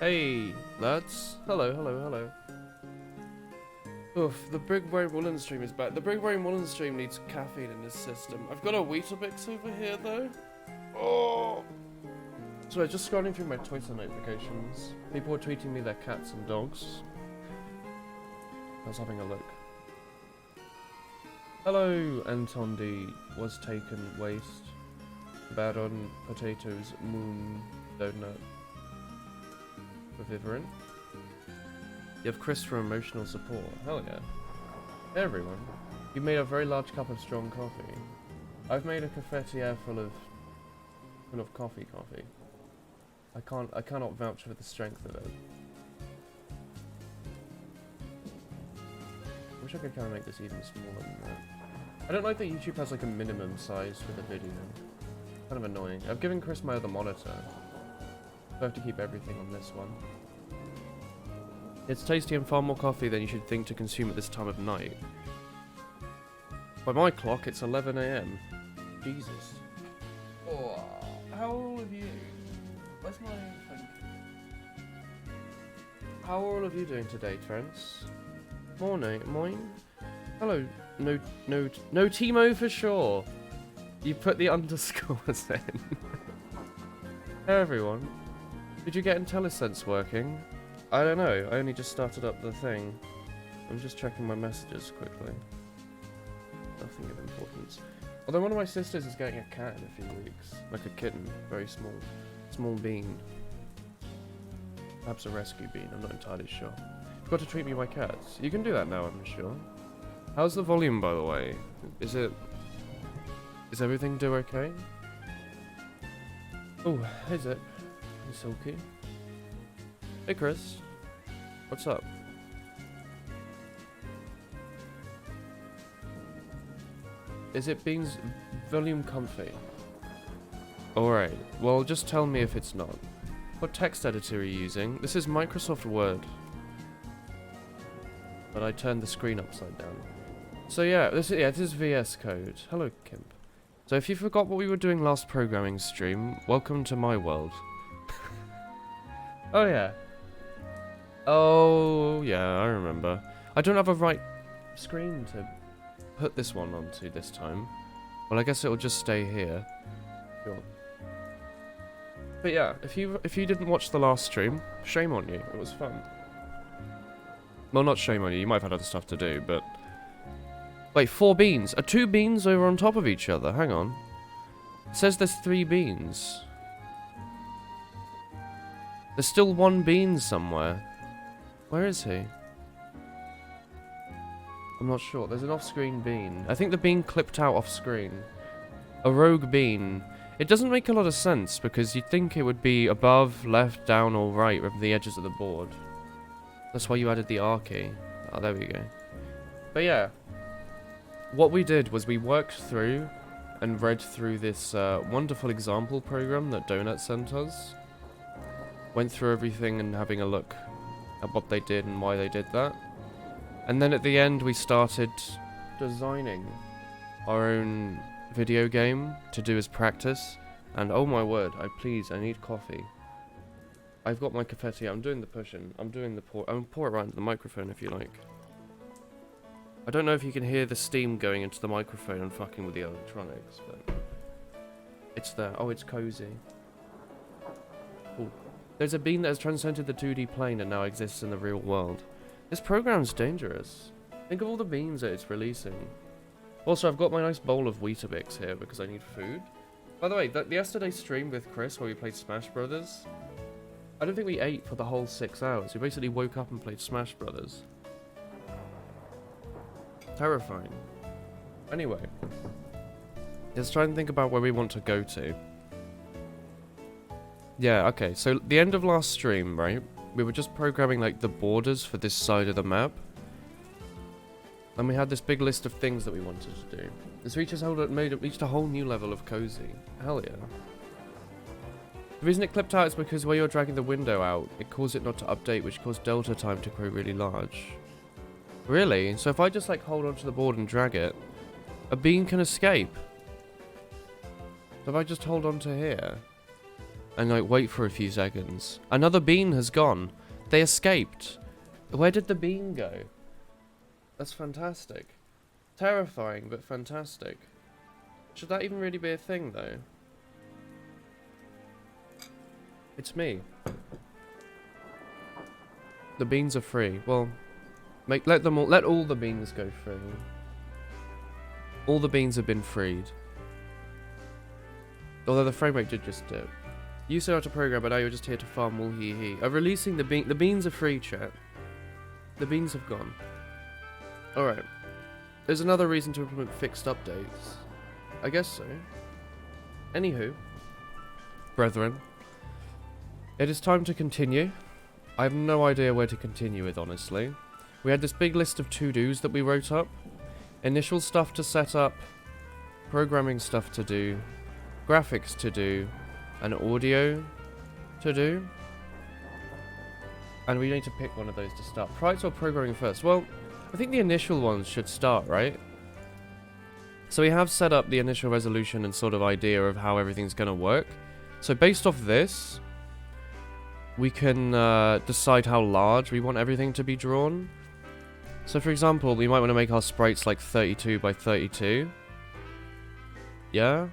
Hey, lads. Hello, hello, hello. Oof, the Big Brain Woolen stream is back. The Big Brain Woolen stream needs caffeine in his system. I've got a Weetabix over here, though. Oh! So just scrolling through my Twitter notifications. People were tweeting me their cats and dogs. I was having a look. Hello, Anton D. Was taken waste. Bad on potatoes, moon, donut. Vivivorant. You have Chris for emotional support. Hell yeah. Hey everyone. You made a very large cup of strong coffee. I've made a cafetiere full of coffee. I cannot vouch for the strength of it. I wish I could kind of make this even smaller than that. I don't like that YouTube has like a minimum size for the video. Kind of annoying. I've given Chris my other monitor. I have to keep everything on this one. It's tasty and far more coffee than you should think to consume at this time of night. By my clock, it's 11 AM. Jesus. Oh, how are all of you? Where's my thing? How are all of you doing today, friends? Mine? Hello, no Timo for sure. You put the underscores in. Hey everyone. Did you get IntelliSense working? I don't know, I only just started up the thing. I'm just checking my messages quickly. Nothing of importance. Although one of my sisters is getting a cat in a few weeks. Like a kitten, very small. Small bean. Perhaps a rescue bean, I'm not entirely sure. Forgot to treat me my cats. You can do that now, I'm sure. How's the volume, by the way? Is everything do okay? Oh, hey Zip. Hey Silky. Hey Chris. What's up? Is it Bean's volume comfy? Alright, well just tell me if it's not. What text editor are you using? This is Microsoft Word. But I turned the screen upside down. So yeah, this is VS Code. Hello Kimp. So if you forgot what we were doing last programming stream, welcome to my world. Oh yeah. Oh yeah, I remember. I don't have a right screen to put this one onto this time. Well, I guess it'll just stay here. Sure. But yeah, if you didn't watch the last stream, shame on you. It was fun. Well, not shame on you. You might have had other stuff to do, but wait, 4 beans. Are 2 beans over on top of each other? Hang on. It says there's 3 beans. There's still 1 bean somewhere. Where is he? I'm not sure. There's an off-screen bean. I think the bean clipped out off-screen. A rogue bean. It doesn't make a lot of sense because you'd think it would be above, left, down, or right from the edges of the board. That's why you added the R key. Oh, there we go. But yeah. What we did was we worked through and read through this wonderful example program that Donut sent us. Went through everything and having a look at what they did and why they did that. And then at the end we started designing our own video game to do as practice. And oh my word, I need coffee. I've got my cafetiere, I'm doing the pushing, I'm doing the pour. I'll pour it right into the microphone if you like. I don't know if you can hear the steam going into the microphone and fucking with the electronics, but it's there. Oh, it's cozy. Cool. There's a bean that has transcended the 2D plane and now exists in the real world. This program's dangerous. Think of all the beans that it's releasing. Also, I've got my nice bowl of Weetabix here because I need food. By the way, the yesterday's stream with Chris where we played Smash Brothers, I don't think we ate for the whole 6 hours. We basically woke up and played Smash Brothers. Terrifying. Anyway, let's try and think about where we want to go to. Yeah, okay, so the end of last stream, right? We were just programming like the borders for this side of the map. And we had this big list of things that we wanted to do. This reached a whole new level of cozy. Hell yeah. The reason it clipped out is because where you're dragging the window out, it caused it not to update, which caused delta time to grow really large. Really? So if I just like hold onto the board and drag it, a bean can escape. So if I just hold on to here, and like wait for a few seconds. Another bean has gone. They escaped. Where did the bean go? That's fantastic. Terrifying, but fantastic. Should that even really be a thing, though? It's me. The beans are free. Well, let all the beans go free. All the beans have been freed. Although the frame rate did just dip. You set out to program, but now you're just here to farm wool hee hee. Releasing the bean. The beans are free, chat. The beans have gone. Alright. There's another reason to implement fixed updates. I guess so. Anywho. Brethren. It is time to continue. I have no idea where to continue with, honestly. We had this big list of to-dos that we wrote up. Initial stuff to set up. Programming stuff to do. Graphics to do. And audio to do. And we need to pick one of those to start. Prides or programming first? Well, I think the initial ones should start, right? So we have set up the initial resolution and sort of idea of how everything's going to work. So based off this, we can decide how large we want everything to be drawn. So for example, we might want to make our sprites like 32 by 32. Yeah?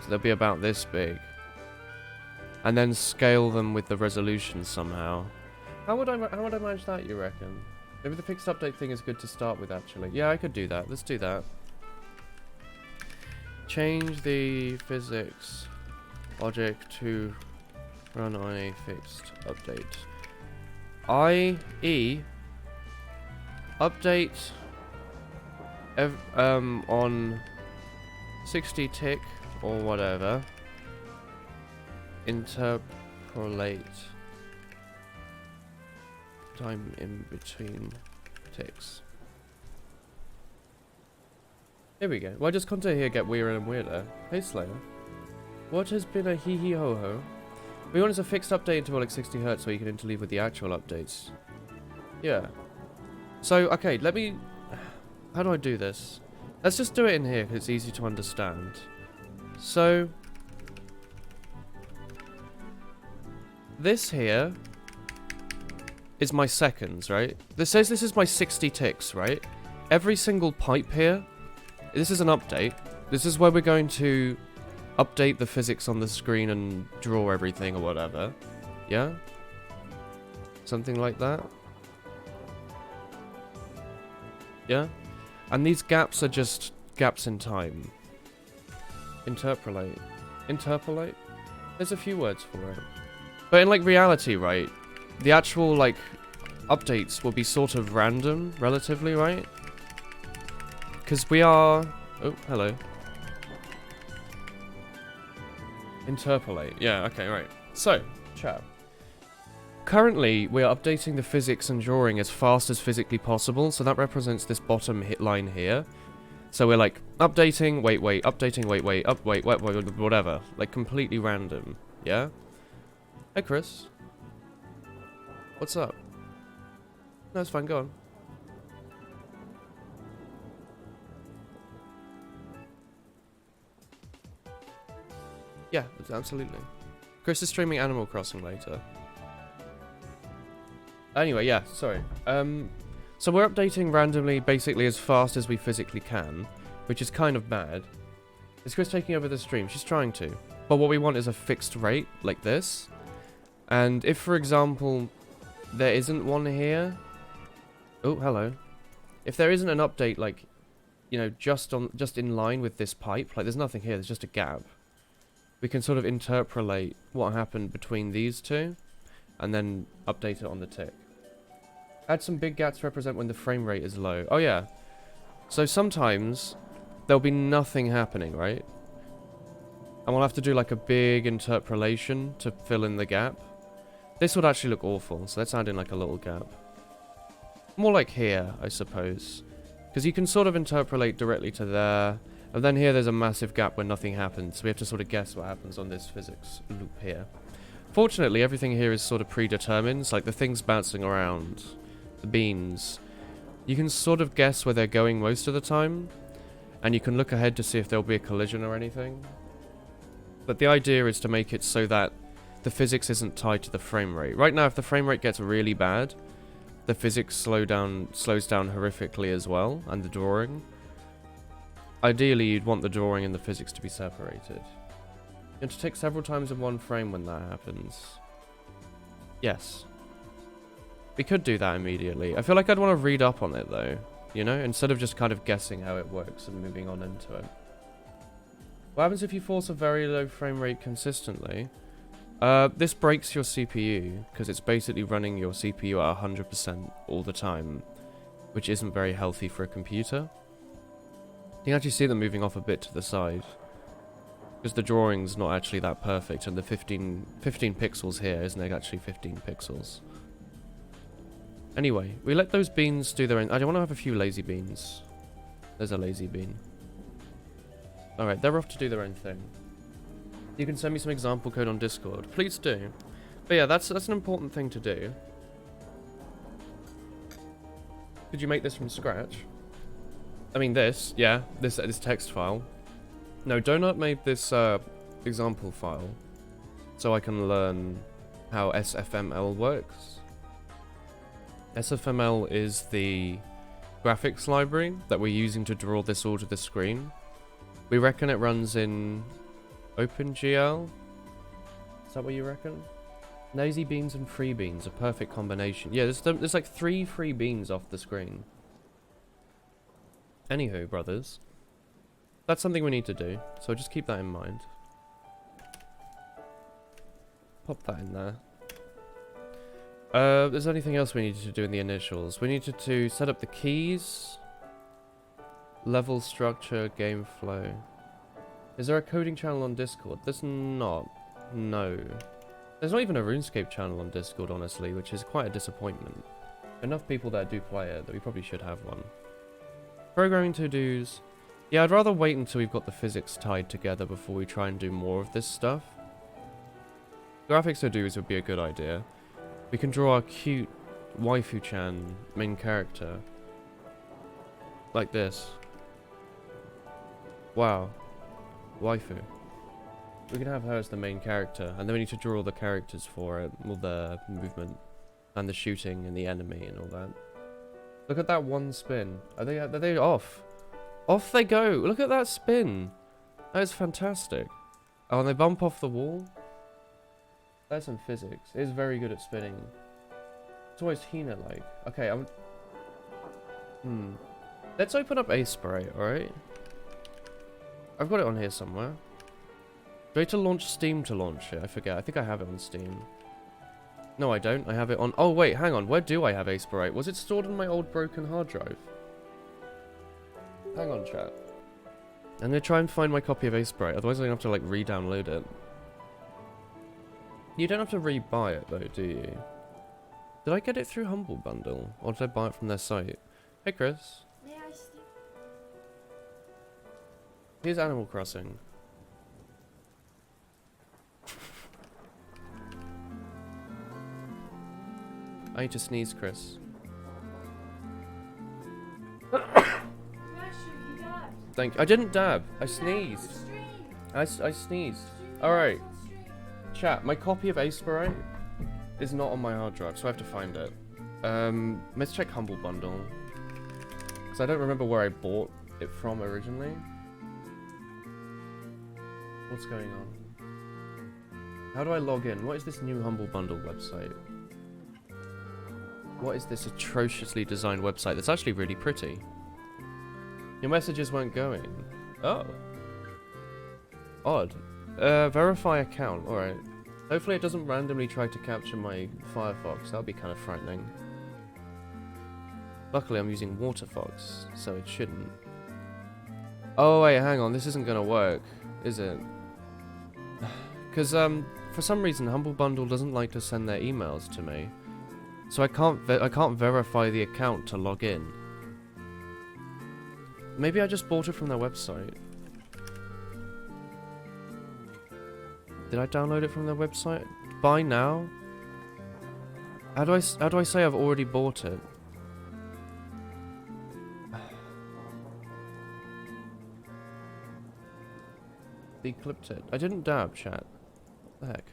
So they'll be about this big. And then scale them with the resolution somehow. How would I manage that, you reckon? Maybe the fixed update thing is good to start with, actually. Yeah, I could do that. Let's do that. Change the physics logic to run on a fixed update. IE update on 60 tick or whatever. Interpolate time in between ticks. Here we go. Why does content here get weirder and weirder? Hey Slayer. What has been a hee hee ho ho? We want a fixed update into like 60 Hz so you can interleave with the actual updates. Yeah. So, okay, let me... How do I do this? Let's just do it in here because it's easy to understand. So... This here is my seconds, right? This says this is my 60 ticks, right? Every single pipe here, this is an update. This is where we're going to update the physics on the screen and draw everything or whatever. Yeah? Something like that. Yeah? And these gaps are just gaps in time. Interpolate. Interpolate? There's a few words for it. But in, like, reality, right, the actual, like, updates will be sort of random, relatively, right? Because we are... Oh, hello. Interpolate. Yeah, okay, right. So, chat. Currently, we are updating the physics and drawing as fast as physically possible, so that represents this bottom hit line here. So we're, like, updating, wait, updating, wait, wait, whatever. Like, completely random, yeah? Hey, Chris. What's up? No, it's fine, go on. Yeah, absolutely. Chris is streaming Animal Crossing later. Anyway, yeah, sorry. So we're updating randomly, basically as fast as we physically can, which is kind of bad. Is Chris taking over the stream? She's trying to. But what we want is a fixed rate, like this. And if, for example, there isn't one here... Oh, hello. If there isn't an update, like, you know, just in line with this pipe, like, there's nothing here, there's just a gap. We can sort of interpolate what happened between these two, and then update it on the tick. Add some big gaps to represent when the frame rate is low. Oh, yeah. So sometimes there'll be nothing happening, right? And we'll have to do, like, a big interpolation to fill in the gap. This would actually look awful, so let's add in like a little gap. More like here, I suppose. Because you can sort of interpolate directly to there. And then here there's a massive gap where nothing happens. So we have to sort of guess what happens on this physics loop here. Fortunately, everything here is sort of predetermined. So like the things bouncing around, the beans. You can sort of guess where they're going most of the time. And you can look ahead to see if there'll be a collision or anything. But the idea is to make it so that the physics isn't tied to the frame rate. Right now, if the frame rate gets really bad, the physics slows down horrifically as well, and the drawing. Ideally, you'd want the drawing and the physics to be separated. And to take several times in one frame when that happens. Yes. We could do that immediately. I feel like I'd want to read up on it though, you know, instead of just kind of guessing how it works and moving on into it. What happens if you force a very low frame rate consistently? This breaks your CPU, because it's basically running your CPU at 100% all the time, which isn't very healthy for a computer. You can actually see them moving off a bit to the side, because the drawing's not actually that perfect, and the 15 pixels here isn't actually 15 pixels. Anyway, we let those beans do their own. I want to have a few lazy beans. There's a lazy bean. Alright, they're off to do their own thing. You can send me some example code on Discord. Please do. But yeah, that's an important thing to do. Could you make this from scratch? I mean this, yeah, this text file. No, Donut made this example file so I can learn how SFML works. SFML is the graphics library that we're using to draw this all to the screen. We reckon it runs in OpenGL. Is that what you reckon? Lazy beans and free beans, a perfect combination. Yeah, there's like 3 free beans off the screen. Anywho, brothers, that's something we need to do, so just keep that in mind. Pop that in there. There's anything else we needed to do in the initials. We needed to set up the keys, level structure, game flow. Is there a coding channel on Discord? There's not. No. There's not even a RuneScape channel on Discord, honestly, which is quite a disappointment. Enough people that do play it that we probably should have one. Programming to-dos. Yeah, I'd rather wait until we've got the physics tied together before we try and do more of this stuff. Graphics to-dos would be a good idea. We can draw our cute waifu-chan main character. Like this. Wow. Waifu. We can have her as the main character, and then we need to draw all the characters for it, all the movement, and the shooting, and the enemy, and all that. Look at that one spin. Are they off? Off they go! Look at that spin! That is fantastic. Oh, and they bump off the wall? That's some physics. It is very good at spinning. It's always Hina-like. Okay, let's open up Aseprite, alright? I've got it on here somewhere. Do I need to launch Steam to launch it? I forget. I think I have it on Steam. No, I don't. I have it on... Oh, wait, hang on. Where do I have Aseprite? Was it stored on my old broken hard drive? Hang on, chat. I'm going to try and find my copy of Aseprite. Otherwise, I'm going to have to, like, re-download it. You don't have to re-buy it, though, do you? Did I get it through Humble Bundle? Or did I buy it from their site? Hey, Chris. Here's Animal Crossing. I need to sneeze, Chris. Thank you. I didn't dab. I sneezed. I sneezed. Alright. Chat, my copy of Aseprite is not on my hard drive, so I have to find it. Let's check Humble Bundle. Because I don't remember where I bought it from originally. What's going on? How do I log in? What is this new Humble Bundle website? What is this atrociously designed website that's actually really pretty? Your messages weren't going. Oh. Odd. Verify account. Alright. Hopefully it doesn't randomly try to capture my Firefox. That would be kind of frightening. Luckily I'm using WaterFox, so it shouldn't. Oh wait, hang on. This isn't gonna work, is it? Because, for some reason Humble Bundle doesn't like to send their emails to me. So I can't verify the account to log in. Maybe I just bought it from their website. Did I download it from their website? Buy now? How do I say I've already bought it? Declipped it. I didn't dab, chat. What the heck?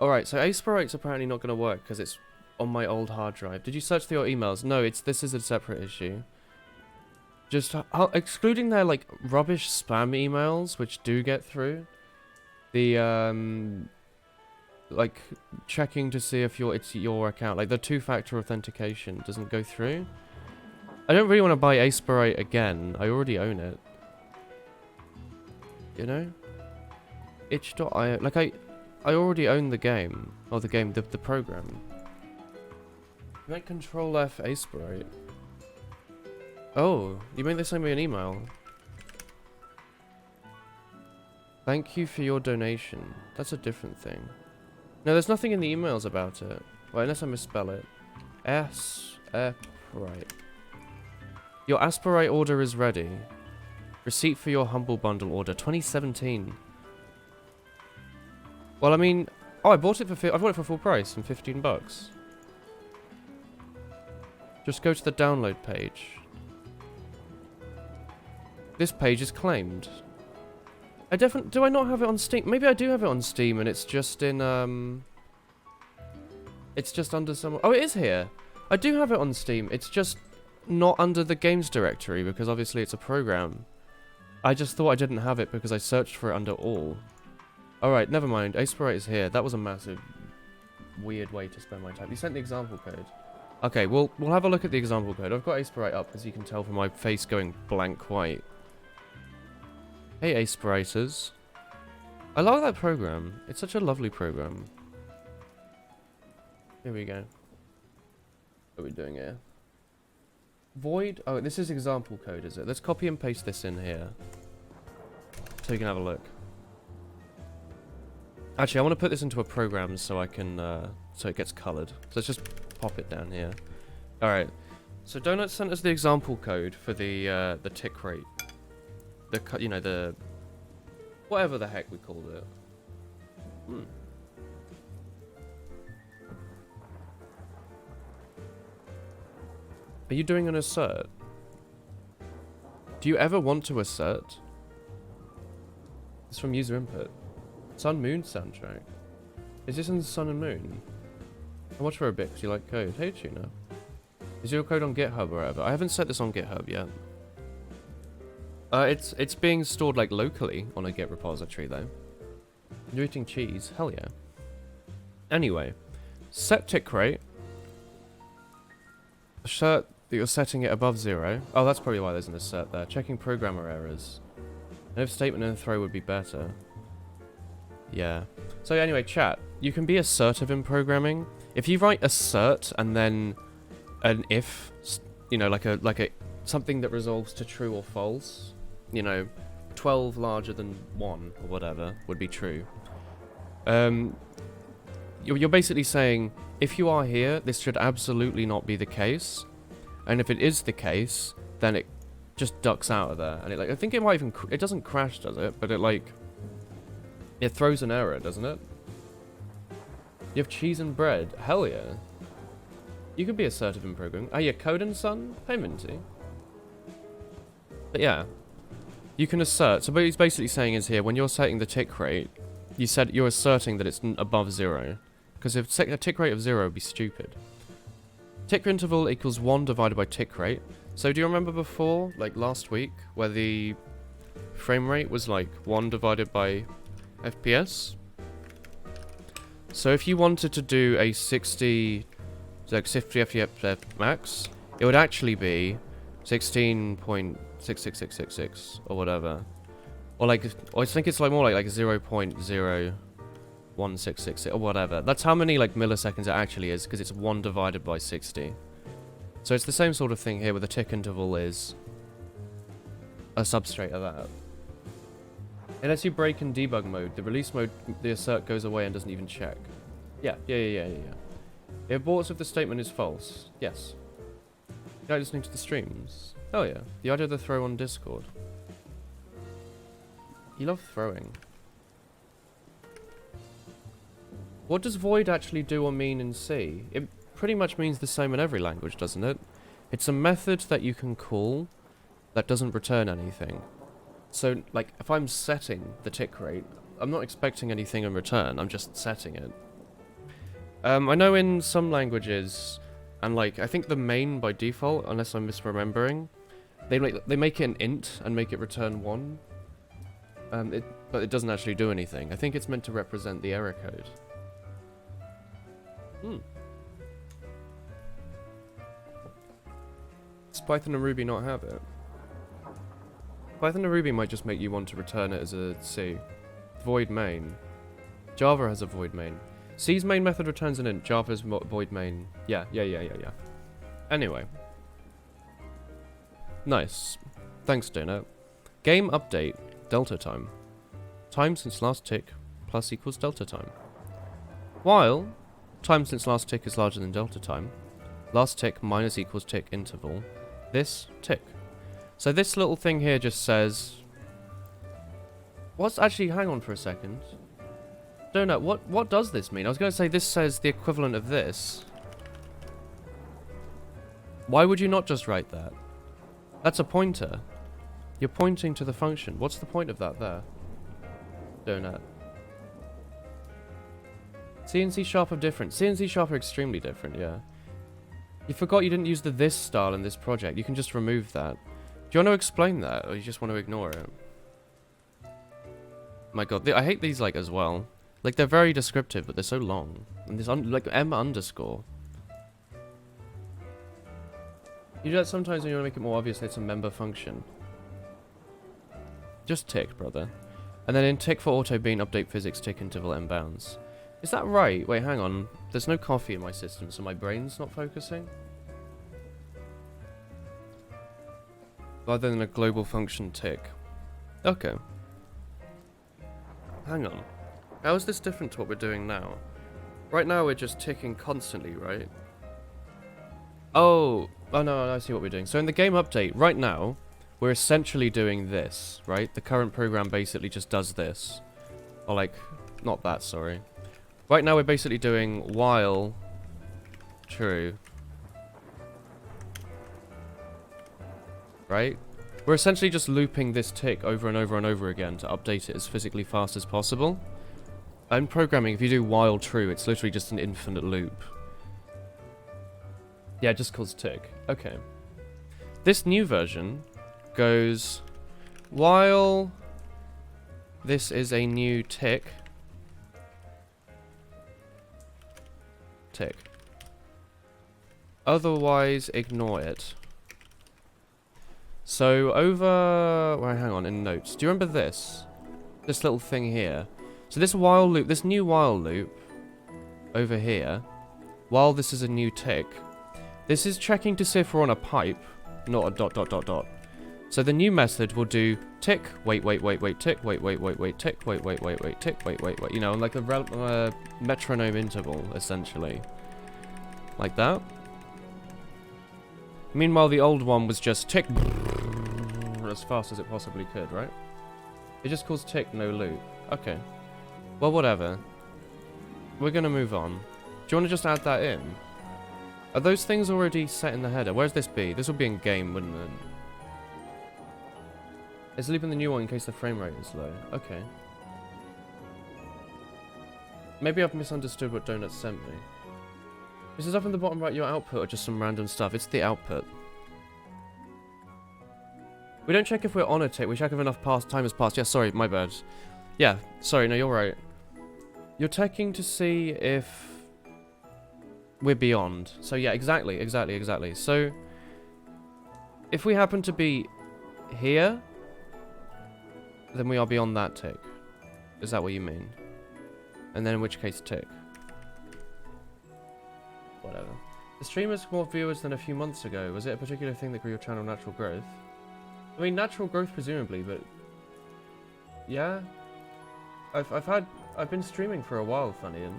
Alright, so Asperate's apparently not going to work because it's on my old hard drive. Did you search through your emails? No, this is a separate issue. Just excluding their like rubbish spam emails, which do get through. The like checking to see if it's your account, like the two-factor authentication doesn't go through. I don't really want to buy Asperate again. I already own it. You know? Itch.io, like I already own the game. Or the game, the program. You might Control F Asperate. Oh, you mean they sent me an email? Thank you for your donation. That's a different thing. No, there's nothing in the emails about it. Well, unless I misspell it. Asperate. Your Asperate order is ready. Receipt for your Humble Bundle order, 2017. Well, I mean, oh, I bought it for full price, and 15 bucks. Just go to the download page. This page is claimed. Do I not have it on Steam? Maybe I do have it on Steam and it's just in, it's just under some... Oh, it is here. I do have it on Steam. It's just not under the games directory because obviously it's a program. I just thought I didn't have it because I searched for it under all. Alright, never mind. Asperate is here. That was a massive, weird way to spend my time. You sent the example code. Okay, we'll have a look at the example code. I've got Asperate up, as you can tell from my face going blank white. Hey, Asperators. I love that program. It's such a lovely program. Here we go. What are we doing here? Void. Oh, this is example code, is it? Let's copy and paste this in here. So you can have a look. Actually, I want to put this into a program so I can, so it gets colored. So let's just pop it down here. Alright. So Donut sent us the example code for the tick rate. You know, the... whatever the heck we called it. Are you doing an assert? Do you ever want to assert? It's from user input. Sun Moon soundtrack. Is this in Sun and Moon? I'll watch for a bit because you like code. Hey, Tuna. Is your code on GitHub or whatever? I haven't set this on GitHub yet. It's being stored like locally on a Git repository though. You're eating cheese? Hell yeah. Anyway, set tick rate. Assert that you're setting it above 0. Oh, that's probably why there's an assert there. Checking programmer errors. An if statement and throw would be better. Yeah. So anyway, chat. You can be assertive in programming. If you write assert and then an if, you know, like a something that resolves to true or false. You know, 12 larger than 1 or whatever would be true. You're basically saying, if you are here, this should absolutely not be the case. And if it is the case, then it just ducks out of there. And it, like, I think it might even... it doesn't crash, does it? But it, like... it throws an error, doesn't it? You have cheese and bread. Hell yeah. You can be assertive in programming. Oh yeah, Coden son? Hey, Minty. But yeah. You can assert. So what he's basically saying is here, when you're setting the tick rate, you're asserting that it's above 0. Because if a tick rate of 0 would be stupid. Tick interval equals 1 divided by tick rate. So do you remember before, like last week, where the frame rate was like 1 divided by FPS? So if you wanted to do a 60, like 50 FPS max, it would actually be 16.66666 or whatever. Or like, or I think it's like more like 0.01666 or whatever. That's how many like milliseconds it actually is, because it's 1 divided by 60. So it's the same sort of thing here, where the tick interval is a substrate of that. Unless you break in debug mode, the release mode, the assert goes away and doesn't even check. Yeah. It aborts if the statement is false. Yes. You like listening to the streams? Oh yeah. The idea of the throw on Discord. You love throwing. What does void actually do or mean in C? It pretty much means the same in every language, doesn't it? It's a method that you can call that doesn't return anything. So, like, if I'm setting the tick rate, I'm not expecting anything in return, I'm just setting it. I know in some languages, and like I think the main by default, unless I'm misremembering, they make it an int and make it return 1. But it doesn't actually do anything. I think it's meant to represent the error code. Does Python and Ruby not have it? Python and Ruby might just make you want to return it as a C. Void main. Java has a void main. C's main method returns an int. Java's void main. Yeah. Anyway. Nice. Thanks, Donut. Game update. Delta time. Time since last tick plus equals delta time. While time since last tick is larger than delta time, last tick minus equals tick interval, this tick. So this little thing here just says... What's actually... Hang on for a second. Donut, what does this mean? I was going to say this says the equivalent of this. Why would you not just write that? That's a pointer. You're pointing to the function. What's the point of that there? Donut. C and C Sharp are different. C and C Sharp are extremely different, yeah. You forgot you didn't use the this style in this project. You can just remove that. Do you want to explain that, or you just want to ignore it? My god, I hate these, like, as well. Like, they're very descriptive, but they're so long. And this, like, M underscore. You do that sometimes when you want to make it more obvious that it's a member function. Just tick, brother. And then in tick for auto bean, update physics, tick interval, m bounds. Is that right? Wait, hang on. There's no coffee in my system, so my brain's not focusing? Rather than a global function tick. Okay. Hang on. How is this different to what we're doing now? Right now we're just ticking constantly, right? Oh no, I see what we're doing. So in the game update, right now, we're essentially doing this, right? The current program basically just does this. Or like, not that, sorry. Right now we're basically doing while true. Right? We're essentially just looping this tick over and over and over again to update it as physically fast as possible. In programming, if you do while true, it's literally just an infinite loop. Yeah, it just calls tick. Okay. This new version goes while this is a new tick. Otherwise, ignore it. So over... Well, hang on, in notes. Do you remember this? This little thing here. So this while loop, this new while loop over here, while this is a new tick, this is checking to see if we're on a pipe, not a dot dot dot dot. So the new method will do tick, wait, tick, wait, tick, wait, tick, wait. You know, like a metronome interval, essentially. Like that. Meanwhile, the old one was just tick as fast as it possibly could, right? It just calls tick, no loop. Okay. Well, whatever. We're gonna move on. Do you want to just add that in? Are those things already set in the header? Where's this be? This will be in game, wouldn't it? It's looping the new one in case the frame rate is low. Okay. Maybe I've misunderstood what Donut sent me. Is this up in the bottom right your output or just some random stuff? It's the output. We don't check if we're on a tick, we check if enough time has passed. Yeah, sorry, my bad. Yeah, sorry, no, you're right. You're checking to see if we're beyond. So yeah, exactly. So, if we happen to be here, then we are beyond that tick. Is that what you mean? And then in which case tick. Whatever. The stream has more viewers than a few months ago. Was it a particular thing that grew your channel natural growth? I mean, natural growth presumably, but... Yeah? I've been streaming for a while, funny, and...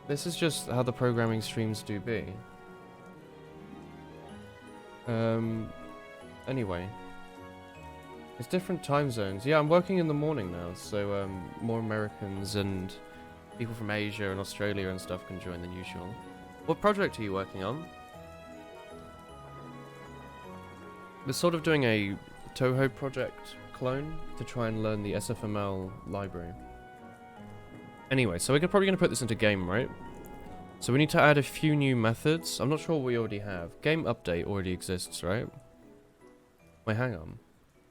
This is just how the programming streams do be. Anyway. It's different time zones. Yeah, I'm working in the morning now, so more Americans and people from Asia and Australia and stuff can join than usual. What project are you working on? We're sort of doing a Toho project clone to try and learn the SFML library. Anyway, so we're probably going to put this into game, right? So we need to add a few new methods. I'm not sure what we already have. Game update already exists, right? Wait, hang on.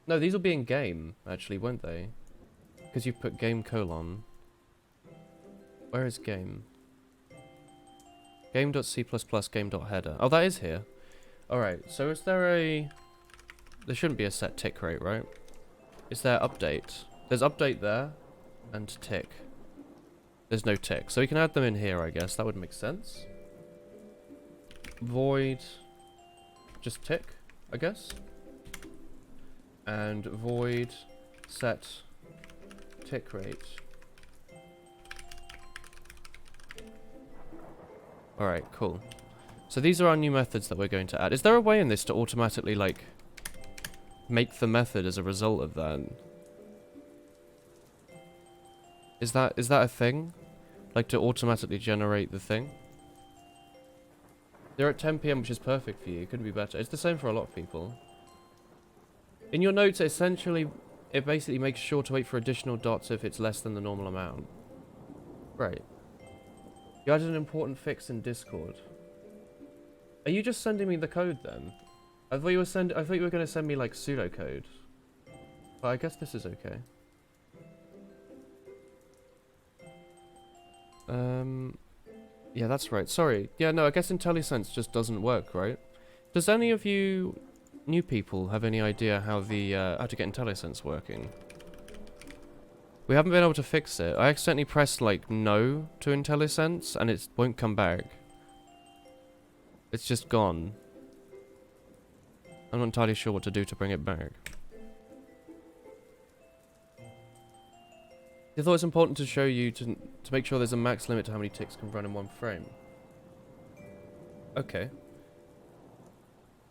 No, these will be in game, actually, won't they? Because you've put game colon. Where is game? Game.c++, game.header. Oh, that is here. Alright, so is there a... There shouldn't be a set tick rate, right? Is there update? There's update there, and tick. There's no tick. So we can add them in here, I guess. That would make sense. Void... Just tick, I guess. And void set tick rate. Alright, cool. So these are our new methods that we're going to add. Is there a way in this to automatically, like, make the method as a result of that? Is that a thing? Like, to automatically generate the thing? They're at 10 PM, which is perfect for you. Couldn't be better. It's the same for a lot of people. In your notes, essentially, it basically makes sure to wait for additional dots if it's less than the normal amount. Right. You added an important fix in Discord. Are you just sending me the code then? I thought you were going to send me like pseudocode. But I guess this is okay. Yeah, that's right. Sorry. Yeah, no, I guess IntelliSense just doesn't work, right? Does any of you new people have any idea how the how to get IntelliSense working? We haven't been able to fix it. I accidentally pressed like no to IntelliSense and it won't come back. It's just gone. I'm not entirely sure what to do to bring it back. I thought it's important to show you to make sure there's a max limit to how many ticks can run in one frame. Okay.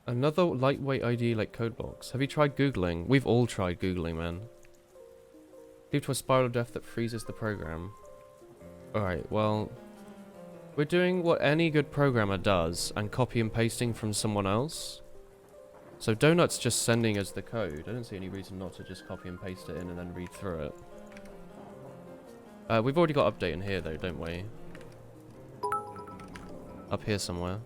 Another lightweight ID like CodeBlocks. Have you tried Googling? We've all tried Googling, man. Lead to a spiral of death that freezes the program. Alright, well... We're doing what any good programmer does, and copy and pasting from someone else. So Donut's just sending us the code. I don't see any reason not to just copy and paste it in and then read through it. We've already got update in here though, don't we? Up here somewhere.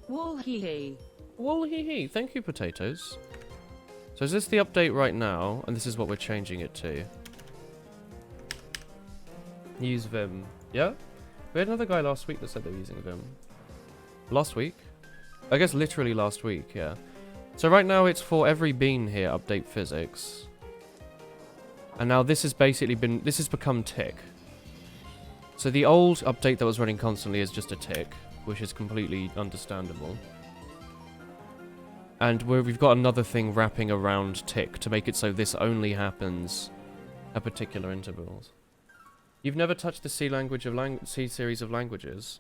Wall hee hee. Wall hee hee. Thank you, potatoes. So is this the update right now? And this is what we're changing it to. Use Vim. Yeah? We had another guy last week that said they were using Vim. Last week? I guess literally last week, yeah. So right now it's for every bean here, update physics. And now this has basically been, this has become tick. So the old update that was running constantly is just a tick, which is completely understandable. And we've got another thing wrapping around tick to make it so this only happens at particular intervals. You've never touched the C language of C series of languages.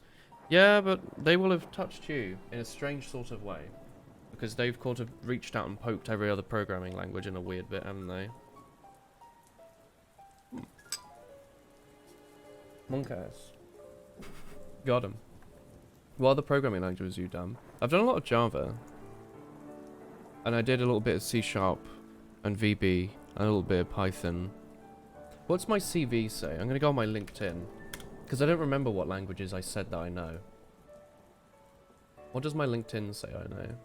Yeah, but they will have touched you in a strange sort of way. Because they've kind of reached out and poked every other programming language in a weird bit, haven't they? Monk ass. Got him. What other programming languages you done? I've done a lot of Java. And I did a little bit of C# and VB, and a little bit of Python. What's my CV say? I'm going to go on my LinkedIn. Because I don't remember what languages I said that I know. What does my LinkedIn say I know?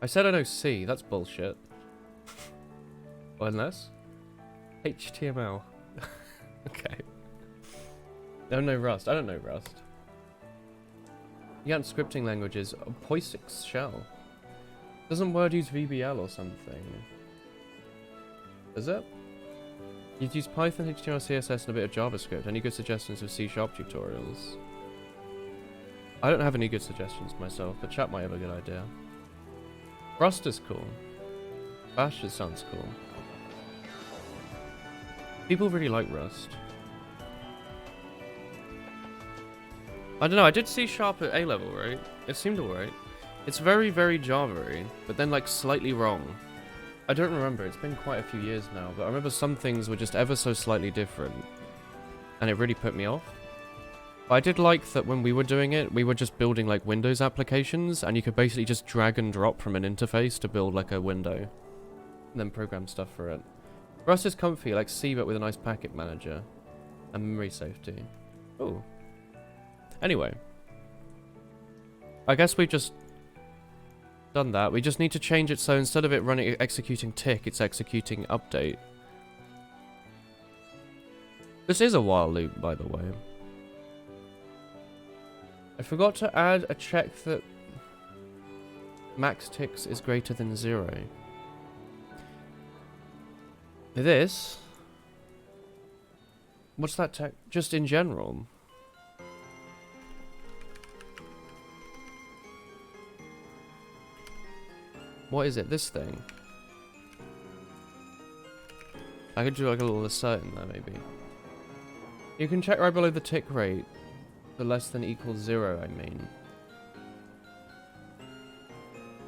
I said I know C. That's bullshit. Unless? HTML. Okay. I don't know Rust. I don't know Rust. You got scripting languages. POSIX shell. Doesn't Word use VBL or something? Does it? You'd use Python, HTML, CSS, and a bit of JavaScript. Any good suggestions of C# tutorials? I don't have any good suggestions myself, but chat might have a good idea. Rust is cool. Bash just sounds cool. People really like Rust. I don't know, I did C# at A level, right? It seemed alright. It's very, very Java-y, but then like slightly wrong. I don't remember, it's been quite a few years now, but I remember some things were just ever so slightly different. And it really put me off. But I did like that when we were doing it, we were just building like Windows applications, and you could basically just drag and drop from an interface to build like a window. And then program stuff for it. Rust is comfy, like C, but with a nice packet manager. And memory safety. Oh. Anyway. I guess we've just done that. We just need to change it so instead of it executing tick, it's executing update. This is a while loop, by the way. I forgot to add a check that max ticks is greater than 0. This? What's that tech? Just in general. What is it? This thing? I could do like a little assert in there, maybe. You can check right below the tick rate. The less than equals 0, I mean.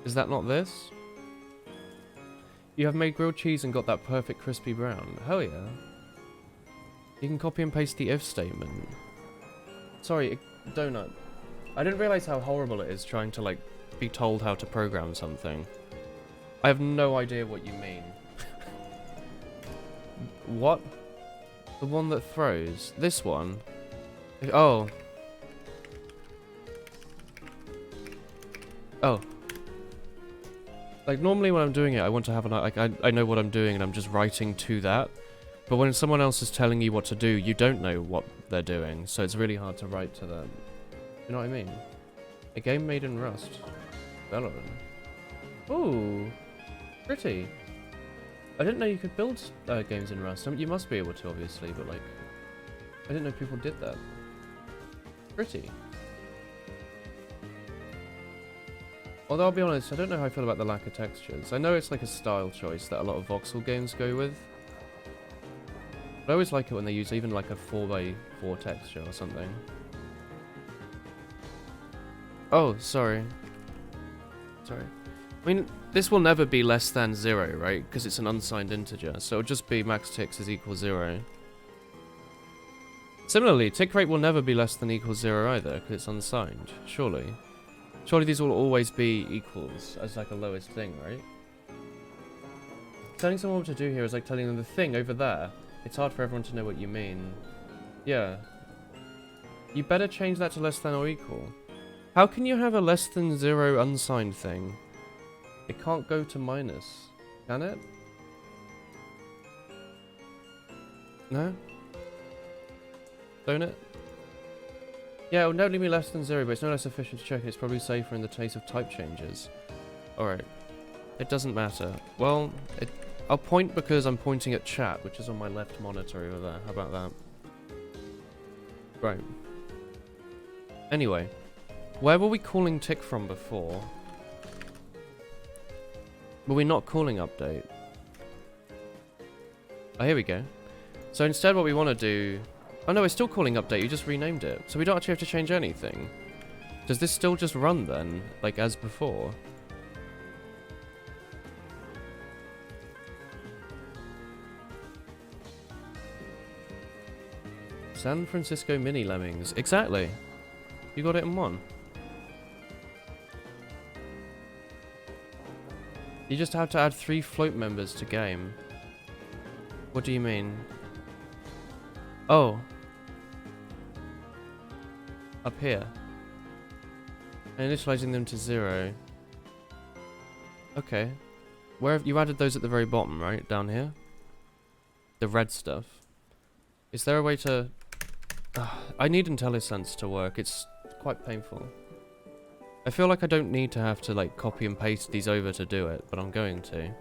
Is that not this? You have made grilled cheese and got that perfect crispy brown. Hell yeah. You can copy and paste the if statement. Sorry, Donut. I didn't realize how horrible it is trying to, like, be told how to program something. I have no idea what you mean. What? The one that throws? This one? Oh. Oh. Like, normally when I'm doing it, I want to have an... Like, I know what I'm doing and I'm just writing to that. But when someone else is telling you what to do, you don't know what they're doing. So it's really hard to write to them. You know what I mean? A game made in Rust. Valorant. Ooh. Pretty. I didn't know you could build games in Rust. I mean, you must be able to, obviously, but, like... I didn't know people did that. Pretty. Although, I'll be honest, I don't know how I feel about the lack of textures. I know it's like a style choice that a lot of voxel games go with. But I always like it when they use even like a 4x4 texture or something. Oh, sorry. Sorry. I mean, this will never be less than 0, right? Because it's an unsigned integer. So it'll just be max ticks is equal 0. Similarly, tick rate will never be less than equals 0 either, because it's unsigned. Surely. Surely these will always be equals as like a lowest thing, right? Telling someone what to do here is like telling them the thing over there. It's hard for everyone to know what you mean. Yeah. You better change that to less than or equal. How can you have a less than 0 unsigned thing? It can't go to minus, can it? No? Don't it? Yeah, it will never be less than 0, but it's no less efficient to check it. It's probably safer in the case of type changes. Alright. It doesn't matter. Well, I'll point because I'm pointing at chat, which is on my left monitor over there. How about that? Right. Anyway. Where were we calling tick from before? Were we not calling update? Oh, here we go. So instead what we want to do... Oh no, we're still calling update, you just renamed it. So we don't actually have to change anything. Does this still just run then? Like as before? San Francisco Mini Lemmings. Exactly. You got it in one. You just have to add 3 float members to game. What do you mean? Oh. Up here. And initializing them to 0. Okay. Where have you added those at the very bottom, right? Down here? The red stuff. Is there a way to... I need IntelliSense to work. It's quite painful. I feel like I don't need to have to like copy and paste these over to do it, but I'm going to.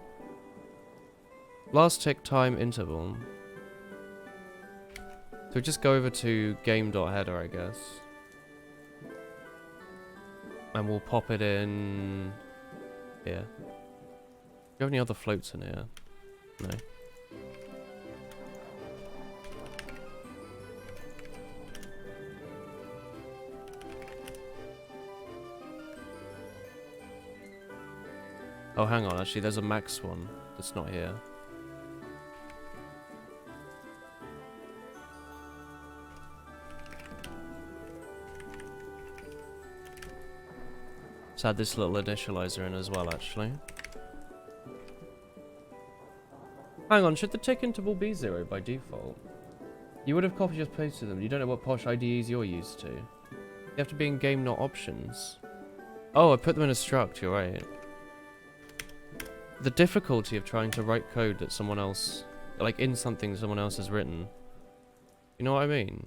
Last tick time interval. So just go over to game.header, I guess. And we'll pop it in here. Do you have any other floats in here? No. Oh, hang on, actually, there's a max one that's not here. Let's add this little initializer in as well, actually. Hang on, should the tick interval be 0 by default? You would have copy just pasted them. You don't know what posh IDEs you're used to. You have to be in game, not options. Oh, I put them in a struct, you're right. The difficulty of trying to write code that someone else, like in something someone else has written. You know what I mean?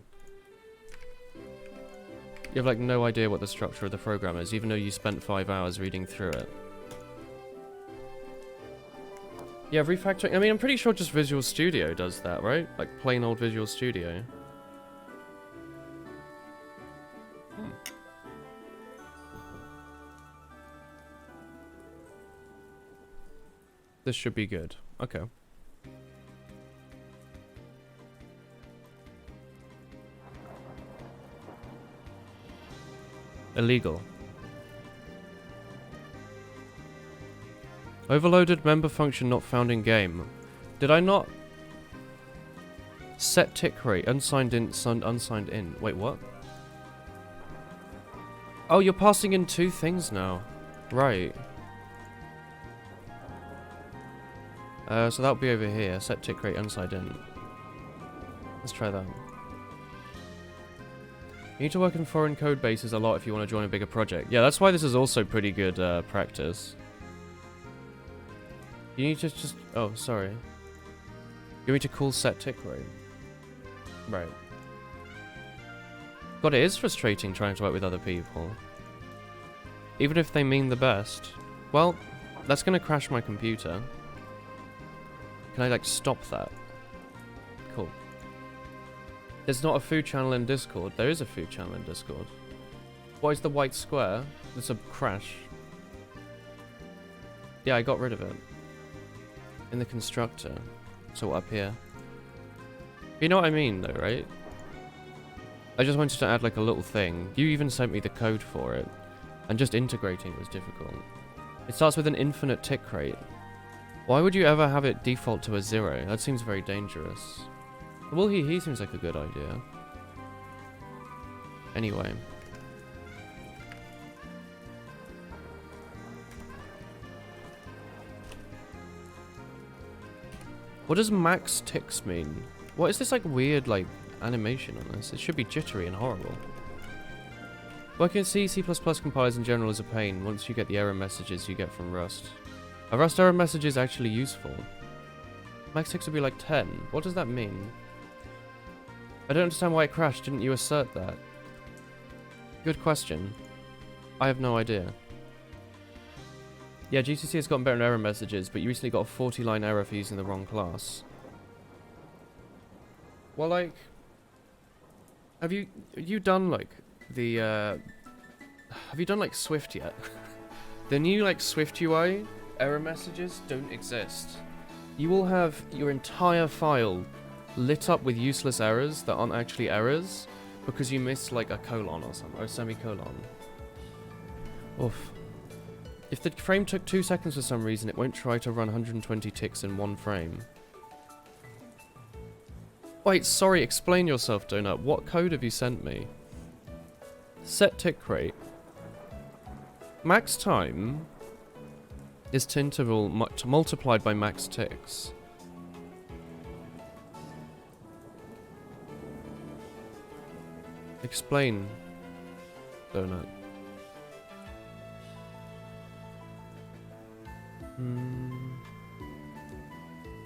You have like no idea what the structure of the program is, even though you spent 5 hours reading through it. Yeah, refactoring. I mean, I'm pretty sure just Visual Studio does that, right? Like plain old Visual Studio. This should be good. Okay. Illegal. Overloaded member function not found in game. Did I not set tick rate unsigned in, unsigned in? Wait, what? Oh, you're passing in 2 things now. Right. So that'll be over here. Set tick rate unsigned in. Let's try that. You need to work in foreign code bases a lot if you want to join a bigger project. Yeah, that's why this is also pretty good practice. You need to just... Oh, sorry. You need to call set tick rate. Right. God, it is frustrating trying to work with other people. Even if they mean the best. Well, that's going to crash my computer. Can I, like, stop that? Cool. There's not a food channel in Discord. There is a food channel in Discord. What is the white square? It's a crash. Yeah, I got rid of it. In the constructor. So up here. You know what I mean, though, right? I just wanted to add, like, a little thing. You even sent me the code for it. And just integrating it was difficult. It starts with an infinite tick rate. Why would you ever have it default to a 0? That seems very dangerous. Well, he seems like a good idea. Anyway. What does max ticks mean? What is this, like, weird, like, animation on this? It should be jittery and horrible. Working with C, C++ compilers in general is a pain once you get the error messages you get from Rust. A Rust error message is actually useful. Max ticks would be like 10. What does that mean? I don't understand why it crashed. Didn't you assert that? Good question. I have no idea. Yeah, GCC has gotten better in error messages, but you recently got a 40-line error for using the wrong class. Well, like... Have you done, like, the, Have you done, like, Swift yet? The new, like, Swift UI error messages don't exist. You will have your entire file lit up with useless errors that aren't actually errors because you missed, like, a colon or something, or a semicolon. Oof. If the frame took 2 seconds for some reason, it won't try to run 120 ticks in 1 frame. Wait, sorry, explain yourself, Donut. What code have you sent me? Set tick rate. Max time is to interval multiplied by max ticks. Explain, Donut.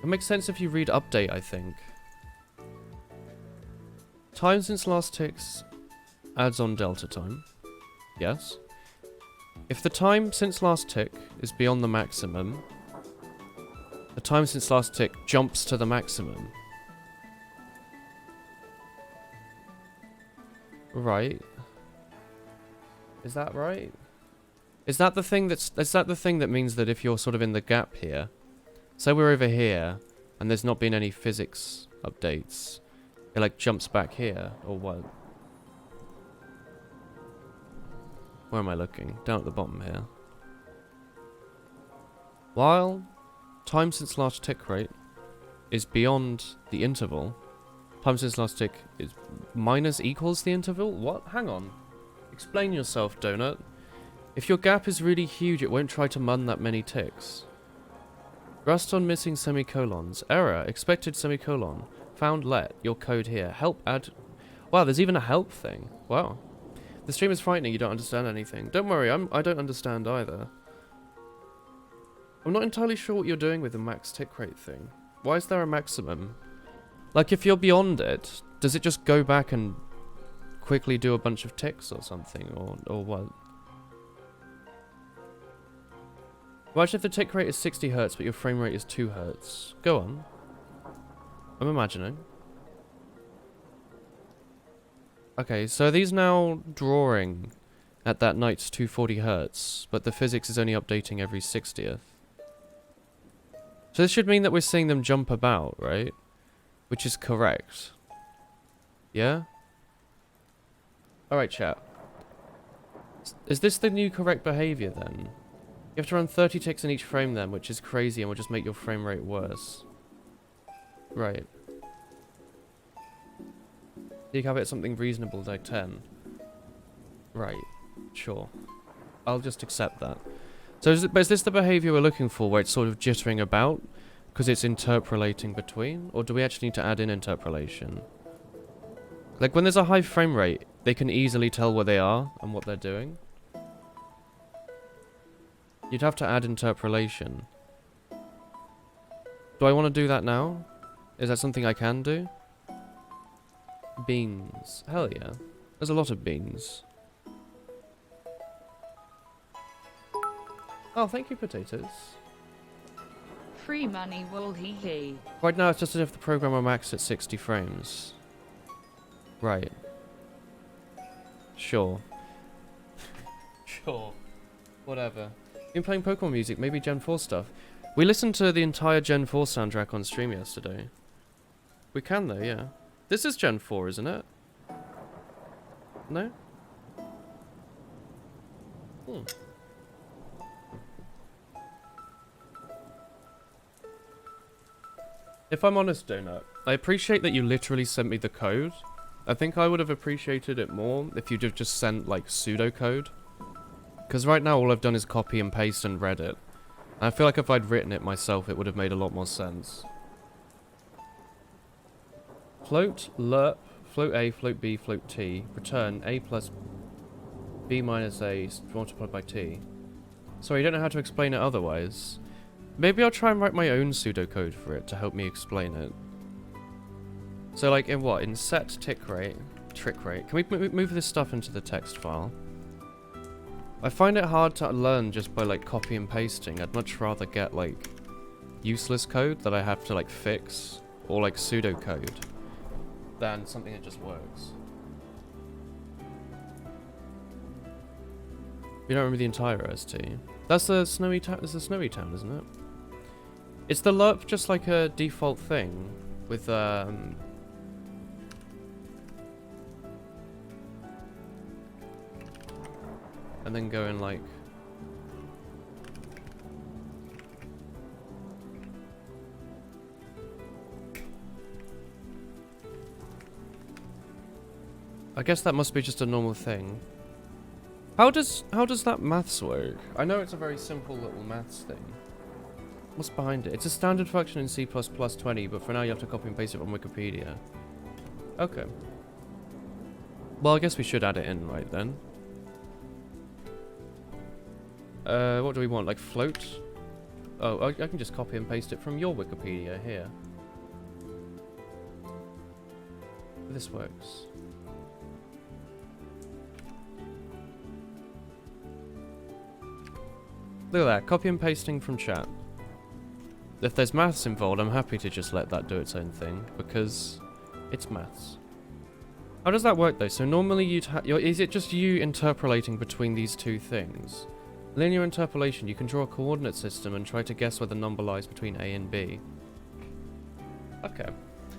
It makes sense if you read update, I think. Time since last ticks adds on delta time. Yes. If the time since last tick is beyond the maximum, the time since last tick jumps to the maximum. Right. Is that right? Is that the thing that means that if you're sort of in the gap here, say we're over here and there's not been any physics updates, it like jumps back here, or what? Where am I looking? Down at the bottom here. While time since last tick rate is beyond the interval, time since last tick is minus equals the interval? What? Hang on. Explain yourself, Donut. If your gap is really huge, it won't try to mun that many ticks. Rust on missing semicolons. Error. Expected semicolon. Found let. Your code here. Help add... Wow, there's even a help thing. Wow. The stream is frightening. You don't understand anything. Don't worry, I don't understand either. I'm not entirely sure what you're doing with the max tick rate thing. Why is there a maximum? Like, if you're beyond it, does it just go back and quickly do a bunch of ticks or something? Or what? Imagine if the tick rate is 60 Hz, but your frame rate is 2 Hz. Go on. I'm imagining. Okay, so are these now drawing at that night's 240 Hz, but the physics is only updating every 60th? So this should mean that we're seeing them jump about, right? Which is correct. Yeah? Alright, chat. Is this the new correct behavior then? You have to run 30 ticks in each frame then, which is crazy and will just make your frame rate worse. Right. You can have it something reasonable like 10. Right. Sure. I'll just accept that. So is this the behavior we're looking for, where it's sort of jittering about because it's interpolating between? Or do we actually need to add in interpolation? Like when there's a high frame rate, they can easily tell where they are and what they're doing. You'd have to add interpolation. Do I want to do that now? Is that something I can do? Beans. Hell yeah. There's a lot of beans. Oh, thank you, potatoes. Free money wool hee hee. Right now, it's just as if the program were maxed at 60 frames. Right. Sure. Sure. Whatever. Been playing Pokemon music, maybe Gen 4 stuff. We listened to the entire Gen 4 soundtrack on stream yesterday. We can though, yeah. This is Gen 4, isn't it? No? Hmm. If I'm honest, Donut, I appreciate that you literally sent me the code. I think I would have appreciated it more if you'd have just sent, like, pseudocode. Because right now all I've done is copy and paste and read it. And I feel like if I'd written it myself, it would have made a lot more sense. Float, lerp, float A, float B, float T, return A plus B minus A multiplied by T. Sorry, I don't know how to explain it otherwise. Maybe I'll try and write my own pseudocode for it to help me explain it. So like in what? In set tick rate, trick rate. Can we move this stuff into the text file? I find it hard to learn just by like copy and pasting. I'd much rather get like useless code that I have to like fix, or like pseudocode, than something that just works. You don't remember the entire OST? That's the snowy town. It's the snowy town, isn't it? Is the lerp just like a default thing with and then going like I guess that must be just a normal thing. How does that maths work? I know it's a very simple little maths thing. What's behind it? It's a standard function in C++20, but for now you have to copy and paste it from Wikipedia. Okay. Well, I guess we should add it in right then. What do we want? Like float? Oh, I can just copy and paste it from your Wikipedia here. This works. Look at that, copy and pasting from chat. If there's maths involved, I'm happy to just let that do its own thing, because it's maths. How does that work though? So normally you'd is it just you interpolating between these two things? Linear interpolation, you can draw a coordinate system and try to guess where the number lies between A and B. Okay.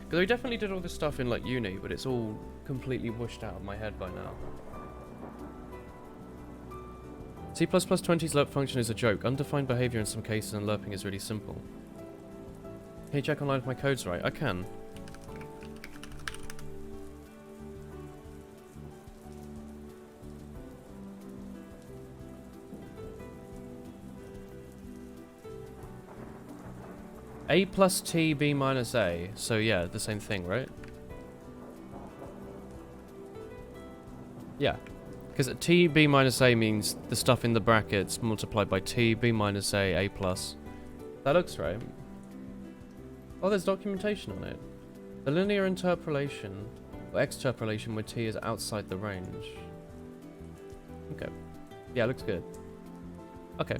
Because we definitely did all this stuff in like uni, but it's all completely whooshed out of my head by now. C++20's lerp function is a joke. Undefined behavior in some cases, and lerping is really simple. Can you check online if my code's right? I can. A plus T, B minus A. So yeah, the same thing, right? Yeah. Because T, B minus A means the stuff in the brackets multiplied by T, B minus A, A plus. That looks right. Oh, there's documentation on it. The linear interpolation, or extrapolation where T is outside the range. Okay. Yeah, looks good. Okay.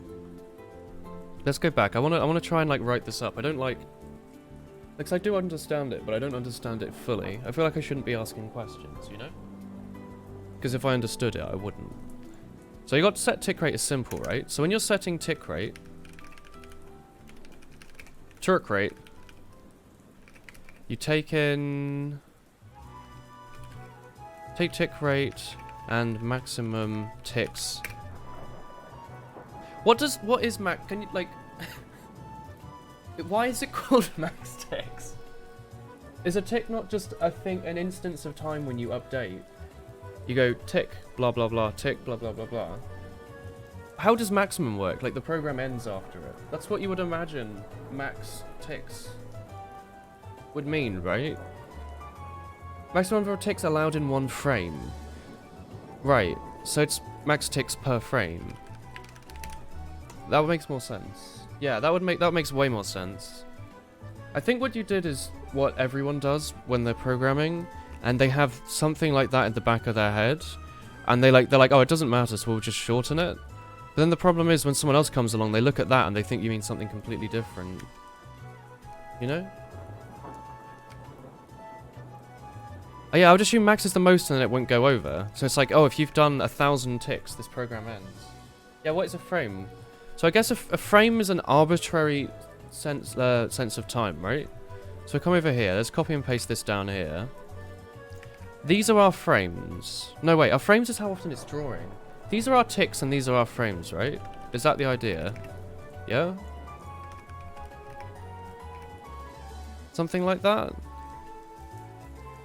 Let's go back. I wanna try and like write this up. I don't like... Because I do understand it, but I don't understand it fully. I feel like I shouldn't be asking questions, you know? Because if I understood it, I wouldn't. So you got set tick rate is simple, right? So when you're setting tick rate, turk rate, you take tick rate and maximum ticks. What is max? Can you like? Why is it called max ticks? Is a tick not just an instance of time when you update? You go tick blah blah blah tick blah blah blah blah. How does maximum work? Like the program ends after it. That's what you would imagine max ticks would mean, right? Maximum number of ticks allowed in one frame. Right. So it's max ticks per frame. That makes more sense. Yeah, that makes way more sense. I think what you did is what everyone does when they're programming, and they have something like that in the back of their head, and they're like, oh, it doesn't matter, so we'll just shorten it. But then the problem is when someone else comes along, they look at that and they think you mean something completely different. You know? Oh, yeah, I would assume max is the most and then it won't go over. So it's like, oh, if you've done 1,000 ticks, this program ends. Yeah, what is a frame? So I guess a frame is an arbitrary sense of time, right? So we come over here. Let's copy and paste this down here. These are our frames. No, wait. Our frames is how often it's drawing. These are our ticks and these are our frames, right? Is that the idea? Yeah? Something like that?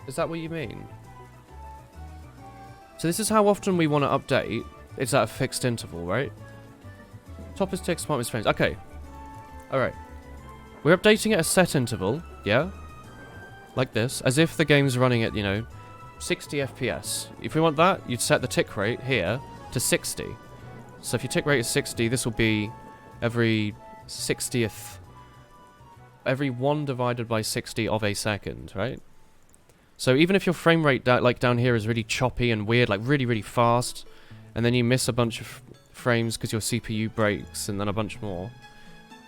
Is that what you mean? So this is how often we want to update. It's at a fixed interval, right? Top is ticks, bottom is frames. Okay. Alright. We're updating at a set interval, yeah? Like this. As if the game's running at, 60 FPS. If we want that, you'd set the tick rate here to 60. So if your tick rate is 60, this will be every 60th... Every 1 divided by 60 of a second, right? So even if your frame rate down here is really choppy and weird, like really, really fast, and then you miss a bunch of frames because your CPU breaks and then a bunch more,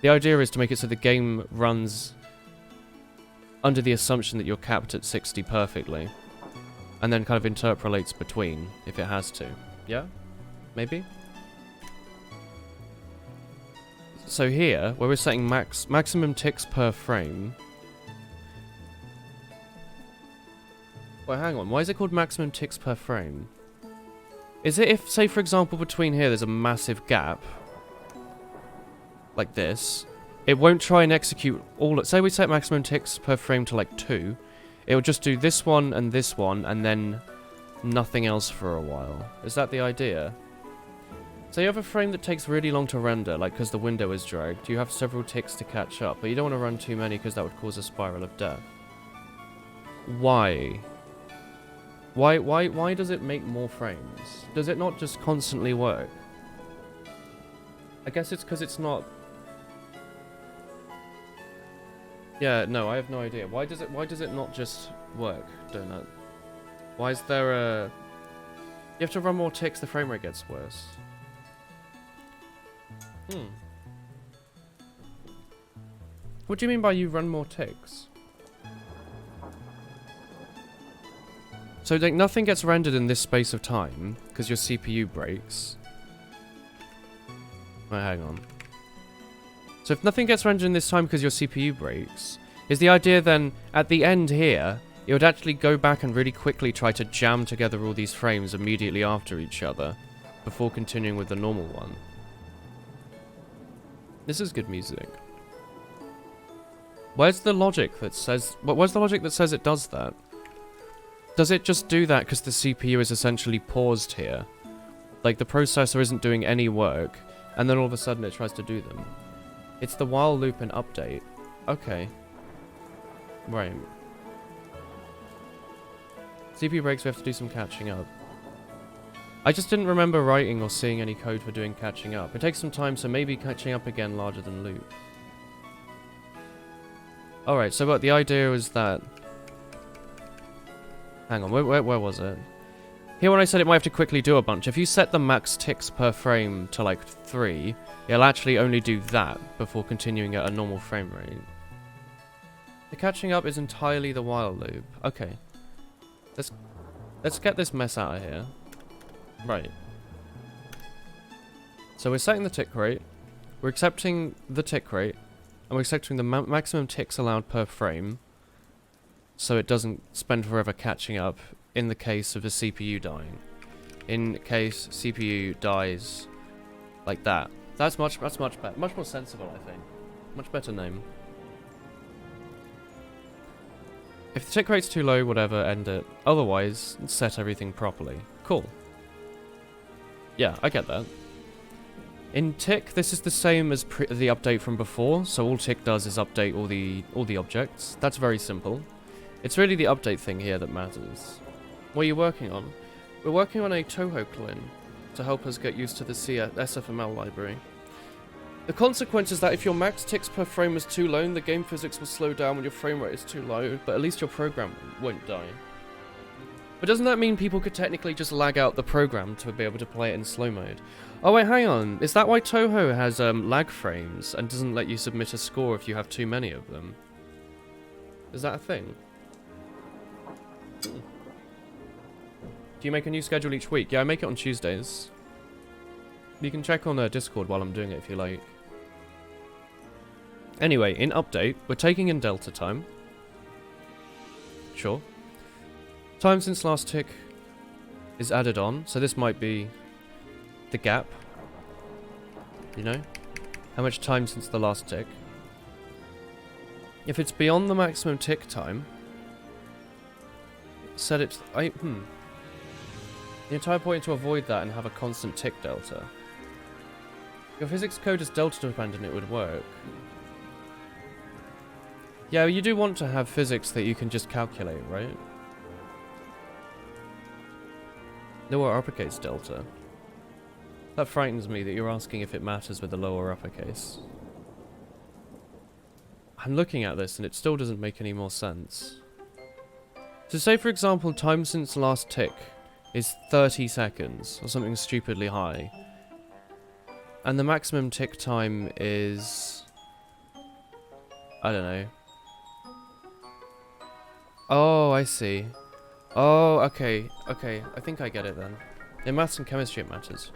the idea is to make it so the game runs under the assumption that you're capped at 60 perfectly, and then kind of interpolates between if it has to. Yeah? Maybe? So here, where we're setting maximum ticks per frame... Wait, hang on. Why is it called maximum ticks per frame? Is it if, say, for example, between here there's a massive gap, like this, it won't try and execute all... Say we set maximum ticks per frame to, like, 2. It will just do this one, and then nothing else for a while. Is that the idea? So you have a frame that takes really long to render, like, because the window is dragged. You have several ticks to catch up, but you don't want to run too many because that would cause a spiral of death. Why? Why does it make more frames? Does it not just constantly work? I guess it's because it's not... Yeah, no, I have no idea. Why does it not just work, Donut? Why is there a... You have to run more ticks, the frame rate gets worse. What do you mean by you run more ticks? So like nothing gets rendered in this space of time because your CPU breaks. Wait, hang on. So if nothing gets rendered in this time because your CPU breaks, is the idea then at the end here it would actually go back and really quickly try to jam together all these frames immediately after each other before continuing with the normal one? This is good music. Where's the logic that says... Where's the logic that says it does that? Does it just do that because the CPU is essentially paused here? Like the processor isn't doing any work, and then all of a sudden it tries to do them. It's the while loop and update. Okay. Right. CPU breaks, we have to do some catching up. I just didn't remember writing or seeing any code for doing catching up. It takes some time, so maybe catching up again larger than loop. Alright, so what the idea is that... Hang on, where was it? Here when I said it might have to quickly do a bunch, if you set the max ticks per frame to like 3, it'll actually only do that before continuing at a normal frame rate. The catching up is entirely the while loop. Okay. Let's get this mess out of here. Right. So we're setting the tick rate, we're accepting the tick rate, and we're accepting the maximum ticks allowed per frame, so it doesn't spend forever catching up in the case of the CPU dying. In case CPU dies like that. That's much better. Much more sensible, I think. Much better name. If the tick rate's too low, whatever, end it. Otherwise, set everything properly. Cool. Yeah, I get that. In tick, this is the same as the update from before, so all tick does is update all the objects. That's very simple. It's really the update thing here that matters. What are you working on? We're working on a Toho clone to help us get used to the SFML library. The consequence is that if your max ticks per frame is too low, the game physics will slow down when your frame rate is too low, but at least your program won't die. But doesn't that mean people could technically just lag out the program to be able to play it in slow mode? Oh wait, hang on. Is that why Toho has lag frames and doesn't let you submit a score if you have too many of them? Is that a thing? Do you make a new schedule each week? Yeah, I make it on Tuesdays. You can check on Discord while I'm doing it if you like. Anyway, in update, we're taking in delta time. Sure. Time since last tick is added on, so this might be the gap. You know? How much time since the last tick. If it's beyond the maximum tick time, set it... The entire point to avoid that and have a constant tick delta. If your physics code is delta dependent, it would work. Yeah, you do want to have physics that you can just calculate, right? Lower uppercase delta. That frightens me that you're asking if it matters with the lower uppercase. I'm looking at this and it still doesn't make any more sense. So say for example time since last tick is 30 seconds or something stupidly high. And the maximum tick time is... I don't know. Oh, I see. Oh, okay. Okay, I think I get it then. In maths and chemistry it matters.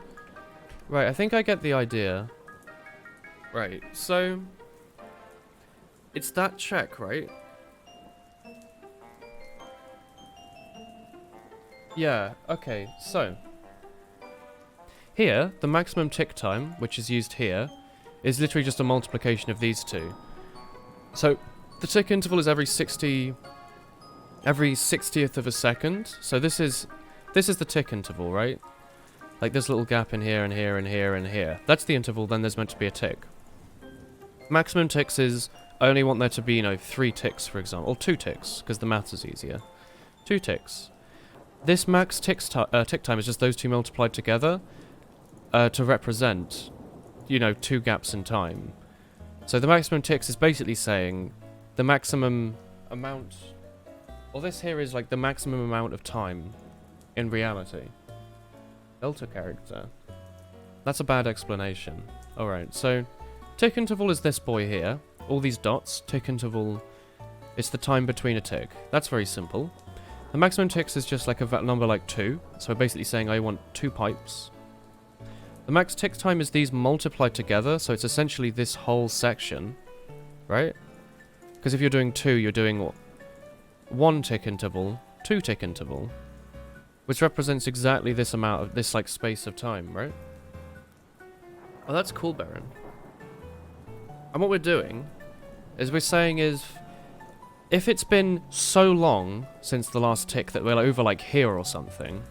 Right, I think I get the idea. Right, so... It's that check, right? Yeah, okay, so... Here, the maximum tick time, which is used here, is literally just a multiplication of these two. So, the tick interval is every 60th of a second. So this is the tick interval, right? Like this little gap in here and here and here and here. That's the interval, then there's meant to be a tick. Maximum ticks is, I only want there to be, 3 ticks, for example. Or 2 ticks, because the maths is easier. 2 ticks. This max tick time is just those two multiplied together to represent, 2 gaps in time. So the maximum ticks is basically saying the maximum amount... Well, this here is like the maximum amount of time in reality. Delta character. That's a bad explanation. Alright, so tick interval is this boy here. All these dots. Tick interval is the time between a tick. That's very simple. The maximum ticks is just like a number like 2. So basically saying I want 2 pipes. The max tick time is these multiplied together. So it's essentially this whole section. Right? Because if you're doing 2, you're doing 1 tick interval, 2 tick interval. Which represents exactly this amount of this space of time, right? Oh, that's cool, Baron. And what we're doing is we're saying is if it's been so long since the last tick that we're over here or something,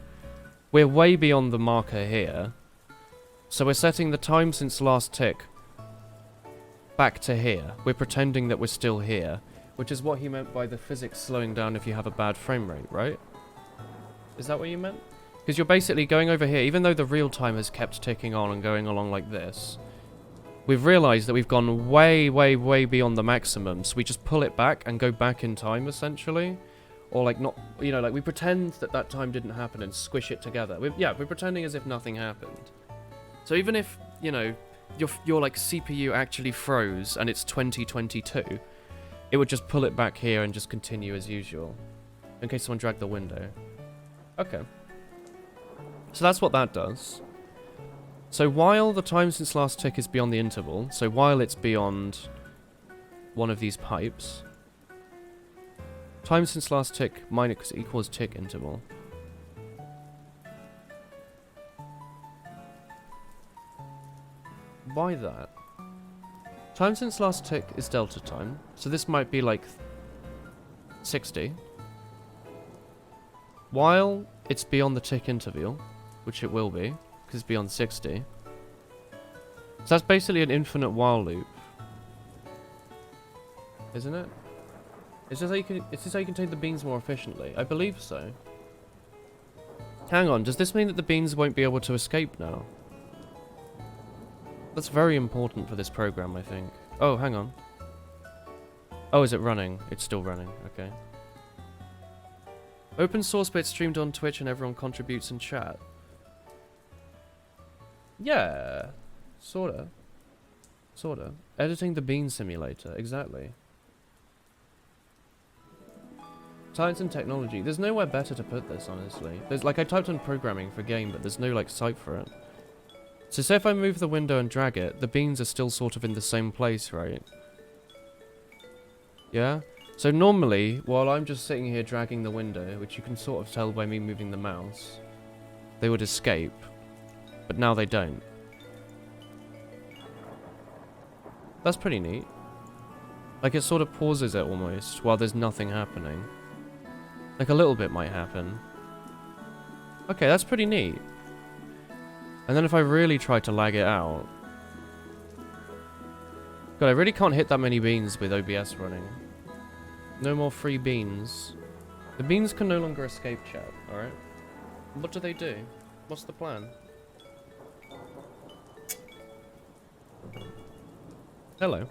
we're way beyond the marker here. So we're setting the time since last tick back to here. We're pretending that we're still here, which is what he meant by the physics slowing down if you have a bad frame rate, right? Is that what you meant? Because you're basically going over here, even though the real time has kept ticking on and going along like this, we've realized that we've gone way, way, way beyond the maximum, so we just pull it back and go back in time, essentially. Or, like, not, you know, like, we pretend that that time didn't happen and squish it together. We're pretending as if nothing happened. So even if, you know, your like, CPU actually froze and it's 2022, it would just pull it back here and just continue as usual. In case someone dragged the window. Okay. So that's what that does. So while the time since last tick is beyond the interval, so while it's beyond one of these pipes, time since last tick minus equals tick interval. Why that? Time since last tick is delta time, so this might be like 60. While it's beyond the tick interval, which it will be, because it's beyond 60. So that's basically an infinite while loop. Isn't it? It's just how you can take the beans more efficiently. I believe so. Hang on, does this mean that the beans won't be able to escape now? That's very important for this program, I think. Oh, hang on. Oh, is it running? It's still running, okay. Open source bit streamed on Twitch and everyone contributes in chat. Yeah, sorta. Sorta. Editing the bean simulator, exactly. Science and technology. There's nowhere better to put this, honestly. There's, like, I typed in programming for game, but there's no, like, site for it. So say if I move the window and drag it, the beans are still sort of in the same place, right? Yeah? So normally, while I'm just sitting here dragging the window, which you can sort of tell by me moving the mouse, they would escape. But now they don't. That's pretty neat. Like, it sort of pauses it almost, while there's nothing happening. Like, a little bit might happen. Okay, that's pretty neat. And then if I really try to lag it out... God, I really can't hit that many beans with OBS running. No more free beans. The beans can no longer escape chat, alright? What do they do? What's the plan? Hello.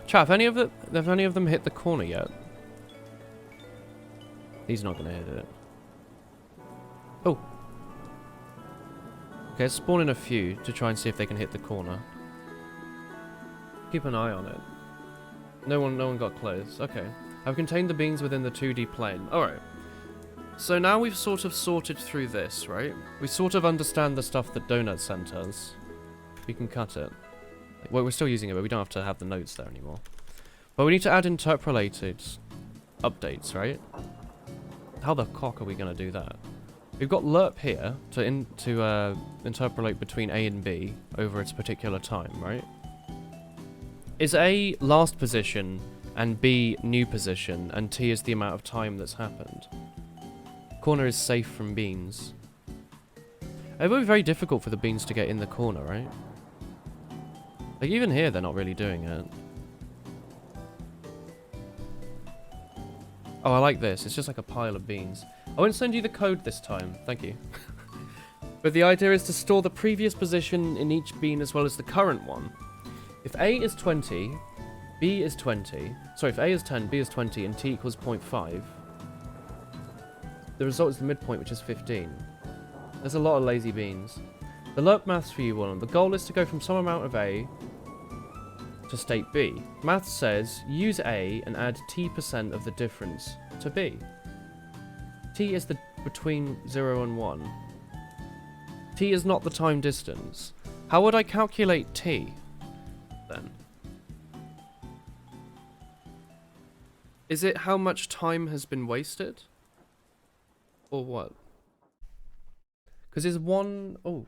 Chat, have any of them hit the corner yet? He's not gonna hit it. Oh. Okay, let's spawn in a few to try and see if they can hit the corner. Keep an eye on it. No one got close. Okay. I've contained the beans within the 2D plane. Alright. So now we've sort of sorted through this, right? We sort of understand the stuff that Donut sent us. We can cut it. Well, we're still using it, but we don't have to have the notes there anymore. But we need to add interpolated updates, right? How the cock are we going to do that? We've got lerp here to interpolate between A and B over its particular time, right? Is A last position and B new position and T is the amount of time that's happened? Corner is safe from beans. It would be very difficult for the beans to get in the corner, right? Like, even here, they're not really doing it. Oh, I like this. It's just like a pile of beans. I won't send you the code this time. Thank you. But the idea is to store the previous position in each bean as well as the current one. If A is 20, B is 20... Sorry, if A is 10, B is 20, and T equals 0.5, the result is the midpoint, which is 15. There's a lot of lazy beans. The lerp maths for you one. The goal is to go from some amount of A to state B. Maths says use A and add T% of the difference to B. T is the between 0 and 1. T is not the time distance. How would I calculate T then? Is it how much time has been wasted? Or what? Because is one... Oh,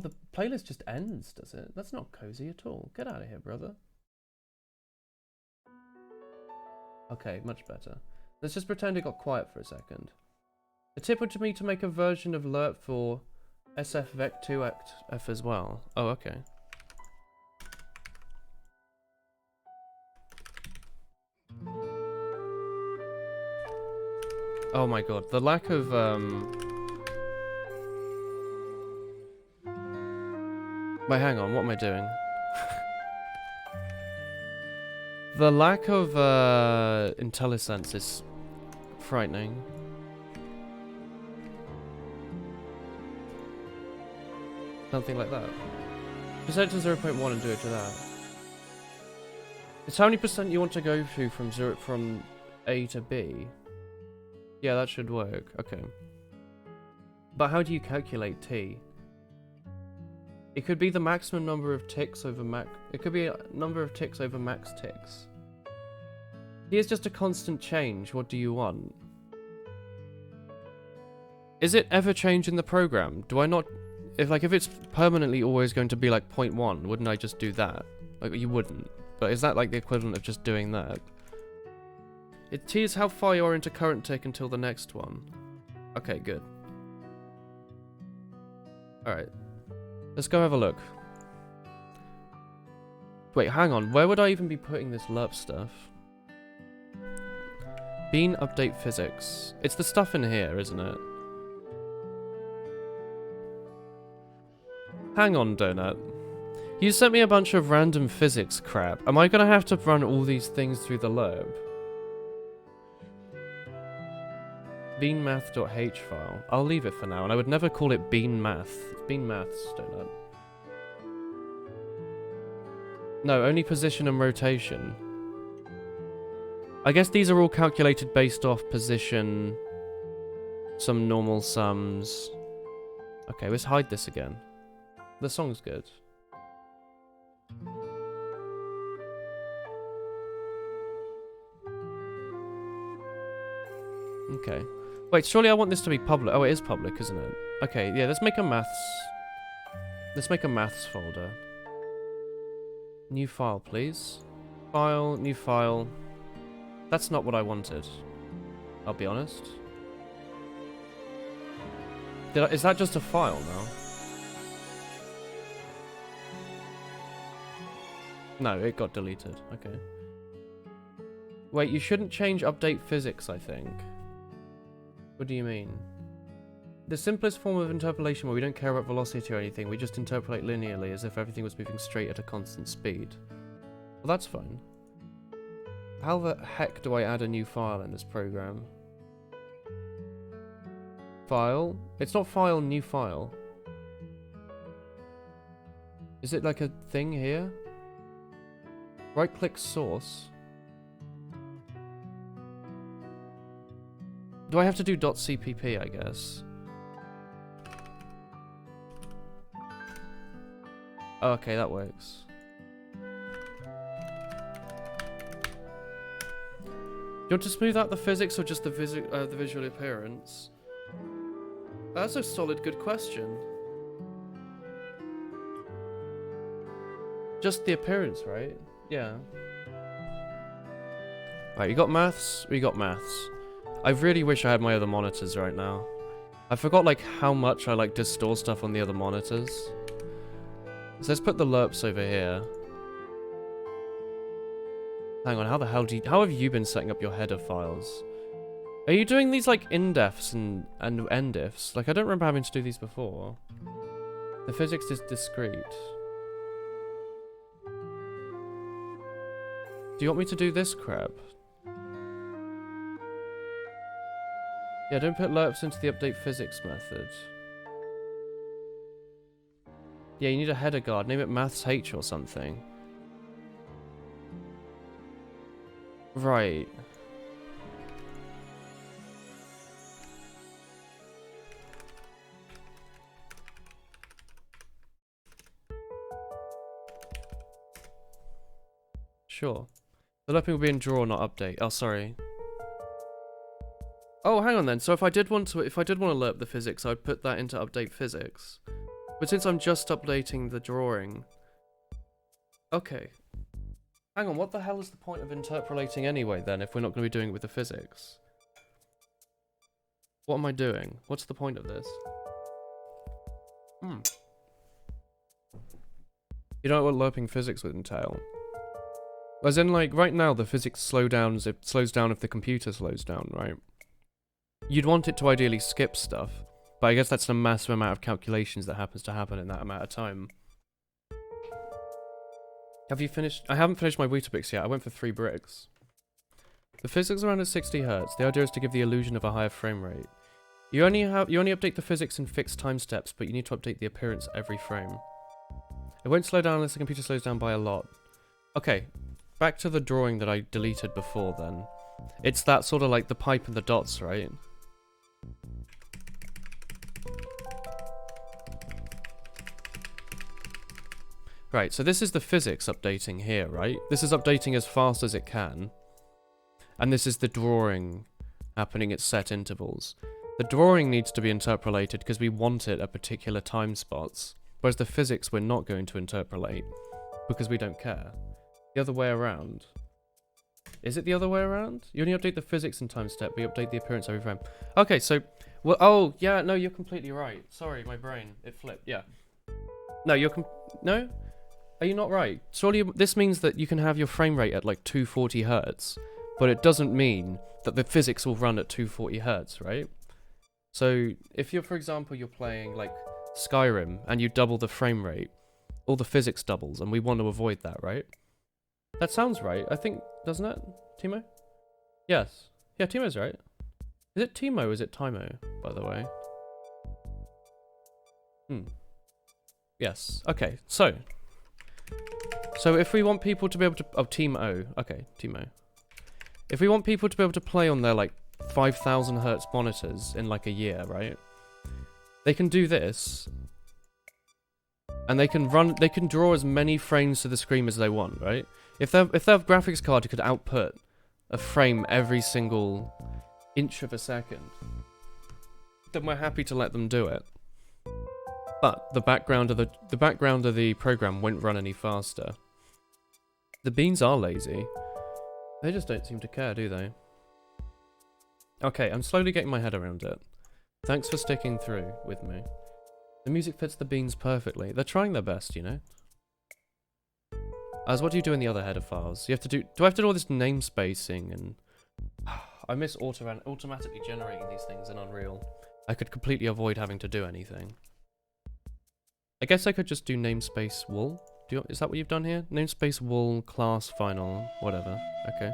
the playlist just ends, does it? That's not cozy at all. Get out of here, brother. Okay, much better. Let's just pretend it got quiet for a second. A tip would be to make a version of lerp for SFVec2F as well. Oh, okay. Oh my god, the lack of, Wait, hang on, what am I doing? The lack of, IntelliSense is frightening. Something like that. Just set it to 0.1 and do it to that. It's how many percent you want to go through from A to B. Yeah, that should work. Okay. But how do you calculate T? It could be the maximum number of ticks over max. It could be a number of ticks over max ticks. T is just a constant change. What do you want? Is it ever change in the program? Do I not? If it's permanently always going to be like 0.1, wouldn't I just do that? Like you wouldn't. But is that like the equivalent of just doing that? T is how far you are into current tick until the next one. Okay, good. Alright. Let's go have a look. Wait, hang on. Where would I even be putting this lerp stuff? Bean update physics. It's the stuff in here, isn't it? Hang on, Donut. You sent me a bunch of random physics crap. Am I gonna have to run all these things through the lerp? Beanmath.h file. I'll leave it for now, and I would never call it beanmath. It's beanmaths, Donut. No, only position and rotation. I guess these are all calculated based off position, some normal sums. Okay, let's hide this again. The song's good. Okay. Wait, surely I want this to be public. Oh, it is public, isn't it? Okay, yeah, let's make a maths... Let's make a maths folder. New file, please. File, new file. That's not what I wanted. I'll be honest. Is that just a file now? No, it got deleted. Okay. Wait, you shouldn't change update physics, I think. What do you mean? The simplest form of interpolation where we don't care about velocity or anything, we just interpolate linearly as if everything was moving straight at a constant speed. Well, that's fine. How the heck do I add a new file in this program? File? It's not file, new file. Is it like a thing here? Right-click source. Do I have to do .cpp, I guess? Oh, okay, that works. Do you want to smooth out the physics or just the visual appearance? That's a solid, good question. Just the appearance, right? Yeah. Right, you got maths, we got maths. I really wish I had my other monitors right now. I forgot like how much I like to store stuff on the other monitors. So let's put the lerps over here. Hang on, how the hell how have you been setting up your header files? Are you doing these like indefs and endifs? Like I don't remember having to do these before. The physics is discrete. Do you want me to do this crap? Yeah, don't put lerps into the update physics method. Yeah, you need a header guard. Name it maths H or something. Right. Sure. The lerping will be in draw, not update. Oh, sorry. Oh, hang on then. So if I did want to lerp the physics, I'd put that into update physics. But since I'm just updating the drawing... Okay. Hang on, what the hell is the point of interpolating anyway then, if we're not going to be doing it with the physics? What am I doing? What's the point of this? You know what lerping physics would entail? As in, like, right now the physics slows down if the computer slows down, right? You'd want it to ideally skip stuff, but I guess that's a massive amount of calculations that happens to happen in that amount of time. Have you finished? I haven't finished my Weetabix yet. I went for 3 bricks. The physics are around at 60 Hz. The idea is to give the illusion of a higher frame rate. You only update the physics in fixed time steps, but you need to update the appearance every frame. It won't slow down unless the computer slows down by a lot. Okay, back to the drawing that I deleted before then. It's that sort of like the pipe and the dots, right? Right, so this is the physics updating here, right? This is updating as fast as it can. And this is the drawing happening at set intervals. The drawing needs to be interpolated because we want it at particular time spots. Whereas the physics we're not going to interpolate because we don't care. The other way around. Is it the other way around? You only update the physics in time step, but you update the appearance every frame. Okay, so... Well, oh, yeah, no, you're completely right. Sorry, my brain. It flipped, yeah. No, No? Are you not right? Surely this means that you can have your frame rate at like 240 Hz, but it doesn't mean that the physics will run at 240 Hz, right? So, if you're, for example, you're playing like Skyrim and you double the frame rate, all the physics doubles, and we want to avoid that, right? That sounds right, I think, doesn't it, Timo? Yes. Yeah, Timo's right. Is it Timo or is it Timo, by the way? Yes. Okay, so if we want people to be able to... Oh, Timo. Okay, Timo. If we want people to be able to play on their, like, 5,000 Hz monitors in, like, a year, right? They can do this. And they can draw as many frames to the screen as they want, right? If they have a graphics card who could output a frame every single inch of a second, then we're happy to let them do it. But the background of the program won't run any faster. The beans are lazy. They just don't seem to care, do they? Okay, I'm slowly getting my head around it. Thanks for sticking through with me. The music fits the beans perfectly. They're trying their best, you know? As what do you do in the other header files? You have to do I have to do all this namespacing and... I miss automatically generating these things in Unreal. I could completely avoid having to do anything. I guess I could just do namespace wool. Is that what you've done here? Namespace wool class final whatever. Okay.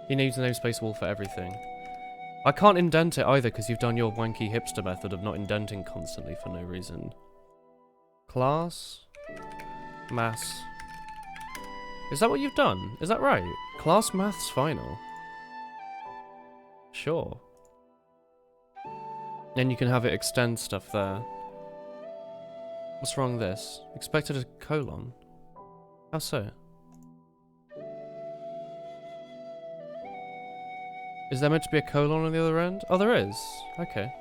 He needs a namespace wool for everything. I can't indent it either because you've done your wanky hipster method of not indenting constantly for no reason. Class maths. Is that what you've done? Is that right? Class maths final. Sure. Then you can have it extend stuff there. What's wrong with this? Expected a colon. How so? Is there meant to be a colon on the other end? Oh, there is. Okay.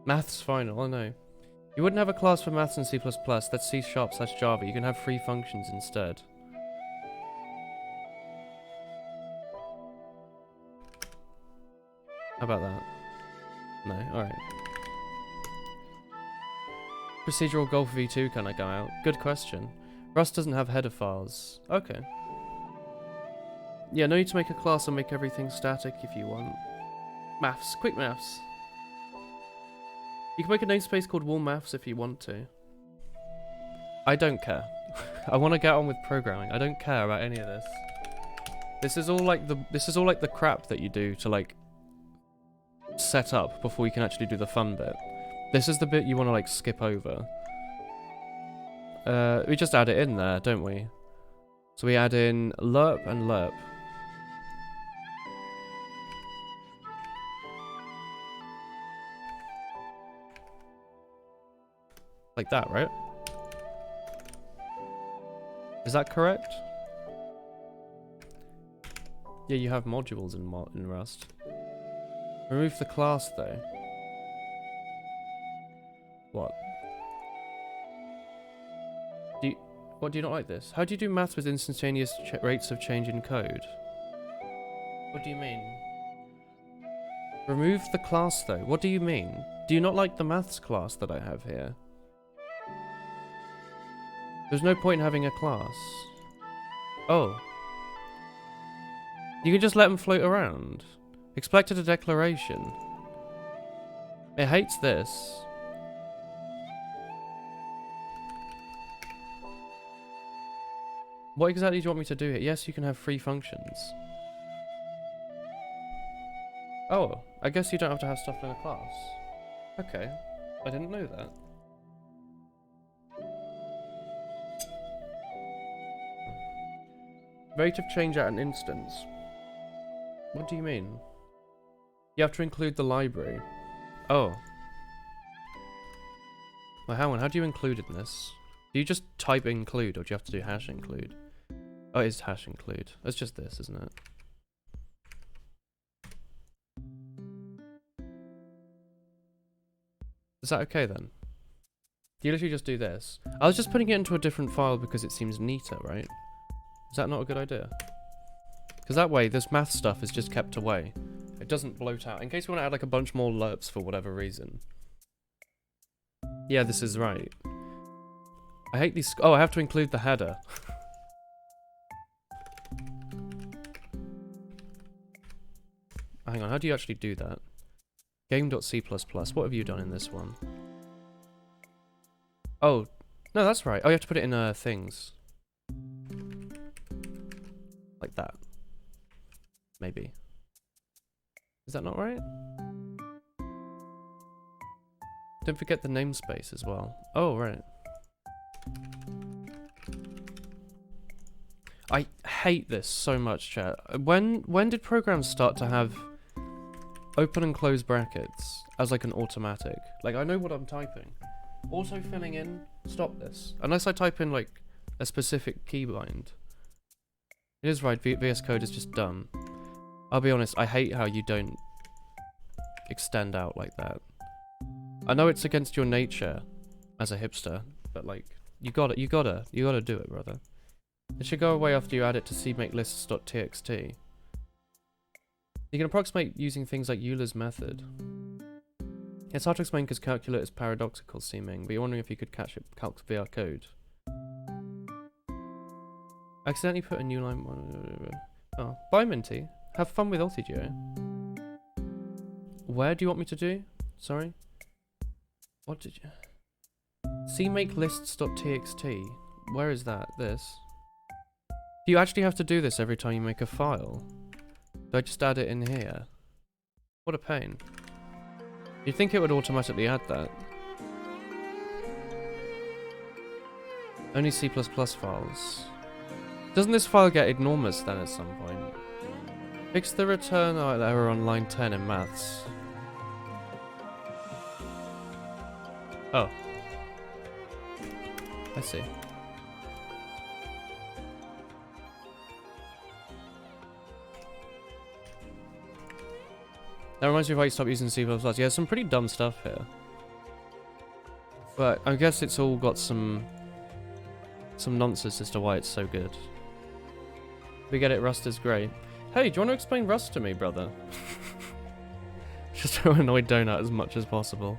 Maths final, oh no. You wouldn't have a class for maths in C++, that's C#/Java. You can have free functions instead. How about that? No, alright. Procedural Golf V2 can I go out? Good question. Rust doesn't have header files. Okay. Yeah, no need to make a class and make everything static if you want. Maths. Quick maths. You can make a namespace called wool maths if you want to. I don't care. I want to get on with programming. I don't care about any of this. This is all like the crap that you do to like set up before you can actually do the fun bit. This is the bit you want to like skip over. We just add it in there, don't we? So we add in lerp and lerp. Like that, right? Is that correct? Yeah, you have modules in Rust. Remove the class though. What? What, do you not like this? How do you do math with instantaneous rates of change in code? What do you mean? Remove the class though. What do you mean? Do you not like the maths class that I have here? There's no point in having a class. Oh. You can just let them float around. Expected a declaration. It hates this. What exactly do you want me to do here? Yes, you can have free functions. Oh, I guess you don't have to have stuff in a class. Okay, I didn't know that. Rate of change at an instance. What do you mean? You have to include the library. Oh. Well, hang on, how do you include in this? Do you just type include, or do you have to do hash include? Oh, it is hash include. It's just this, isn't it? Is that okay then? You literally just do this. I was just putting it into a different file because it seems neater, right? Is that not a good idea? Because that way, this math stuff is just kept away. It doesn't bloat out. In case you want to add like a bunch more lerps for whatever reason. Yeah, this is right. I hate these. Oh, I have to include the header. Hang on, how do you actually do that? Game.c++. What have you done in this one? Oh, no, that's right. Oh, you have to put it in things. Like that. Maybe. Is that not right? Don't forget the namespace as well. Oh, right. I hate this so much, chat. When did programs start to have open and close brackets as like an automatic? Like, I know what I'm typing. Auto filling in, stop this. Unless I type in like a specific keybind. It is right, VS Code is just dumb. I'll be honest, I hate how you don't extend out like that. I know it's against your nature as a hipster, but like, you gotta do it, brother. It should go away after you add it to cmakelists.txt. You can approximate using things like Euler's method. It's hard to explain because calculate is paradoxical seeming, but you're wondering if you could catch it calc VR code. Accidentally put a new line. Oh, bye Minty. Have fun with Ultigeo. Where do you want me to do? Sorry? What did you... cmakelists.txt. Where is that? This? Do you actually have to do this every time you make a file? Do I just add it in here? What a pain. You'd think it would automatically add that. Only C++ files. Doesn't this file get enormous then at some point? Fix the return error on line 10 in maths. Oh. I see. That reminds me of why you stopped using C++. Yeah, there's some pretty dumb stuff here. But I guess it's all got some nonsense as to why it's so good. We get it, Rust is great. Hey, do you want to explain Rust to me, brother? Just to annoy Donut as much as possible.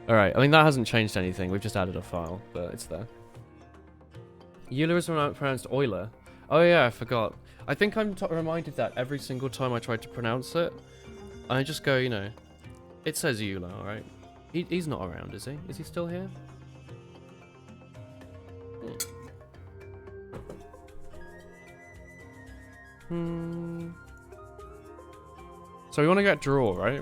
Alright, I mean that hasn't changed anything, we've just added a file, but it's there. Euler is pronounced Euler. Oh yeah, I forgot. I think I'm reminded that every single time I try to pronounce it. I just go, you know, it says Euler, alright? He's not around, is he? Is he still here? So we want to get draw, right?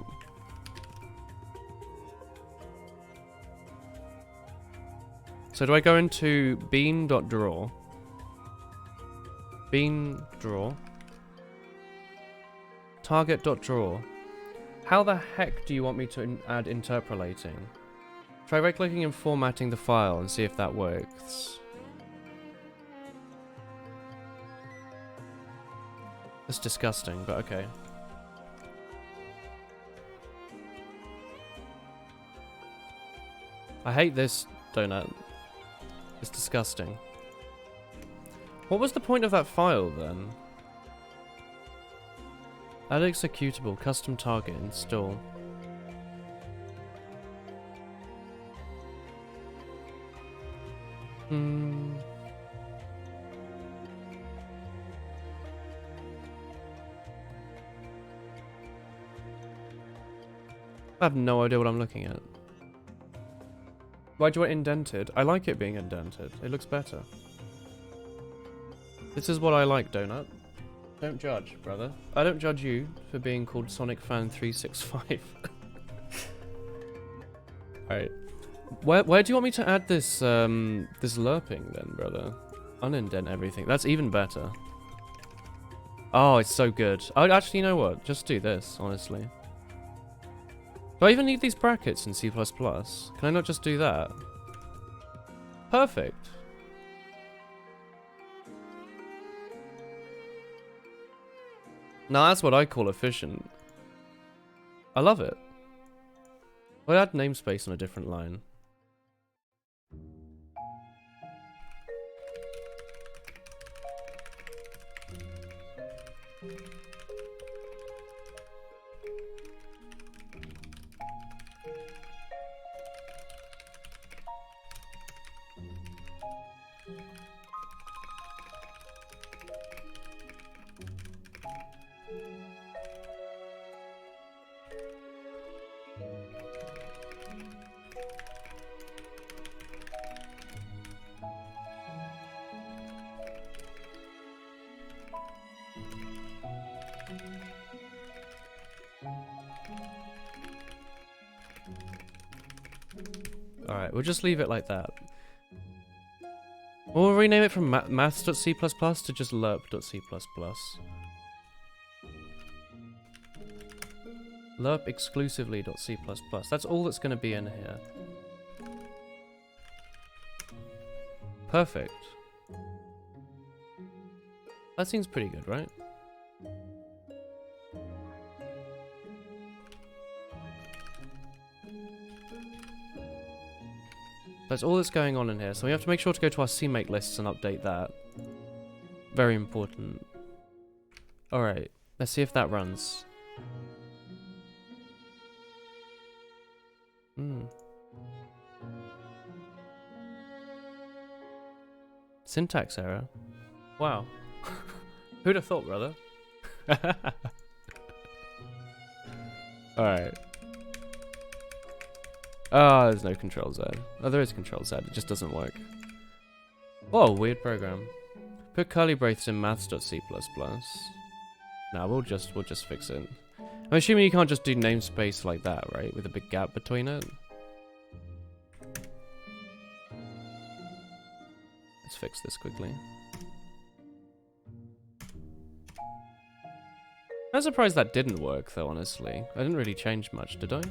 So do I go into bean.draw? Bean draw. Target.draw. How the heck do you want me to add interpolating? Try right-clicking and formatting the file and see if that works. That's disgusting, but okay. I hate this donut. It's disgusting. What was the point of that file then? Add executable, custom target, install. I have no idea what I'm looking at. Why do you want it indented? I like it being indented. It looks better. This is what I like, Donut. Don't judge, brother. I don't judge you for being called Sonic Fan 365. Alright. Where do you want me to add this this lerping then, brother? Unindent everything. That's even better. Oh, it's so good. I'd actually, you know what? Just do this, honestly. Do I even need these brackets in C++? Can I not just do that? Perfect. Now that's what I call efficient. I love it. I'll add namespace on a different line. Alright, we'll just leave it like that. We'll rename it from maths.c++ to just lerp.c++. Lerp exclusively.c++. That's all that's going to be in here. Perfect. That seems pretty good, right? That's all that's going on in here, so we have to make sure to go to our CMake lists and update that. Very important. Alright, let's see if that runs. Syntax error? Wow. Who'd have thought, brother? Alright. Ah, there's no Control Z. Oh, there is Control Z, it just doesn't work. Whoa, weird program. Put curly braces in maths.c++. Nah, we'll just fix it. I'm assuming you can't just do namespace like that, right? With a big gap between it. Let's fix this quickly. I'm surprised that didn't work though, honestly. I didn't really change much, did I?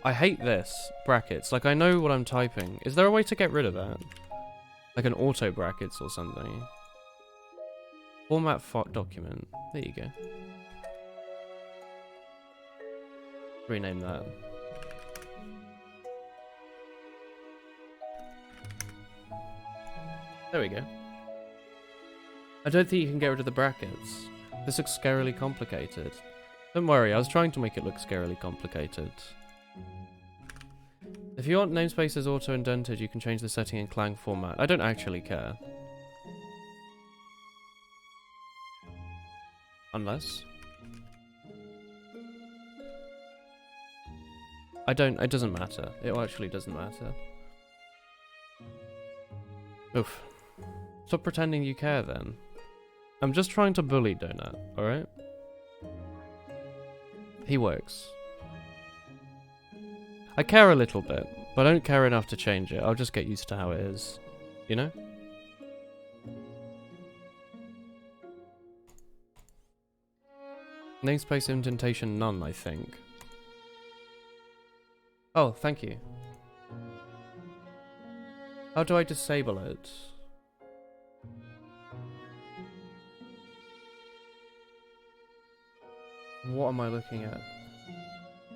I hate this. Brackets. Like, I know what I'm typing. Is there a way to get rid of that? Like an auto brackets or something. Format document. There you go. Rename that. There we go. I don't think you can get rid of the brackets. This looks scarily complicated. Don't worry, I was trying to make it look scarily complicated. If you want namespaces auto-indented, you can change the setting in Clang format. I don't actually care. Unless... it doesn't matter. It actually doesn't matter. Oof. Stop pretending you care then. I'm just trying to bully Donut, alright? He works. I care a little bit, but I don't care enough to change it. I'll just get used to how it is. You know? Namespace indentation none, I think. Oh, thank you. How do I disable it? What am I looking at?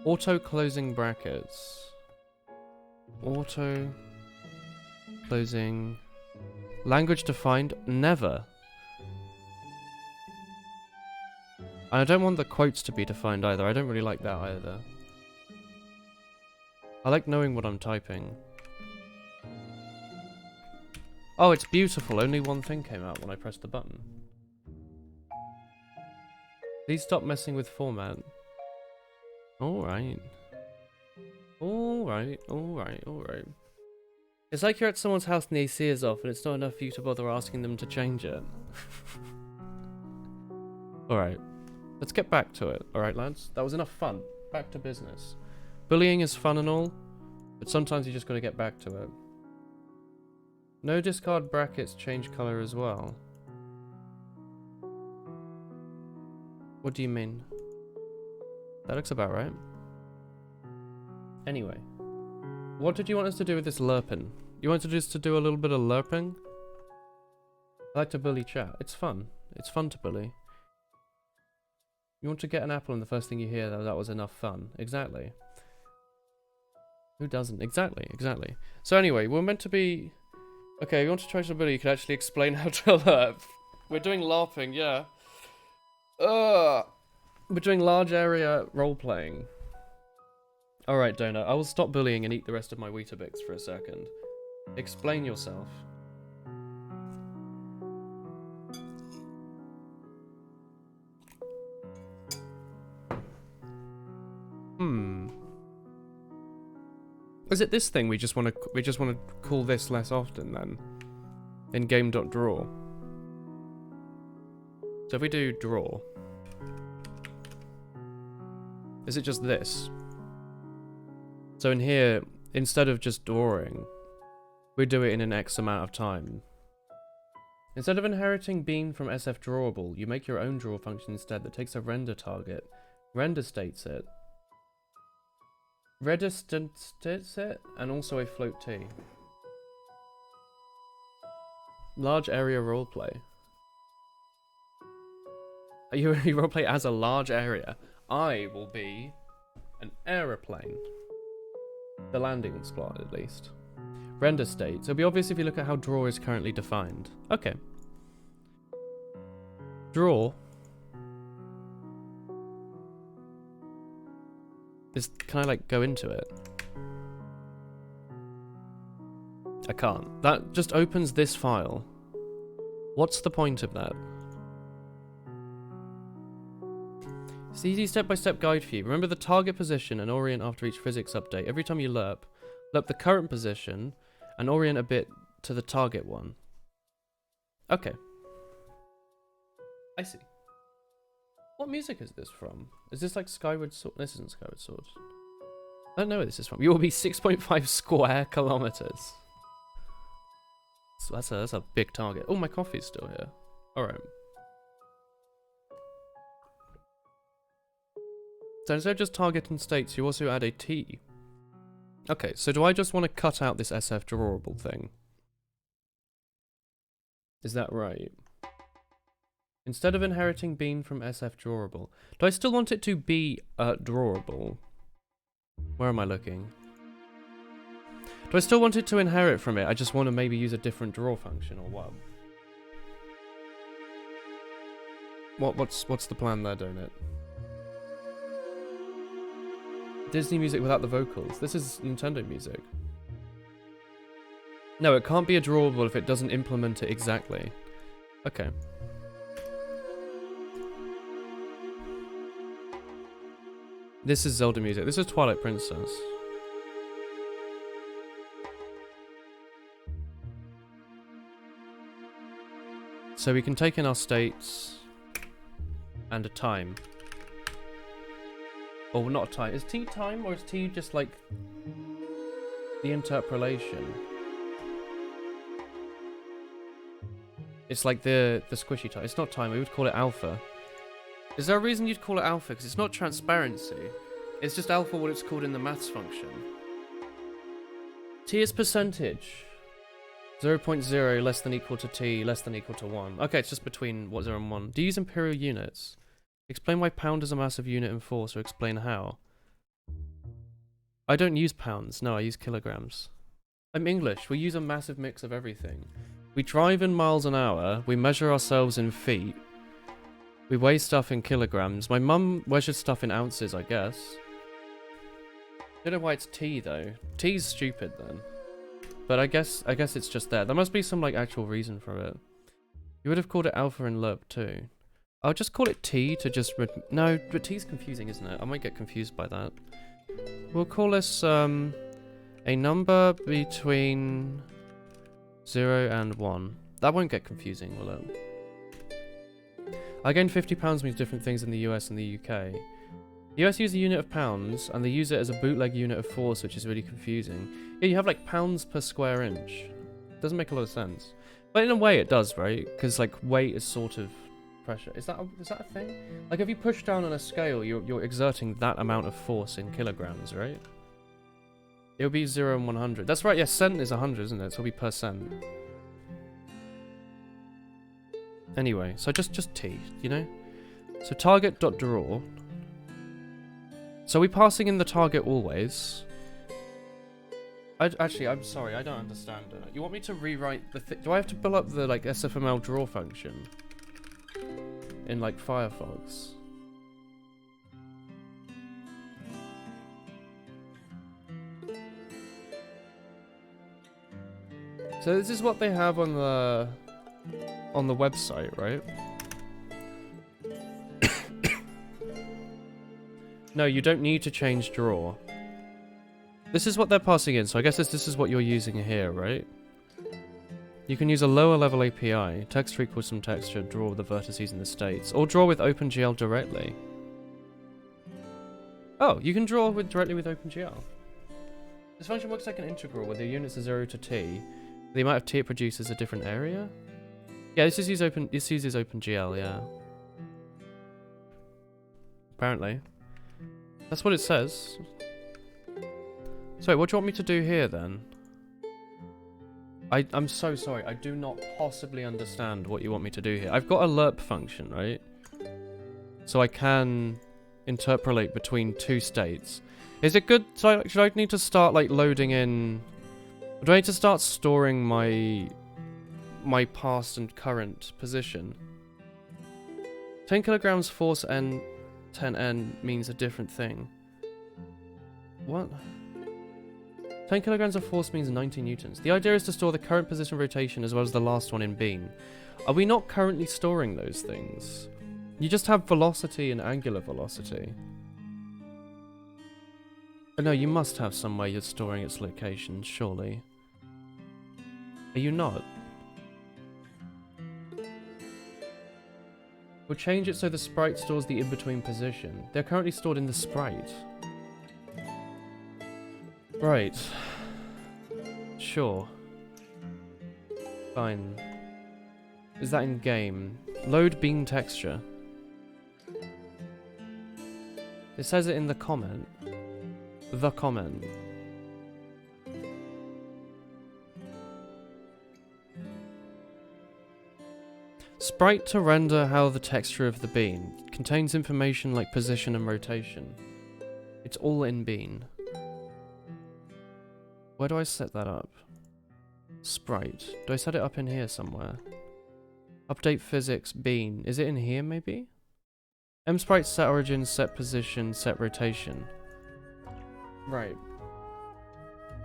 Auto closing brackets. Auto. Closing. Language defined. Never. And I don't want the quotes to be defined either. I don't really like that either. I like knowing what I'm typing. Oh, it's beautiful. Only one thing came out when I pressed the button. Please stop messing with format. Alright. Alright, alright, alright. It's like you're at someone's house and the AC is off and it's not enough for you to bother asking them to change it. Alright. Let's get back to it. Alright, lads? That was enough fun. Back to business. Bullying is fun and all, but sometimes you just gotta get back to it. No discard brackets change colour as well. What do you mean? That looks about right. Anyway. What did you want us to do with this lerping? You wanted us to do a little bit of lerping? I like to bully chat. It's fun. It's fun to bully. You want to get an apple and the first thing you hear that was enough fun. Exactly. Who doesn't? Exactly, exactly. So anyway, we're meant to be... Okay, you want to try to bully, you can actually explain how to lerp. We're doing LARPing, yeah. We're doing large area role-playing. Alright, Donut, I will stop bullying and eat the rest of my Weetabix for a second. Explain yourself. Is it this thing we just want to call this less often then? In game.draw. So if we do draw, is it just this? So in here, instead of just drawing, we do it in an X amount of time. Instead of inheriting bean from SF drawable, you make your own draw function instead that takes a render target, render states it, redestates it, and also a float t. Large area roleplay. You roleplay as a large area. I will be an aeroplane. The landing spot, at least. Render state. So it'll be obvious if you look at how draw is currently defined. Okay. Draw. Can I, like, go into it? I can't. That just opens this file. What's the point of that? It's an easy step-by-step guide for you. Remember the target position and orient after each physics update. Every time you lerp the current position and orient a bit to the target one. Okay. I see. What music is this from? Is this like Skyward Sword? This isn't Skyward Sword. I don't know where this is from. You will be 6.5 square kilometers. So that's a big target. Oh, my coffee's still here. Alright. So instead of just target and states, you also add a T. Okay, so do I just want to cut out this SF drawable thing? Is that right? Instead of inheriting bean from SF drawable, do I still want it to be drawable? Where am I looking? Do I still want it to inherit from it? I just want to maybe use a different draw function or what? What's the plan there, Donut? Disney music without the vocals. This is Nintendo music. No, it can't be a drawable if it doesn't implement it exactly. Okay. This is Zelda music. This is Twilight Princess. So we can take in our states and a time. Oh, not a time. Is T time or is T just like the interpolation? It's like the squishy time. It's not time. We would call it alpha. Is there a reason you'd call it alpha? Because it's not transparency. It's just alpha what it's called in the maths function. T is percentage. 0.0 less than equal to T less than equal to 1. Okay, it's just between, 0 and 1. Do you use imperial units? Explain why pound is a massive unit in force, or explain how. I don't use pounds. No, I use kilograms. I'm English. We use a massive mix of everything. We drive in miles an hour. We measure ourselves in feet. We weigh stuff in kilograms. My mum measures stuff in ounces, I guess. Don't know why it's T though. T's stupid then. But I guess it's just there. There must be some like actual reason for it. You would have called it alpha and lerp too. I'll just call it T to just no, but T's confusing, isn't it? I might get confused by that. We'll call this a number between 0 and 1. That won't get confusing, will it? Again, £50 means different things in the US and the UK. The US use a unit of pounds, and they use it as a bootleg unit of force, which is really confusing. Yeah, you have like pounds per square inch. Doesn't make a lot of sense. But in a way it does, right? Because like weight is sort of pressure. Is that a thing? Like if you push down on a scale, you're exerting that amount of force in kilograms, right? It'll be 0 and 100. That's right, yeah, cent is 100, isn't it? So it'll be per cent. Anyway, so just T, you know? So target.draw. So we're passing in the target always. Actually, I'm sorry, I don't understand it. You want me to rewrite the do I have to pull up the like SFML draw function in like Firefox? So this is what they have on the website, right? No, you don't need to change draw. This is what they're passing in, so I guess this is what you're using here, right? You can use a lower level API, texture equals some texture, draw with the vertices in the states, or draw with OpenGL directly. Oh, you can draw directly with OpenGL. This function works like an integral where the units are 0 to t. The amount of t it produces a different area. Yeah, this uses OpenGL, yeah. Apparently. That's what it says. So, what do you want me to do here, then? I'm so sorry. I do not possibly understand what you want me to do here. I've got a lerp function, right? So I can interpolate between two states. Is it good? So should I need to start, like, loading in... Do I need to start storing my past and current position? 10 kilograms force N 10N means a different thing. What? 10 kilograms of force means 90 newtons. The idea is to store the current position of rotation as well as the last one in beam. Are we not currently storing those things? You just have velocity and angular velocity. Oh, no, you must have some way you're storing its location, surely. Are you not? We'll change it so the sprite stores the in-between position. They're currently stored in the sprite. Right. Sure. Fine. Is that in game? Load beam texture. It says it in the comment. The comment. Sprite to render how the texture of the bean contains information like position and rotation. It's all in bean. Where do I set that up? Sprite. Do I set it up in here somewhere? Update physics bean. Is it in here maybe? Msprite set origin, set position, set rotation. Right.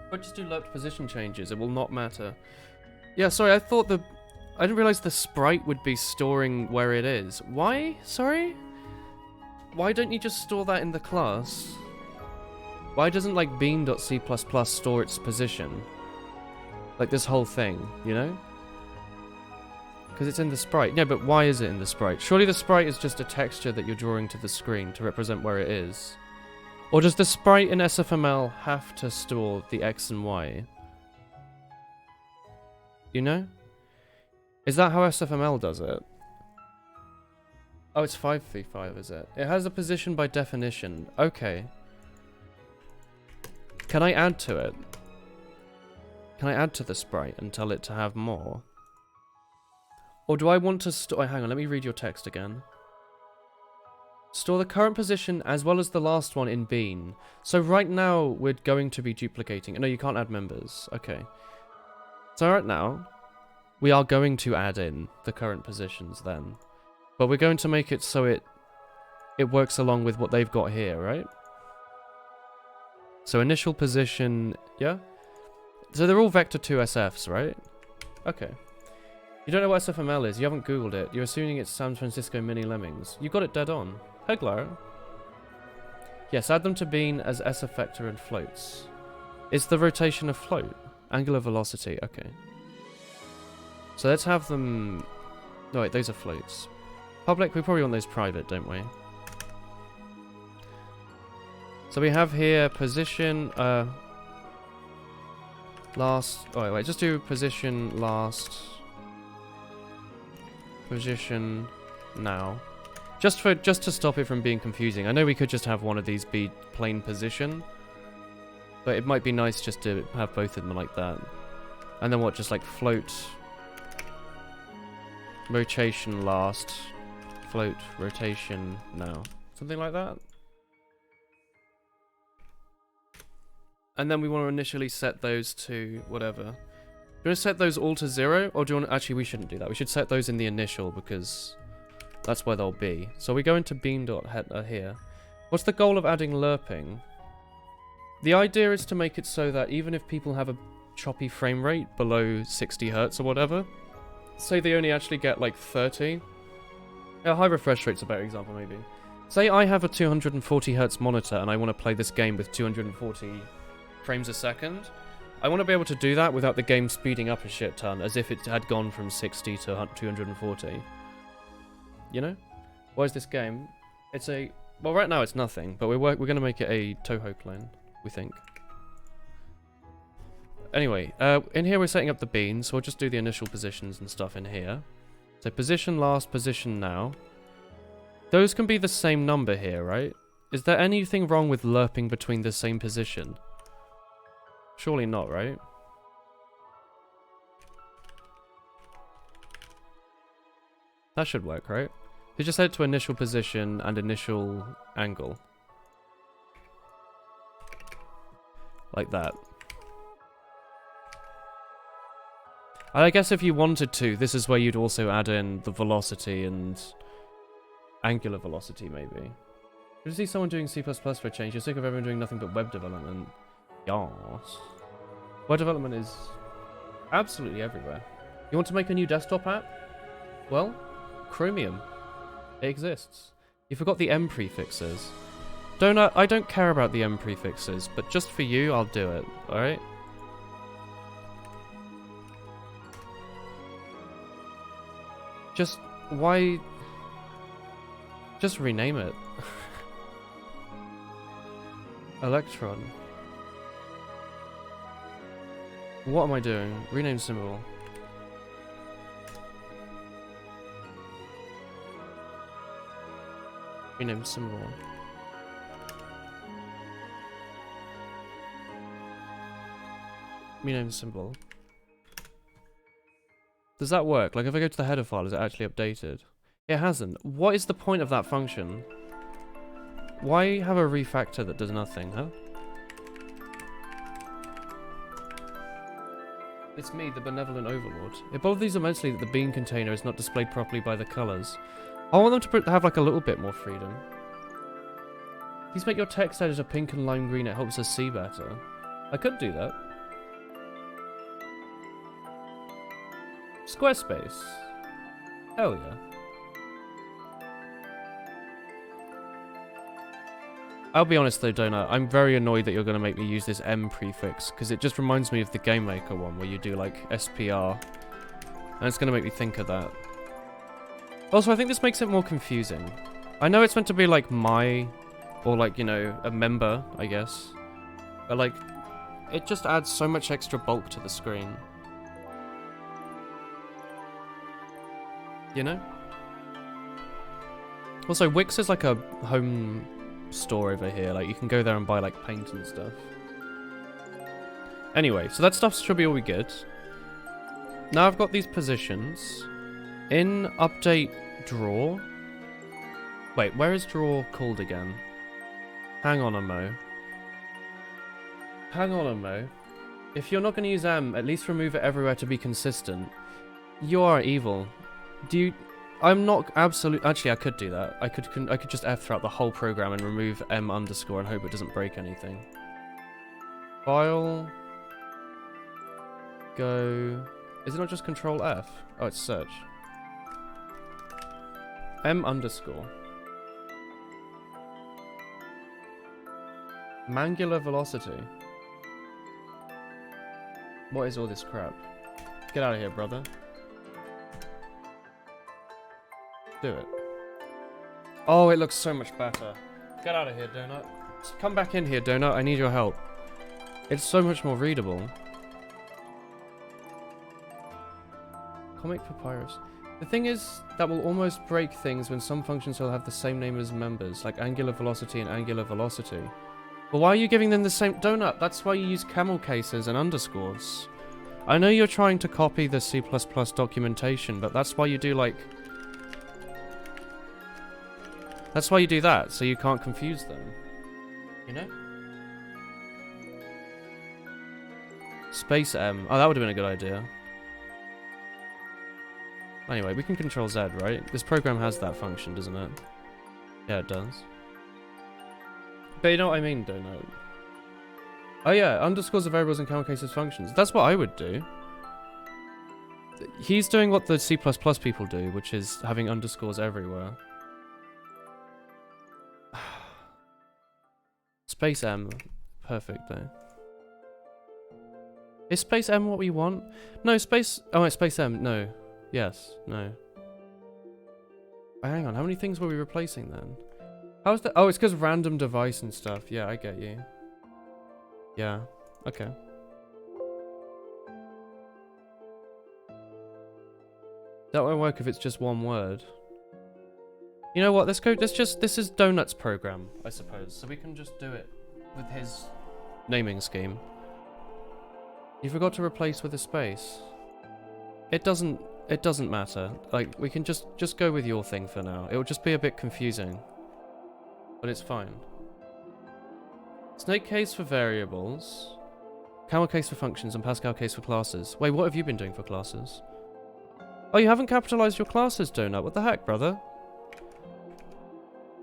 If I just do lerped position changes, it will not matter. Yeah, sorry, I didn't realize the sprite would be storing where it is. Why? Sorry? Why don't you just store that in the class? Why doesn't like bean.c++ store its position? Like this whole thing, you know? Because it's in the sprite. Yeah, but why is it in the sprite? Surely the sprite is just a texture that you're drawing to the screen to represent where it is. Or does the sprite in SFML have to store the X and Y? You know? Is that how SFML does it? Oh, it's 5v5, is it? It has a position by definition. Okay. Can I add to it? Can I add to the sprite and tell it to have more? Or do I want to store... hang on, let me read your text again. Store the current position as well as the last one in bean. So right now we're going to be duplicating. No, you can't add members. Okay. So right now we are going to add in the current positions then. But we're going to make it so it works along with what they've got here, right? So initial position, yeah? So they're all vector 2 SFs, right? Okay. You don't know what SFML is. You haven't Googled it. You're assuming it's San Francisco Mini Lemmings. You got it dead on. Heglar. Yes, add them to bean as SF vector and floats. Is the rotation a float? Angular velocity, okay. So let's have them... No, wait, those are floats. Public, we probably want those private, don't we? So we have here position, last... Oh, wait, just do position last... Position now. Just to stop it from being confusing. I know we could just have one of these be plain position. But it might be nice just to have both of them like that. And then what, just like float... Rotation last... Float, rotation now. Something like that? And then we want to initially set those to whatever. Do you want to set those all to 0? Or do you want to... Actually, we shouldn't do that. We should set those in the initial because that's where they'll be. So we go into bean.header here. What's the goal of adding lerping? The idea is to make it so that even if people have a choppy frame rate below 60 Hz or whatever, say they only actually get like 30. A high refresh rate's a better example maybe. Say I have a 240 Hz monitor and I want to play this game with 240 frames a second. I want to be able to do that without the game speeding up a shit ton, as if it had gone from 60 to 240. You know? Whereas this game, it's a... Well, right now it's nothing, but we're going to make it a Toho clone, we think. Anyway, in here we're setting up the bean, so we'll just do the initial positions and stuff in here. So position last, position now. Those can be the same number here, right? Is there anything wrong with lerping between the same position? Surely not, right? That should work, right? You just set it to initial position and initial angle. Like that. And I guess if you wanted to, this is where you'd also add in the velocity and angular velocity, maybe. Did you see someone doing C++ for a change? You're sick of everyone doing nothing but web development. Yes. Web development is absolutely everywhere. You want to make a new desktop app? Well, Chromium. It exists. You forgot the M prefixes. I don't care about the M prefixes, but just for you, I'll do it, alright? Why... Just rename it. Electron. What am I doing? Rename symbol. Rename symbol. Rename symbol. Does that work? Like if I go to the header file, is it actually updated? It hasn't. What is the point of that function? Why have a refactor that does nothing, huh? It's me, the benevolent overlord. It bothers these immensely that the bean container is not displayed properly by the colors. I want them to have like a little bit more freedom. Please make your text editor pink and lime green, it helps us see better. I could do that. Squarespace. Hell yeah. I'll be honest though, Donut, I'm very annoyed that you're going to make me use this M prefix, because it just reminds me of the Game Maker one, where you do like SPR, and it's going to make me think of that. Also, I think this makes it more confusing. I know it's meant to be like my, or like, you know, a member, I guess, but like, it just adds so much extra bulk to the screen. You know? Also, Wix is like a home store over here, like you can go there and buy like paint and stuff. Anyway, so that stuff should be all good. Now I've got these positions in update draw. Wait, where is draw called again? Hang on a mo. Hang on a mo. If you're not going to use M, at least remove it everywhere to be consistent. You are evil. Do you... I'm not absolute... Actually, I could do that. I could just F throughout the whole program and remove M underscore and hope it doesn't break anything. File... Go... Is it not just Control F? Oh, it's search. M underscore. Mangular velocity. What is all this crap? Get out of here, brother. Do it. Oh, it looks so much better. Get out of here, Donut. Come back in here, Donut. I need your help. It's so much more readable. Comic Papyrus. The thing is, that will almost break things when some functions will have the same name as members, like angular velocity and angular velocity. Well, why are you giving them the same... Donut, that's why you use camel cases and underscores. I know you're trying to copy the C++ documentation, but that's why you do, like... That's why you do that, so you can't confuse them. You know? Space M. Oh, that would have been a good idea. Anyway, we can control Z, right? This program has that function, doesn't it? Yeah, it does. But you know what I mean, Donut? Oh yeah, underscores are variables and camel cases functions. That's what I would do. He's doing what the C++ people do, which is having underscores everywhere. Space M. Perfect, though. Is Space M what we want? No, Space... Oh, it's Space M. No. Yes. No. Oh, hang on. How many things were we replacing, then? How's that? Oh, it's because random device and stuff. Yeah, I get you. Yeah. Okay. That won't work if it's just one word. You know what? Let's go. Let's just... This is Donut's program, I suppose. So we can just do it with his naming scheme. You forgot to replace with a space. It doesn't matter. Like, we can just go with your thing for now. It will just be a bit confusing. But it's fine. Snake case for variables. Camel case for functions and Pascal case for classes. Wait, what have you been doing for classes? Oh, you haven't capitalized your classes, Donut. What the heck, brother?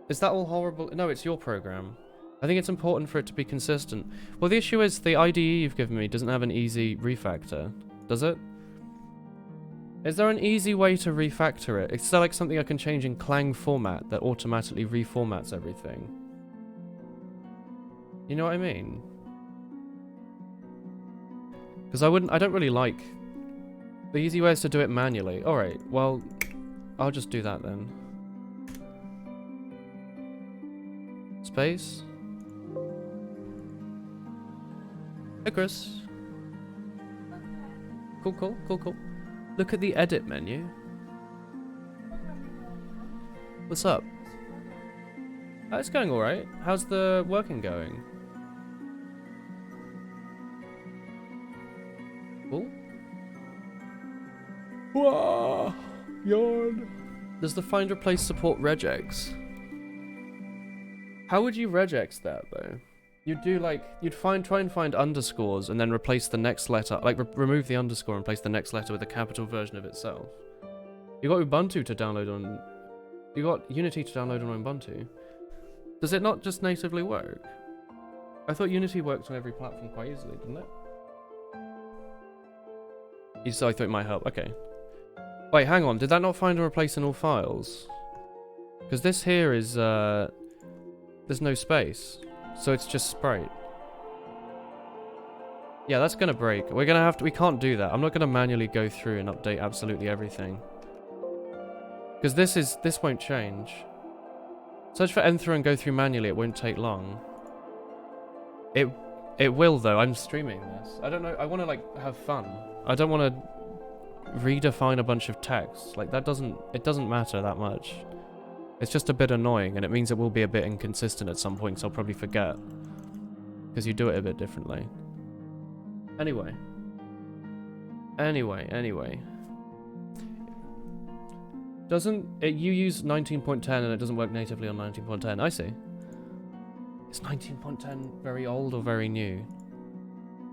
Is that all horrible? No, it's your program. I think it's important for it to be consistent. Well, the issue is the IDE you've given me doesn't have an easy refactor. Does it? Is there an easy way to refactor it? Is there like something I can change in Clang format that automatically reformats everything? You know what I mean? Because I don't really like... The easy way is to do it manually. Alright, well, I'll just do that then. Space. Hey, Chris. Cool, cool, cool, cool. Look at the edit menu. What's up? Oh, it's going alright. How's the working going? Cool. Whoa! Yawn. Does the find replace support regex? How would you regex that though? You'd do like, try and find underscores and then replace the next letter, like remove the underscore and place the next letter with a capital version of itself. You got Ubuntu to download on, you got Unity to download on Ubuntu. Does it not just natively work? I thought Unity worked on every platform quite easily, didn't it? So I thought it might help, okay. Wait, hang on, did that not find and replace in all files? Because this here is, there's no space. So it's just Sprite. Yeah, that's gonna break. We're gonna have to... We can't do that. I'm not gonna manually go through and update absolutely everything. Because this won't change. Search for Enthra and go through manually. It won't take long. It will though. I'm streaming this. I don't know. I want to like have fun. I don't want to redefine a bunch of text. Like that doesn't... It doesn't matter that much. It's just a bit annoying, and it means it will be a bit inconsistent at some point, so I'll probably forget. Because you do it a bit differently. Anyway. Doesn't it? You use 19.10 and it doesn't work natively on 19.10. I see. Is 19.10 very old or very new?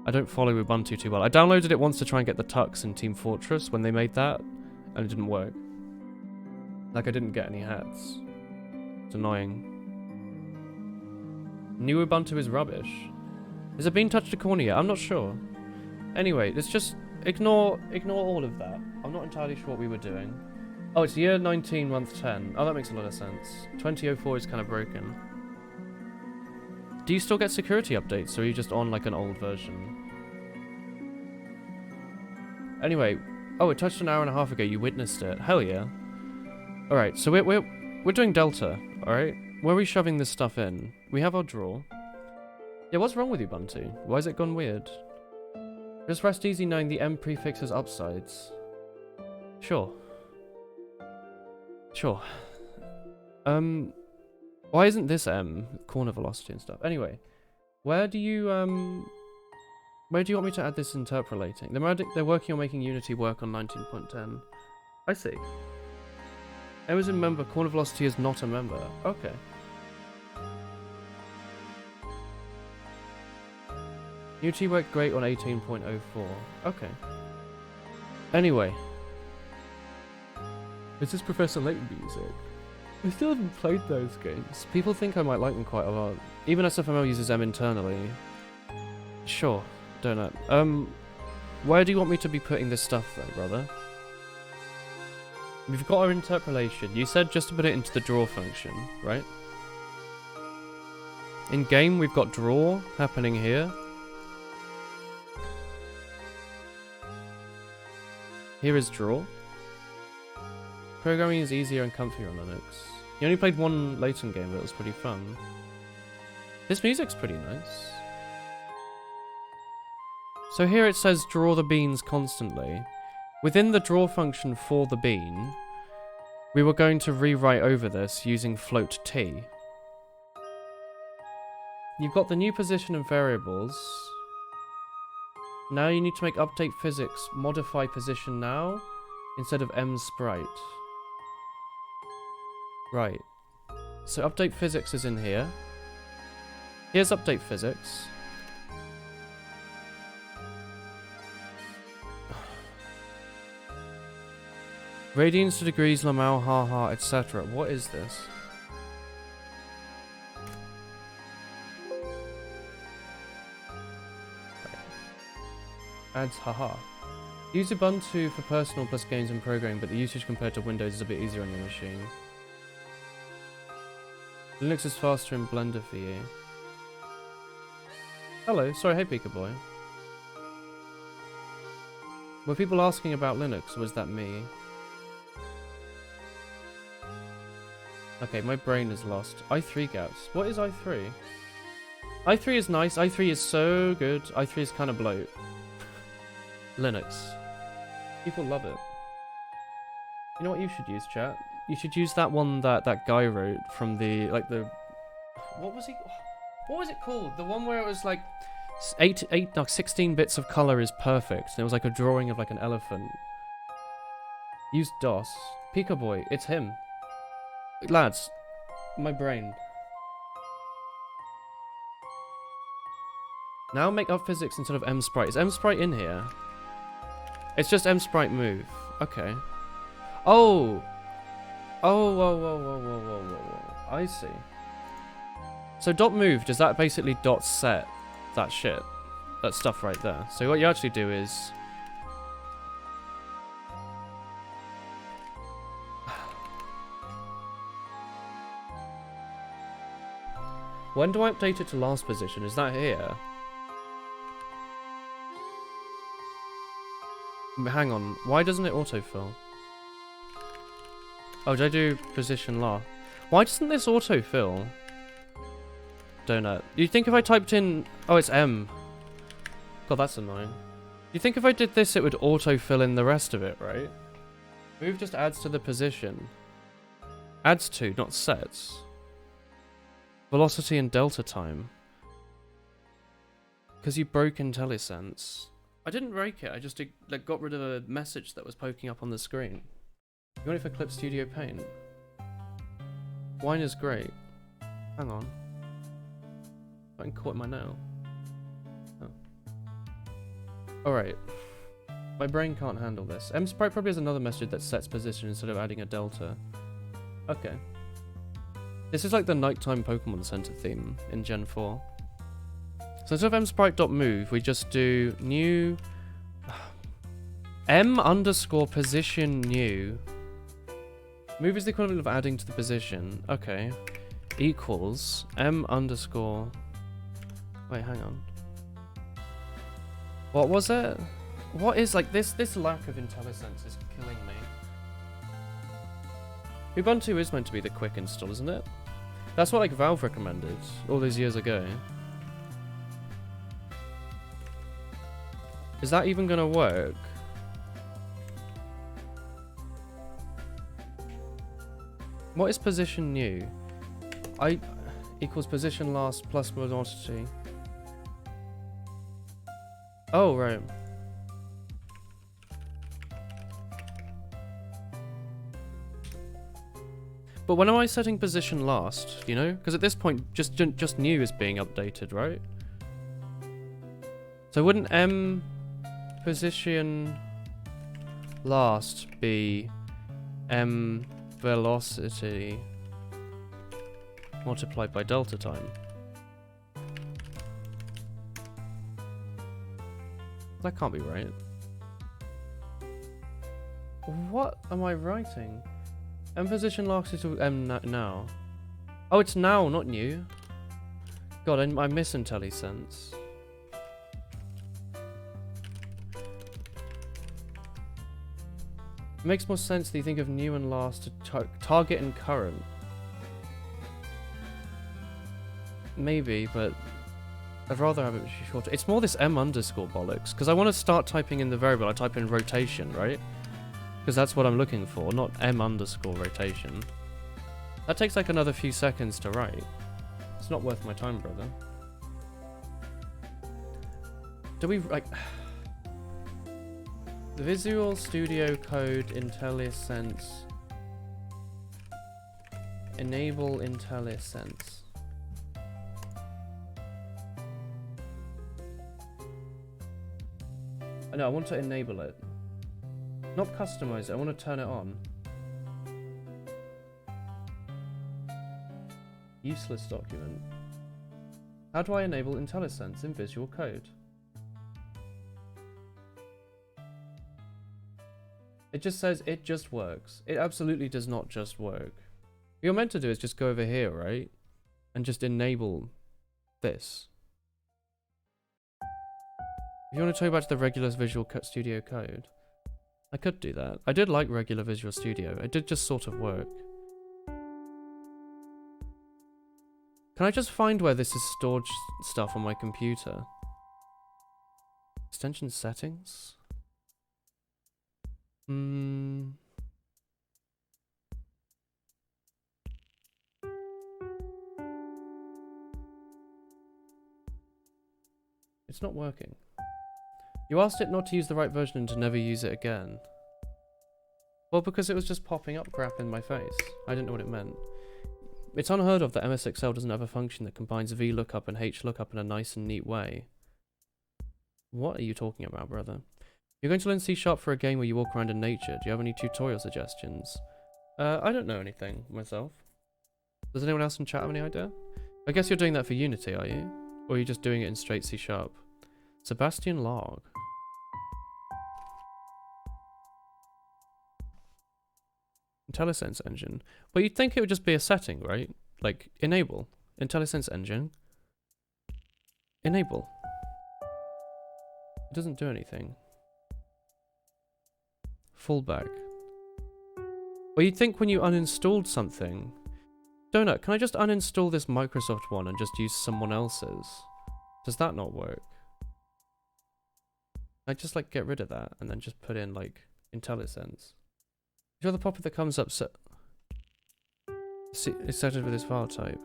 I don't follow Ubuntu too well. I downloaded it once to try and get the tux in Team Fortress when they made that, and it didn't work. Like, I didn't get any hats. It's annoying. New Ubuntu is rubbish. Has it been touched a corner yet? I'm not sure. Anyway, let's just ignore all of that. I'm not entirely sure what we were doing. Oh, it's year 19, month 10. Oh, that makes a lot of sense. 2004 is kind of broken. Do you still get security updates, or are you just on like an old version? Anyway, oh, it touched an hour and a half ago. You witnessed it. Hell yeah. All right, so we're doing Delta. All right, where are we shoving this stuff in? We have our drawer. Yeah, what's wrong with Ubuntu? Why has it gone weird? Just rest easy knowing the M prefix has upsides. Sure. Sure. Why isn't this M? Corner velocity and stuff. Anyway, where do you want me to add this interpolating? They're working on making Unity work on 19.10. I see. M is a member, corner velocity is not a member. Okay. Unity worked great on 18.04. Okay. Anyway. This is Professor Layton music. I still haven't played those games. People think I might like them quite a lot. Even SFML uses them internally. Sure, donut. Where do you want me to be putting this stuff though, brother? We've got our interpolation. You said just to put it into the draw function, right? In game, we've got draw happening here. Here is draw. Programming is easier and comfier on Linux. You only played one Layton game, but it was pretty fun. This music's pretty nice. So here it says draw the beans constantly. Within the draw function for the bean, we were going to rewrite over this using float t. You've got the new position and variables. Now you need to make update physics modify position now instead of m sprite. Right. So update physics is in here. Here's update physics. Radians to degrees, Lamau, haha, etc. What is this? Adds haha. Use Ubuntu for personal plus games and programming, but the usage compared to Windows is a bit easier on your machine. Linux is faster in Blender for you. Hello, sorry, hey Pika Boy. Were people asking about Linux, or was that me? Okay, my brain is lost. i3 gaps. What is i3? i3 is nice. i3 is so good. i3 is kind of bloat. Linux. People love it. You know what you should use, chat? You should use that one that guy wrote from the, like the... What was it called? The one where it was like 16 bits of color is perfect. There was like a drawing of like an elephant. Use DOS. Pika Boy, it's him. Lads, my brain. Now make up physics instead of M sprite. Is M sprite in here? It's just M sprite move. Okay. Oh! Oh, whoa. I see. So dot move, does that basically dot set that shit? That stuff right there. So what you actually do is... When do I update it to last position? Is that here? Hang on, why doesn't it autofill? Oh, did I do position la? Why doesn't this autofill? Donut. You'd think if I typed in... Oh, it's M. God, that's annoying. You'd think if I did this, it would autofill in the rest of it, right? Move just adds to the position. Adds to, not sets. Velocity and delta time. Because you broke IntelliSense. I didn't break it, I just like, got rid of a message that was poking up on the screen. You want it for Clip Studio Paint? Wine is great. Hang on. I can caught my nail. Oh. Alright. My brain can't handle this. Sprite probably has another message that sets position instead of adding a delta. Okay. This is like the nighttime Pokemon Center theme in Gen 4. So instead of msprite.move, we just do new m_position new. Move is the equivalent of adding to the position. Okay. Equals m_. Wait, hang on. What was it? What is like this lack of IntelliSense is killing me. Ubuntu is meant to be the quick install, isn't it? That's what like Valve recommended all those years ago. Is that even gonna work? What is position new? I equals position last plus velocity. Oh, right. But when am I setting position last, you know? Because at this point, just new is being updated, right? So wouldn't m position last be m velocity multiplied by delta time? That can't be right. What am I writing? M position last is to m now. Oh, it's now, not new. God, I miss IntelliSense. It makes more sense that you think of new and last to target and current. Maybe, but I'd rather have it shorter. It's more this m underscore bollocks, because I want to start typing in the variable. I type in rotation, right? Because that's what I'm looking for, not m underscore rotation. That takes like another few seconds to write. It's not worth my time, brother. Do we, like... Visual Studio Code IntelliSense. Enable IntelliSense. No, I want to enable it. Not customize it, I want to turn it on. Useless document. How do I enable IntelliSense in Visual Code? It just says it just works. It absolutely does not just work. What you're meant to do is just go over here, right? And just enable this. If you want to talk about the regular Visual Studio Code, I could do that. I did like regular Visual Studio. It did just sort of work. Can I just find where this is stored stuff on my computer? Extension settings? It's not working. You asked it not to use the right version and to never use it again. Well, because it was just popping up crap in my face. I didn't know what it meant. It's unheard of that MS Excel doesn't have a function that combines VLOOKUP and HLOOKUP in a nice and neat way. What are you talking about, brother? You're going to learn C# for a game where you walk around in nature. Do you have any tutorial suggestions? I don't know anything myself. Does anyone else in chat have any idea? I guess you're doing that for Unity, are you? Or are you just doing it in straight C#? Sebastian Log. IntelliSense engine. But you'd think it would just be a setting, right? Like, enable. IntelliSense engine. Enable. It doesn't do anything. Fallback. Well, you'd think when you uninstalled something... Donut, can I just uninstall this Microsoft one and just use someone else's? Does that not work? I just like get rid of that and then just put in like IntelliSense. You know the pop-up that comes up is set with this file type.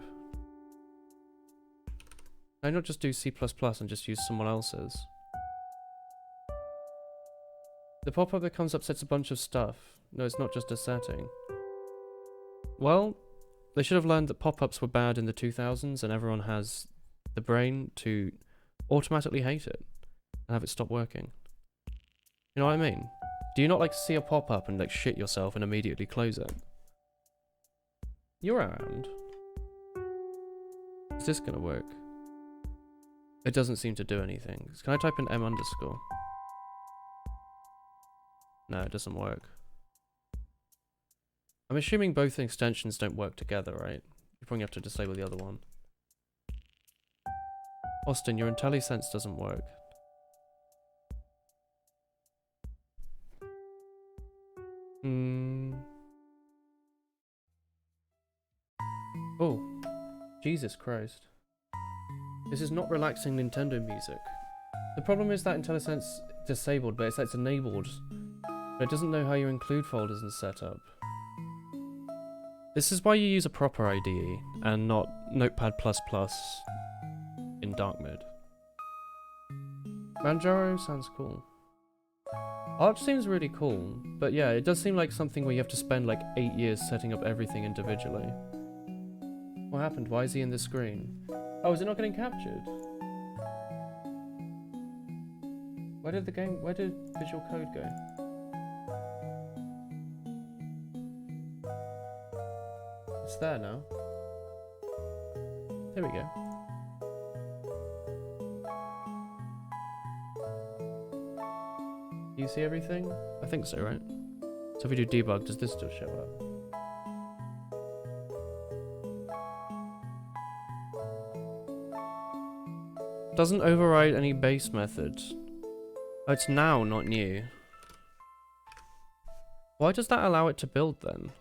Can I not just do C++ and just use someone else's? The pop-up that comes up sets a bunch of stuff. No, it's not just a setting. Well, they should have learned that pop-ups were bad in the 2000s and everyone has the brain to automatically hate it and have it stop working. You know what I mean? Do you not like see a pop-up and like shit yourself and immediately close it? You're around. Is this gonna work? It doesn't seem to do anything. Can I type in M underscore? No, it doesn't work. I'm assuming both extensions don't work together, right? You probably have to disable the other one. Austin, your IntelliSense doesn't work. Oh, Jesus Christ. This is not relaxing Nintendo music. The problem is that IntelliSense disabled, but it's enabled. But it doesn't know how you include folders in setup. This is why you use a proper IDE and not Notepad++ in dark mode. Manjaro sounds cool. Arch seems really cool, but yeah, it does seem like something where you have to spend like 8 years setting up everything individually. What happened? Why is he in the screen? Oh, is it not getting captured? Where did Visual Code go? It's there now. There we go. Do you see everything? I think so, right? So if we do debug, does this still show up? Doesn't override any base methods. Oh, it's now, not new. Why does that allow it to build then?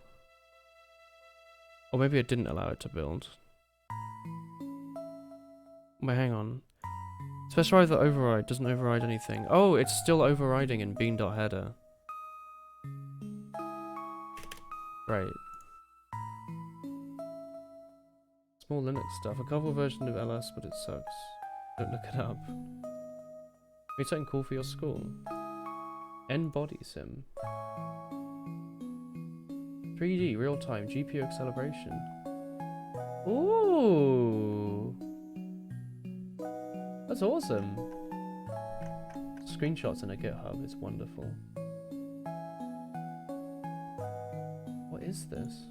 Or maybe it didn't allow it to build. Wait, hang on. Specify the override doesn't override anything. Oh, it's still overriding in bean.header. Right. Small Linux stuff. A couple version of LS, but it sucks. Don't look it up. Make something cool for your school. N-Body-Sim. 3D, real-time, GPU acceleration. Ooh! That's awesome. Screenshots in a GitHub, it's wonderful. What is this?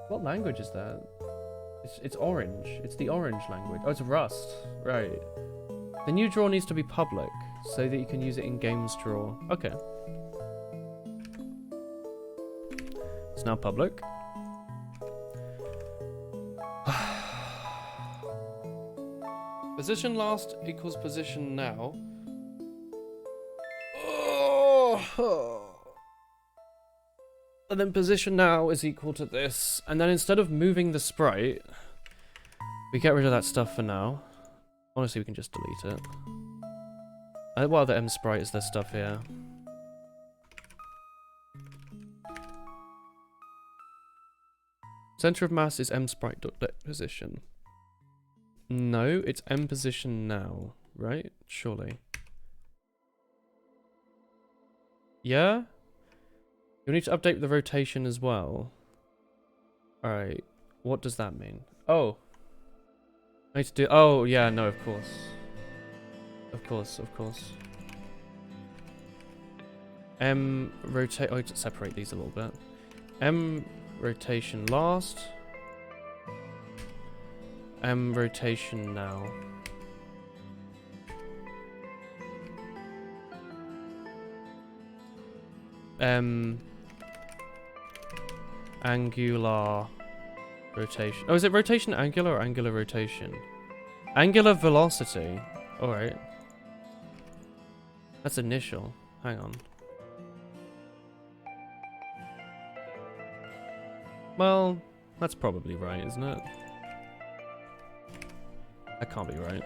What language is that? It's orange. It's the orange language. Oh, it's Rust. Right. The new drawer needs to be public, so that you can use it in Games Drawer. Okay. It's now public. Position last equals position now. Oh. And then position now is equal to this. And then instead of moving the sprite, we get rid of that stuff for now. Honestly, we can just delete it. What other M sprite is there stuff here? Center of mass is M sprite.position. No, it's M position now, right? Surely. Yeah? You'll need to update the rotation as well. Alright, what does that mean? Oh. I need to do... Oh, yeah, no, of course. Of course, of course. M rotate... Oh, I need to separate these a little bit. M rotation last. M rotation now. Angular rotation. Oh, is it rotation angular or angular rotation? Angular velocity. Alright. That's initial. Hang on. Well, that's probably right, isn't it? That can't be right.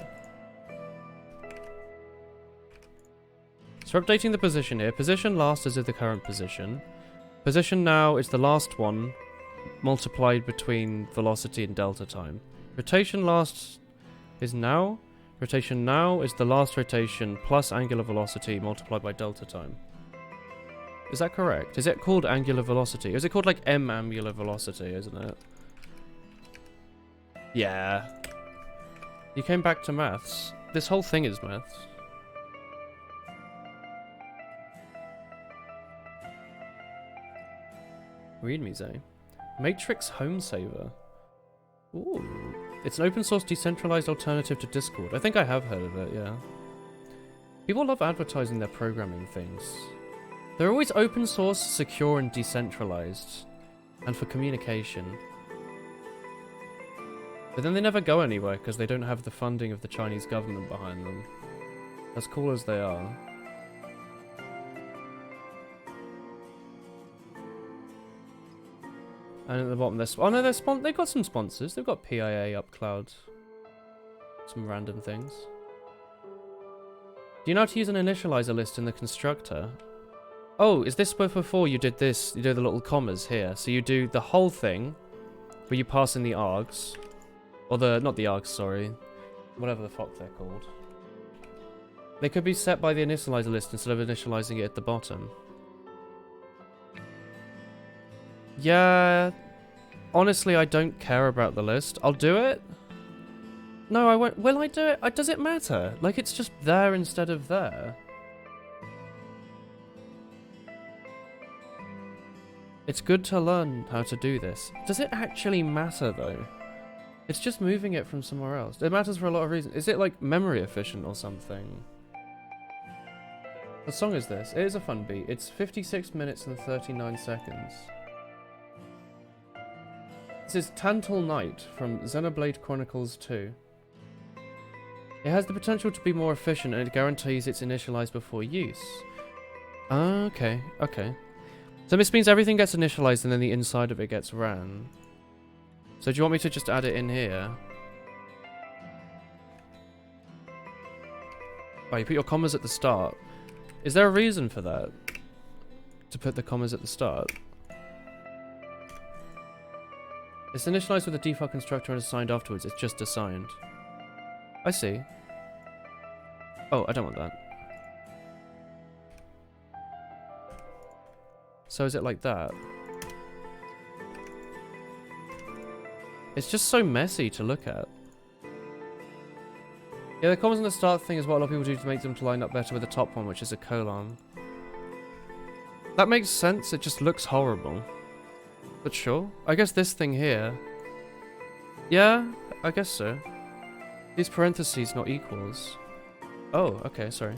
So we're updating the position here. Position last is the current position. Position now is the last one multiplied between velocity and delta time. Rotation last is now. Rotation now is the last rotation plus angular velocity multiplied by delta time. Is that correct? Is it called angular velocity? Is it called like m angular velocity, isn't it? Yeah. You came back to maths. This whole thing is maths. Readme, Zay. Matrix Home Saver. Ooh. It's an open source decentralized alternative to Discord. I think I have heard of it, yeah. People love advertising their programming things. They're always open source, secure, and decentralized. And for communication. But then they never go anywhere because they don't have the funding of the Chinese government behind them. As cool as they are. And at the bottom, oh no, they've got some sponsors. They've got PIA, UpCloud, some random things. Do you know how to use an initializer list in the constructor? Oh, is this before you did this? You do the little commas here. So you do the whole thing, where you pass in the args, or not the args, sorry, whatever the fuck they're called. They could be set by the initializer list instead of initializing it at the bottom. Yeah, honestly, I don't care about the list. I'll do it. No, I won't. Will I do it? Does it matter? Like, it's just there instead of there. It's good to learn how to do this. Does it actually matter, though? It's just moving it from somewhere else. It matters for a lot of reasons. Is it, like, memory efficient or something? What song is this? It is a fun beat. It's 56 minutes and 39 seconds. This is Tantal Knight from Xenoblade Chronicles 2. It has the potential to be more efficient and it guarantees it's initialized before use. Okay, okay. So this means everything gets initialized and then the inside of it gets ran. So do you want me to just add it in here? Oh, you put your commas at the start. Is there a reason for that? To put the commas at the start? It's initialized with a default constructor and assigned afterwards. It's just assigned. I see. Oh, I don't want that. So is it like that? It's just so messy to look at. Yeah, the commas on the start thing is what a lot of people do to make them to line up better with the top one, which is a colon. That makes sense, it just looks horrible. But sure. I guess this thing here... Yeah, I guess so. These parentheses, not equals. Oh, okay, sorry.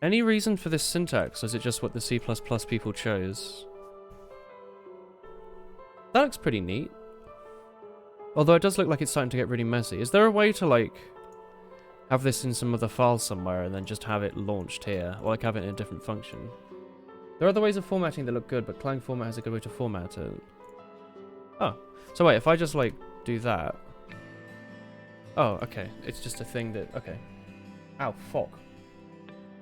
Any reason for this syntax, or is it just what the C++ people chose? That looks pretty neat. Although it does look like it's starting to get really messy. Is there a way to, like, have this in some other file somewhere and then just have it launched here? Or, like, have it in a different function? There are other ways of formatting that look good, but Clang Format has a good way to format it. Oh. So wait, if I just, like, do that... Oh, okay. It's just a thing that... Okay. Ow, fuck.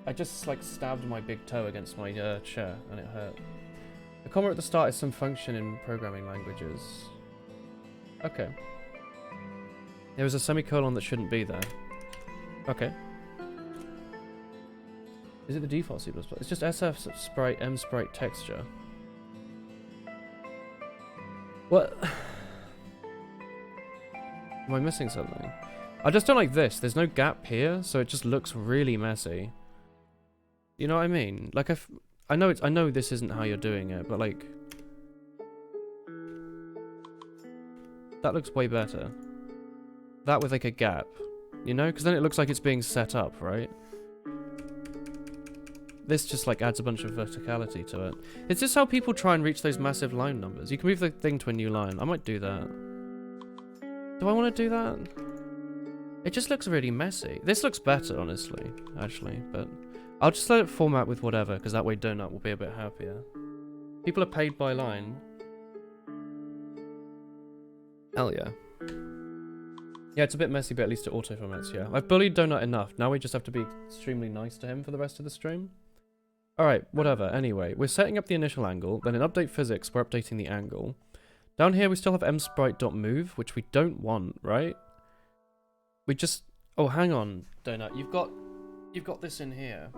I just, like, stabbed my big toe against my chair, and it hurt. The comma at the start is some function in programming languages. Okay. There is a semicolon that shouldn't be there. Okay. Is it the default C++? It's just SF sprite, M sprite texture. What? Am I missing something? I just don't like this. There's no gap here, so it just looks really messy. You know what I mean? Like, I know this isn't how you're doing it, but like... That looks way better. That with like a gap. You know? Because then it looks like it's being set up, right? This just like adds a bunch of verticality to it. Is this how people try and reach those massive line numbers? You can move the thing to a new line. I might do that. Do I want to do that? It just looks really messy. This looks better, honestly, actually, but I'll just let it format with whatever, because that way Donut will be a bit happier. People are paid by line. Hell yeah. Yeah, it's a bit messy, but at least it auto-formats, yeah. I've bullied Donut enough. Now we just have to be extremely nice to him for the rest of the stream. Alright, whatever. Anyway, we're setting up the initial angle, then in update physics, we're updating the angle. Down here we still have msprite.move, which we don't want, right? We just... Oh, hang on, Donut. You've got this in here.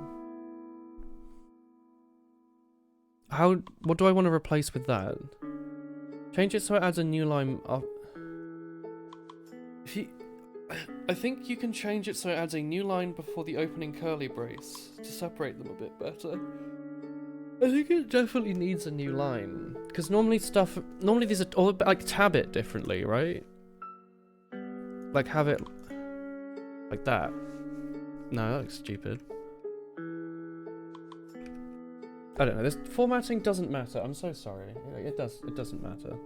What do I want to replace with that? Change it so it adds a new line up. I think you can change it so it adds a new line before the opening curly brace to separate them a bit better. I think it definitely needs a new line. Because normally these are all like tab it differently, right? Like have it like that. No, that looks stupid. I don't know, this formatting doesn't matter. I'm so sorry. It doesn't matter.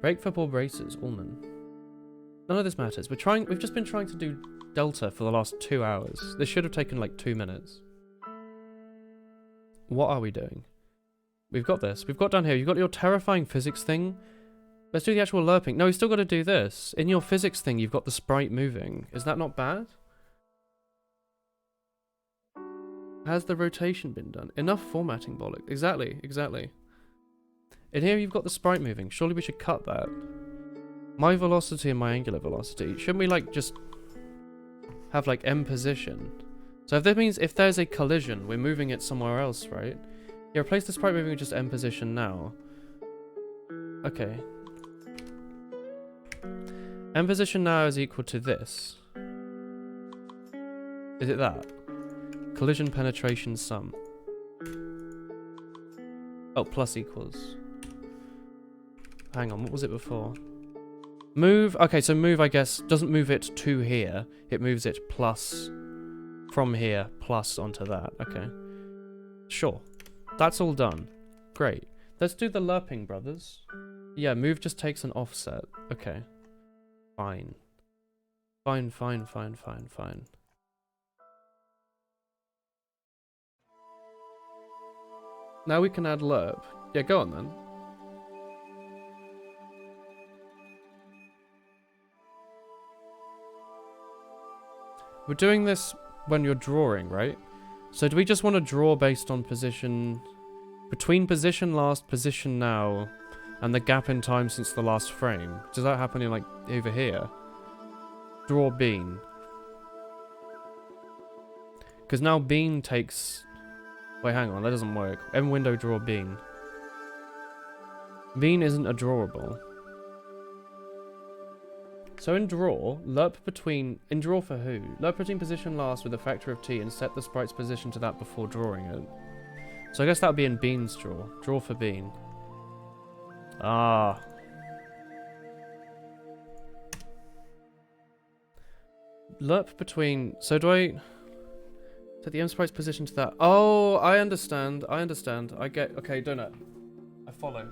Break for ball braces, Allman. None of this matters. We've just been trying to do Delta for the last 2 hours. This should have taken like 2 minutes. What are we doing? We've got this. We've got down here. You've got your terrifying physics thing. Let's do the actual lerping. No, we've still got to do this. In your physics thing, you've got the sprite moving. Is that not bad? Has the rotation been done? Enough formatting, bollock. Exactly. In here, you've got the sprite moving. Surely we should cut that. My velocity and my angular velocity. Shouldn't we, like, just have, like, M position? So if that means if there's a collision, we're moving it somewhere else, right? Yeah, replace the sprite moving with just M position now. Okay. M position now is equal to this. Is it that? Collision penetration sum. Oh, plus equals. Hang on, what was it before? Move, okay, so move, I guess, doesn't move it to here. It moves it plus, from here, plus onto that. Okay. Sure. That's all done. Great. Let's do the lerping, brothers. Yeah, move just takes an offset. Okay. Fine. Fine. Now we can add lerp. Yeah, go on then. We're doing this when you're drawing, right? So do we just want to draw based on position... Between position last, position now, and the gap in time since the last frame? Does that happen in, like, over here? Draw bean. Because now bean takes... Wait, hang on, that doesn't work. M window draw bean. Bean isn't a drawable. So in draw, lerp between... In draw for who? Lerp between position last with a factor of t and set the sprite's position to that before drawing it. So I guess that would be in bean's draw. Draw for bean. Ah. Lerp between... So do I... Set the M sprite's position to that. Oh, I understand. I get... Okay, donut. I follow.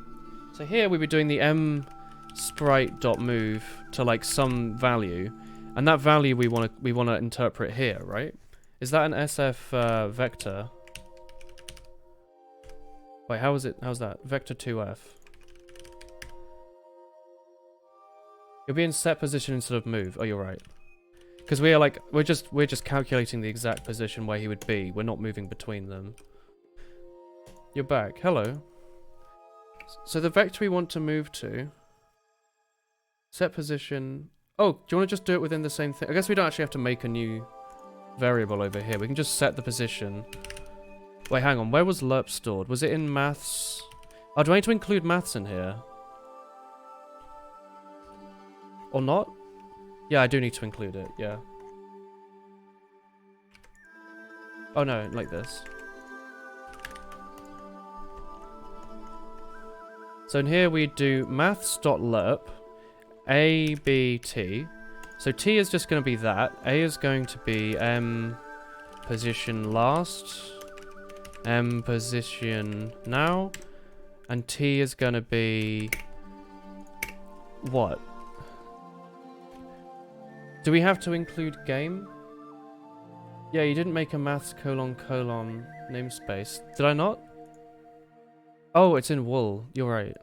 So here we were doing the M sprite.move to like some value, and that value we want to interpret here, right? Is that an SF vector? Wait, how's that? Vector 2F. You'll be in set position instead of move. Oh, you're right. Because we are like we're just calculating the exact position where he would be. We're not moving between them. You're back. Hello. So the vector we want to move to. Set position. Oh, do you want to just do it within the same thing? I guess we don't actually have to make a new variable over here. We can just set the position. Wait, hang on. Where was lerp stored? Was it in maths? Oh, do I need to include maths in here? Or not? Yeah, I do need to include it. Yeah. Oh no, like this. So in here we do maths.lerp A, B, T. So T is just going to be that. A is going to be M position last, M position now, and T is going to be what? Do we have to include game? Yeah, you didn't make a maths : namespace. Did I not? Oh, it's in wool. You're right.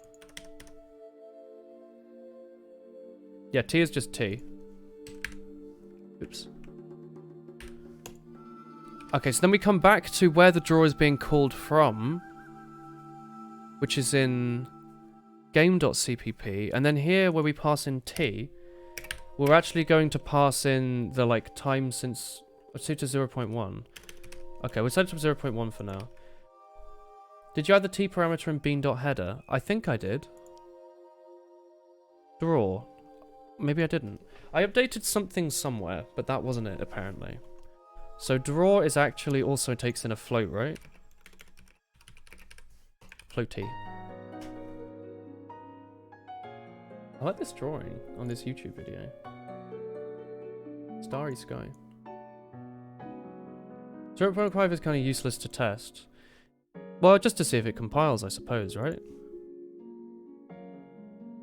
Yeah, T is just T. Oops. Okay, so then we come back to where the draw is being called from, which is in game.cpp, and then here where we pass in t, we're actually going to pass in the like time since, let's set to 0.1. Okay, we'll set it to 0.1 for now. Did you add the t parameter in bean.header? I think I did. Draw. Maybe I didn't. I updated something somewhere, but that wasn't it apparently. So draw is actually also takes in a float, right? Floaty. I like this drawing on this YouTube video. Starry sky. 0.5 is kind of useless to test. Well, just to see if it compiles, I suppose, right?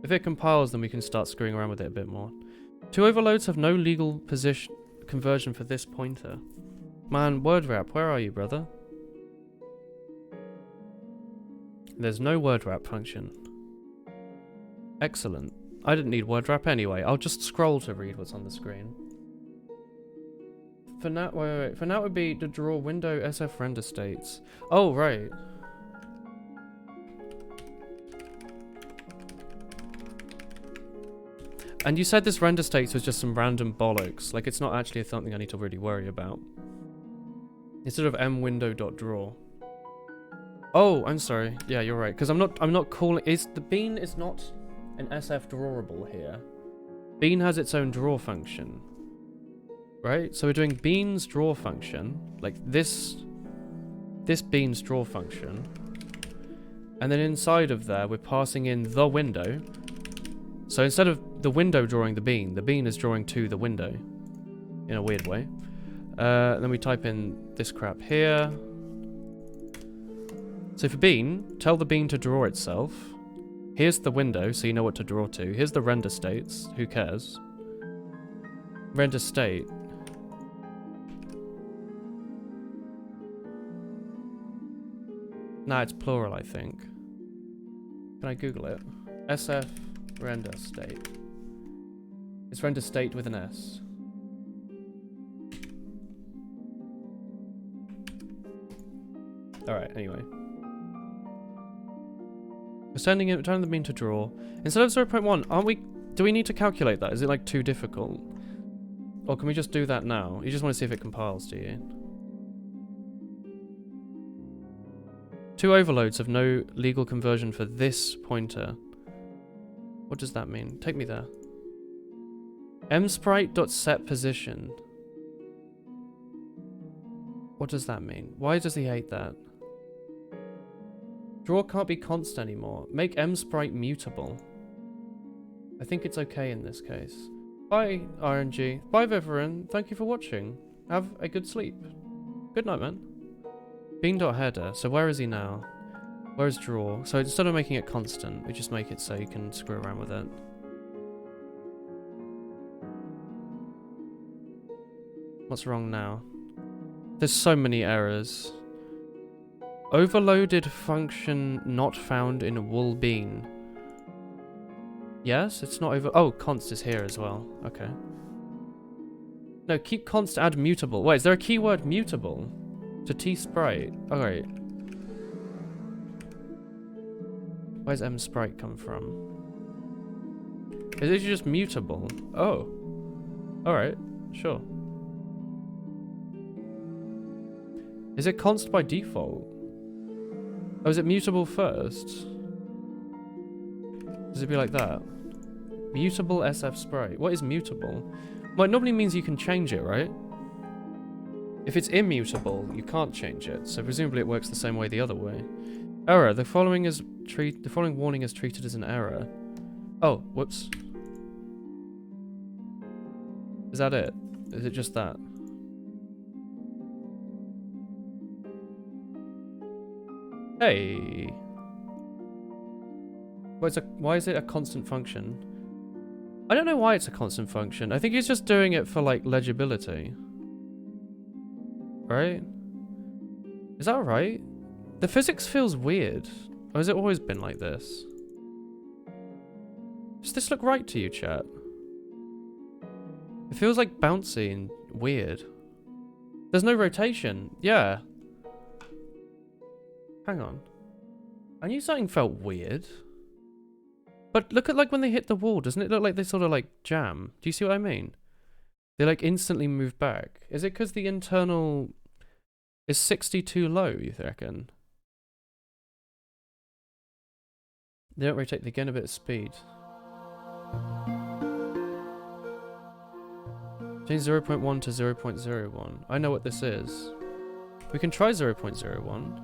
If it compiles, then we can start screwing around with it a bit more. 2 overloads have no legal position conversion for this pointer. Man, word wrap, where are you, brother? There's no word wrap function. Excellent. I didn't need word wrap anyway. I'll just scroll to read what's on the screen. For now, wait. For now, it would be to draw window SF render states. Oh, right. And you said this render states was just some random bollocks. Like, it's not actually something I need to really worry about. Instead of mwindow.draw. Oh, I'm sorry. Yeah, you're right. Because I'm not calling... the bean is not an SF drawable here. Bean has its own draw function. Right? So we're doing bean's draw function. Like this bean's draw function. And then inside of there, we're passing in the window. So instead of the window drawing the bean is drawing to the window. In a weird way. Then we type in this crap here. So for bean, tell the bean to draw itself. Here's the window, so you know what to draw to. Here's the render states. Who cares? Render state. Nah, it's plural, I think. Can I Google it? SF render state. It's render state with an S. Alright, anyway. We're turning the bean to draw. Instead of 0.1, do we need to calculate that? Is it like too difficult? Or can we just do that now? You just want to see if it compiles, do you? 2 overloads have no legal conversion for this pointer. What does that mean? Take me there. msprite.setPosition. What does that mean? Why does he hate that? Draw can't be const anymore. Make msprite mutable. I think it's okay in this case. Bye, RNG. Bye, Viverin. Thank you for watching. Have a good sleep. Good night, man. Bean.header. So where is he now? Where is draw? So instead of making it constant, we just make it so you can screw around with it. What's wrong now? There's so many errors. Overloaded function not found in wool bean. Yes, it's not over. Oh, const is here as well. Okay. No, keep const add mutable. Wait, is there a keyword mutable to tsprite? Alright. Where's msprite come from? Is it just mutable? Oh. Alright, sure. Is it const by default? Oh, is it mutable first? Does it be like that? Mutable SF sprite. What is mutable? Well, it normally means you can change it, right? If it's immutable, you can't change it, so presumably it works the same way the other way. Error. The following warning is treated as an error. Oh, whoops. Is that it? Is it just that? Hey. Why is it a constant function? I don't know why it's a constant function. I think he's just doing it for, like, legibility. Right? Is that right? The physics feels weird. Or has it always been like this? Does this look right to you, chat? It feels like bouncy and weird. There's no rotation. Yeah. Hang on. I knew something felt weird. But look at like when they hit the wall, doesn't it look like they sort of like jam? Do you see what I mean? They like instantly move back. Is it because the internal is 60 too low, you reckon? They don't rotate, they gain a bit of speed. Change 0.1 to 0.01. I know what this is. We can try 0.01.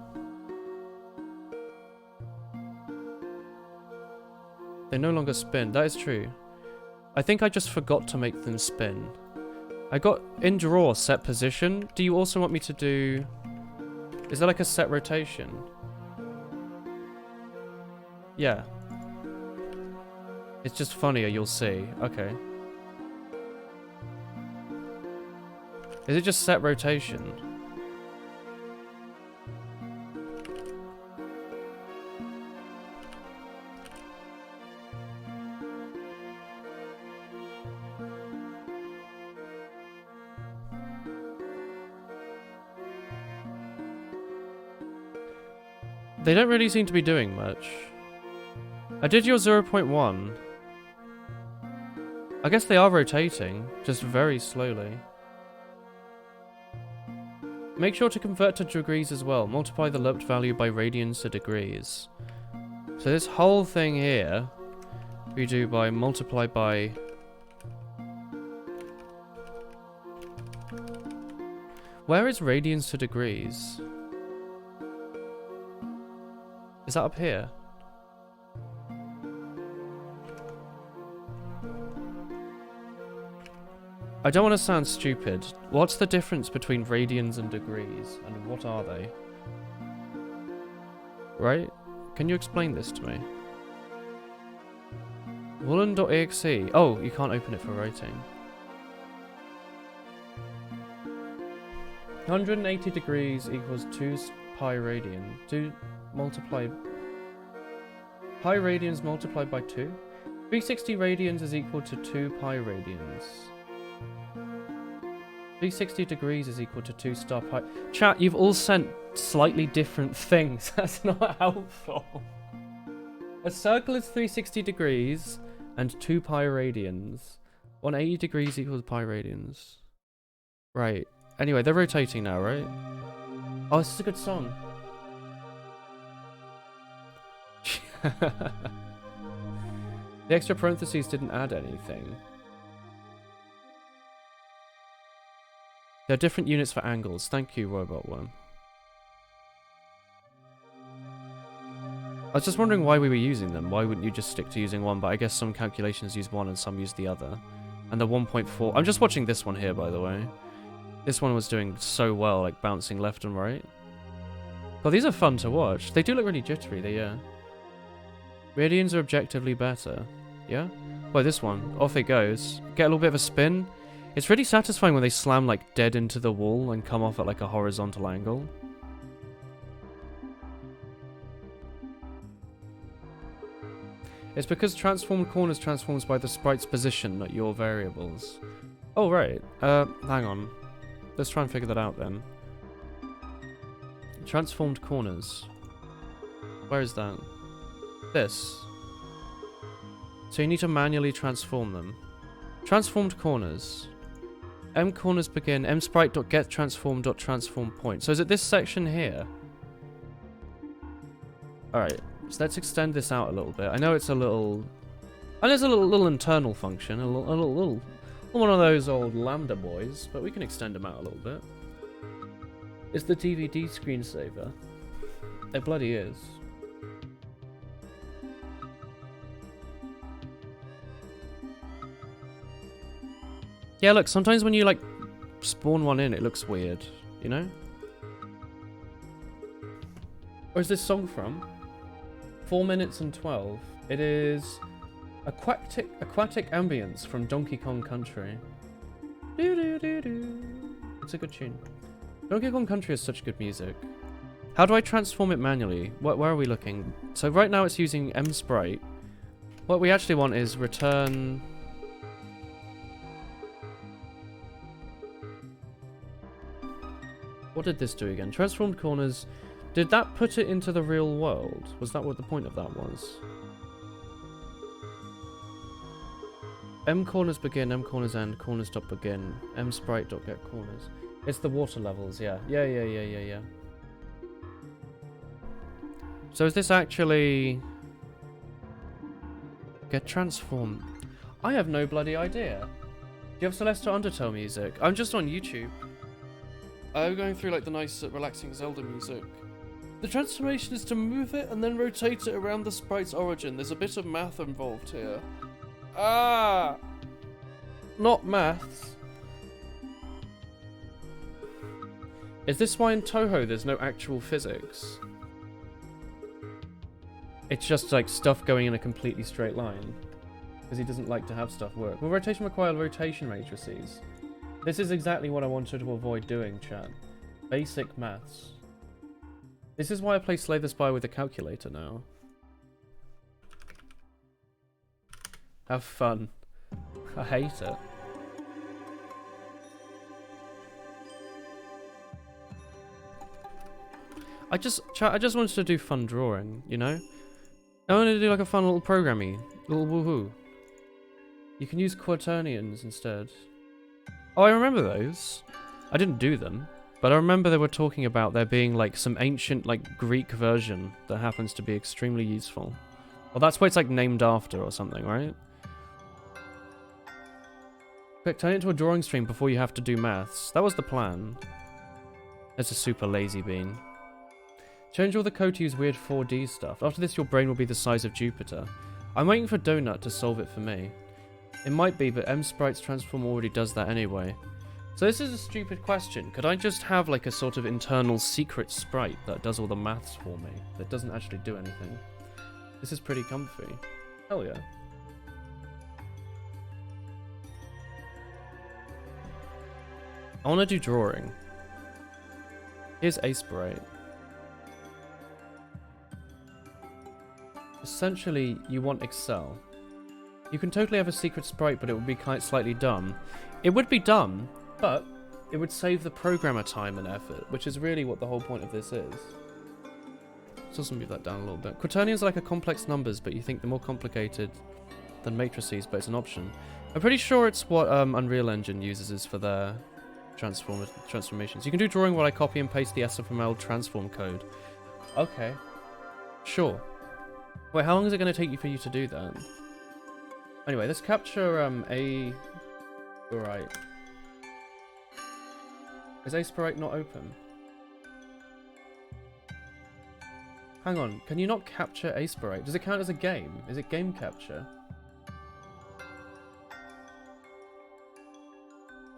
They no longer spin. That is true. I think I just forgot to make them spin. I got in draw set position. Do you also want me to do... Is there like a set rotation? Yeah. It's just funnier, you'll see. Okay. Is it just set rotation? They don't really seem to be doing much. I did your 0.1. I guess they are rotating, just very slowly. Make sure to convert to degrees as well. Multiply the looped value by radians to degrees. So this whole thing here, we do by multiply by... Where is radians to degrees? Is that up here? I don't want to sound stupid. What's the difference between radians and degrees? And what are they? Right? Can you explain this to me? Woolen.exe. Oh, you can't open it for writing. 180 degrees equals 2 pi radian. 2 multiply... Pi radians multiplied by 2? 360 radians is equal to 2 pi radians. 360 degrees is equal to 2 star pi... Chat, you've all sent slightly different things. That's not helpful. A circle is 360 degrees and 2 pi radians. 180 degrees equals pi radians. Right. Anyway, they're rotating now, right? Oh, this is a good song. The extra parentheses didn't add anything. There are different units for angles. Thank you, Robot Worm. I was just wondering why we were using them. Why wouldn't you just stick to using one? But I guess some calculations use one and some use the other. And the 1.4... I'm just watching this one here, by the way. This one was doing so well, like bouncing left and right. Well, these are fun to watch. They do look really jittery, they, yeah. Radians are objectively better. Yeah? Well, this one. Off it goes. Get a little bit of a spin. It's really satisfying when they slam, like, dead into the wall and come off at, like, a horizontal angle. It's because transformed corners transforms by the sprite's position, not your variables. Oh, right. Hang on. Let's try and figure that out, then. Transformed corners. Where is that? This. So you need to manually transform them. Transformed corners. M corners begin msprite.getTransform.transform point. So is it this section here? Alright, so let's extend this out a little bit. I know it's a little... And there's a little internal function, a little one of those old Lambda boys, but we can extend them out a little bit. It's the DVD screensaver. It bloody is. Yeah, look, sometimes when you, like, spawn one in, it looks weird, you know? Where's this song from? 4 minutes and 12. It is Aquatic Ambience from Donkey Kong Country. It's a good tune. Donkey Kong Country has such good music. How do I transform it manually? Where are we looking? So right now it's using msprite. What we actually want is return... What did this do again? Transformed corners. Did that put it into the real world? Was that what the point of that was? M corners begin, M corners end, corners dot begin, M sprite dot get corners. It's the water levels, yeah. Yeah. So is this actually... Get transformed? I have no bloody idea. Do you have Celeste or Undertale music? I'm just on YouTube. I'm going through like the nice relaxing Zelda music. The transformation is to move it and then rotate it around the sprite's origin. There's a bit of math involved here. Ah! Not maths. Is this why in Touhou there's no actual physics? It's just like stuff going in a completely straight line. Because he doesn't like to have stuff work. Will rotation require rotation matrices? This is exactly what I wanted to avoid doing, chat. Basic maths. This is why I play Slay the Spire with a calculator now. Have fun. I hate it. I just wanted to do fun drawing, you know? I wanted to do like a fun little programmy. Little woohoo. You can use quaternions instead. Oh, I remember those. I didn't do them. But I remember they were talking about there being like some ancient like Greek version that happens to be extremely useful. Well, that's what it's like named after or something, right? Quick, turn it into a drawing stream before you have to do maths. That was the plan. It's a super lazy bean. Change all the code to use weird 4D stuff. After this, your brain will be the size of Jupiter. I'm waiting for Donut to solve it for me. It might be, but M-Sprite's transform already does that anyway. So this is a stupid question. Could I just have like a sort of internal secret sprite that does all the maths for me? That doesn't actually do anything. This is pretty comfy. Hell yeah. I want to do drawing. Here's a sprite. Essentially, you want Excel. You can totally have a secret sprite, but it would be kind of slightly dumb. It would be dumb, but it would save the programmer time and effort, which is really what the whole point of this is. Let's also move that down a little bit. Quaternions are like a complex numbers, but you think they're more complicated than matrices, but it's an option. I'm pretty sure it's what Unreal Engine uses for their transformations. You can do drawing while I copy and paste the SFML transform code. Okay. Sure. Wait, how long is it going to take you for you to do that? Anyway, let's capture a... Alright. Is Aspirite not open? Hang on, can you not capture Aspirite? Does it count as a game? Is it game capture?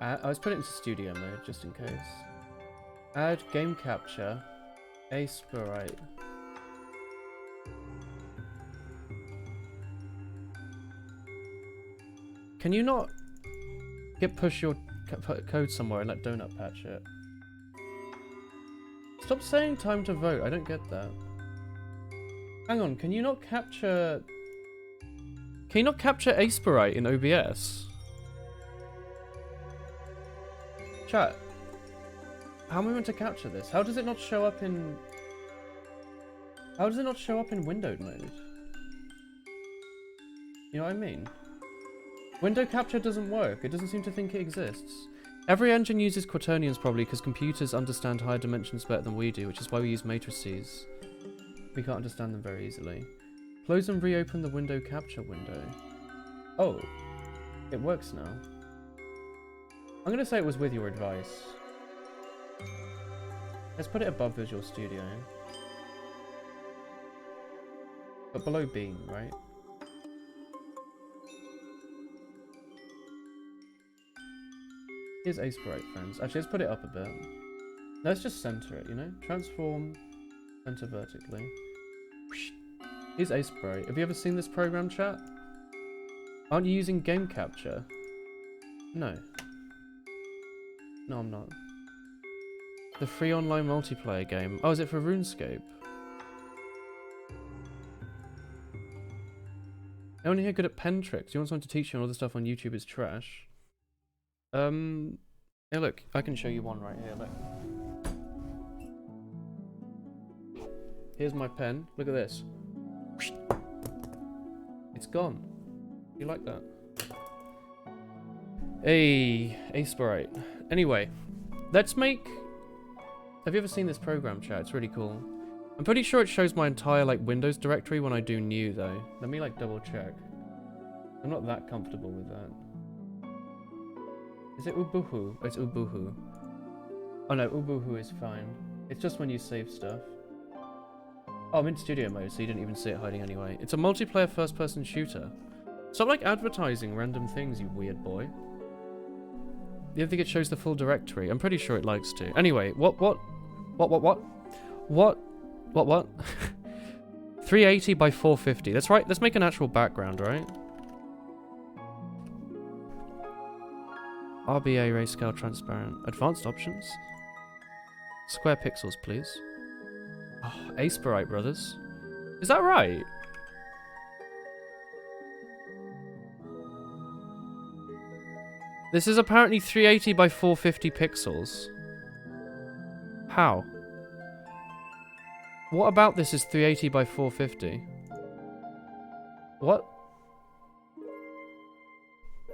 I was putting it into studio mode, just in case. Add game capture, Aspirite. Can you not push your code somewhere and let Donut patch it? Stop saying time to vote, I don't get that. Hang on, can you not capture... Can you not capture Aspirite in OBS? Chat. How am I meant to capture this? How does it not show up in... How does it not show up in windowed mode? You know what I mean? Window capture doesn't work. It doesn't seem to think it exists. Every engine uses quaternions probably because computers understand higher dimensions better than we do, which is why we use matrices. We can't understand them very easily. Close and reopen the window capture window. Oh, it works now. I'm going to say it was with your advice. Let's put it above Visual Studio. But below Beam, right? Here's Aspirite, friends. Actually, let's put it up a bit. Let's just center it, you know? Transform, center vertically. Here's Aspirite. Have you ever seen this program, chat? Aren't you using game capture? No. No, I'm not. The free online multiplayer game. Oh, is it for RuneScape? I only hear good at pen tricks. You want someone to teach you and all the stuff on YouTube is trash. Hey look, I can show you one right here, look. Here's my pen, look at this. It's gone. You like that? A sprite. Anyway, let's make... Have you ever seen this program, chat? It's really cool. I'm pretty sure it shows my entire, like, Windows directory when I do new, though. Let me, like, double check. I'm not that comfortable with that. Is it Ubuntu? Oh, it's Ubuntu. Oh no, Ubuntu is fine. It's just when you save stuff. Oh, I'm in studio mode, so you didn't even see it hiding anyway. It's a multiplayer first-person shooter. Stop, like, advertising random things, you weird boy. You don't think it shows the full directory? I'm pretty sure it likes to. Anyway, what? 380 by 450. That's right. Let's make an actual background, right? RBA, grayscale, transparent. Advanced options. Square pixels, please. Oh, Aspirite Brothers. Is that right? This is apparently 380 by 450 pixels. How? What about this is 380 by 450? What?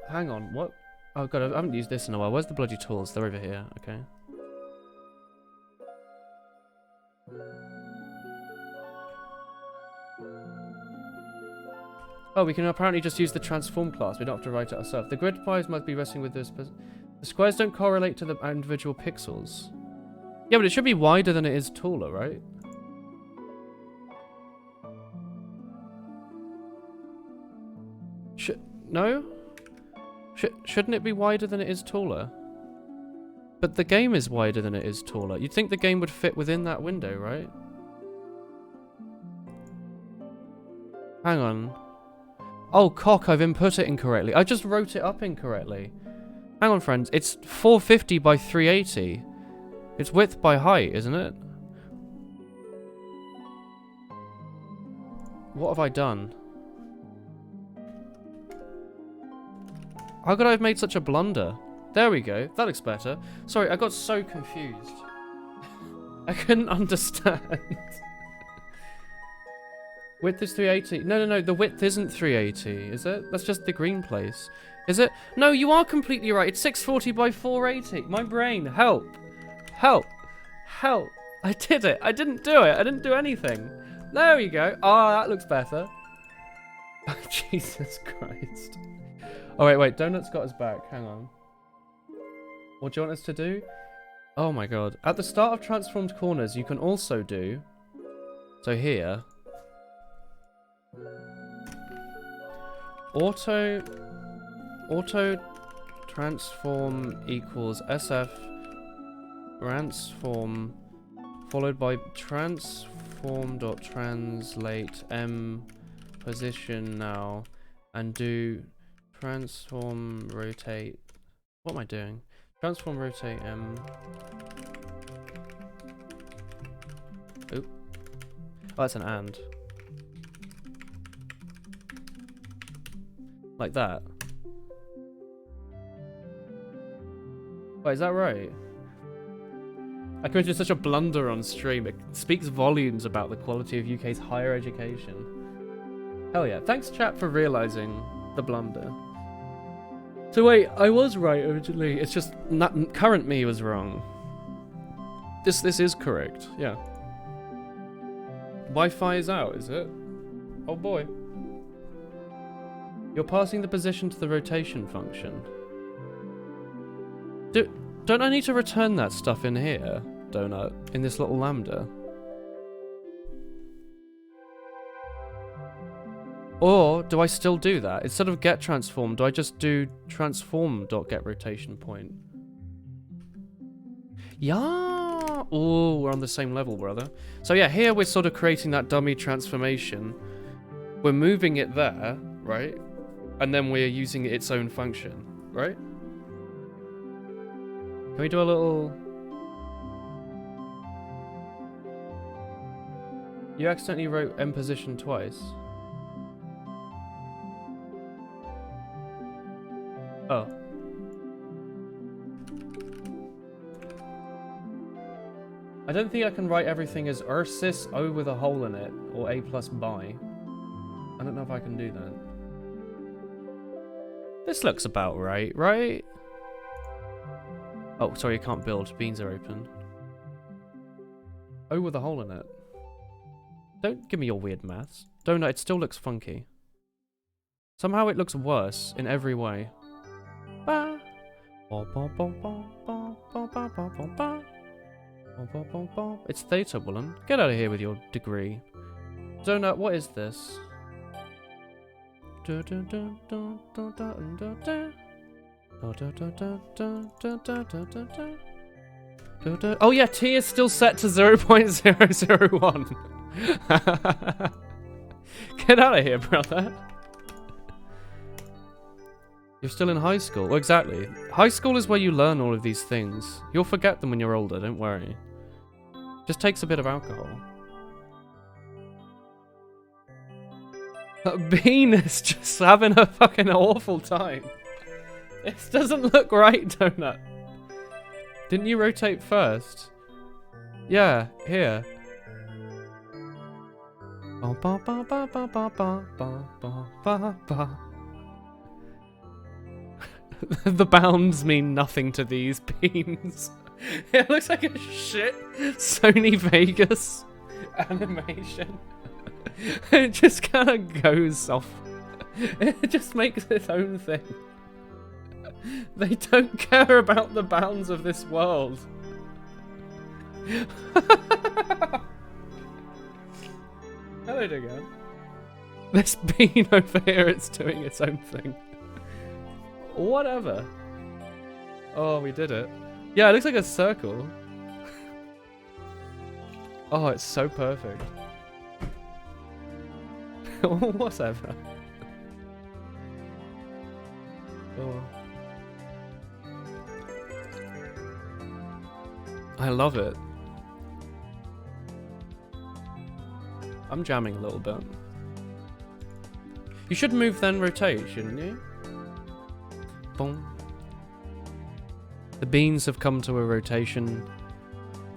Hang on, what? Oh god, I haven't used this in a while. Where's the bloody tools? They're over here, okay. Oh, we can apparently just use the transform class. We don't have to write it ourselves. The grid files must be resting with this. The squares don't correlate to the individual pixels. Yeah, but it should be wider than it is taller, right? No? Shouldn't it be wider than it is taller? But the game is wider than it is taller. You'd think the game would fit within that window, right? Hang on. Oh, cock, I've input it incorrectly. I just wrote it up incorrectly. Hang on, friends. It's 450 by 380. It's width by height, isn't it? What have I done? How could I have made such a blunder? There we go. That looks better. Sorry, I got so confused. I couldn't understand. Width is 380. No. The width isn't 380, is it? That's just the green place. Is it? No, you are completely right. It's 640 by 480. My brain, help. Help. Help. I did it. I didn't do it. I didn't do anything. There we go. Oh, that looks better. Jesus Christ. Oh, wait. Donut's got us back. Hang on. What do you want us to do? Oh my god. At the start of transformed corners, you can also do... So here... Auto transform equals SF transform followed by transform.translate M position now and do transform rotate. What am I doing? Transform rotate M. Oop. Oh, that's an and. Like that. Wait, is that right? I committed such a blunder on stream. It speaks volumes about the quality of UK's higher education. Hell yeah. Thanks, chat, for realising the blunder. So wait, I was right originally. It's just current me was wrong. This is correct. Yeah. Wi-Fi is out, is it? Oh boy. You're passing the position to the rotation function. Don't I need to return that stuff in here, Donut? In this little lambda? Or do I still do that? Instead of get transform, do I just do transform.getRotationPoint? Yeah! Oh, we're on the same level, brother. So yeah, here we're sort of creating that dummy transformation. We're moving it there, right? And then we're using its own function, right? Can we do a little... You accidentally wrote M position twice. Oh. I don't think I can write everything as Ursus O with a hole in it, or A plus by. I don't know if I can do that. This looks about right, right? Oh, sorry, you can't build. Beans are open. Oh, with a hole in it. Don't give me your weird maths. Donut, it still looks funky. Somehow it looks worse in every way. Ba. Ba, ba, ba, ba, ba, ba, ba, ba, ba, ba. Ba, ba, ba, ba. It's Theta, Woolen. Get out of here with your degree. Donut, what is this? Oh yeah, T is still set to 0.001. Get out of here, brother. You're still in high school. Well, exactly. High school is where you learn all of these things. You'll forget them when you're older, don't worry. Just takes a bit of alcohol. That Bean is just having a fucking awful time. This doesn't look right, Donut. Didn't you rotate first? Yeah, here. The bounds mean nothing to these beans. It looks like a shit Sony Vegas animation. It just kind of goes off. It just makes its own thing. They don't care about the bounds of this world. Hello again. This bean over here, it's doing its own thing. Whatever. Oh, we did it. Yeah, it looks like a circle. Oh, it's so perfect. Whatever. Oh. I love it. I'm jamming a little bit. You should move then rotate, shouldn't you? Boom. The beans have come to a rotation,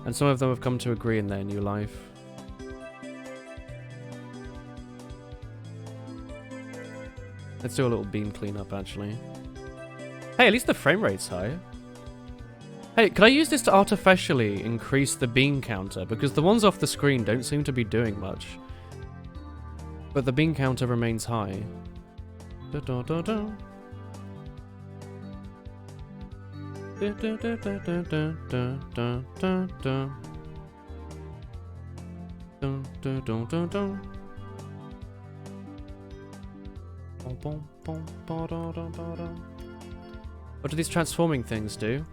and some of them have come to agree in their new life. Let's do a little bean cleanup, actually. Hey, at least the frame rate's high. Hey, could I use this to artificially increase the bean counter? Because the ones off the screen don't seem to be doing much. But the bean counter remains high. Da da da da. Da da da da da da da da da. Dun dun dun dun dun. What do these transforming things do?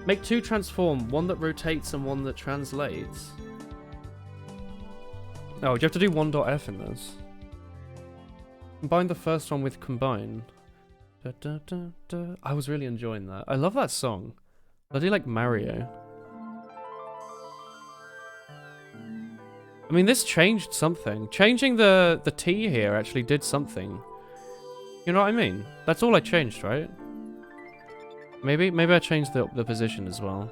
Make two transform, one that rotates and one that translates. Oh, do you have to do 1.f in this? Combine the first one with combine. Da, da, da, da. I was really enjoying that. I love that song. I do like Mario. I mean, this changed something. Changing the T here actually did something. You know what I mean? That's all I changed, right? Maybe I changed the position as well.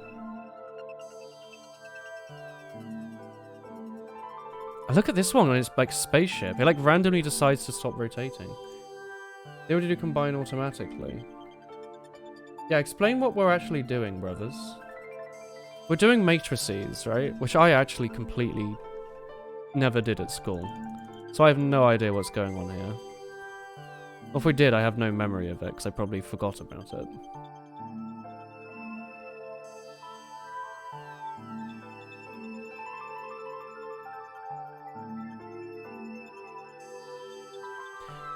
Look at this one, and it's like spaceship. It like randomly decides to stop rotating. They already do combine automatically. Yeah, explain what we're actually doing, brothers. We're doing matrices, right? Which I actually completely never did at school. So I have no idea what's going on here. Or if we did, I have no memory of it, because I probably forgot about it.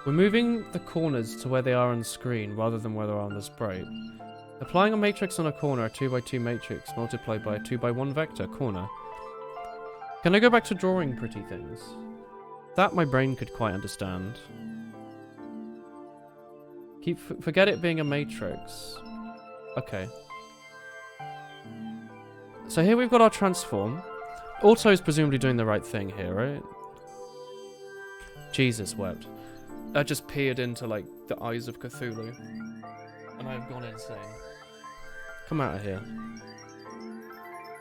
We're moving the corners to where they are on the screen rather than where they are on the sprite. Applying a matrix on a corner, a 2x2 matrix multiplied by a 2x1 vector corner. Can I go back to drawing pretty things? That my brain could quite understand. Forget it being a matrix. Okay. So here we've got our transform. Auto is presumably doing the right thing here, right? Jesus wept. I just peered into, like, the eyes of Cthulhu. And I've gone insane. Come out of here.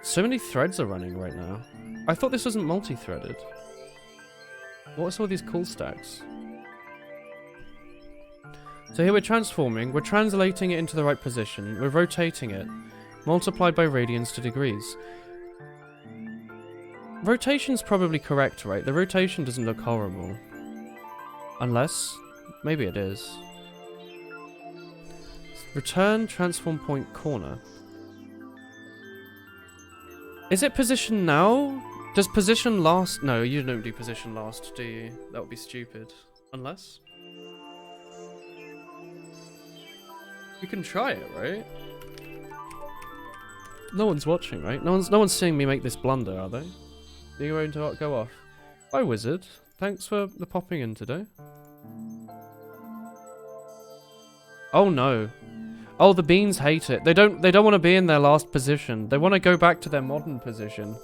So many threads are running right now. I thought this wasn't multi-threaded. What's all these cool stacks? So here we're transforming, we're translating it into the right position, we're rotating it, multiplied by radians to degrees. Rotation's probably correct, right? The rotation doesn't look horrible. Unless, maybe it is. Return transform point corner. Is it position now? Does position last? No, you don't do position last, do you? That would be stupid. Unless? You can try it, right? No one's watching, right? No one's seeing me make this blunder, are they? You're going to go off. Hi, wizard. Thanks for the popping in today. Oh no. Oh, the beans hate it. They don't want to be in their last position. They want to go back to their modern position.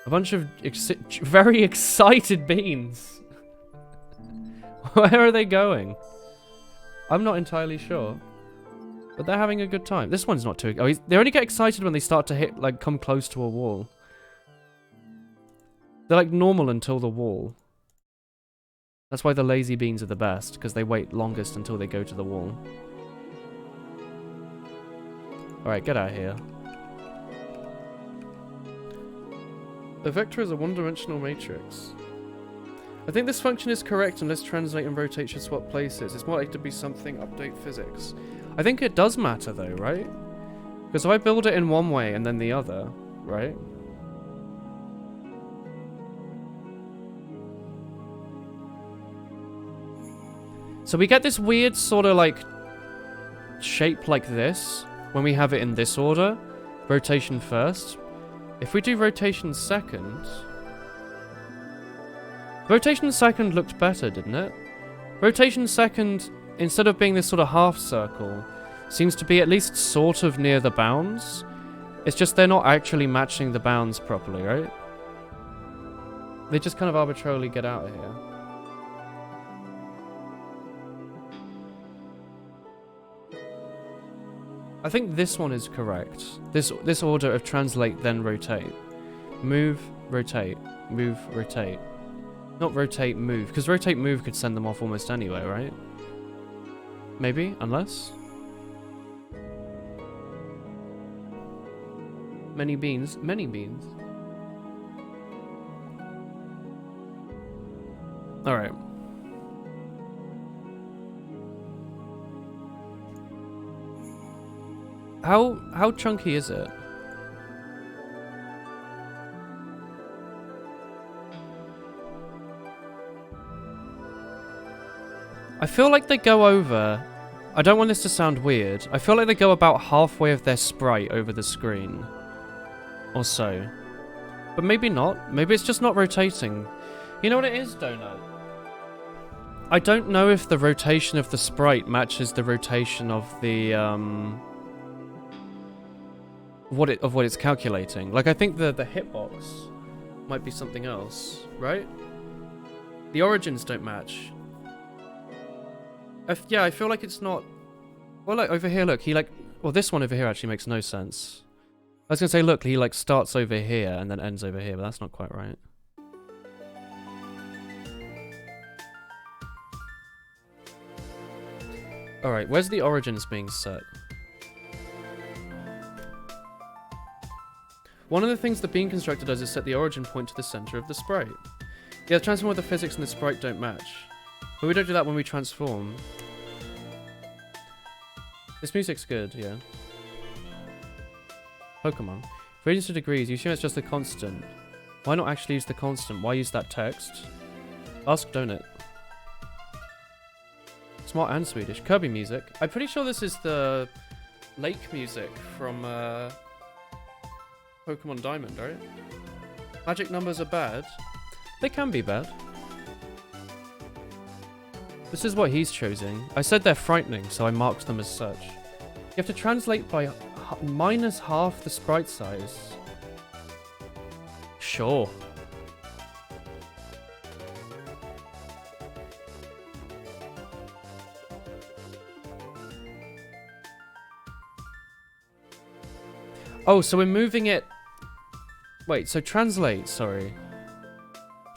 A bunch of very excited beans. Where are they going? I'm not entirely sure. But they're having a good time. This one's not too... Oh, they only get excited when they start to hit, like, come close to a wall. They're, like, normal until the wall. That's why the lazy beans are the best, because they wait longest until they go to the wall. Alright, get out of here. The vector is a one-dimensional matrix. I think this function is correct unless translate and rotate should swap places. It's more likely to be something update physics. I think it does matter though, right? Because if I build it in one way and then the other, right? So we get this weird sort of like shape like this when we have it in this order. Rotation first. If we do rotation second... Rotation second looked better, didn't it? Rotation second, instead of being this sort of half circle, seems to be at least sort of near the bounds. It's just they're not actually matching the bounds properly, right? They just kind of arbitrarily get out of here. I think this one is correct. This order of translate then rotate. Move, rotate. Move, rotate. Not rotate, move. Because rotate, move could send them off almost anyway, right? Maybe? Unless? Many beans. Many beans. Alright. How chunky is it? I feel like they go over... I don't want this to sound weird. I feel like they go about halfway of their sprite over the screen. Or so. But maybe not. Maybe it's just not rotating. You know what it is, Donut? I don't know if the rotation of the sprite matches the rotation of the, what it's calculating. Like, I think the hitbox might be something else, right? The origins don't match. Yeah, I feel like it's not... Well, like, over here, look, he, like... Well, this one over here actually makes no sense. I was gonna say, look, he, like, starts over here and then ends over here, but that's not quite right. Alright, where's the origins being set? One of the things the bean constructor does is set the origin point to the center of the sprite. Yeah, the transform with the physics and the sprite don't match. But we don't do that when we transform. This music's good, yeah. Pokemon. Radiance to degrees, you assume it's just a constant. Why not actually use the constant? Why use that text? Ask Donut. Smart and Swedish. Kirby music. I'm pretty sure this is the lake music from Pokemon Diamond, right? Magic numbers are bad. They can be bad. This is what he's choosing. I said they're frightening, so I marked them as such. You have to translate by minus half the sprite size. Sure. Oh, so we're moving it... Wait, so translate, sorry.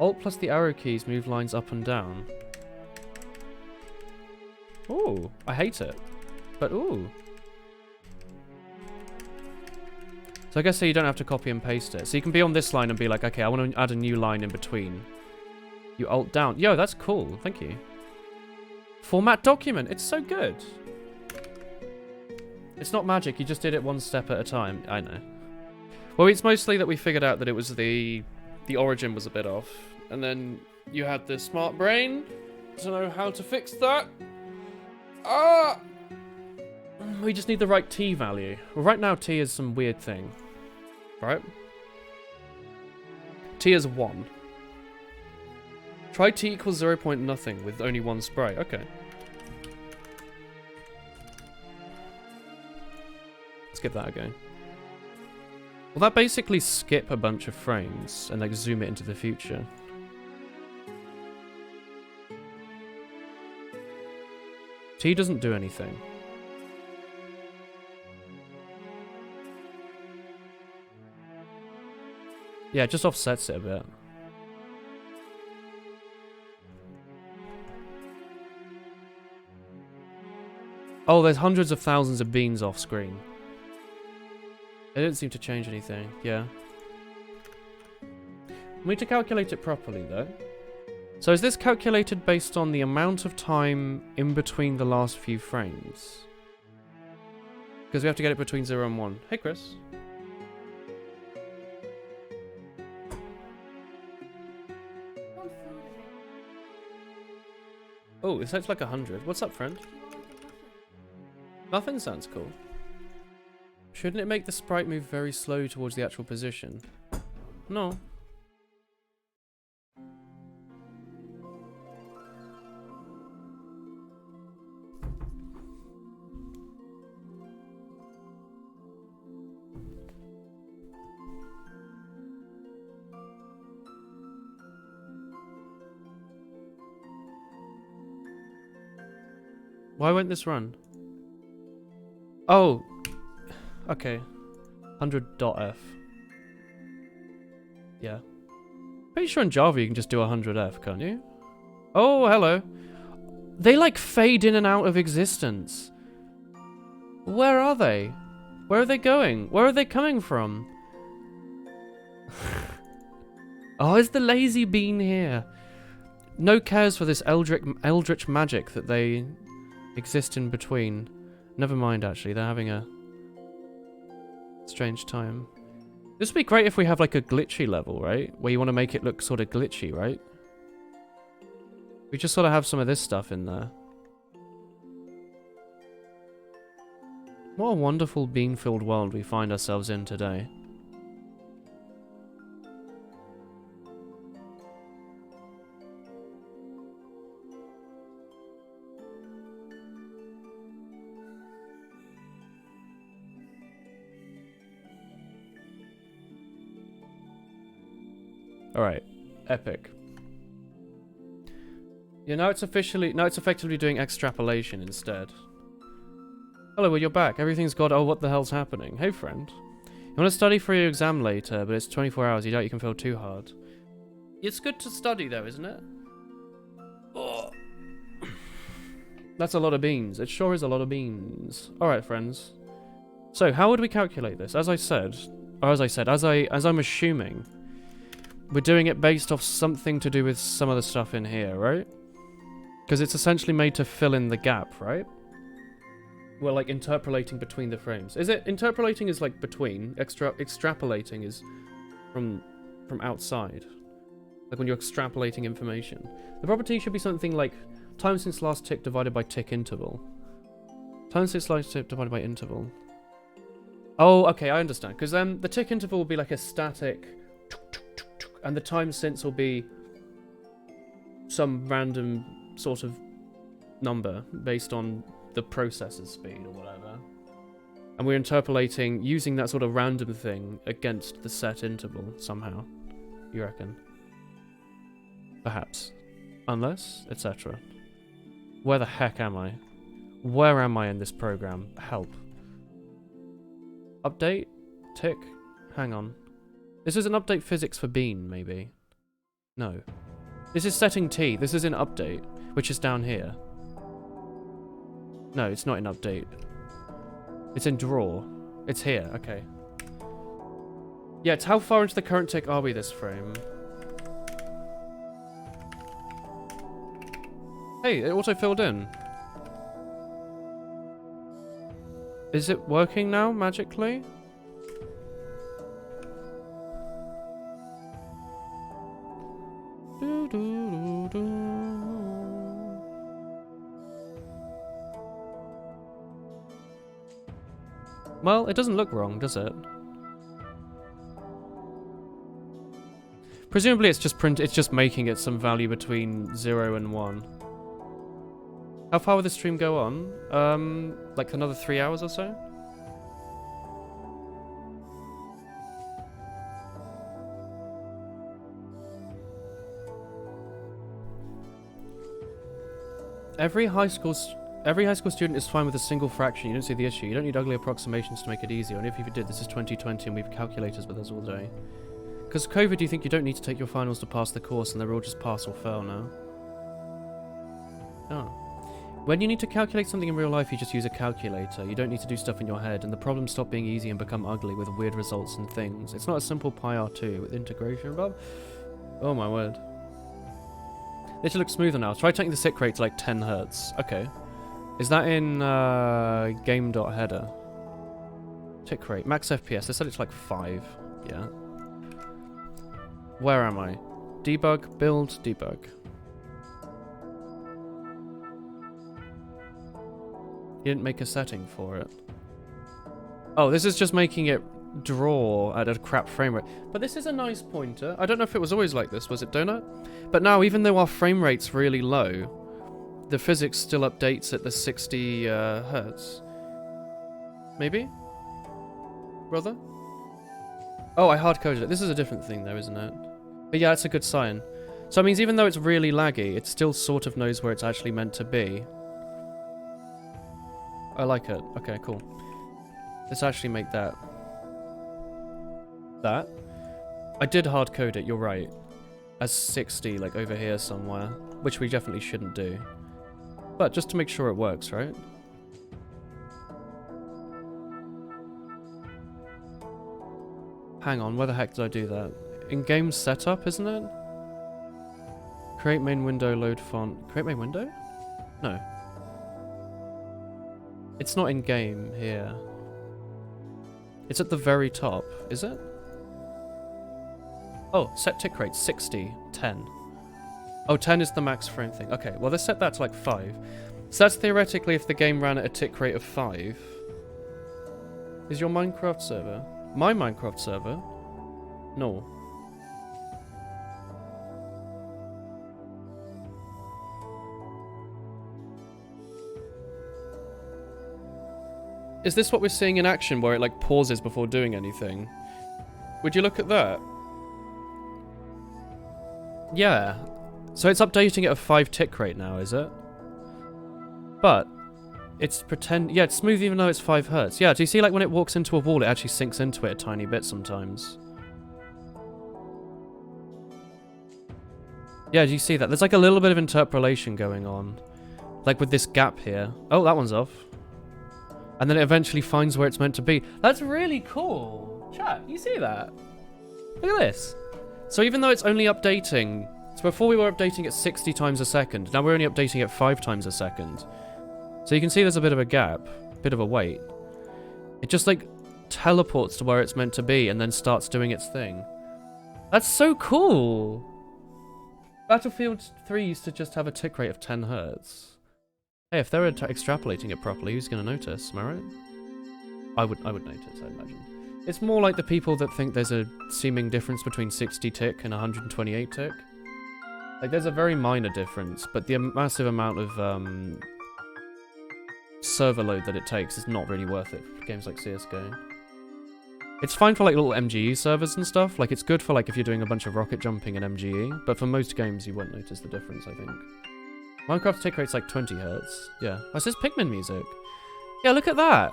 Alt plus the arrow keys move lines up and down. Ooh, I hate it. But ooh. So I guess so you don't have to copy and paste it. So you can be on this line and be like, okay, I want to add a new line in between. You alt down. Yo, that's cool. Thank you. Format document. It's so good. It's not magic. You just did it one step at a time. I know. Well, it's mostly that we figured out that it was the origin was a bit off. And then you had the smart brain to know how to fix that. Ah! We just need the right t value. Well, right now t is some weird thing. Right? T is 1. Try t equals 0 point nothing with only one sprite. Okay. Let's give that a go. Will that basically skip a bunch of frames and like zoom it into the future? T doesn't do anything. Yeah, it just offsets it a bit. Oh, there's hundreds of thousands of beans off screen. It didn't seem to change anything, yeah. We need to calculate it properly, though. So is this calculated based on the amount of time in between the last few frames? Because we have to get it between 0 and 1. Hey, Chris. Oh, it sounds like 100. What's up, friend? Muffin sounds cool. Shouldn't it make the sprite move very slow towards the actual position? No. Why won't this run? Oh. Okay. 100.f. Yeah. Pretty sure in Java you can just do 100f, can't you? Oh, hello. They like fade in and out of existence. Where are they? Where are they going? Where are they coming from? Oh, is the lazy bean here? No cares for this eldritch magic that they exist in between. Never mind, actually. They're having a strange time. This would be great if we have like a glitchy level, right? Where you want to make it look sort of glitchy, right? We just sort of have some of this stuff in there. What a wonderful bean-filled world we find ourselves in today. Alright, epic. Yeah, now it's effectively doing extrapolation instead. Hello, well, you're back. Everything's got, oh, what the hell's happening? Hey, friend. You want to study for your exam later, but it's 24 hours. You doubt you can fail too hard. It's good to study, though, isn't it? Oh. That's a lot of beans. It sure is a lot of beans. Alright, friends. So, how would we calculate this? As I'm assuming, we're doing it based off something to do with some of the stuff in here, right? Because it's essentially made to fill in the gap, right? We're like interpolating between the frames. Is it interpolating is like between, extrapolating is from outside. Like when you're extrapolating information. The property should be something like time since last tick divided by tick interval. Time since last tick divided by interval. Oh, okay, I understand. Because the tick interval will be like a static, and the time since will be some random sort of number based on the processor's speed or whatever. And we're interpolating using that sort of random thing against the set interval somehow. You reckon? Perhaps. Unless, etc. Where the heck am I? Where am I in this program? Help. Update? Tick? Hang on. This is an update physics for Bean, maybe. No. This is setting T. This is in update, which is down here. No, it's not in update. It's in draw. It's here, okay. Yeah, it's how far into the current tick are we this frame? Hey, it auto-filled in. Is it working now, magically? Do, do, do, do. Well, it doesn't look wrong, does it? Presumably it's just making it some value between 0 and 1. How far will this stream go on? Like another 3 hours or so? Every high school student is fine with a single fraction. You don't see the issue. You don't need ugly approximations to make it easier. And if you did, this is 2020 and we have calculators with us all day. Because COVID, do you think you don't need to take your finals to pass the course and they're all just pass or fail now? Oh. When you need to calculate something in real life, you just use a calculator. You don't need to do stuff in your head, and the problems stop being easy and become ugly with weird results and things. It's not a simple pi r2 with integration above. Oh my word. This should look smoother now. Try taking the tick rate to like 10 hertz. Okay. Is that in game.header? Tick rate. Max FPS. They said it's like 5. Yeah. Where am I? Debug, build, debug. You didn't make a setting for it. Oh, this is just making it draw at a crap frame rate. But this is a nice pointer. I don't know if it was always like this, was it, Donut? But now, even though our frame rate's really low, the physics still updates at the 60 hertz. Maybe? Brother? Oh, I hard-coded it. This is a different thing, though, isn't it? But yeah, it's a good sign. So it means even though it's really laggy, it still sort of knows where it's actually meant to be. I like it. Okay, cool. Let's actually make that. That. I did hard code it, you're right. As 60, like over here somewhere. Which we definitely shouldn't do. But just to make sure it works, right? Hang on, where the heck did I do that? In-game setup, isn't it? Create main window, load font. Create main window? No. It's not in-game here. It's at the very top, is it? Oh, set tick rate, 60, 10. Oh, 10 is the max frame thing. Okay, well, let's set that to like 5. So that's theoretically if the game ran at a tick rate of 5. Is your Minecraft server? My Minecraft server? No. Is this what we're seeing in action, where it like pauses before doing anything? Would you look at that? Yeah. So it's updating at a 5 tick rate now, is it? But it's yeah, it's smooth even though it's 5 hertz. Yeah, do you see like when it walks into a wall, it actually sinks into it a tiny bit sometimes? Yeah, do you see that? There's like a little bit of interpolation going on. Like with this gap here. Oh, that one's off. And then it eventually finds where it's meant to be. That's really cool. Chat, you see that? Look at this. So even though it's only updating... So before we were updating at 60 times a second. Now we're only updating at 5 times a second. So you can see there's a bit of a gap. Bit of a wait. It just like teleports to where it's meant to be and then starts doing its thing. That's so cool. Battlefield 3 used to just have a tick rate of 10 hertz. Hey, if they're extrapolating it properly, who's going to notice? Am I right? I would notice, I imagine. It's more like the people that think there's a seeming difference between 60 tick and 128 tick. Like, there's a very minor difference, but the massive amount of server load that it takes is not really worth it for games like CSGO. It's fine for like little MGE servers and stuff. Like, it's good for like if you're doing a bunch of rocket jumping in MGE, but for most games you won't notice the difference, I think. Minecraft's tick rate's like 20 hertz. Yeah. Oh, it says Pikmin music. Yeah, look at that.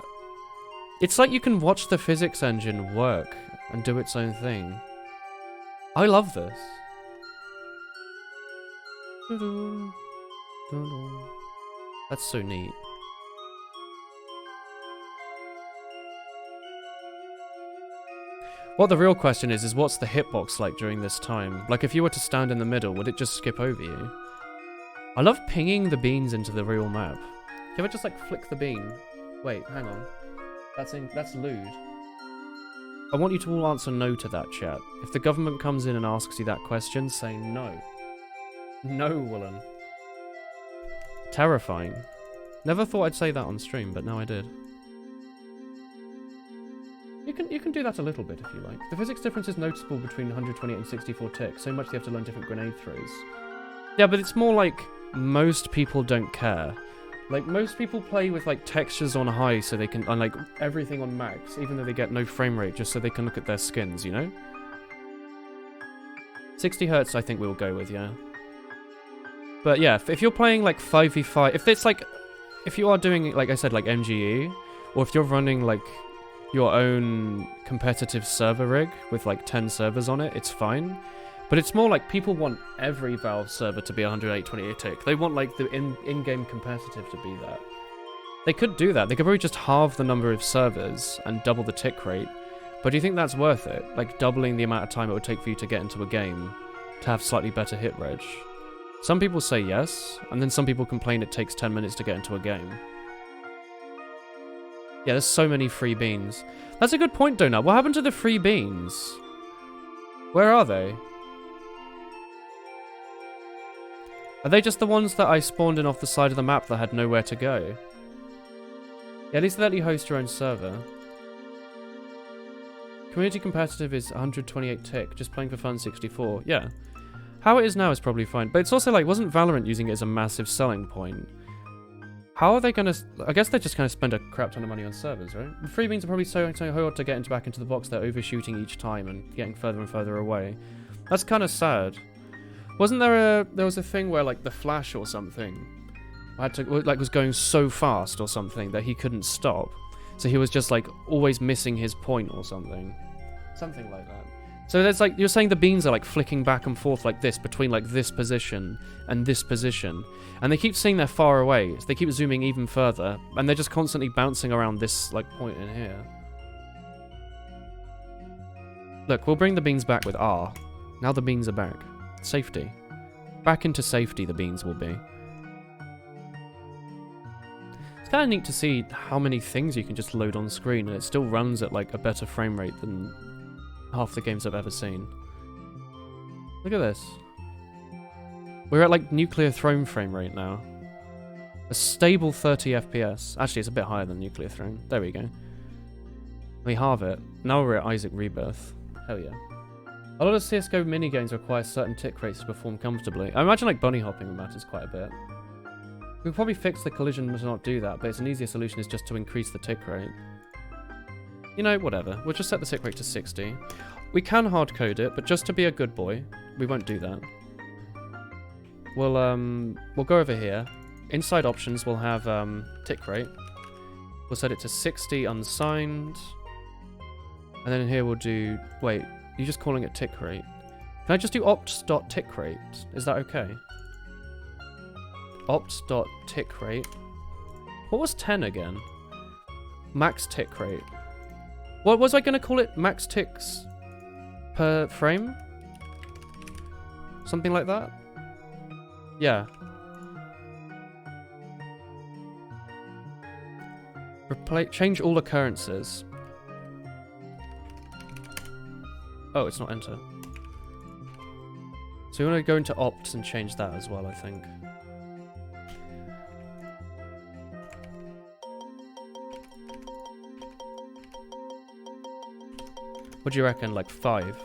It's like you can watch the physics engine work and do its own thing. I love this. That's so neat. What the real question is what's the hitbox like during this time? Like, if you were to stand in the middle, would it just skip over you? I love pinging the beans into the real map. Can I just, like, flick the bean? Wait, hang on. That's lewd. I want you to all answer no to that, chat. If the government comes in and asks you that question, say no. No, Woolen. Terrifying. Never thought I'd say that on stream, but now I did. You can do that a little bit if you like. The physics difference is noticeable between 128 and 64 ticks, so much you have to learn different grenade throws. Yeah, but it's more like most people don't care. Like, most people play with, like, textures on high so they can, and, like, everything on max, even though they get no frame rate, just so they can look at their skins, you know? 60 Hz I think we'll go with, yeah. But yeah, if you're playing, like, 5v5, if you are doing, like I said, like, MGE, or if you're running, like, your own competitive server rig with, like, 10 servers on it, it's fine. But it's more like people want every Valve server to be 128 tick. They want, like, the in-game competitive to be that. They could do that. They could probably just halve the number of servers and double the tick rate. But do you think that's worth it? Like, doubling the amount of time it would take for you to get into a game to have slightly better hit reg? Some people say yes, and then some people complain it takes 10 minutes to get into a game. Yeah, there's so many free beans. That's a good point, Donut. What happened to the free beans? Where are they? Are they just the ones that I spawned in off the side of the map that had nowhere to go? Yeah, at least they let you host your own server. Community competitive is 128 tick, just playing for fun 64. Yeah. How it is now is probably fine. But it's also like, wasn't Valorant using it as a massive selling point? How are they gonna... I guess they're just gonna spend a crap ton of money on servers, right? The free beans are probably so hard to get back into the box, they're overshooting each time and getting further and further away. That's kind of sad. Wasn't there was a thing where, like, the Flash or something was going so fast or something that he couldn't stop, so he was just, like, always missing his point or something like that. So there's, like, you're saying the beans are, like, flicking back and forth like this between, like, this position and this position, and they keep saying they're far away, so they keep zooming even further, and they're just constantly bouncing around this, like, point in here. Look, we'll bring the beans back with R. Now the beans are back. Safety. Back into safety the beans will be. It's kind of neat to see how many things you can just load on screen and it still runs at, like, a better frame rate than half the games I've ever seen. Look at this. We're at, like, Nuclear Throne frame rate now. A stable 30 FPS. Actually, it's a bit higher than Nuclear Throne. There we go. We halve it. Now we're at Isaac Rebirth. Hell yeah. A lot of CSGO minigames require certain tick rates to perform comfortably. I imagine, like, bunny hopping matters quite a bit. We'll probably fix the collision to not do that, but it's an easier solution is just to increase the tick rate. You know, whatever. We'll just set the tick rate to 60. We can hard-code it, but just to be a good boy, we won't do that. We'll go over here. Inside options, we'll have tick rate. We'll set it to 60 unsigned. And then here we'll do... Wait. You're just calling it tick rate. Can I just do opt.tick rate? Is that okay? Opt.tick rate. What was 10 again? Max tick rate. What was I going to call it? Max ticks per frame? Something like that? Yeah. Change all occurrences. Oh, it's not enter. So we want to go into opts and change that as well, I think. What do you reckon, like 5?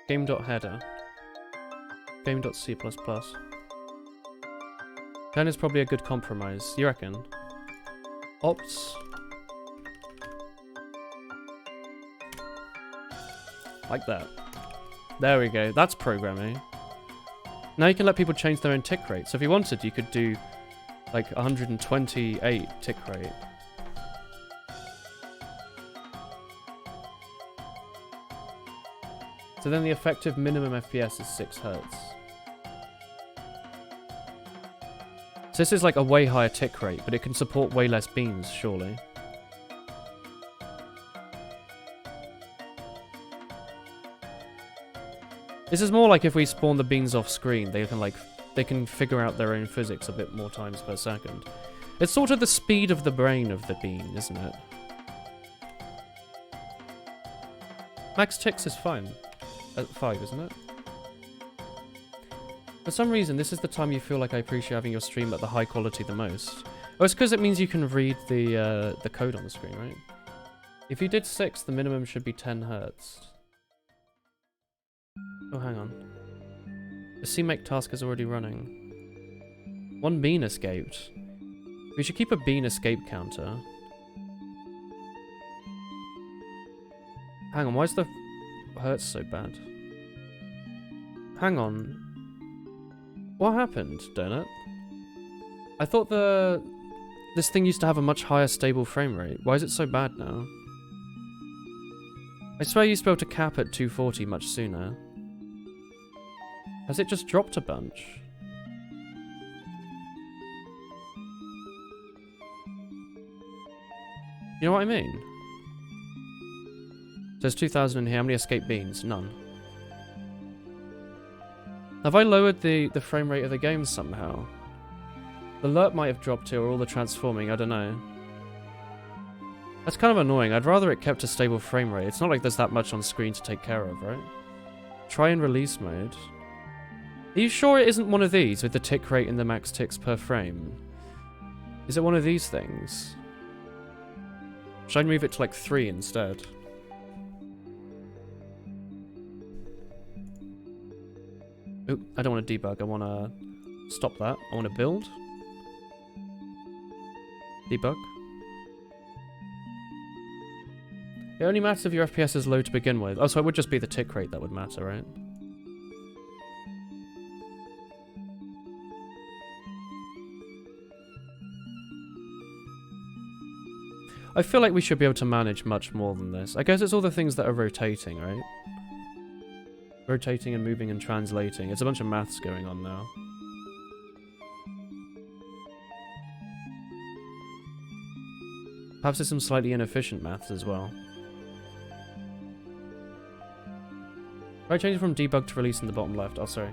Game.header. Game.c++. 10 is probably a good compromise. You reckon? Opts. Like that. There we go. That's programming. Now you can let people change their own tick rate. So if you wanted, you could do like 128 tick rate. So then the effective minimum FPS is 6 Hz. So this is like a way higher tick rate, but it can support way less beams, surely. This is more like if we spawn the beans off screen, they can figure out their own physics a bit more times per second. It's sort of the speed of the brain of the bean, isn't it? Max ticks is fine. At 5, isn't it? For some reason, this is the time you feel like I appreciate having your stream at the high quality the most. Oh, it's because it means you can read the code on the screen, right? If you did 6, the minimum should be 10 Hz. Oh, hang on. The CMake task is already running. 1 bean escaped. We should keep a bean escape counter. Hang on, why is the Hertz so bad? Hang on. What happened, Donut? I thought this thing used to have a much higher stable frame rate. Why is it so bad now? I swear you used to be able to cap at 240 much sooner. Has it just dropped a bunch? You know what I mean? There's 2,000 in here. How many escape beans? None. Have I lowered the frame rate of the game somehow? The alert might have dropped here, or all the transforming, I don't know. That's kind of annoying. I'd rather it kept a stable frame rate. It's not like there's that much on screen to take care of, right? Try and release mode. Are you sure it isn't one of these with the tick rate and the max ticks per frame? Is it one of these things? Should I move it to like 3 instead? Oop, I don't want to debug. I want to stop that. I want to build. Debug. It only matters if your FPS is low to begin with. Oh, so it would just be the tick rate that would matter, right? I feel like we should be able to manage much more than this. I guess it's all the things that are rotating, right? Rotating and moving and translating. It's a bunch of maths going on now. Perhaps there's some slightly inefficient maths as well. Right, change it from debug to release in the bottom left. Oh, sorry.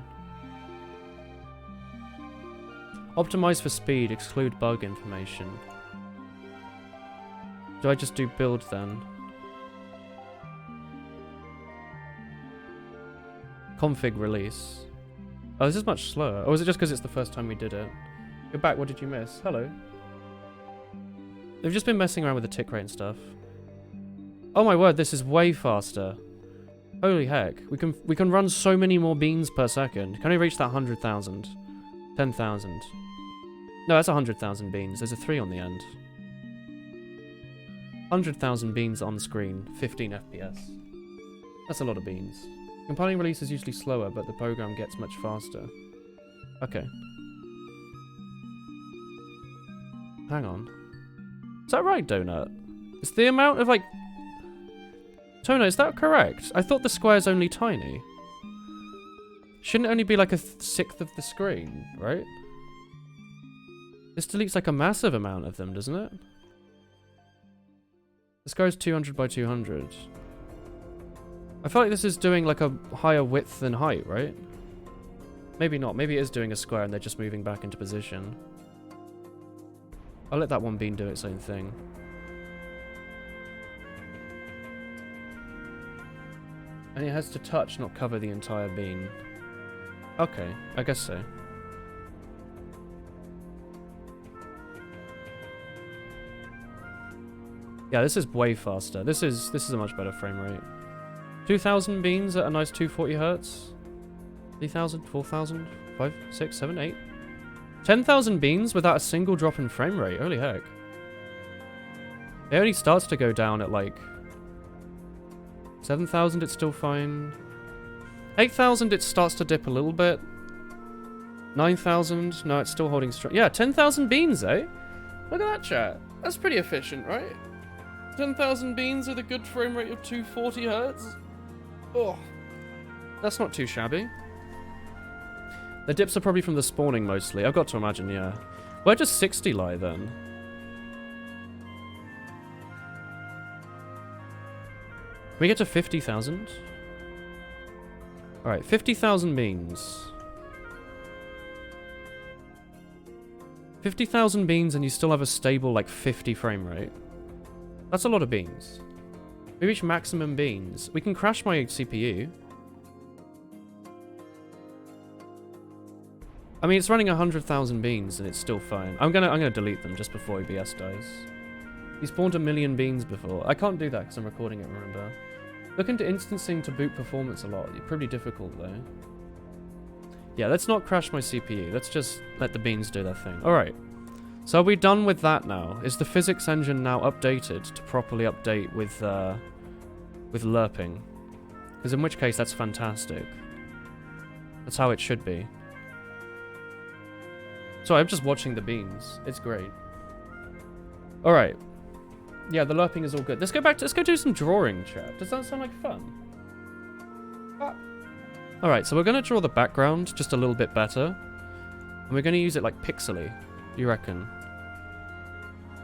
Optimize for speed, exclude bug information. Do I just do build then? Config release. Oh, this is much slower. Or is it just because it's the first time we did it? You're back, what did you miss? Hello. They've just been messing around with the tick rate and stuff. Oh my word, this is way faster. Holy heck. We can run so many more beans per second. Can we reach that 100,000? 10,000. No, that's 100,000 beans. There's a 3 on the end. 100,000 beans on screen, 15 FPS. That's a lot of beans. Compiling release is usually slower, but the program gets much faster. Okay. Hang on. Is that right, Donut? Is the amount of, like... Toner, is that correct? I thought the square's only tiny. Shouldn't it only be like a 1/6 of the screen, right? This deletes like a massive amount of them, doesn't it? This goes 200 by 200. I feel like this is doing like a higher width than height, right? Maybe not. Maybe it is doing a square and they're just moving back into position. I'll let that one bean do its own thing. And it has to touch, not cover the entire bean. Okay, I guess so. Yeah, this is way faster. This is a much better frame rate. 2,000 beans at a nice 240 Hertz. 3,000, 4,000, 5, 6, 7, 8. 10,000 beans without a single drop in frame rate. Holy heck. It only starts to go down at like 7,000, it's still fine. 8,000, it starts to dip a little bit. 9,000, no, it's still holding strong. Yeah, 10,000 beans, eh? Look at that, chat. That's pretty efficient, right? 10,000 beans with a good frame rate of 240 Hertz. Oh, That's not too shabby. The dips are probably from the spawning mostly. I've got to imagine, yeah. Where does 60 lie then? Can we get to 50,000? Alright, 50,000 beans. 50,000 beans and you still have a stable, like, 50 frame rate. That's a lot of beans. We reach maximum beans. We can crash my CPU. I mean, it's running 100,000 beans and it's still fine. I'm gonna delete them just before OBS dies. He spawned 1,000,000 beans before. I can't do that because I'm recording it, remember? Look into instancing to boot performance a lot. It's pretty difficult though. Yeah, let's not crash my CPU. Let's just let the beans do their thing. Alright. So are we done with that now? Is the physics engine now updated to properly update with lerping? Because in which case, that's fantastic. That's how it should be. Sorry, I'm just watching the beans. It's great. Alright. Yeah, the lerping is all good. Let's go do some drawing, chat. Does that sound like fun? Alright, so we're going to draw the background just a little bit better. And we're going to use it like pixely. You reckon?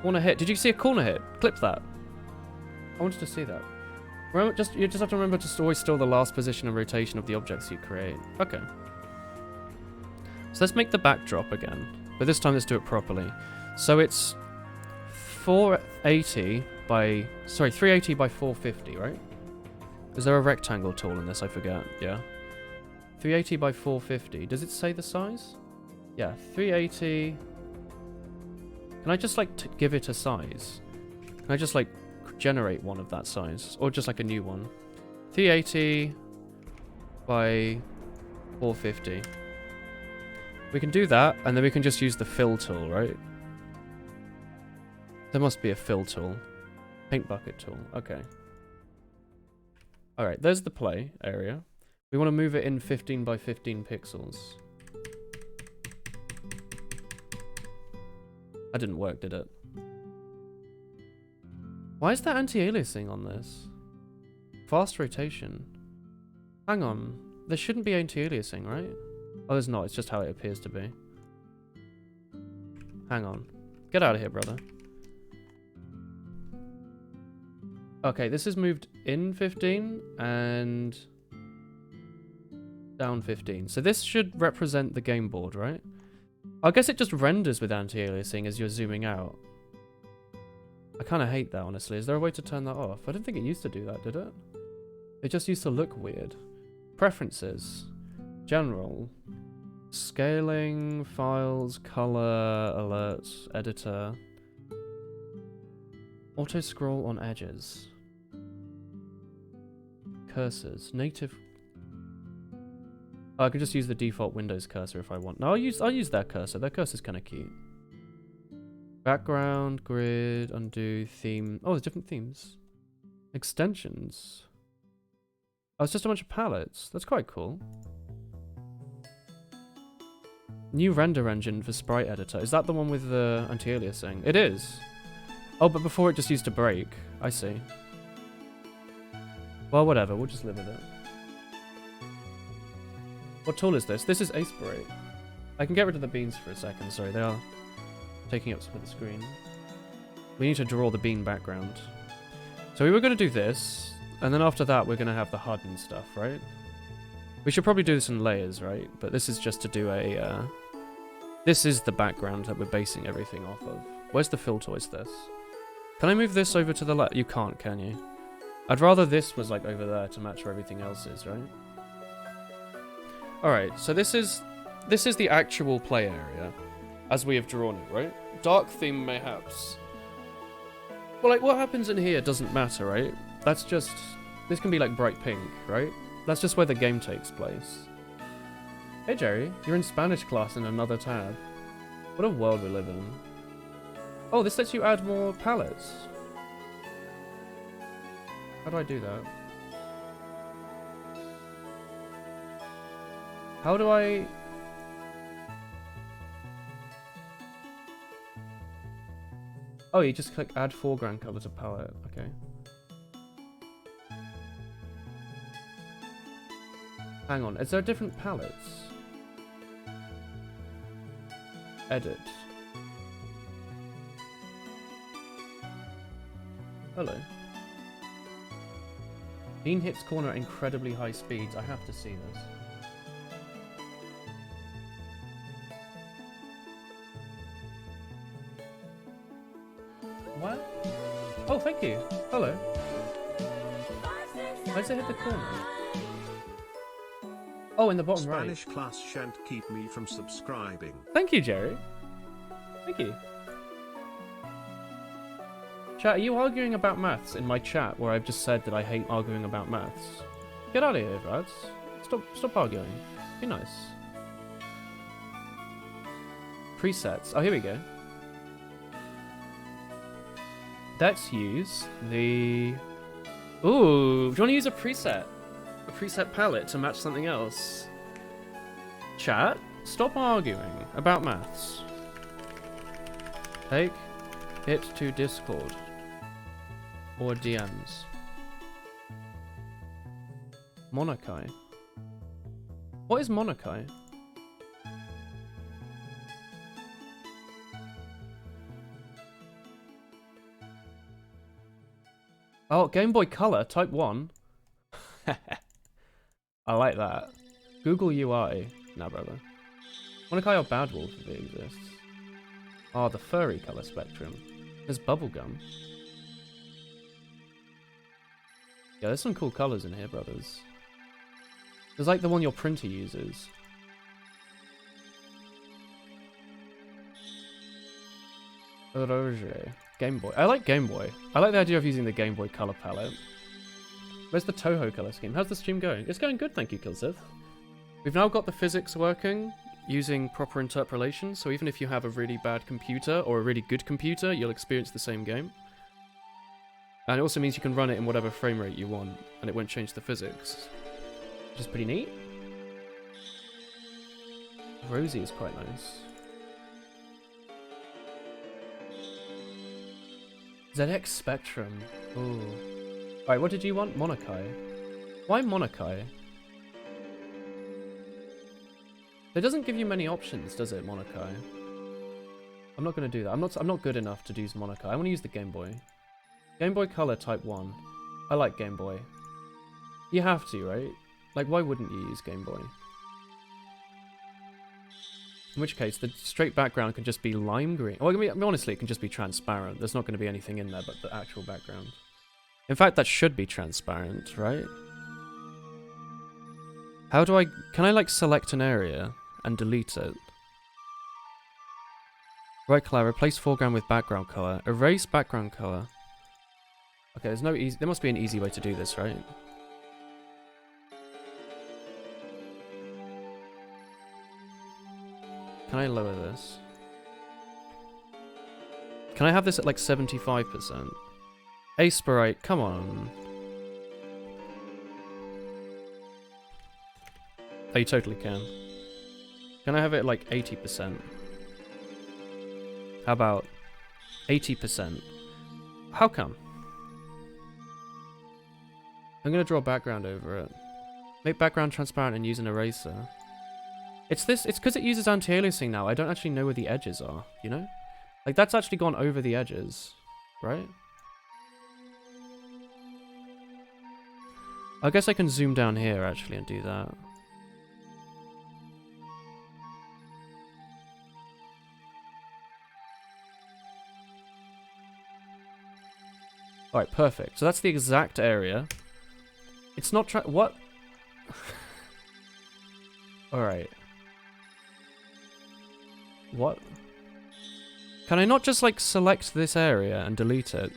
Corner hit. Did you see a corner hit? Clip that. I wanted to see that. Remember, you just have to remember to always store the last position and rotation of the objects you create. Okay. So let's make the backdrop again. But this time let's do it properly. So it's 380 by 450, right? Is there a rectangle tool in this? I forget. Yeah. 380 by 450. Does it say the size? Yeah, 380. Can I just like give it a size? Can I just like generate one of that size? Or just like a new one? 380 by 450. We can do that, and then we can just use the fill tool, right? There must be a fill tool. Paint bucket tool. Okay. Alright, there's the play area. We want to move it in 15 by 15 pixels. That didn't work, did it? Why is there anti-aliasing on this? Fast rotation. Hang on. There shouldn't be anti-aliasing, right? Oh, there's not. It's just how it appears to be. Hang on. Get out of here, brother. Okay, this is moved in 15 and down 15. So this should represent the game board, right? I guess it just renders with anti-aliasing as you're zooming out. I kind of hate that, honestly. Is there a way to turn that off? I didn't think it used to do that, did it? It just used to look weird. Preferences. General. Scaling, files, color, alerts, editor. Auto scroll on edges. Cursors. Native. Oh, I can just use the default Windows cursor if I want. No, I'll use their cursor. Their cursor's kind of cute. Background, grid, undo, theme. Oh, there's different themes. Extensions. Oh, it's just a bunch of palettes. That's quite cool. New render engine for sprite editor. Is that the one with the anti-aliasing? It is. Oh, but before it just used to break. I see. Well, whatever. We'll just live with it. What tool is this? This is Aspirate. I can get rid of the beans for a second. Sorry, they are taking up some of the screen. We need to draw the bean background. So we were going to do this, and then after that we're going to have the HUD and stuff, right? We should probably do this in layers, right? But this is just to do a... this is the background that we're basing everything off of. Where's the filter? Is this? Can I move this over to the left? You can't, can you? I'd rather this was like over there to match where everything else is, right? Alright, so this is the actual play area, as we have drawn it, right? Dark theme, mayhaps. Well, like, what happens in here doesn't matter, right? That's just... This can be, like, bright pink, right? That's just where the game takes place. Hey, Jerry. You're in Spanish class in another tab. What a world we live in. Oh, this lets you add more palettes. How do I do that? How do I... Oh, you just click add foreground color to palette. Okay. Hang on, is there different palettes? Edit. Hello. Bean hits corner at incredibly high speeds. I have to see this. What? Oh, thank you. Hello. Why does it hit the corner? Oh, in the bottom right. Spanish class shan't keep me from subscribing. Thank you, Jerry. Thank you. Chat, are you arguing about maths in my chat where I've just said that I hate arguing about maths? Get out of here, lads. Stop arguing. Be nice. Presets. Oh, here we go. Let's use the... Ooh, do you want to use a preset? A preset palette to match something else? Chat, stop arguing about maths. Take it to Discord. Or DMs. Monakai. What is Monakai? Oh, Game Boy Color, Type 1. I like that. Google UI. Nah, brother. Monakai or Bad Wolf if it exists. Oh, the furry color spectrum. There's bubblegum. Yeah, there's some cool colors in here, brothers. There's like the one your printer uses. Roger. Game Boy. I like Game Boy. I like the idea of using the Game Boy Color palette. Where's the Toho color scheme? How's the stream going? It's going good, thank you, Killsith. We've now got the physics working using proper interpolation, so even if you have a really bad computer or a really good computer, you'll experience the same game. And it also means you can run it in whatever frame rate you want, and it won't change the physics. Which is pretty neat. Rosie is quite nice. ZX Spectrum. Ooh. Alright, what did you want? Monakai. Why Monakai? It doesn't give you many options, does it, Monakai? I'm not going to do that. I'm not good enough to use Monakai. I want to use the Game Boy. Game Boy Color Type 1. I like Game Boy. You have to, right? Like, why wouldn't you use Game Boy? In which case, the straight background can just be lime green. Well, I mean, honestly, it can just be transparent. There's not going to be anything in there but the actual background. In fact, that should be transparent, right? How do I... Can I, like, select an area and delete it? Right color, replace foreground with background color. Erase background color. Okay, there's no easy... There must be an easy way to do this, right? Can I lower this? Can I have this at like 75%? Aspirite, come on. Oh, you totally can. Can I have it at like 80%? How about 80%? How come? I'm gonna draw a background over it. Make background transparent and use an eraser. It's because it uses anti-aliasing now. I don't actually know where the edges are, you know? Like, that's actually gone over the edges, right? I guess I can zoom down here, actually, and do that. Alright, perfect. So that's the exact area. It's not what? Alright. What? Can I not just, like, select this area and delete it?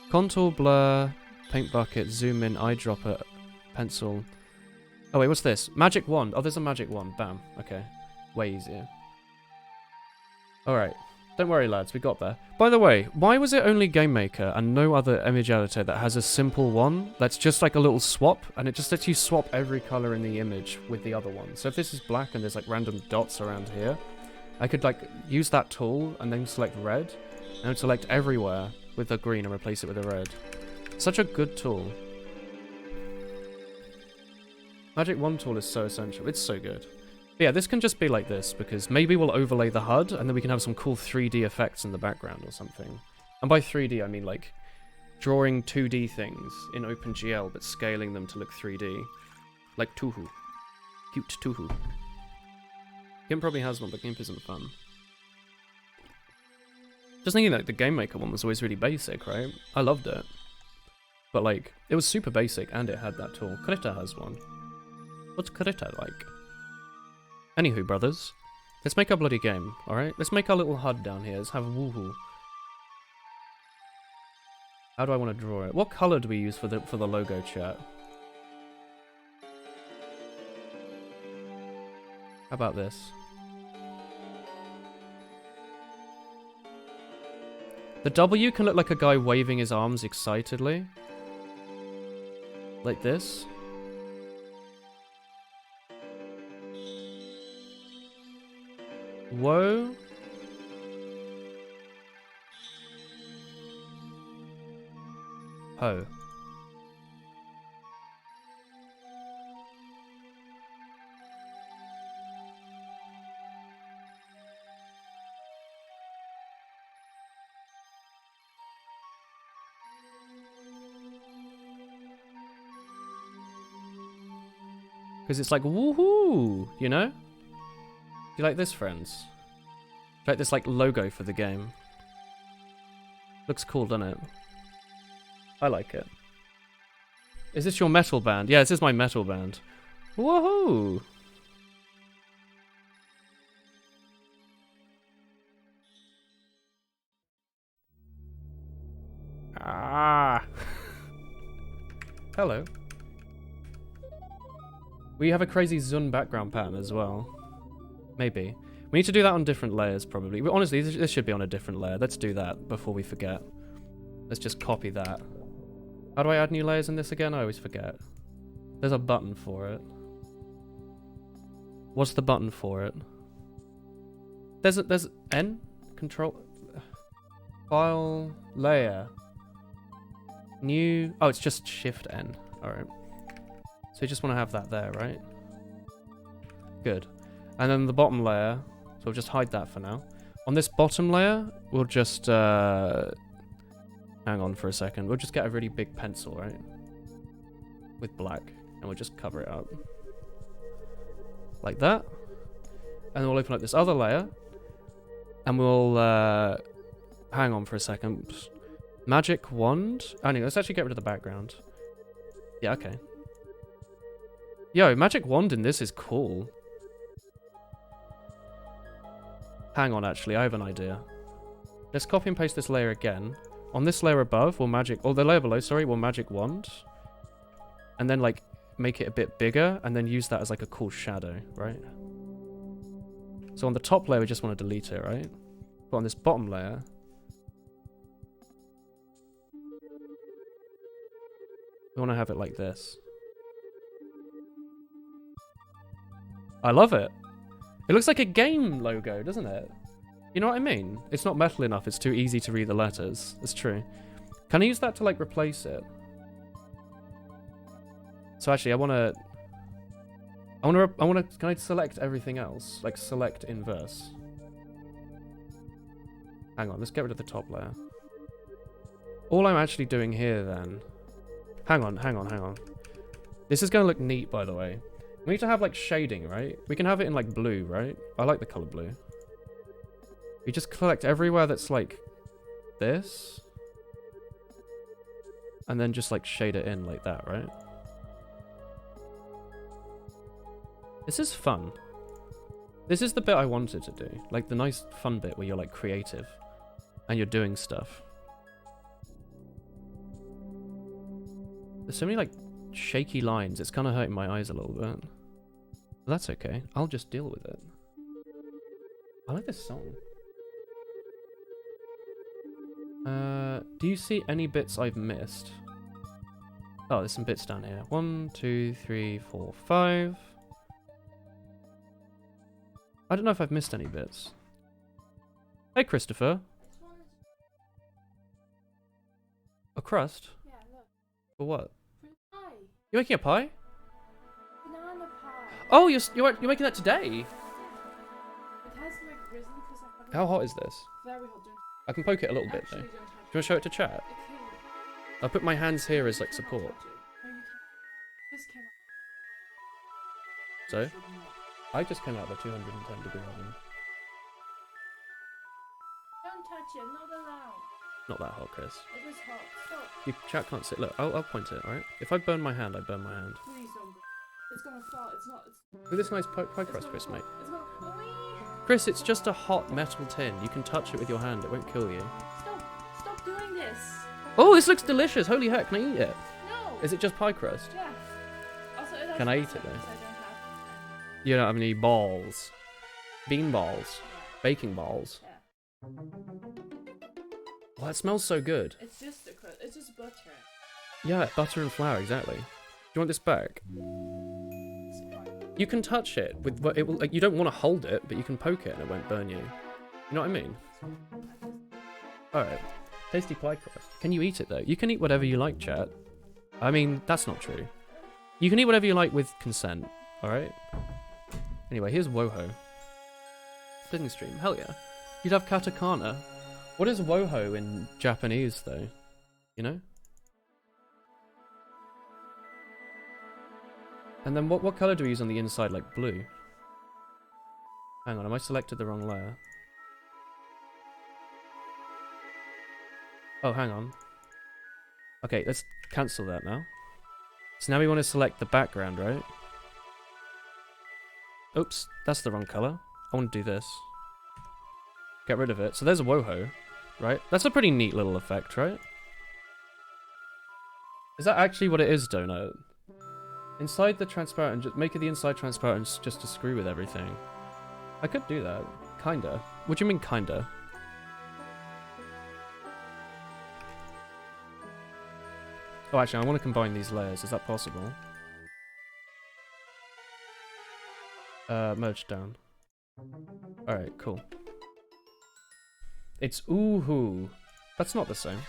Contour, blur, paint bucket, zoom in, eyedropper, pencil. Oh, wait, what's this? Magic wand. Oh, there's a magic wand. Bam. Okay. Way easier. Alright. Don't worry, lads. We got there. By the way, why was it only Game Maker and no other image editor that has a simple one that's just like a little swap, and it just lets you swap every color in the image with the other one? So if this is black and there's, like, random dots around here, I could, like, use that tool and then select red, and then select everywhere with the green and replace it with a red. Such a good tool. Magic Wand tool is so essential. It's so good. But yeah, this can just be like this, because maybe we'll overlay the HUD, and then we can have some cool 3D effects in the background or something. And by 3D, I mean, like, drawing 2D things in OpenGL, but scaling them to look 3D. Like Tuhu. Cute Tuhu. Gimp probably has one, but Gimp isn't fun. Just thinking that the Game Maker one was always really basic, right? I loved it. But, like, it was super basic, and it had that tool. Krita has one. What's Krita like? Anywho, brothers, let's make our bloody game, alright? Let's make our little HUD down here. Let's have woohoo. How do I want to draw it? What color do we use for the logo, chat? How about this? The W can look like a guy waving his arms excitedly. Like this. Whoa. Ho. Because it's like, woohoo, you know? Do you like this, friends? Do you like this, like, logo for the game? Looks cool, doesn't it? I like it. Is this your metal band? Yeah, this is my metal band. Woohoo! Ah! Hello. We have a crazy Zun background pattern as well. Maybe. We need to do that on different layers, probably. Honestly, this should be on a different layer. Let's do that before we forget. Let's just copy that. How do I add new layers in this again? I always forget. There's a button for it. What's the button for it? There's N? Control... File... Layer. New... Oh, it's just Shift N. Alright. So you just want to have that there, right? Good. And then the bottom layer, so we'll just hide that for now. On this bottom layer, we'll just, hang on for a second. We'll just get a really big pencil, right? With black, and we'll just cover it up. Like that. And then we'll open up this other layer, and we'll, hang on for a second. Magic Wand? Oh, no, let's actually get rid of the background. Yeah, okay. Yo, Magic Wand in this is cool. Hang on, actually, I have an idea. Let's copy and paste this layer again. On this layer above, we'll magic... Oh, the layer below, sorry, we'll Magic Wand. And then, like, make it a bit bigger, and then use that as, like, a cool shadow, right? So on the top layer, we just want to delete it, right? But on this bottom layer... we want to have it like this. I love it. It looks like a game logo, doesn't it? You know what I mean? It's not metal enough. It's too easy to read the letters. It's true. Can I use that to, like, replace it? So actually, I want to... Can I select everything else? Like, select inverse. Hang on, let's get rid of the top layer. All I'm actually doing here, then... Hang on. This is going to look neat, by the way. We need to have, like, shading, right? We can have it in, like, blue, right? I like the color blue. We just collect everywhere that's, like, this. And then just, like, shade it in like that, right? This is fun. This is the bit I wanted to do. Like, the nice, fun bit where you're, like, creative. And you're doing stuff. There's so many, like, shaky lines. It's kind of hurting my eyes a little bit. But that's okay. I'll just deal with it. I like this song. Do you see any bits I've missed? Oh, there's some bits down here. 1, 2, 3, 4, 5. I don't know if I've missed any bits. Hey, Christopher. A crust? Yeah, look. For what? For the pie. You making a pie? No, banana pie. Oh, you're making that today? It has like risen because I haven't. How hot is this? Very hot. Don't I can poke it a little bit though. actually Do don't you touch want to show it to chat? it. It came. I'll put my hands here as You like cannot support. touch it. No, you can't. This came out. So You should not. I just came out of a 210 degree oven. Don't touch it. Not allowed. Not that hot, Chris. It is hot. Stop. You chat can't sit. Look, I'll point it. All right. If I burn my hand, I burn my hand. Please don't. It's gonna fall. It's not. It's. Look at this nice pie It's crust, gonna Chris, fall. mate. It's gonna. Wee! Chris, it's just a hot metal tin. You can touch it with your hand. It won't kill you. Stop. Stop doing this. Oh, this looks delicious. Holy heck, can I eat it? No. Is it just pie crust? Yeah. Also, it has Can I eat pizza it, though? because I don't have. You don't have any balls. Bean balls. Baking balls. Yeah. Oh, that smells so good. It's just the crust. It's just butter. Yeah, butter and flour, exactly. Do you want this back? It's fine. You can touch it with what it will. Like, you don't want to hold it, but you can poke it and it won't burn you. You know what I mean? All right. Tasty pie crust. Can you eat it though? You can eat whatever you like, chat. I mean, that's not true. You can eat whatever you like with consent. All right. Anyway, here's Woho. Disney stream. Hell yeah. You'd have katakana. What is Woho in Japanese though? You know? And then what color do we use on the inside? Like blue? Hang on, am I selected the wrong layer? Oh, hang on. Okay, let's cancel that now. So now we want to select the background, right? Oops, that's the wrong color. I want to do this. Get rid of it. So there's a Woho, right? That's a pretty neat little effect, right? Is that actually what it is, Donut? Inside the transparent, just make it the inside transparent just to screw with everything. I could do that. Kinda. What do you mean, kinda? Oh, actually, I want to combine these layers. Is that possible? Merge down. Alright, cool. It's oohoo. That's not the same.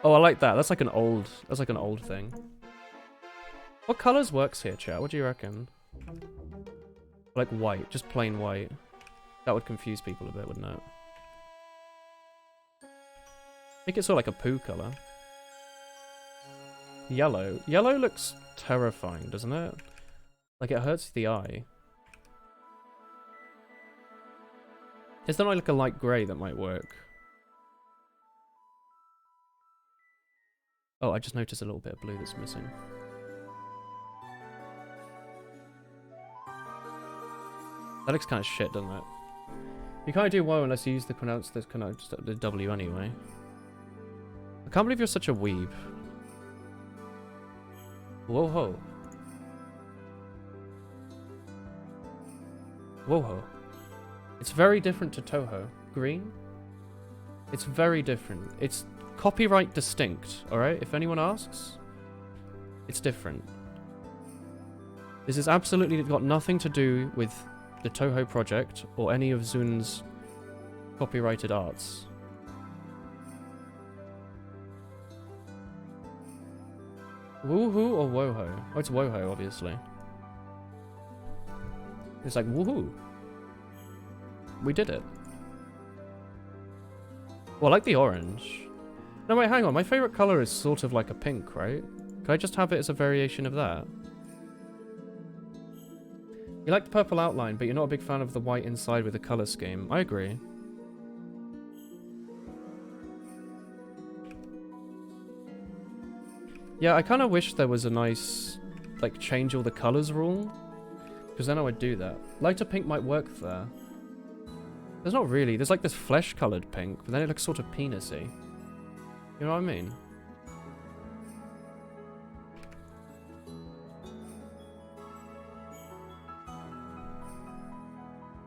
Oh, I like that. That's like an old thing. What colors works here, chat? What do you reckon? Like white, just plain white. That would confuse people a bit, wouldn't it? Make it sort of like a poo color. Yellow. Yellow looks terrifying, doesn't it? Like it hurts the eye. Is there not like a light grey that might work? Oh, I just noticed a little bit of blue that's missing. That looks kind of shit, doesn't it? You can't do woe unless you use the the W anyway. I can't believe you're such a weeb. Whoa-ho. Whoa-ho. It's very different to Toho. Green? It's very different. It's copyright distinct, alright? If anyone asks, it's different. This has absolutely got nothing to do with the Toho project or any of Zun's copyrighted arts. Woohoo or woho? Oh, it's woho, obviously. It's like, woohoo. We did it. Well, I like the orange. No, wait, hang on. My favorite color is sort of like a pink, right? Could I just have it as a variation of that? You like the purple outline, but you're not a big fan of the white inside with the color scheme. I agree. Yeah, I kind of wish there was a nice, like, change all the colors rule. Because then I would do that. Lighter pink might work there. There's not really. There's like this flesh-colored pink, but then it looks sort of penis-y. You know what I mean?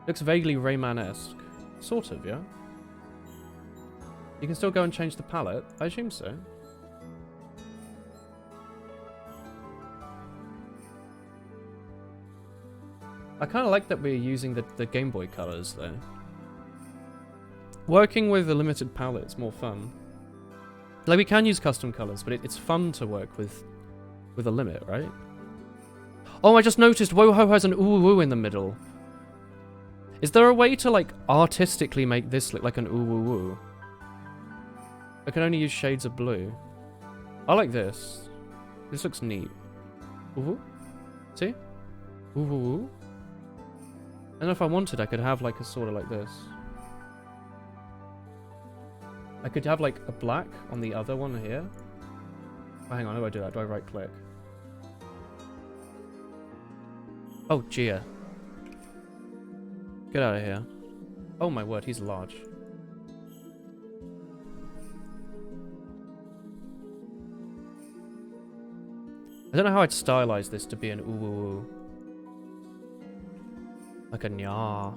Looks vaguely Rayman-esque. Sort of, yeah? You can still go and change the palette. I assume so. I kind of like that we're using the Game Boy colors, though. Working with a limited palette is more fun. Like, we can use custom colors, but it's fun to work with a limit, right? Oh, I just noticed Woho has an ooh in the middle. Is there a way to, like, artistically make this look like an ooh? I can only use shades of blue. I like this. This looks neat. Ooh. See? Ooh. And if I wanted, I could have, like, a sort of like this. I could have, like, a black on the other one here. Oh, hang on, how do I do that? Do I right click? Oh, Gia. Get out of here. Oh my word, he's large. I don't know how I'd stylize this to be an ooh. Like a nya.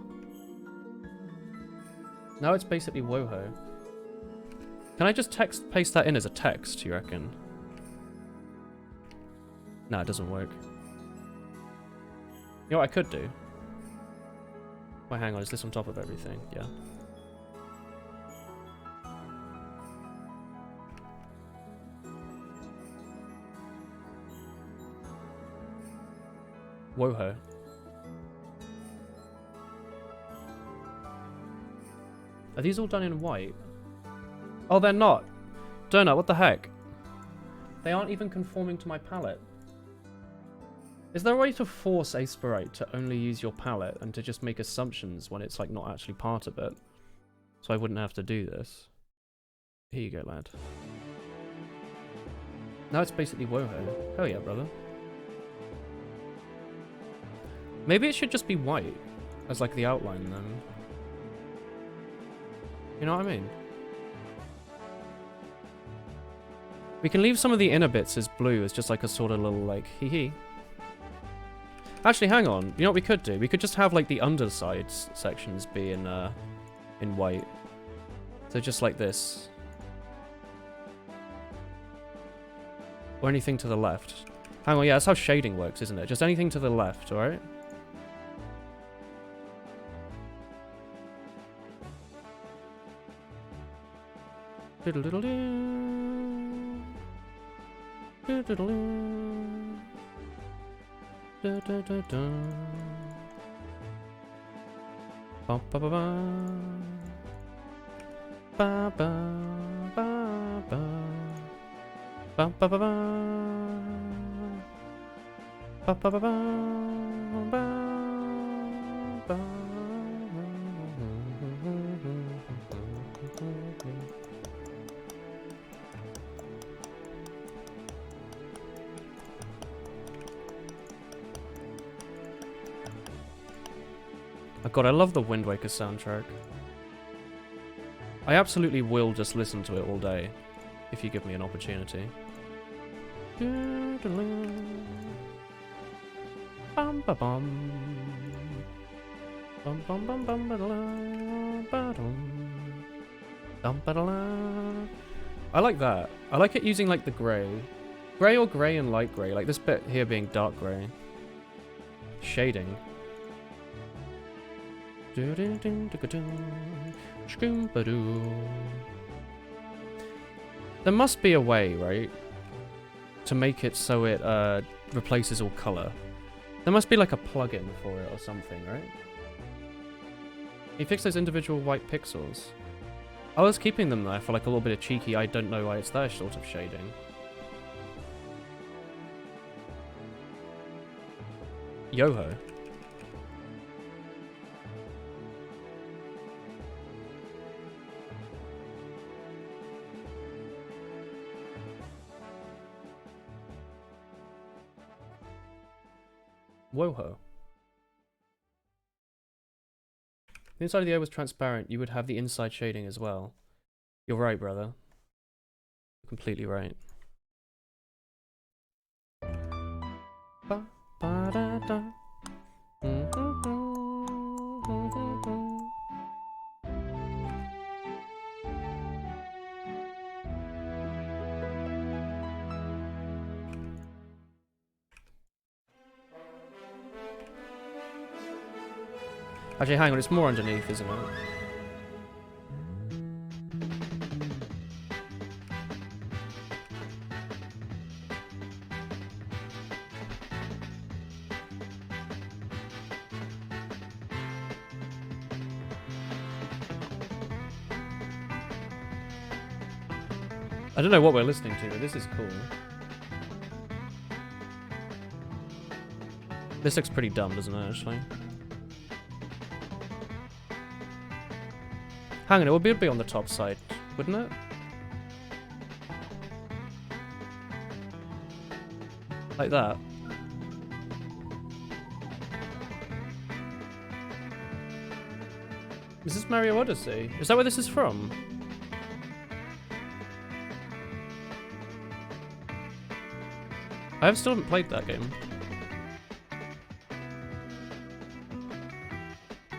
Now it's basically Woho. Can I just paste that in as a text, you reckon? No, it doesn't work. You know what I could do? Wait, hang on, is this on top of everything? Yeah. Woho. Are these all done in white? Oh, they're not! Donut, what the heck? They aren't even conforming to my palette. Is there a way to force Aesporite to only use your palette and to just make assumptions when it's like not actually part of it? So I wouldn't have to do this. Here you go, lad. Now it's basically Woho. Hell yeah, brother. Maybe it should just be white as like the outline then. You know what I mean? We can leave some of the inner bits as blue as just like a sort of little like hee hee. Actually, hang on. You know what we could do? We could just have like the underside sections be in white. So just like this. Or anything to the left. Hang on, yeah, that's how shading works, isn't it? Just anything to the left, alright? Diddle-diddle-doo. Diddle-diddle-doo. Da, da, da, da. Ba, ba, ba, ba. Ba, ba, ba, ba. Ba, ba, ba, ba. Ba, ba, ba, ba. Ba, ba. Oh god, I love the Wind Waker soundtrack. I absolutely will just listen to it all day, if you give me an opportunity. Bum ba bum. Bum bum bum bum ba ba dum. Dum ba da. I like that. I like it using like the grey. Grey or grey and light grey, like this bit here being dark grey. Shading. There must be a way, right, to make it so it replaces all color. There must be like a plugin for it or something, right? You fix those individual white pixels. I was keeping them there for like a little bit of cheeky, I don't know why it's there sort of shading. Yoho. Woho. The inside of the air was transparent, you would have the inside shading as well. You're right, brother. You're completely right. Ba, ba, da, da. Actually, hang on, it's more underneath, isn't it? I don't know what we're listening to, but this is cool. This looks pretty dumb, doesn't it, actually? Hang on, it would be on the top side, wouldn't it? Like that. Is this Mario Odyssey? Is that where this is from? I still haven't played that game.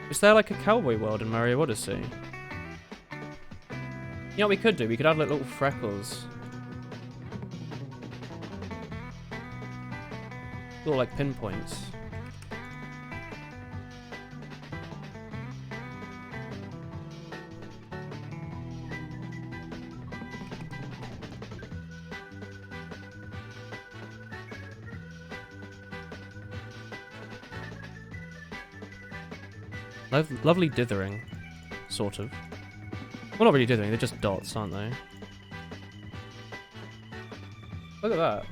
Is there like a cowboy world in Mario Odyssey? You know what we could do? We could add like little freckles. Little like pinpoints. Lovely dithering, sort of. Well, not really dithering, they're just dots, aren't they? Look at that.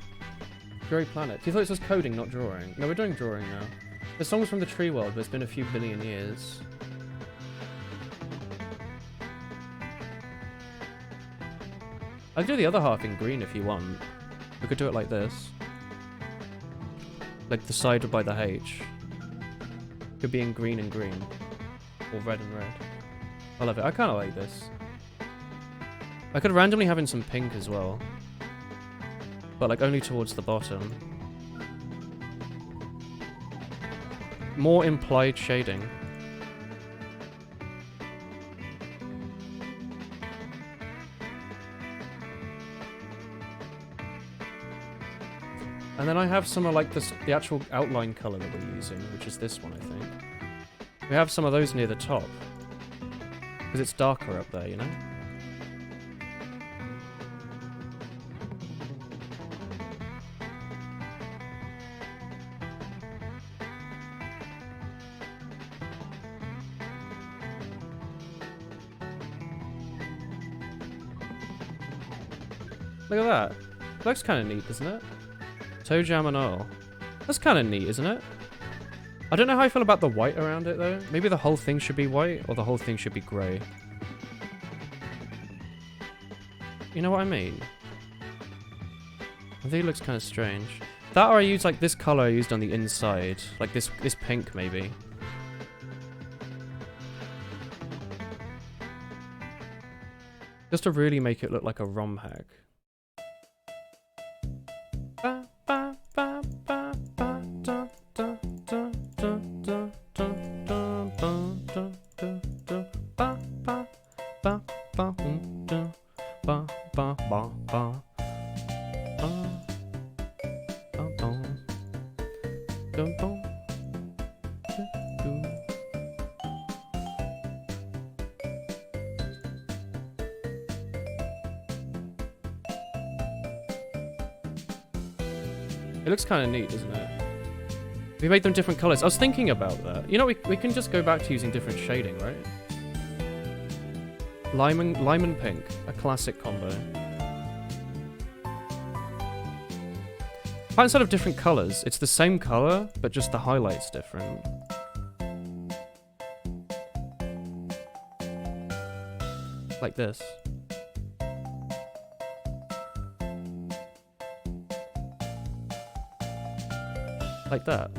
Dreary Planet. You thought it was coding, not drawing. No, we're doing drawing now. The song's from the tree world, but it's been a few billion years. I could do the other half in green if you want. We could do it like this. Like the side by the H. Could be in green and green. Or red and red. I love it. I kind of like this. I could randomly have in some pink as well. But like only towards the bottom. More implied shading. And then I have some of like the actual outline color that we're using, which is this one, I think. We have some of those near the top. Because it's darker up there, you know? Look at that. It looks kind of neat, doesn't it? Toe jam and all. That's kind of neat, isn't it? I don't know how I feel about the white around it, though. Maybe the whole thing should be white, or the whole thing should be grey. You know what I mean? I think it looks kind of strange. That or I use, like, this colour I used on the inside. Like, this pink, maybe. Just to really make it look like a ROM hack. It looks kind of neat, doesn't it? We made them different colors. I was thinking about that. You know, we can just go back to using different shading, right? Lime and pink, a classic combo. But instead of different colors, it's the same color, but just the highlight's different. Like this. Like that.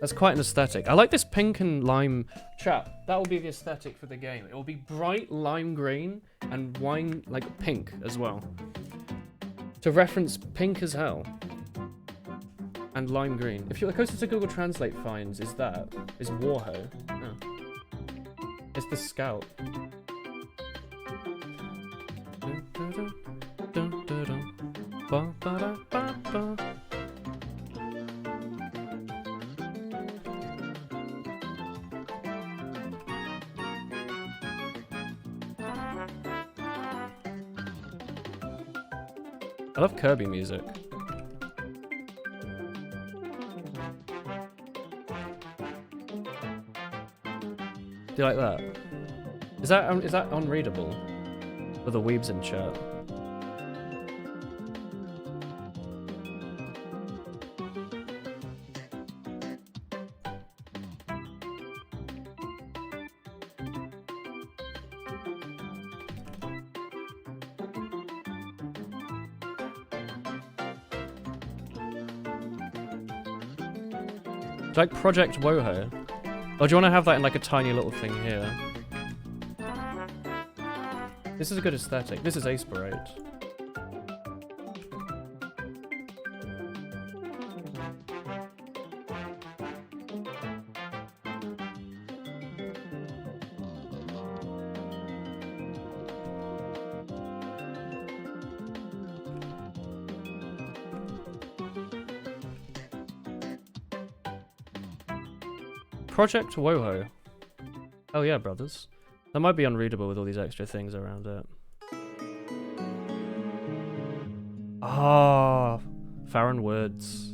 That's quite an aesthetic. I like this pink and lime. Chat, that will be the aesthetic for the game. It will be bright lime green and wine, like pink as well. To reference pink as hell. And lime green. If you're the closest to Google Translate finds is Warho. Oh. It's the Scout. I love Kirby music. Do you like that? Is that unreadable? For the weebs in chat. Like Project Woho. Or do you want to have that in like a tiny little thing here? This is a good aesthetic. This is Aspirate. Project Woho. Oh yeah, brothers. That might be unreadable with all these extra things around it. Ah, Farron Woods.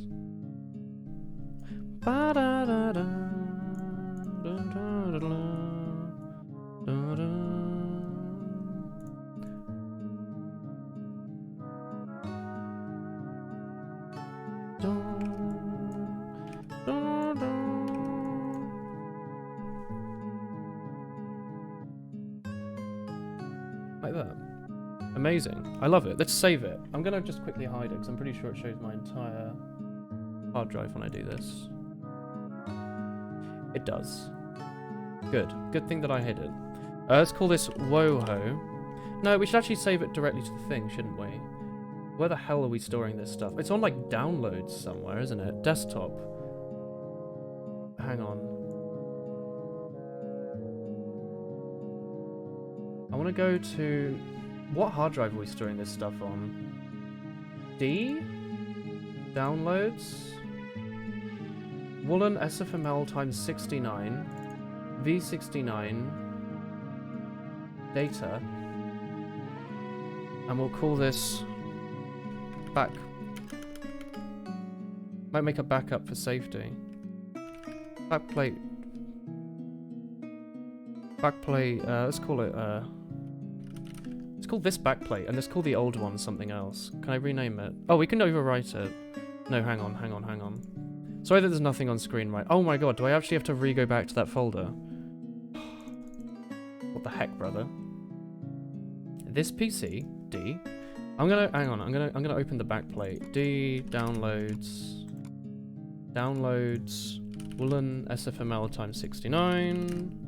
Like that. Amazing. I love it. Let's save it. I'm gonna just quickly hide it because I'm pretty sure it shows my entire hard drive when I do this. It does. Good. Good thing that I hid it. Let's call this Woho. No, we should actually save it directly to the thing, shouldn't we? Where the hell are we storing this stuff? It's on like downloads somewhere, isn't it? Desktop. Hang on. I want to go to... What hard drive are we storing this stuff on? D? Downloads? Woolen SFML times 69. V69. Data. And we'll call this... back. Might make a backup for safety. Backplate. Backplate, let's call it, let's call this backplate, and let's call the old one something else. Can I rename it? Oh, we can overwrite it. No, hang on. Sorry that there's nothing on screen, right? Oh my god, do I actually have to re-go back to that folder? What the heck, brother? This PC, D. I'm gonna open the backplate. D, downloads, Woolen SFML times 69.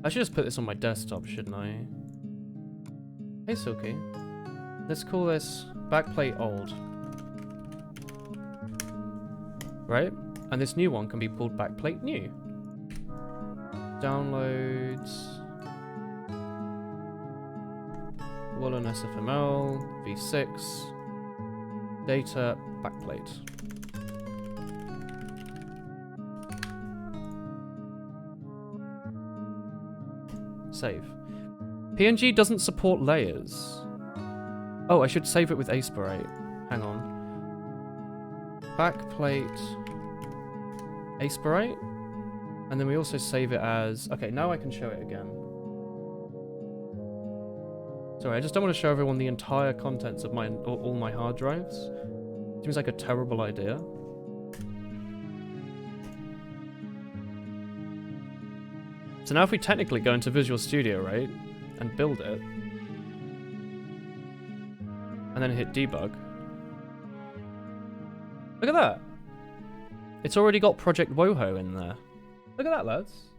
I should just put this on my desktop, shouldn't I? Hey, Silky. Let's call this backplate old. Right? And this new one can be called backplate new. Downloads. Woolen SFML, V6. Data, backplate. Save. PNG doesn't support layers. Oh, I should save it with Aspirate. Hang on. Backplate. Aspirate. And then we also save it as... Okay, now I can show it again. Sorry, I just don't want to show everyone the entire contents of all my hard drives. Seems like a terrible idea. So now if we technically go into Visual Studio, right, and build it, and then hit debug, look at that! It's already got Project Woho in there. Look at that, lads.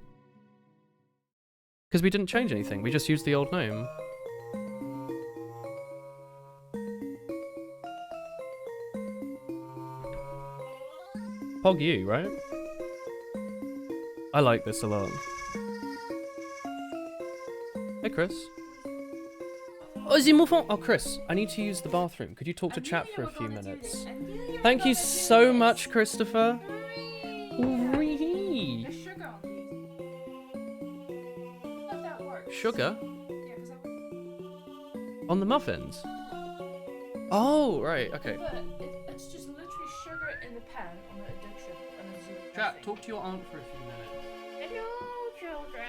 Because we didn't change anything, we just used the old name. Pog you, right? I like this a lot. Hey, Chris. Oh, Chris, I need to use the bathroom. Could you talk to chat for a few minutes? Thank you so much, Christopher. Wee. There's sugar on these. If that works. Sugar? Yeah, 'cause On the muffins? Oh, right, okay. but it's just literally sugar in the pan on the induction. And it's just Chat, nothing. talk to your aunt for a few minutes. Hello, children.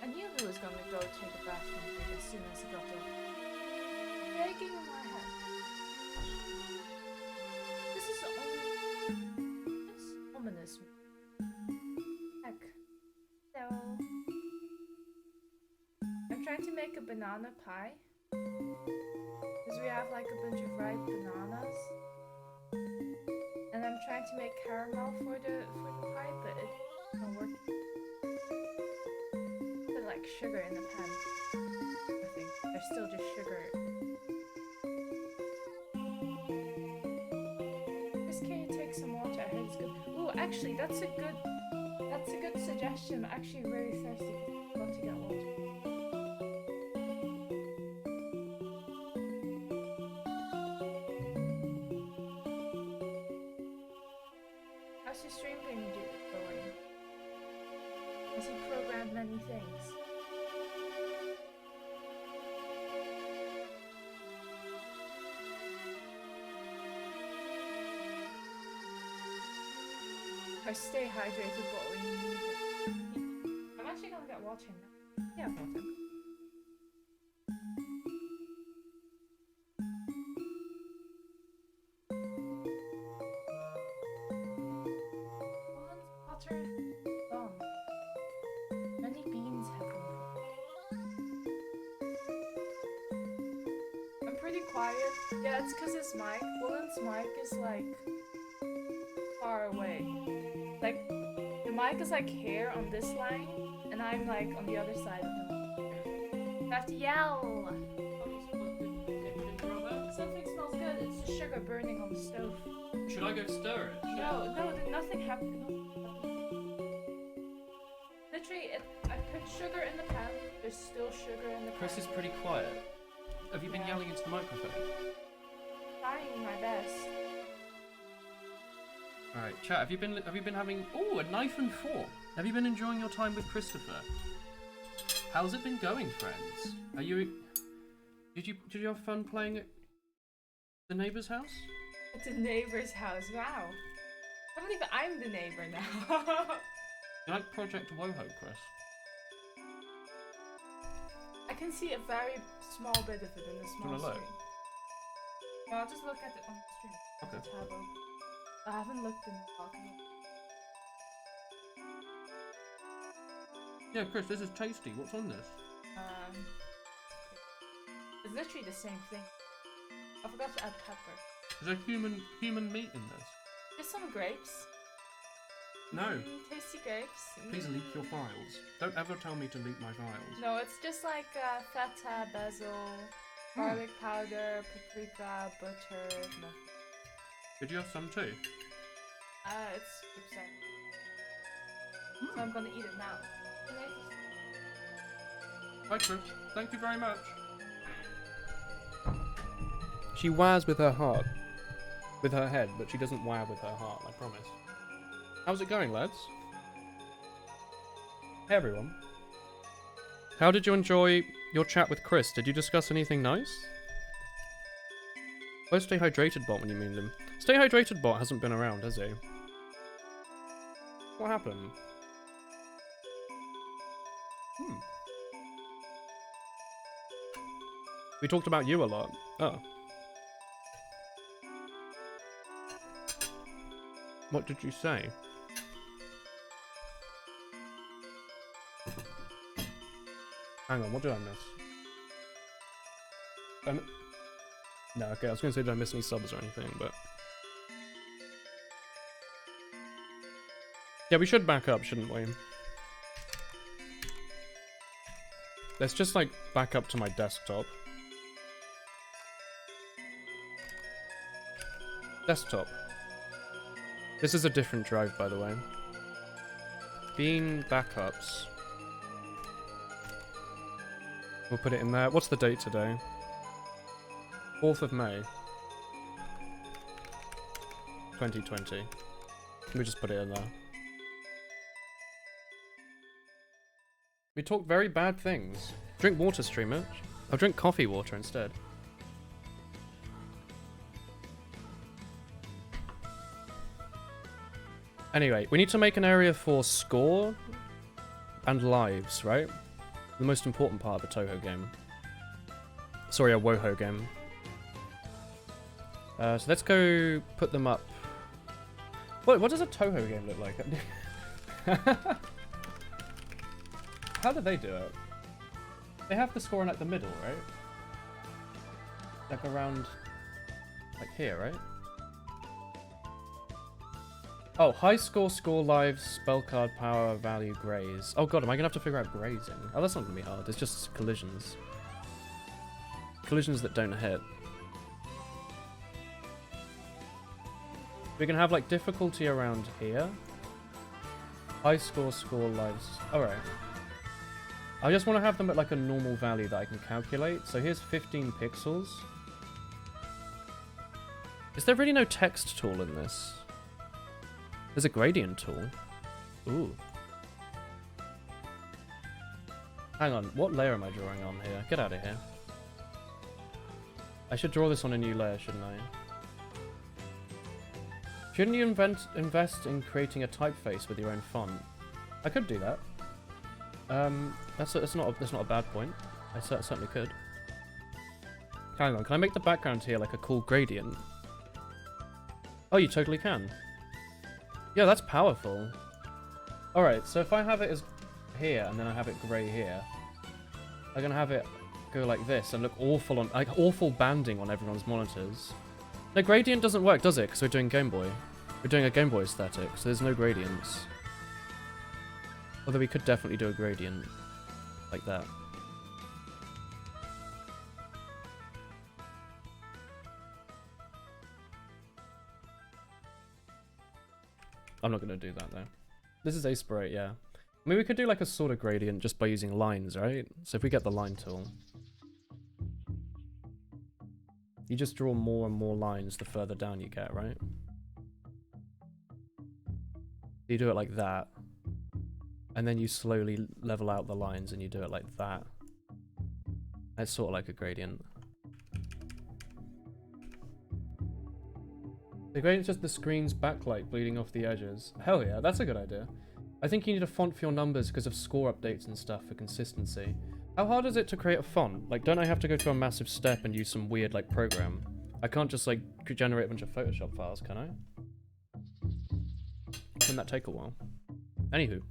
I knew who was bathroom break as soon as he got up. Begging in my head. This is ominous. Heck. So I'm trying to make a banana pie. Because we have like a bunch of ripe bananas. And I'm trying to make caramel for the pie, but it's not working. Put like sugar in the pan. I think there's still just sugar. Chris, can you take some water? I heard it's good. Ooh, actually, that's a good suggestion. I'm actually very thirsty. I want to get water. How's your stream going? Has he programmed many things? Or stay hydrated, but we need it. I'm actually gonna get water now. Yeah, water. Water gone. Many beans have been put. I'm pretty quiet. Yeah, it's because his mic. Willen's mic is like far away. Like the mic is like here on this line, and I'm like on the other side of him. I have to yell. Something smells good. It's the sugar burning on the stove. Should I go stir it? No, nothing happened. Literally, I put sugar in the pan. There's still sugar in the pan. Chris is pretty quiet. Have you been yelling into the microphone? Trying my best. Alright, chat, have you been having a knife and fork? Have you been enjoying your time with Christopher? How's it been going, friends? Did you have fun playing at the neighbor's house? At the neighbor's house, wow. I believe I'm the neighbor now. You like Project Woho, Chris? I can see a very small bit of it in the small Wanna look? screen. No, I'll just look at it on the stream. Okay. Tab open. I haven't looked in the document. Yeah, Chris, this is tasty. What's on this? It's literally the same thing. I forgot to add pepper. Is there human meat in this? Just some grapes. No. Tasty grapes. Please leak your files. Don't ever tell me to leak my files. No, it's just like feta, basil, garlic powder, paprika, butter, nothing. Did you have some too? It's upset. So I'm gonna eat it now. Hi, Chris. Thank you very much. She whas with her heart. With her head, but she doesn't wah with her heart, I promise. How's it going, lads? Hey, everyone. How did you enjoy your chat with Chris? Did you discuss anything nice? Where's Stay Hydrated Bot when you mean them? Stay Hydrated Bot hasn't been around, has he? What happened? We talked about you a lot. Oh. What did you say? Hang on, what did I miss? No, okay, I was gonna say did I miss any subs or anything, but... Yeah, we should back up, shouldn't we? Let's just, like, back up to my desktop. Desktop. This is a different drive, by the way. Bean backups. We'll put it in there. What's the date today? 4th of May. 2020. Let me just put it in there. We talk very bad things. Drink water, streamer. I'll drink coffee water instead. Anyway, we need to make an area for score and lives, right? The most important part of a Touhou game. Sorry, a Woho game. So let's go put them up. What does a Touhou game look like? How do they do it? They have the score in like the middle, right? Like around, like here, right? Oh, high score, score lives, spell card power, value, graze. Oh god, am I gonna have to figure out grazing? Oh, that's not gonna be hard. It's just collisions. Collisions that don't hit. We can have like difficulty around here. High score, score lives. Alright. I just want to have them at like a normal value that I can calculate. So here's 15 pixels. Is there really no text tool in this? There's a gradient tool. Ooh. Hang on, what layer am I drawing on here? Get out of here. I should draw this on a new layer, shouldn't I? Shouldn't you invest in creating a typeface with your own font? I could do that. That's not a bad point. I certainly could. Hang on, can I make the background here like a cool gradient? Oh, you totally can. Yeah, that's powerful. Alright, so if I have it as here and then I have it grey here, I'm gonna have it go like this and look awful on like awful banding on everyone's monitors. No, gradient doesn't work, does it? Because we're doing Game Boy. We're doing a Game Boy aesthetic, so there's no gradients. Although we could definitely do a gradient like that. I'm not going to do that though. This is Aspirate, yeah. I mean, we could do like a sort of gradient just by using lines, right? So if we get the line tool, you just draw more and more lines the further down you get, right? You do it like that, and then you slowly level out the lines and you do it like that. It's sort of like a gradient. The gradient's just the screen's backlight bleeding off the edges. Hell yeah, that's a good idea. I think you need a font for your numbers because of score updates and stuff for consistency. How hard is it to create a font? Like, don't I have to go through a massive step and use some weird, like, program? I can't just, like, generate a bunch of Photoshop files, can I? Wouldn't that take a while? Anywho.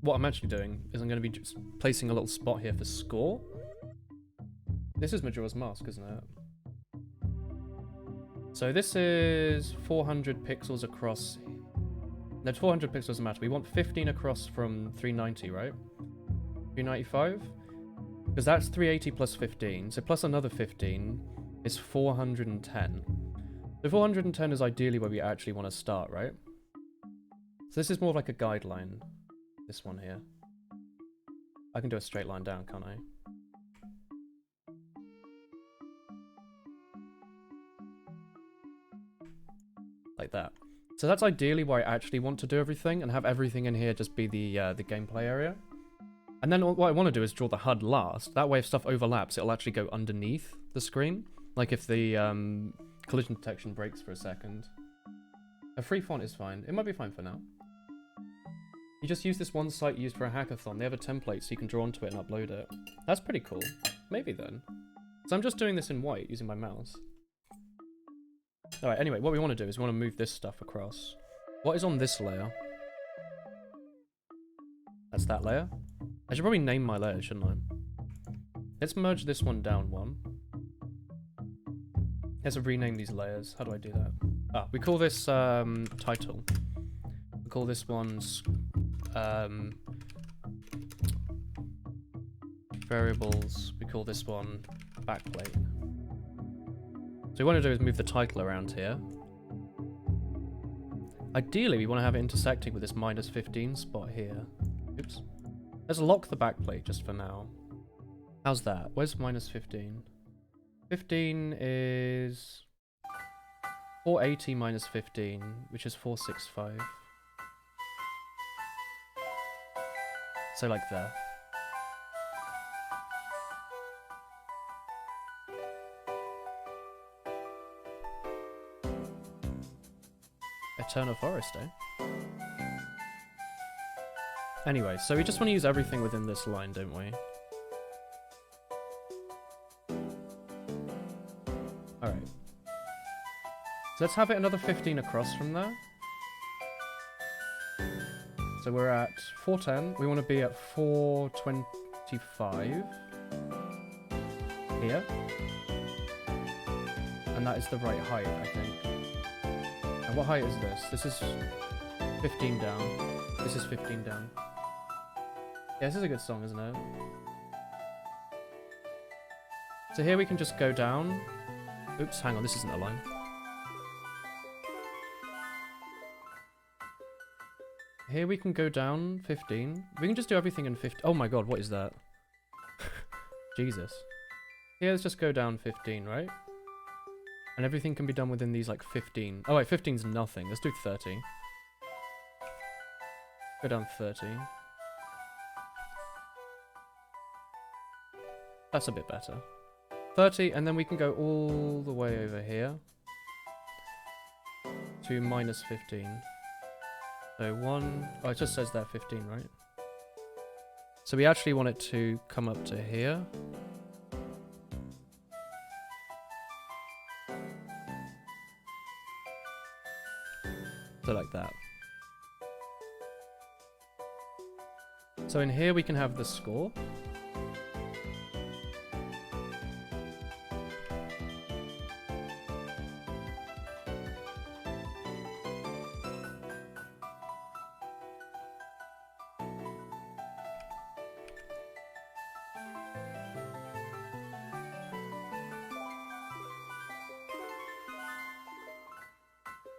What I'm actually doing is I'm going to be just placing a little spot here for score. This is Majora's Mask, isn't it? So this is 400 pixels across. No, 400 pixels doesn't matter. We want 15 across from 390, right? 395? Because that's 380 plus 15. So plus another 15 is 410. So 410 is ideally where we actually want to start, right? So this is more of like a guideline. This one here. I can do a straight line down, can't I? Like that. So that's ideally where I actually want to do everything and have everything in here just be the gameplay area. And then what I want to do is draw the HUD last. That way if stuff overlaps, it'll actually go underneath the screen. Like if the collision detection breaks for a second. A free font is fine. It might be fine for now. You just use this one site used for a hackathon. They have a template so you can draw onto it and upload it. That's pretty cool. Maybe then. So I'm just doing this in white using my mouse. Alright, anyway, what we want to do is we want to move this stuff across. What is on this layer? That's that layer. I should probably name my layer, shouldn't I? Let's merge this one down one. Let's rename these layers. How do I do that? Ah, we call this title. We call this one variables. We call this one backplate. So what we want to do is move the title around here. Ideally, we want to have it intersecting with this minus 15 spot here. Oops. Let's lock the backplate just for now. How's that? Where's minus 15? 15 is 480 minus 15, which is 465. So like there. Eternal Forest, eh? Anyway, so we just want to use everything within this line, don't we? Alright. So let's have it another 15 across from there. So we're at 410. We want to be at 425 here. And that is the right height, I think. And what height is this? This is 15 down. This is 15 down. Yeah, this is a good song, isn't it? So here we can just go down. Oops, hang on, this isn't a line. Here we can go down 15. We can just do everything in 15. Oh my god, what is that? Jesus. Here, let's just go down 15, right? And everything can be done within these, like, 15. Oh wait, 15's nothing. Let's do 30. Go down 30. That's a bit better. 30, and then we can go all the way over here to minus 15. So 1... Oh, it just says there 15, right? So we actually want it to come up to here. So like that. So in here we can have the score.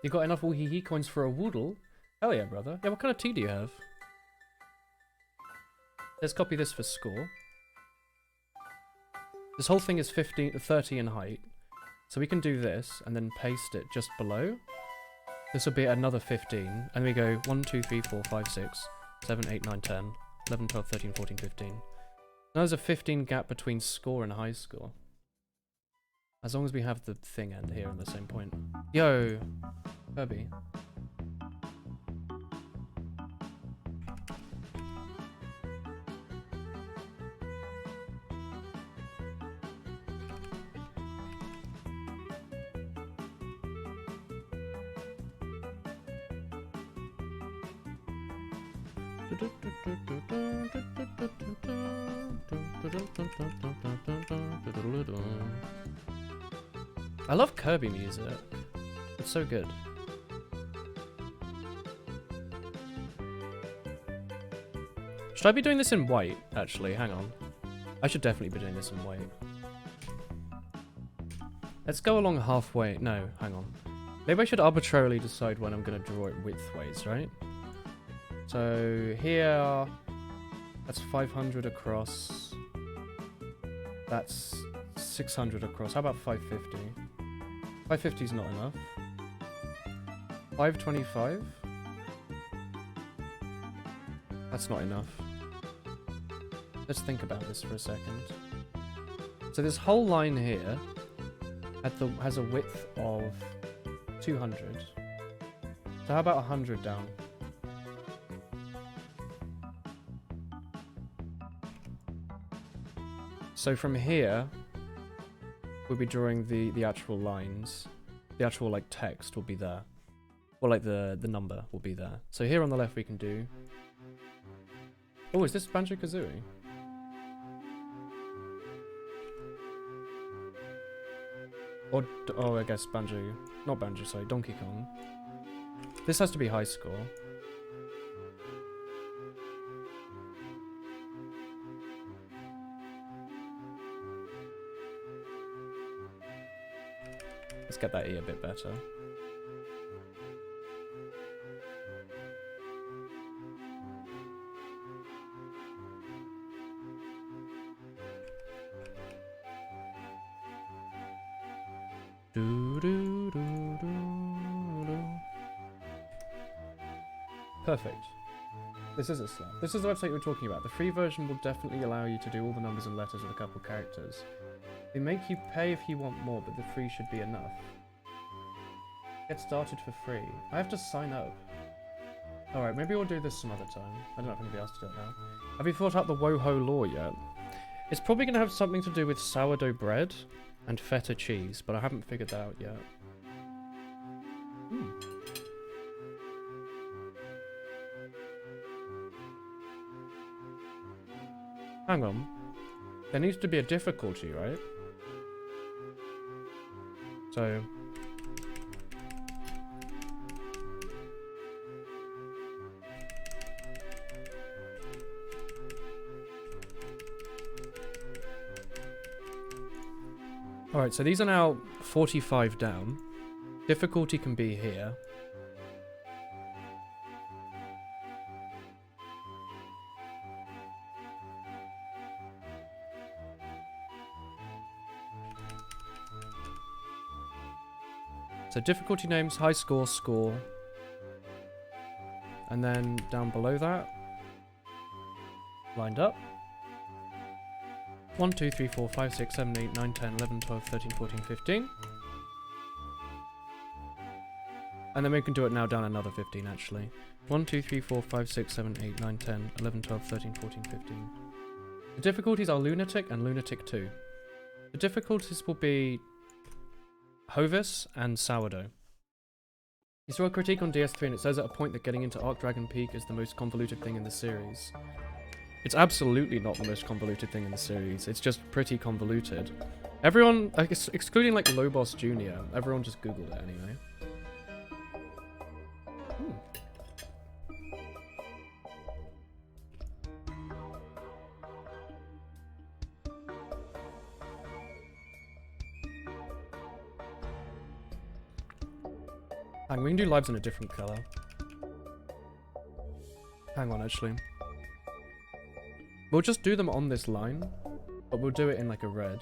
You got enough Woohee coins for a Woodle? Hell yeah, brother. Yeah, what kind of tea do you have? Let's copy this for score. This whole thing is 30 in height. So we can do this and then paste it just below. This will be another 15. And we go 1, 2, 3, 4, 5, 6, 7, 8, 9, 10, 11, 12, 13, 14, 15. Now there's a 15 gap between score and high score. As long as we have the thing end here at the same point. Yo, Kirby. I love Kirby music. It's so good. Should I be doing this in white, actually? Hang on. I should definitely be doing this in white. Let's go along halfway. No, hang on. Maybe I should arbitrarily decide when I'm going to draw it widthways, right? So here, that's 500 across. That's 600 across. How about 550? 550 is not enough. 525? That's not enough. Let's think about this for a second. So this whole line here has a width of 200. So how about 100 down? So from here, we'll be drawing the actual lines. The actual, like, text will be there. Or, like, the number will be there. So here on the left we can do... Oh, is this Banjo-Kazooie? Or, oh, I guess Banjo... Not Banjo, sorry, Donkey Kong. This has to be high score. Let's get that E a bit better. Perfect. This is a slap. This is the website we're talking about. The free version will definitely allow you to do all the numbers and letters with a couple characters. They make you pay if you want more, but the free should be enough. Get started for free. I have to sign up. Alright, maybe we'll do this some other time. I don't know if I'm going to be asked to do it now. Have you thought out the WoHo lore yet? It's probably going to have something to do with sourdough bread and feta cheese, but I haven't figured that out yet. Hmm. Hang on. There needs to be a difficulty, right? So... Alright, so these are now 45 down. Difficulty can be here. So difficulty names, high score, score. And then down below that, lined up. 1, 2, 3, 4, 5, 6, 7, 8, 9, 10, 11, 12, 13, 14, 15. And then we can do it now down another 15 actually. 1, 2, 3, 4, 5, 6, 7, 8, 9, 10, 11, 12, 13, 14, 15. The difficulties are Lunatic and Lunatic 2. The difficulties will be Hovis and Sourdough. You saw a critique on DS3 and it says at a point that getting into Arc Dragon Peak is the most convoluted thing in the series. It's absolutely not the most convoluted thing in the series, it's just pretty convoluted. Everyone, I guess, excluding like Lobos Jr., everyone just googled it anyway. Hang on, we can do lives in a different color. Hang on, actually. We'll just do them on this line, but we'll do it in like a red.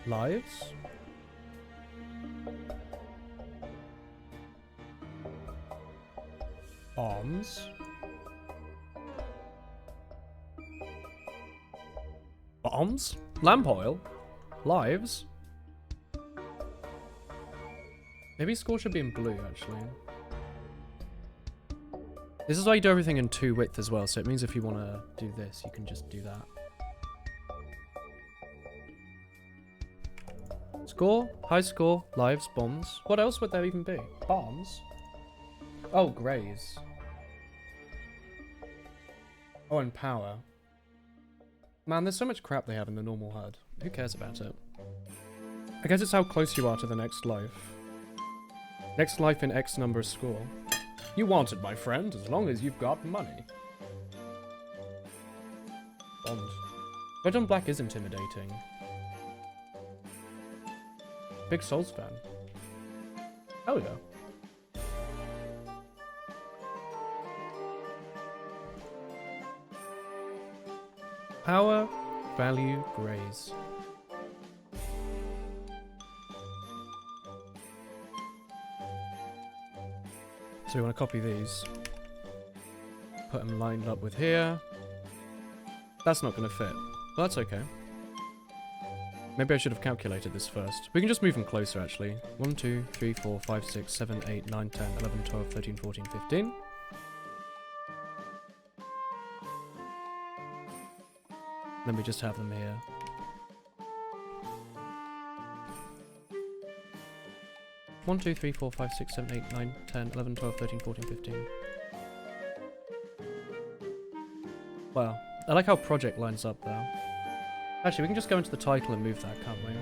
Lives? Bombs? Bombs? Lamp oil? Lives? Maybe score should be in blue, actually. This is why you do everything in 2 width as well, so it means if you want to do this, you can just do that. Score, high score, lives, bombs. What else would there even be? Bombs? Oh, greys. Oh, and power. Man, there's so much crap they have in the normal HUD. Who cares about it? I guess it's how close you are to the next life. Next life in X number of score. You want it, my friend, as long as you've got money. Bond. Red on black is intimidating. Big Souls fan. Hell yeah. Power, value, grays. So we want to copy these. Put them lined up with here. That's not going to fit. Well, that's okay. Maybe I should have calculated this first. We can just move them closer, actually. 1, 2, 3, 4, 5, 6, 7, 8, 9, 10, 11, 12, 13, 14, 15. Then we just have them here. One, 2, 3, 4, 5, 6, 7, 8, 9, 10, 11, 12, 13, 14, 15. Wow. I like how project lines up though. Actually, we can just go into the title and move that, can't we?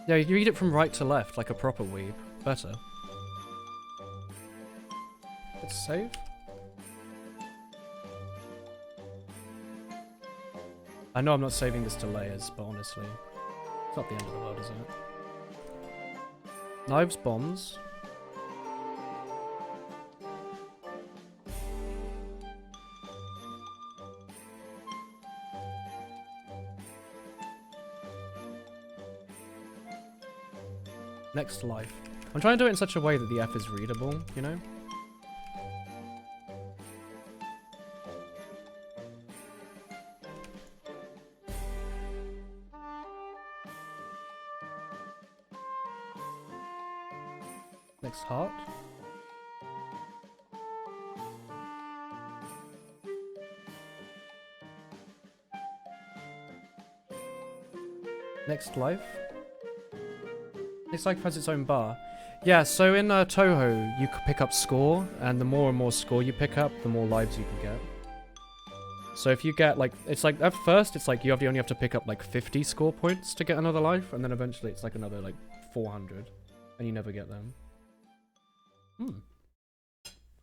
Yeah, you read it from right to left like a proper weeb. Better. Let's save. I know I'm not saving this to layers, but honestly, it's not the end of the world, is it? Knives, bombs. Next life. I'm trying to do it in such a way that the F is readable, you know? Next heart. Next life. Next life has its own bar. Yeah, so in Touhou, you can pick up score, and the more and more score you pick up, the more lives you can get. So if you get, like, it's like, at first, it's like you only have to pick up, like, 50 score points to get another life, and then eventually it's like another, like, 400, and you never get them. Hmm.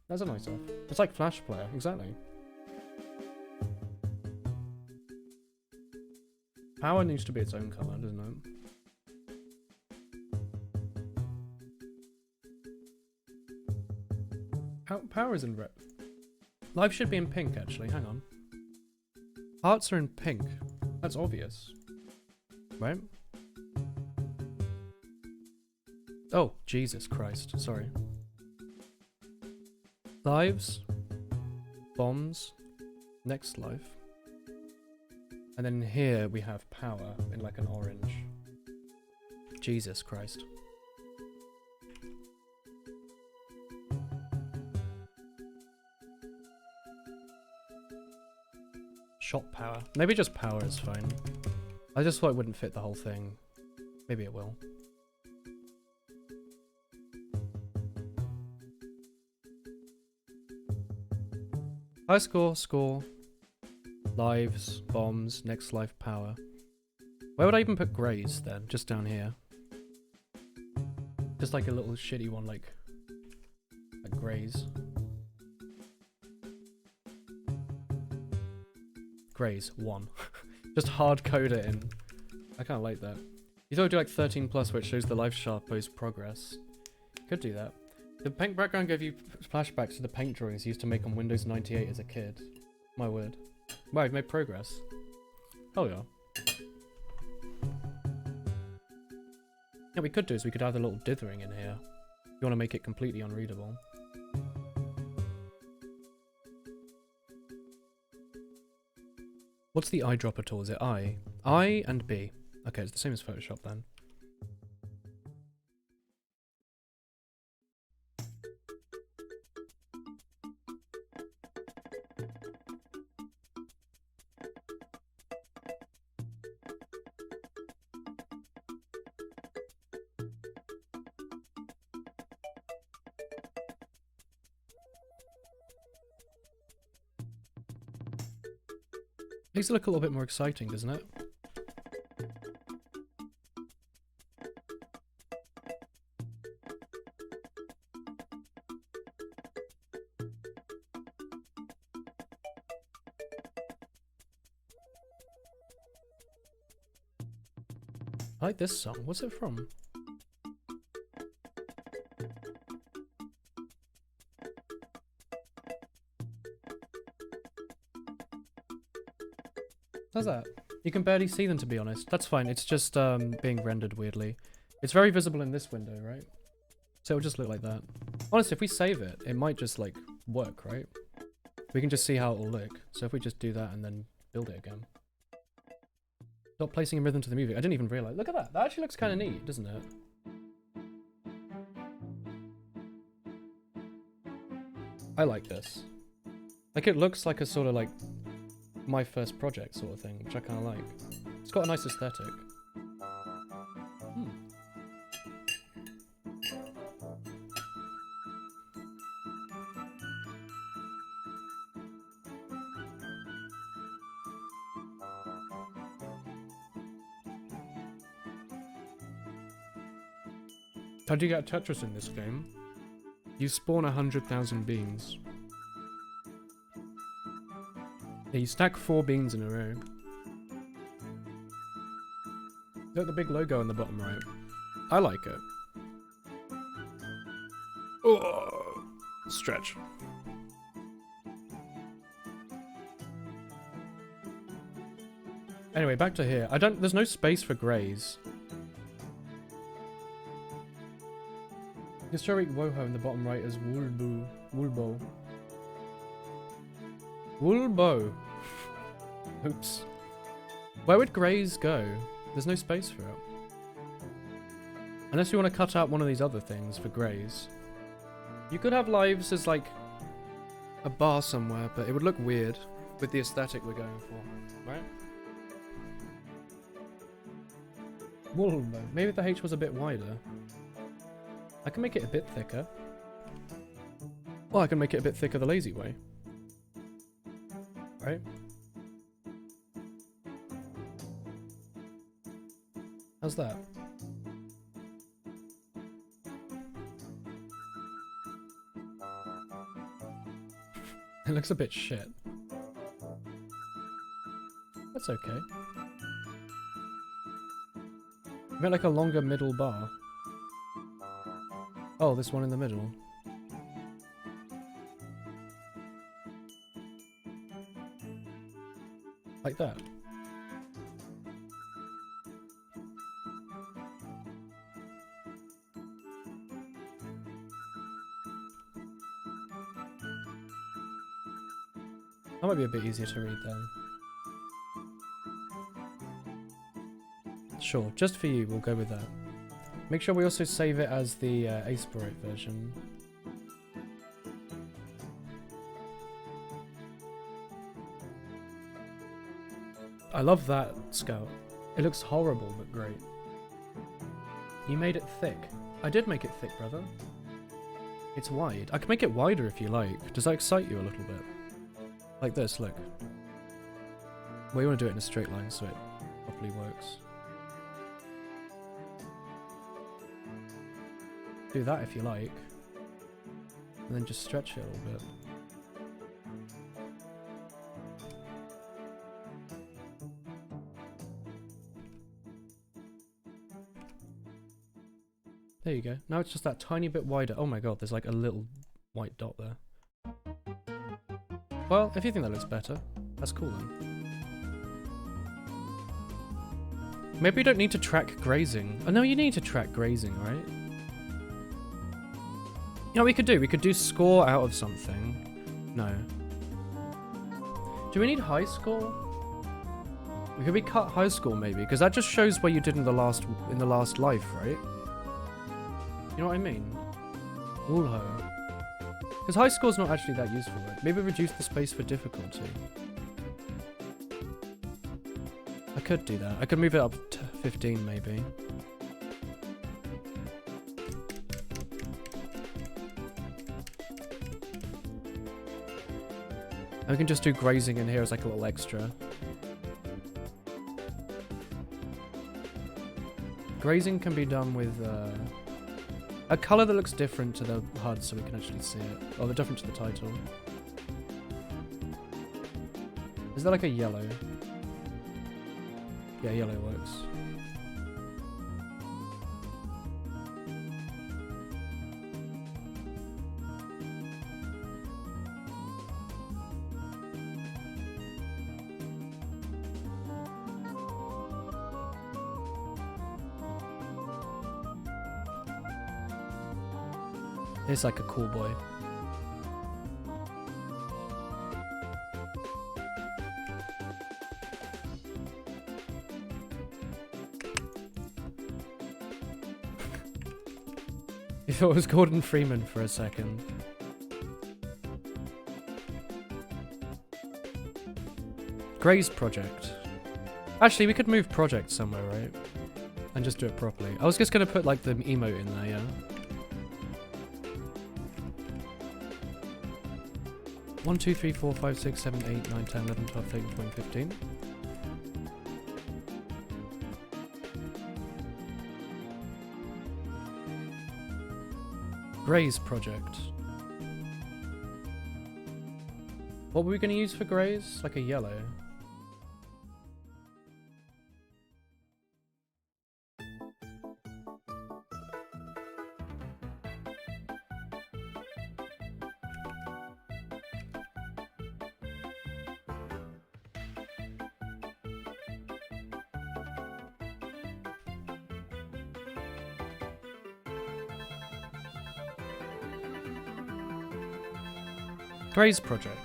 That's a nice off. It's like Flash Player, exactly. Power needs to be its own colour, doesn't it? Power is in red. Life should be in pink, actually. Hang on. Hearts are in pink. That's obvious. Right? Oh, Jesus Christ. Sorry. Lives. Bombs. Next life. And then here we have power in like an orange. Jesus Christ. Shot power. Maybe just power is fine. I just thought it wouldn't fit the whole thing. Maybe it will. High score, score. Lives, bombs, next life, power. Where would I even put Grays then? Just down here. Just like a little shitty one like Grays. Grays, 1. Just hard code it in. I kinda like that. You thought I'd do like 13 plus where it shows the life shard post progress. Could do that. The paint background gave you flashbacks to the paint drawings used to make on Windows 98 as a kid. My word. Wow, I've made progress. Hell yeah. What we could do is we could add a little dithering in here. If you want to make it completely unreadable. What's the eyedropper tool? Is it I? I and B. Okay, it's the same as Photoshop then. Makes it look a little bit more exciting, doesn't it? I like this song. What's it from? How's that? You can barely see them, to be honest. That's fine. It's just being rendered weirdly. It's very visible in this window, right? So it'll just look like that. Honestly, if we save it, it might just like work, right? We can just see how it'll look. So if we just do that and then build it again. Not placing a rhythm to the music. I didn't even realize. Look at that. That actually looks kind of neat, doesn't it? I like this. Like it looks like a sort of like my first project sort of thing, which I kind of like. It's got a nice aesthetic. How do you get Tetris in this game? You spawn 100,000 beans. Yeah, you stack 4 beans in a row. Look at the big logo on the bottom right. I like it. Oh, stretch. Anyway, back to here. There's no space for Grays. Historic Woho in the bottom right is Woolbo. Woolbo. Oops. Where would Grays go? There's no space for it. Unless you want to cut out one of these other things for greys. You could have lives as like a bar somewhere, but it would look weird with the aesthetic we're going for, right? Wool though. Maybe if the H was a bit wider. I can make it a bit thicker. Or I can make it a bit thicker the lazy way. Right? How's that? It looks a bit shit. That's okay. I meant like a longer middle bar. Oh, this one in the middle. Like that. That might be a bit easier to read then. Sure, just for you, we'll go with that. Make sure we also save it as the Aseprite version. I love that scout. It looks horrible, but great. You made it thick. I did make it thick, brother. It's wide. I can make it wider if you like. Does that excite you a little bit? Like this, look. Well, you want to do it in a straight line so it properly works. Do that if you like. And then just stretch it a little bit. There you go. Now it's just that tiny bit wider. Oh my god, there's like a little white dot there. Well, if you think that looks better, that's cool then. Maybe you don't need to track grazing. Oh no, you need to track grazing, right? You know what we could do score out of something. No. Do we need high score? Could we cut high score maybe? Because that just shows where you did in the last life, right? You know what I mean? Woolho. Because high score's not actually that useful, right? Maybe reduce the space for difficulty. I could do that. I could move it up to 15 maybe. And we can just do grazing in here as like a little extra. Grazing can be done with a colour that looks different to the HUD so we can actually see it. Or different to the title. Is that like a yellow? Yeah, yellow works. He's like a cool boy. You thought it was Gordon Freeman for a second. Gray's project. Actually, we could move project somewhere, right? And just do it properly. I was just gonna put like the emote in there, yeah. 1, 2, 3, 4, 5, 6, 7, 8, 9, 10, 11, 12, 13, 14, 15. Gray's project. What were we going to use for greys? Like a yellow. Gray's project.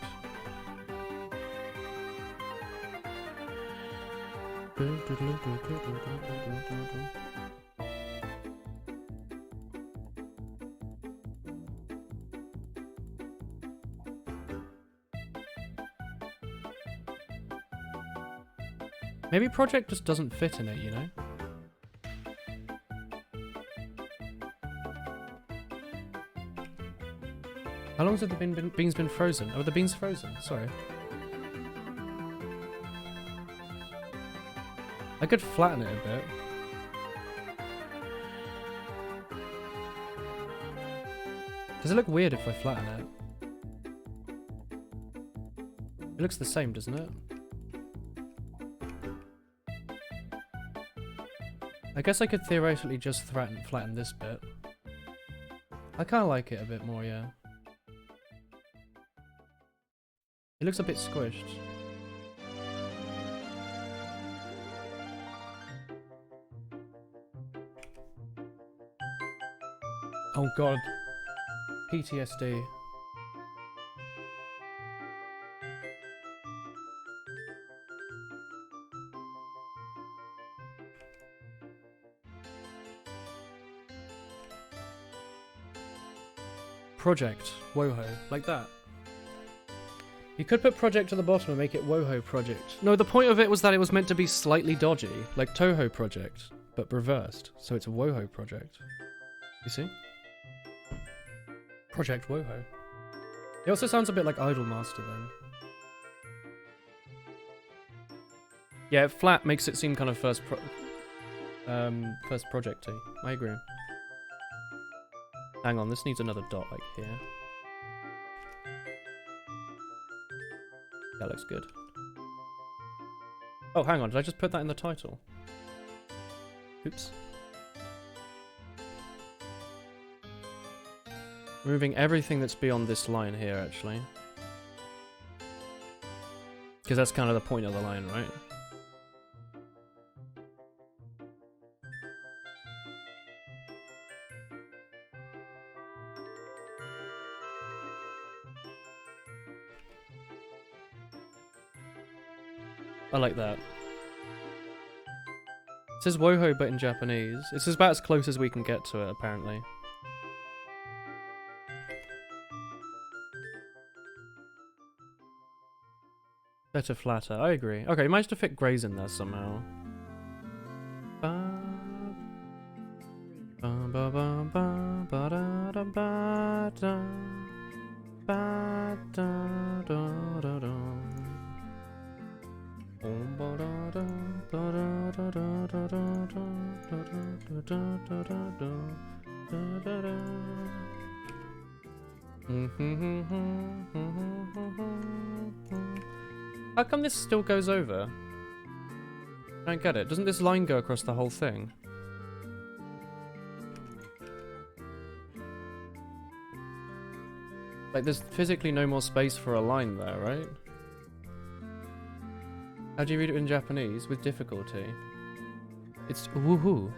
Maybe project just doesn't fit in it, you know? How long have the beans been frozen? Oh, the beans frozen. Sorry. I could flatten it a bit. Does it look weird if I flatten it? It looks the same, doesn't it? I guess I could theoretically just flatten this bit. I kind of like it a bit more, yeah. It looks a bit squished. Oh god. PTSD. Project. Woho. Like that. You could put project at the bottom and make it Woho project. No, the point of it was that it was meant to be slightly dodgy. Like Toho project, but reversed. So it's a Woho project. You see? Project Woho. It also sounds a bit like Idolmaster then. Yeah, flat makes it seem kind of first project-y. I agree. Hang on, this needs another dot like here. That looks good. Oh, hang on, did I just put that in the title? Oops. Removing everything that's beyond this line here, actually. Because that's kind of the point of the line, right? I like that. It says Woho, but in Japanese. It's about as close as we can get to it, apparently. Better flatter, I agree. Okay, managed to fit greys in there somehow. How come this still goes over? I don't get it. Doesn't this line go across the whole thing? Like, there's physically no more space for a line there, right? How do you read it in Japanese? With difficulty. It's woohoo.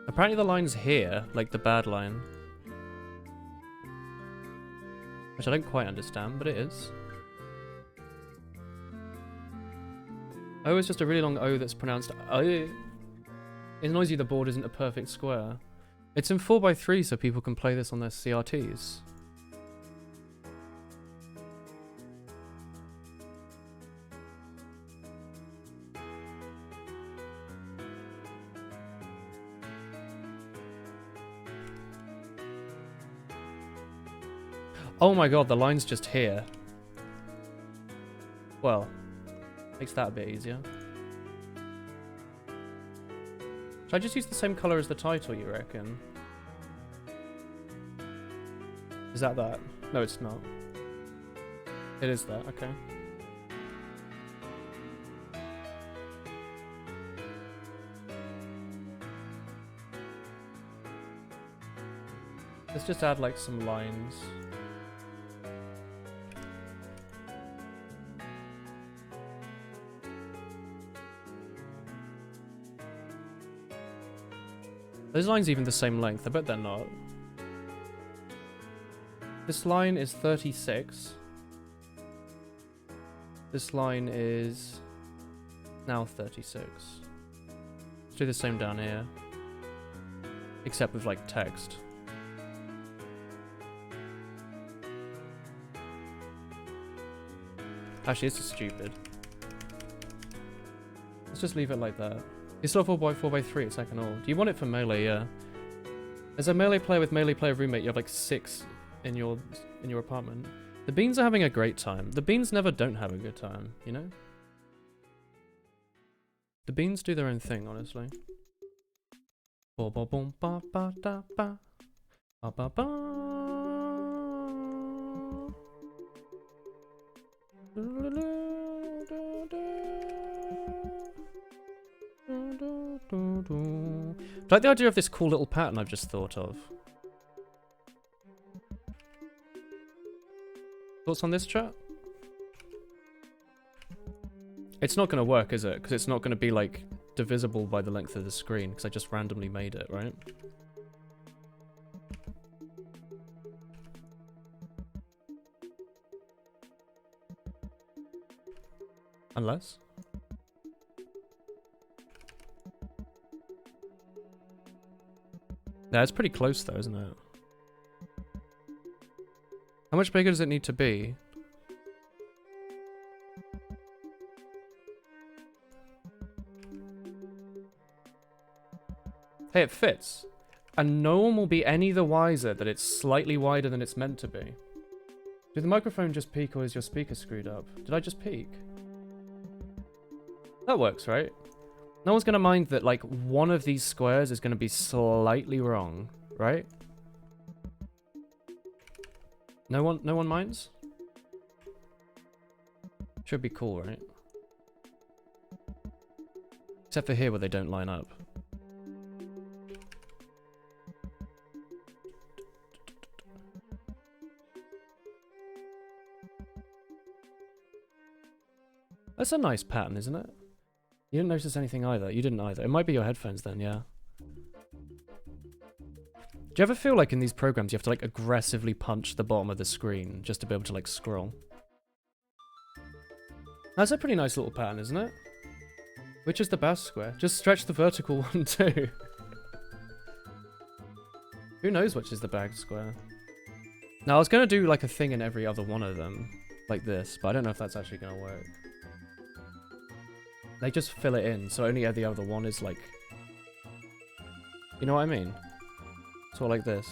Apparently the line's here, like the bad line. Which I don't quite understand, but it is. O is just a really long O that's pronounced O. It annoys you the board isn't a perfect square. It's in 4x3 so people can play this on their CRTs. Oh my god, the line's just here. Well, makes that a bit easier. Should I just use the same colour as the title, you reckon? Is that that? No, it's not. It is that, okay. Let's just add like some lines. Those lines even the same length? I bet they're not. This line is 36. This line is now 36. Let's do the same down here. Except with like text. Actually, this is stupid. Let's just leave it like that. It's still 4x3, it's second all. Do you want it for melee? Yeah. As a melee player with melee player roommate, you have like 6 in your apartment. The beans are having a great time. The beans never don't have a good time, you know? The beans do their own thing, honestly. Ba ba boom ba ba da ba. Ba ba ba. I like the idea of this cool little pattern I've just thought of. Thoughts on this, chat? It's not going to work, is it? Because it's not going to be, like, divisible by the length of the screen, because I just randomly made it, right? Unless? Yeah, it's pretty close though, isn't it? How much bigger does it need to be? Hey, it fits. And no one will be any the wiser that it's slightly wider than it's meant to be. Did the microphone just peak or is your speaker screwed up? Did I just peak? That works, right? No one's gonna mind that, like, one of these squares is gonna be slightly wrong, right? No one minds? Should be cool, right? Except for here where they don't line up. That's a nice pattern, isn't it? You didn't notice anything either. You didn't either. It might be your headphones then, yeah. Do you ever feel like in these programs you have to like aggressively punch the bottom of the screen just to be able to like scroll? That's a pretty nice little pattern, isn't it? Which is the best square? Just stretch the vertical one too. Who knows which is the best square? Now I was going to do like a thing in every other one of them, like this, but I don't know if that's actually going to work. They just fill it in, so only the other one is like... You know what I mean? Sort of like this.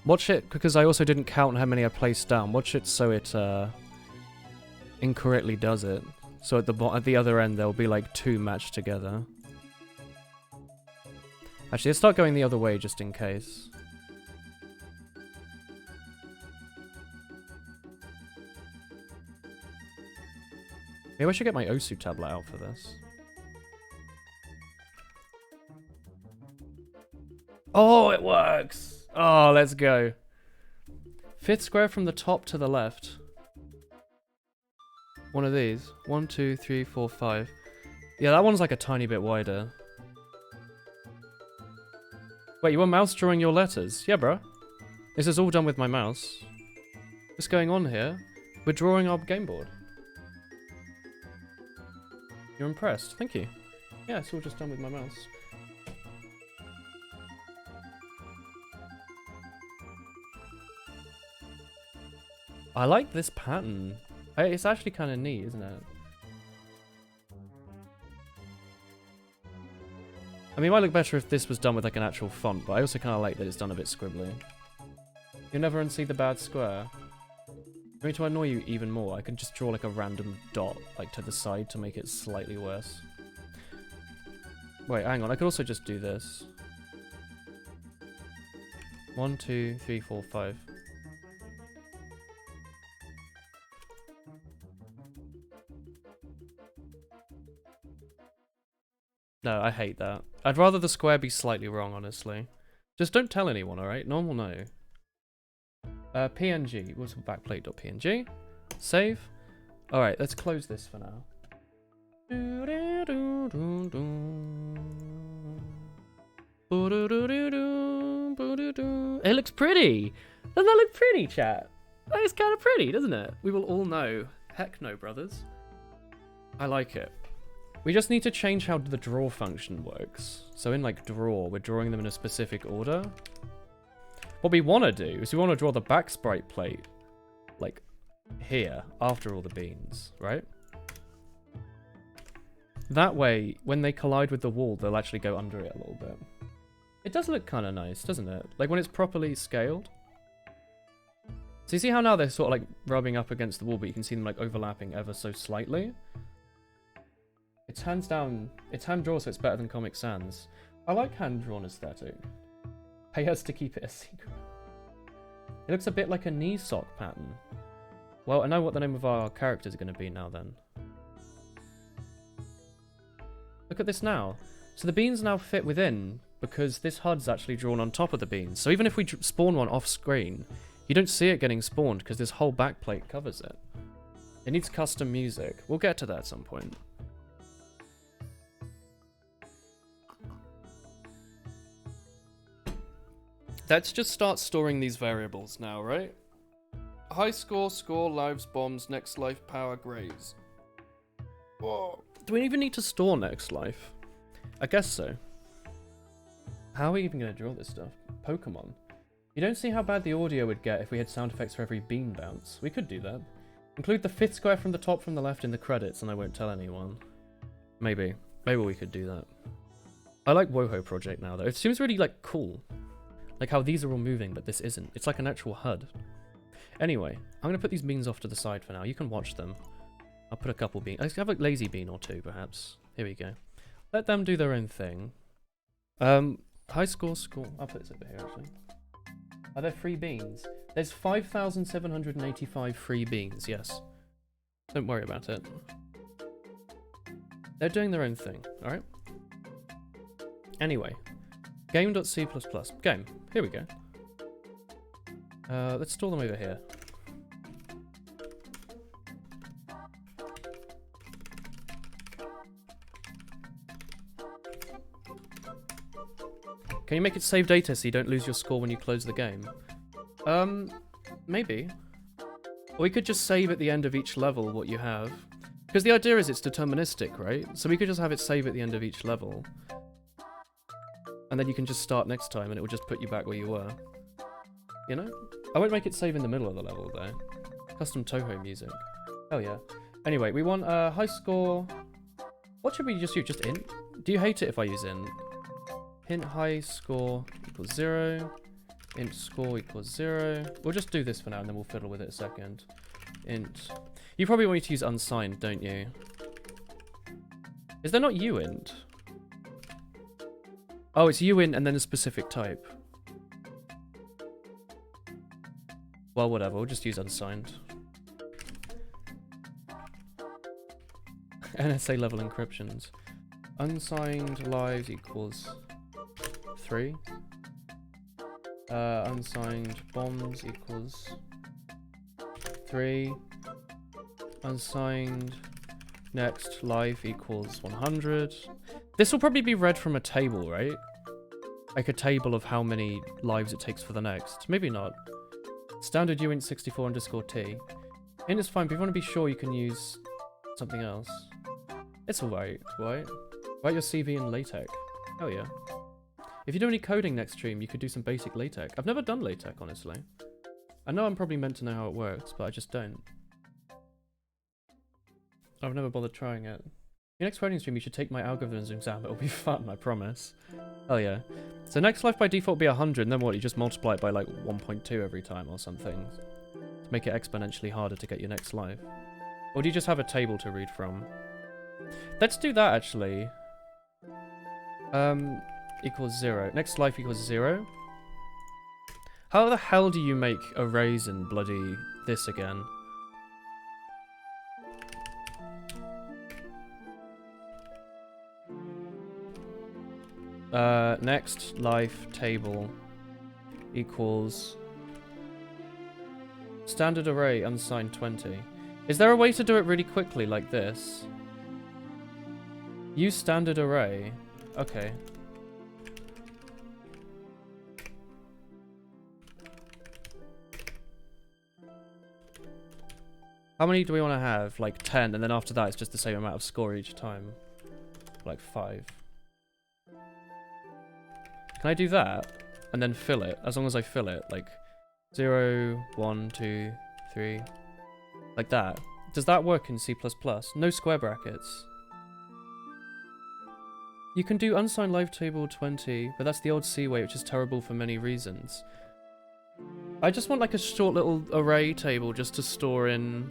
Watch it, because I also didn't count how many I placed down. Watch it so it incorrectly does it. So at the other end there'll be like 2 matched together. Actually, let's start going the other way just in case. Maybe I should get my Osu tablet out for this. Oh, it works! Oh, let's go. 5th square from the top to the left. One of these. 1, 2, 3, 4, 5. Yeah, that one's like a tiny bit wider. Wait, you want mouse drawing your letters? Yeah, bro. This is all done with my mouse. What's going on here? We're drawing our game board. You're impressed. Thank you. Yeah, it's all just done with my mouse. I like this pattern. It's actually kind of neat, isn't it? I mean, it might look better if this was done with like an actual font, but I also kind of like that it's done a bit scribbly. You'll never unsee the bad square. I mean, to annoy you even more, I can just draw like a random dot like to the side to make it slightly worse. Wait, hang on, I could also just do this. 1, 2, 3, 4, 5. No, I hate that. I'd rather the square be slightly wrong, honestly. Just don't tell anyone, alright? No one will know. PNG. What's backplate.png? Save. Alright, let's close this for now. It looks pretty. Doesn't that look pretty, chat? That is kind of pretty, doesn't it? We will all know. Heck no, brothers. I like it. We just need to change how the draw function works. So in like draw, we're drawing them in a specific order. What we want to do is we want to draw the back sprite plate like here after all the beans, right? That way, when they collide with the wall, they'll actually go under it a little bit. It does look kind of nice, doesn't it? Like when it's properly scaled. So you see how now they're sort of like rubbing up against the wall, but you can see them like overlapping ever so slightly? It's hands down, it's hand drawn, so it's better than Comic Sans. I like hand drawn aesthetic. Pay us to keep it a secret. It looks a bit like a knee sock pattern. Well, I know what the name of our characters are going to be now then. Look at this now. So the beans now fit within because this HUD's actually drawn on top of the beans. So even if we spawn one off screen, you don't see it getting spawned because this whole backplate covers it. It needs custom music. We'll get to that at some point. Let's just start storing these variables now, right? High score, score, lives, bombs, next life, power, grays. Whoa. Do we even need to store next life? I guess so. How are we even going to draw this stuff? Pokemon. You don't see how bad the audio would get if we had sound effects for every bean bounce. We could do that. Include the 5th square from the top from the left in the credits and I won't tell anyone. Maybe. Maybe we could do that. I like Woho Project now though. It seems really like cool. Like how these are all moving but this isn't. It's like an actual HUD. Anyway, I'm going to put these beans off to the side for now. You can watch them. I'll put a couple beans. I have a lazy bean or two perhaps. Here we go. Let them do their own thing. High score, score. I'll put this over here actually. Are there free beans? There's 5,785 free beans, yes. Don't worry about it. They're doing their own thing, alright? Anyway. Game.c++. Game. Here we go. Let's store them over here. Can you make it save data so you don't lose your score when you close the game? Maybe. Or we could just save at the end of each level what you have. Because the idea is it's deterministic, right? So we could just have it save at the end of each level. And then you can just start next time and it will just put you back where you were. You know? I won't make it save in the middle of the level though. Custom Toho music. Oh yeah. Anyway, we want a high score. What should we just use? Just int? Do you hate it if I use int? Int high score equals 0. Int score equals 0. We'll just do this for now and then we'll fiddle with it a second. Int. You probably want me to use unsigned, don't you? Is there not uint? Oh, it's uint and then a specific type. Well, whatever. We'll just use unsigned. NSA level encryptions. Unsigned lives equals 3. Unsigned bombs equals 3. Unsigned next life equals 100. This will probably be read from a table, right? Like a table of how many lives it takes for the next. Maybe not. Standard uint 64_t. Int is fine, but if you want to be sure you can use something else. It's alright, right? Write your CV in LaTeX. Oh yeah. If you do any coding next stream, you could do some basic LaTeX. I've never done LaTeX, honestly. I know I'm probably meant to know how it works, but I just don't. I've never bothered trying it. Your next coding stream, you should take my algorithms exam. It'll be fun, I promise. Oh yeah. So next life by default will be 100, and then what? You just multiply it by like 1.2 every time or something. To make it exponentially harder to get your next life. Or do you just have a table to read from? Let's do that actually. Equals 0. Next life equals 0. How the hell do you make arrays in bloody this again? Next life table equals standard array unsigned 20. Is there a way to do it really quickly like this? Use standard array. Okay. How many do we want to have? Like 10, and then after that it's just the same amount of score each time. Like 5. Can I do that? And then fill it, as long as I fill it, like 0, 1, 2, 3, like that. Does that work in C++? No square brackets. You can do unsigned live table 20, but that's the old C way, which is terrible for many reasons. I just want like a short little array table just to store in...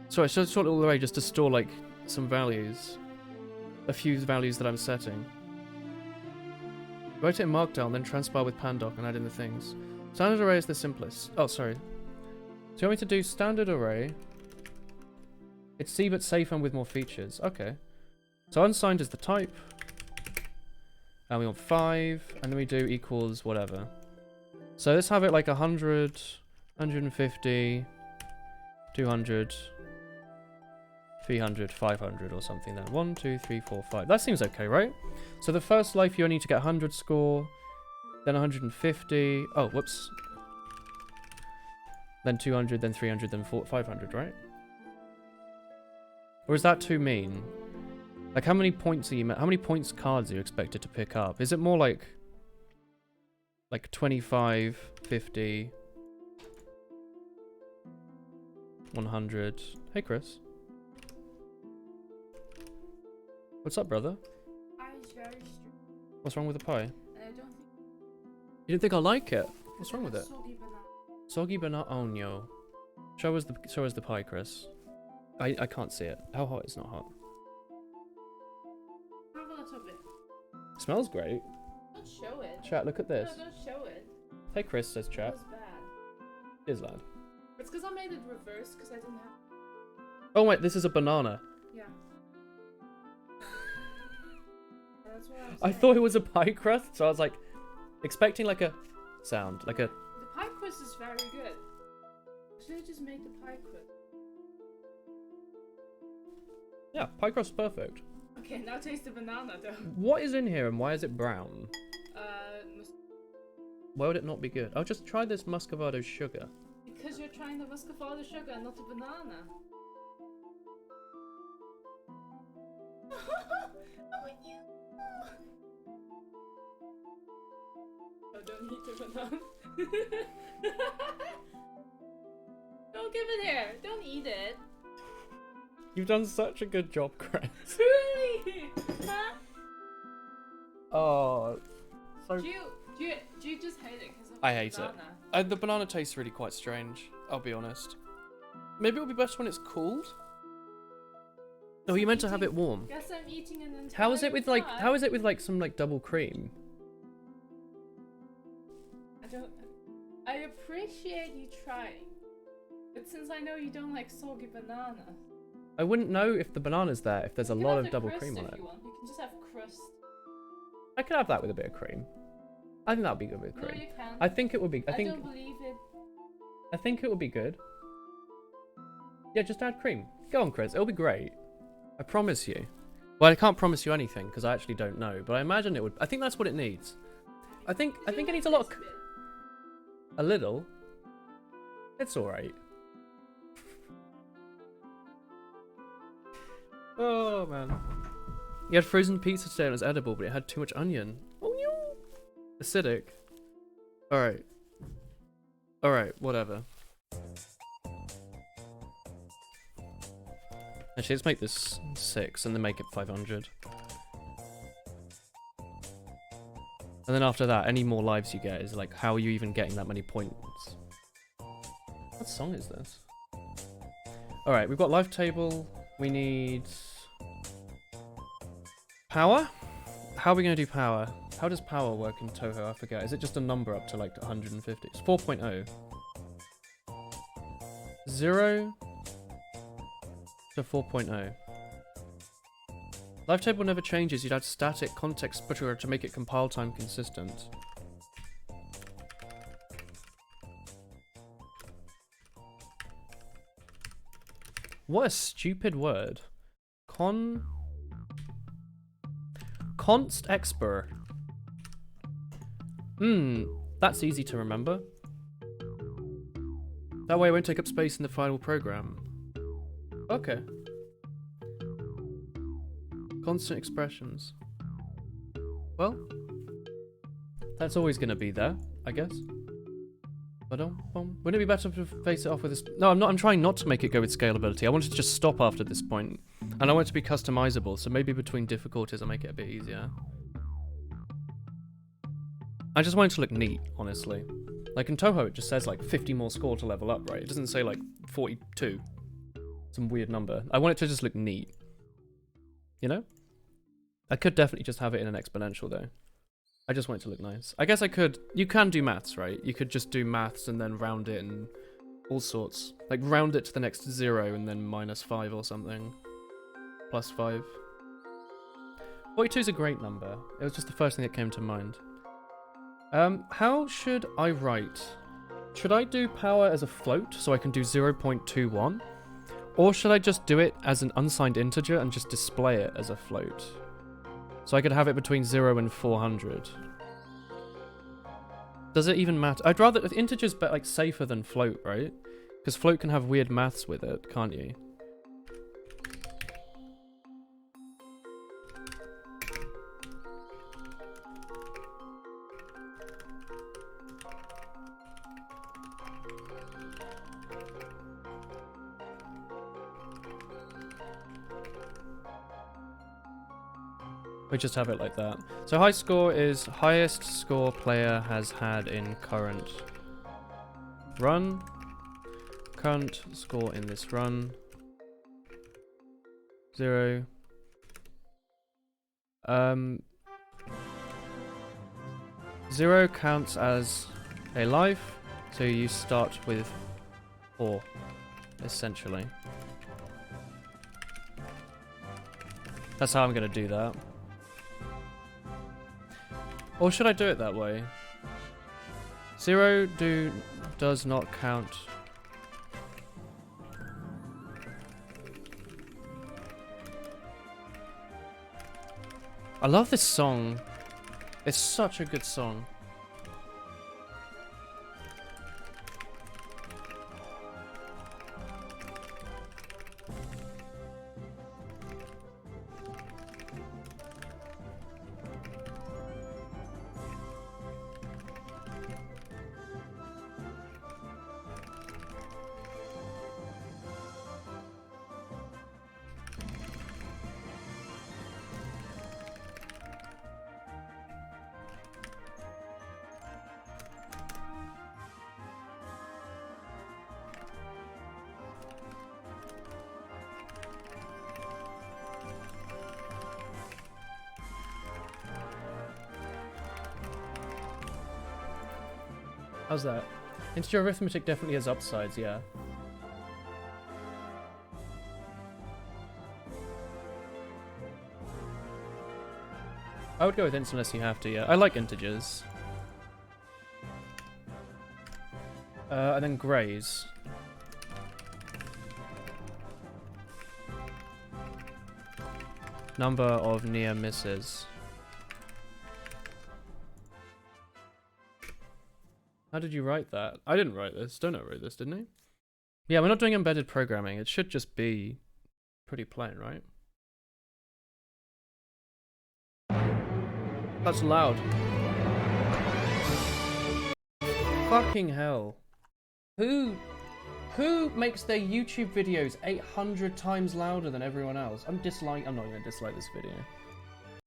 Sorry, just a short little array just to store like some values. A few values that I'm setting. Write it in Markdown, then transpile with Pandoc and add in the things. Standard array is the simplest. Oh, sorry. So you want me to do standard array? It's C but safe and with more features. Okay. So unsigned is the type. And we want 5. And then we do equals whatever. So let's have it like 100, 150, 200, 300, 500 or something then. 1, 2, 3, 4, 5. That seems okay, right? So the first life you only need to get 100 score. Then 150. Oh, whoops. Then 200, then 300, then 500, right? Or is that too mean? Like, how many points are you? How many points cards are you expected to pick up? Is it more like 25, 50, 100? Hey, Chris. What's up, brother? Pie's very strange. What's wrong with the pie? And I don't think. You didn't think I like it? What's wrong with it? Soggy banana. Soggy banana. Oh no. Show us the pie, Chris. I can't see it. How hot? It's not hot. Have a little bit. Smells great. Don't show it. Chat, look at this. No, don't show it. Hey, Chris, says It chat. was bad. Is lad. It's because I made it reverse because I didn't have. Oh wait, this is a banana. Yeah. That's what I'm I saying. thought it was a pie crust, so I was like, expecting like a sound, like a. The pie crust is very good. Should I just make the pie crust? Yeah, pie crust perfect. Okay, now taste the banana though. What is in here and why is it brown? Mus- Why would it not be good? I'll just try this muscovado sugar. because you're trying the muscovado sugar and not the banana. Oh, don't eat the banana. Don't give it here. Don't eat it. You've done such a good job, Chris. Really? Huh? Oh, so. Do you just hate it because of I the hate it. banana? The banana tastes really quite strange. I'll be honest. Maybe it'll be best when it's cooled. Oh, you meant to have it warm. Guess I'm eating an entire How is it with like? pie. How is it with like some like double cream? I appreciate you trying, but since I know you don't like soggy banana, I wouldn't know if the banana's there if there's a you can lot have of the double crust cream on if it. you want. You can just have crust. I could have that with a bit of cream. I think that would be good with No, cream. you can't. I think it would be. I don't believe it. I think it would be good. Yeah, just add cream. Go on, Chris. It'll be great. I promise you. Well, I can't promise you anything because I actually don't know, but I imagine it would. I think that's what it needs. I think it needs a lot of. A little. It's all right. Oh man. You had frozen pizza today and it was edible, but it had too much onion. Oh no. Acidic. All right. All right. Whatever. Actually, let's make this 6 and then make it 500. And then after that, any more lives you get is like, how are you even getting that many points? What song is this? Alright, we've got life table. We need... power? How are we going to do power? How does power work in Touhou? I forget. Is it just a number up to like 150? It's 4.0. 0 to 4.0. Live table never changes. You'd add static context splitter to make it compile time consistent. What a stupid word. Const Expert. That's easy to remember. That way I won't take up space in the final program. Okay. Constant expressions. Well, that's always going to be there, I guess. Wouldn't it be better to face it off with this? No, I'm trying not to make it go with scalability. I wanted to just stop after this point. And I want it to be customizable, so maybe between difficulties I'll make it a bit easier. I just want it to look neat, honestly. Like in Touhou, it just says like 50 more score to level up, right? It doesn't say like 42. Some weird number. I want it to just look neat. You know? I could definitely just have it in an exponential though. I just want it to look nice. I guess I could... You can do maths, right? You could just do maths and then round it and all sorts. Like round it to the next 0 and then -5 or something. +5. 42 is a great number. It was just the first thing that came to mind. How should I write? Should I do power as a float so I can do 0.21? Or should I just do it as an unsigned integer and just display it as a float? So I could have it between 0 and 400. Does it even matter? I'd rather... Integer's like safer than float, right? Because float can have weird maths with it, can't you? We just have it like that. So high score is highest score player has had in current run. Current score in this run. 0. 0 counts as a life, so you start with 4, essentially. That's how I'm gonna do that. Or should I do it that way? 0 does not count. I love this song. It's such a good song. How's that? Integer arithmetic definitely has upsides, yeah. I would go with int unless you have to, yeah. I like integers. And then grays. Number of near misses. How did you write that? I didn't write this. Donut wrote this, didn't he? Yeah, we're not doing embedded programming. It should just be pretty plain, right? That's loud. Fucking hell. Who makes their YouTube videos 800 times louder than everyone else? I'm not gonna dislike this video.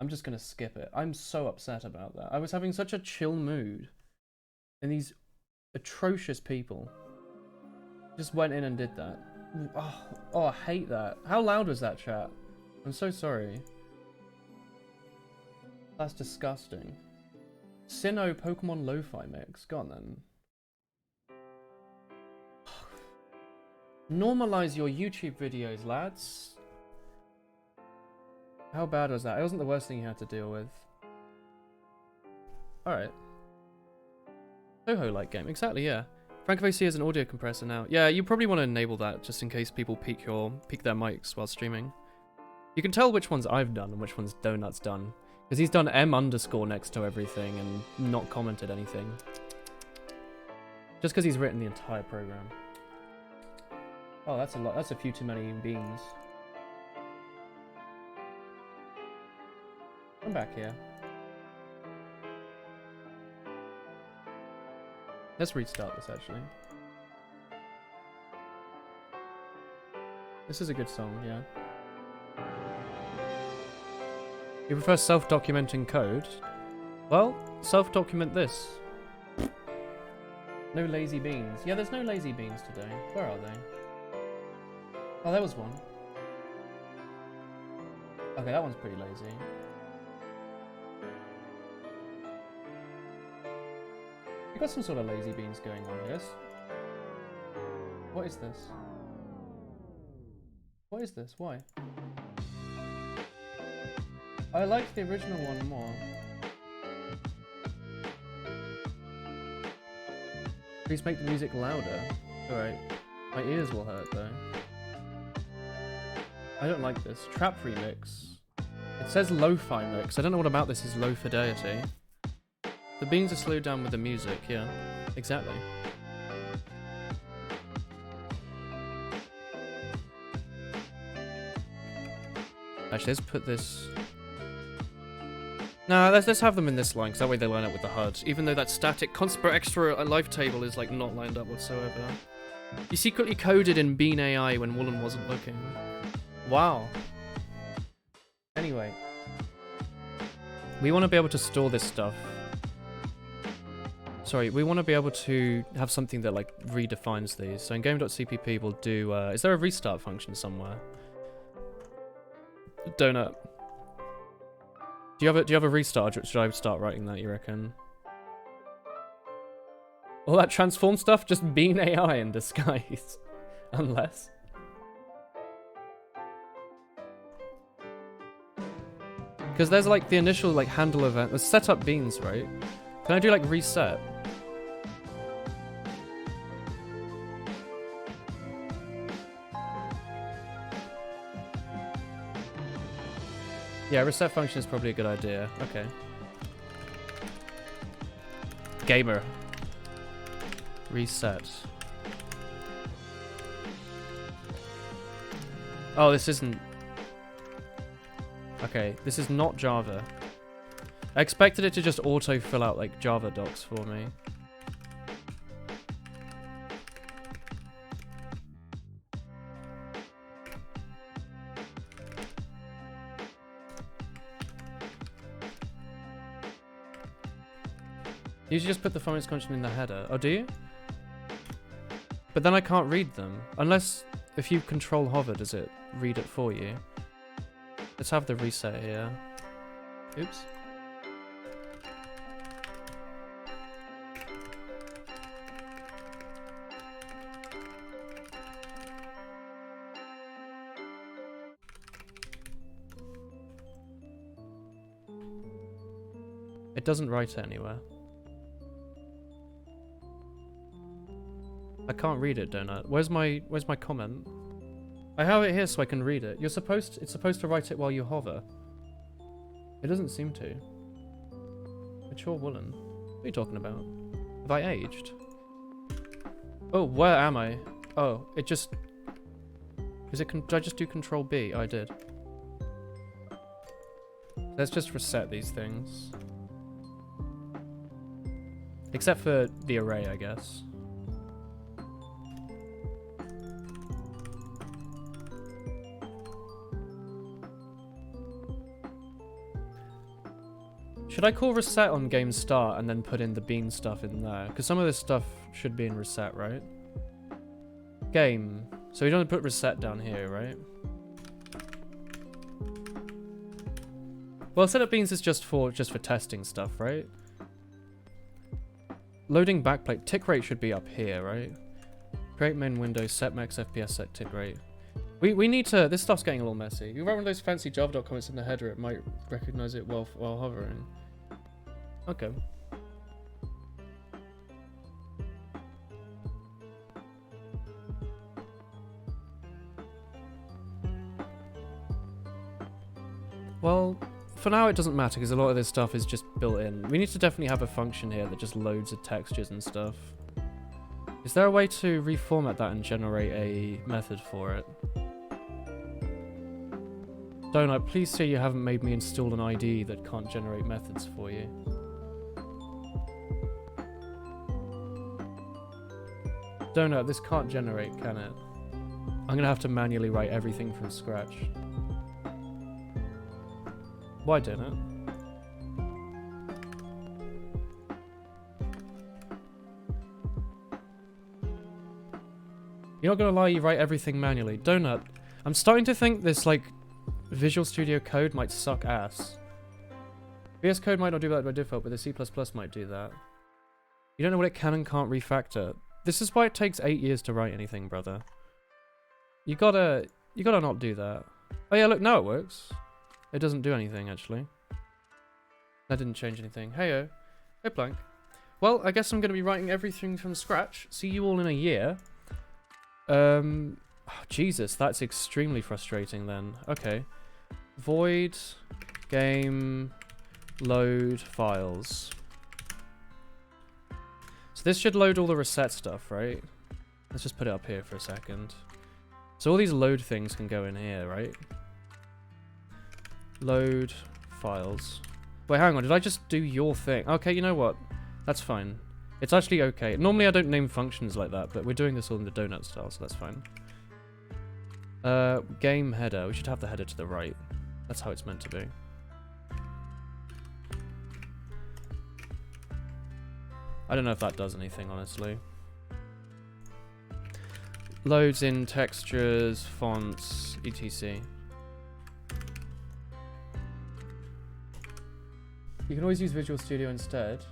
I'm just gonna skip it. I'm so upset about that. I was having such a chill mood. And these atrocious people just went in and did that. Oh, I hate that. How loud was that, chat? I'm so sorry. That's disgusting. Sinnoh Pokemon Lo-Fi Mix. Go on then. Normalize your YouTube videos, lads. How bad was that? It wasn't the worst thing you had to deal with. Alright. Touhou-like game. Exactly, yeah. FrancoVC has an audio compressor now. Yeah, you probably want to enable that just in case people peek their mics while streaming. You can tell which ones I've done and which ones Donut's done. Because he's done M underscore next to everything and not commented anything. Just because he's written the entire program. Oh, that's a lot. That's a few too many beans. Come back here. Let's restart this, actually. This is a good song, yeah. You prefer self-documenting code? Well, self-document this. No lazy beans. Yeah, there's no lazy beans today. Where are they? Oh, there was one. Okay, that one's pretty lazy. You got some sort of lazy beans going on here. What is this? What is this? Why? I like the original one more. Please make the music louder. Alright. My ears will hurt though. I don't like this. Trap remix. It says lo-fi mix. I don't know what about this is low fidelity. The beans are slowed down with the music, yeah. Exactly. Actually, let's put this... Nah, let's have them in this line, because that way they line up with the HUD. Even though that static Conspira Extra life table is like not lined up whatsoever. You secretly coded in Bean AI when Woolen wasn't looking. Wow. Anyway. We want to be able to store this stuff. Sorry, we want to be able to have something that like redefines these. So in game.cpp we'll do, is there a restart function somewhere? Donut. Do you have a restart, or should I start writing that, you reckon? All that transform stuff, just Bean AI in disguise. Unless. Because there's like the initial like handle event. Let's set up beans, right? Can I do like reset? Yeah, reset function is probably a good idea. Okay. Gamer. Reset. Oh, this isn't... Okay, this is not Java. I expected it to just auto-fill out, like, Java docs for me. You should just put the finance function in the header. Oh, do you? But then I can't read them. Unless, if you control hover, does it read it for you? Let's have the reset here. Oops. It doesn't write it anywhere. I can't read it, Donut. Where's my comment? I have it here so I can read it. It's supposed to write it while you hover. It doesn't seem to. Mature Woolen. What are you talking about? Have I aged? Oh, where am I? Oh, it just... did I just do Control B? Oh, I did. Let's just reset these things. Except for the array, I guess. Should I call reset on game start and then put in the bean stuff in there? Because some of this stuff should be in reset, right? Game. So we don't put reset down here, right? Well, setup beans is just for testing stuff, right? Loading backplate. Tick rate should be up here, right? Create main window, set max FPS, set tick rate. We need to... This stuff's getting a little messy. You write one of those fancy Java comments in the header, it might recognize it while hovering. Okay. Well, for now it doesn't matter because a lot of this stuff is just built in. We need to definitely have a function here that just loads of textures and stuff. Is there a way to reformat that and generate a method for it? Donut, please say you haven't made me install an IDE that can't generate methods for you. Donut, this can't generate, can it? I'm gonna have to manually write everything from scratch. Why Donut? You're not gonna lie, you write everything manually. Donut, I'm starting to think this, like, Visual Studio Code might suck ass. VS Code might not do that by default, but the C++ might do that. You don't know what it can and can't refactor. This is why it takes 8 years to write anything, brother. You gotta not do that. Oh yeah, look, now it works. It doesn't do anything, actually. That didn't change anything. Heyo. Hey, Plank. Well, I guess I'm gonna be writing everything from scratch. See you all in a year. Oh, Jesus, that's extremely frustrating then. Okay. Void game load files. So this should load all the reset stuff, right? Let's just put it up here for a second. So all these load things can go in here, right? Load files. Wait, hang on, did I just do your thing? Okay, you know what? That's fine. It's actually okay. Normally I don't name functions like that, but we're doing this all in the donut style, so that's fine. Game header. We should have the header to the right. That's how it's meant to be. I don't know if that does anything, honestly. Loads in textures, fonts, etc. You can always use Visual Studio instead.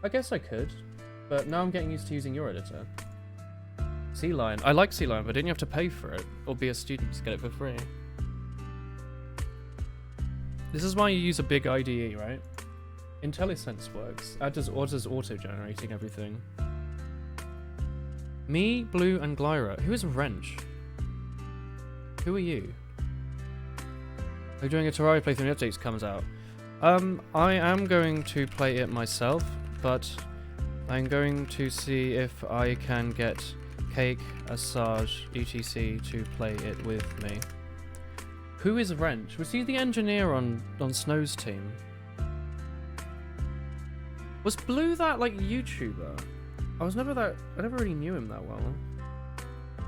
I guess I could, but now I'm getting used to using your editor. C-Line. I like C-Line, but didn't you have to pay for it? Or be a student to get it for free? This is why you use a big IDE, right? IntelliSense works. Does auto-generating everything. Me, Blue, and Glyra. Who is Wrench? Who are you? Are you doing a Terraria playthrough when the updates comes out? I am going to play it myself, but I'm going to see if I can get Cake, Asajj, etc. to play it with me. Who is Wrench? Was he the engineer on Snow's team? Was Blue that, like, YouTuber? I never really knew him that well.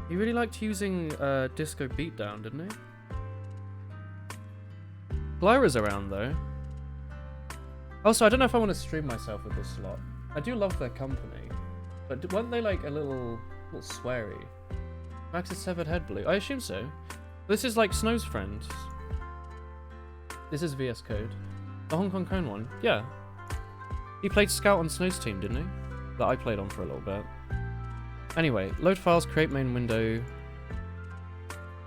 He really liked using Disco Beatdown, didn't he? Glyra's around, though. Also, I don't know if I want to stream myself with this slot. I do love their company, but weren't they, like, a little sweary? Max's severed head Blue. I assume so. This is, like, Snow's friend. This is VS Code. The Hong Kong Cone one. Yeah. He played Scout on Snow's team, didn't he? That I played on for a little bit. Anyway, load files, create main window,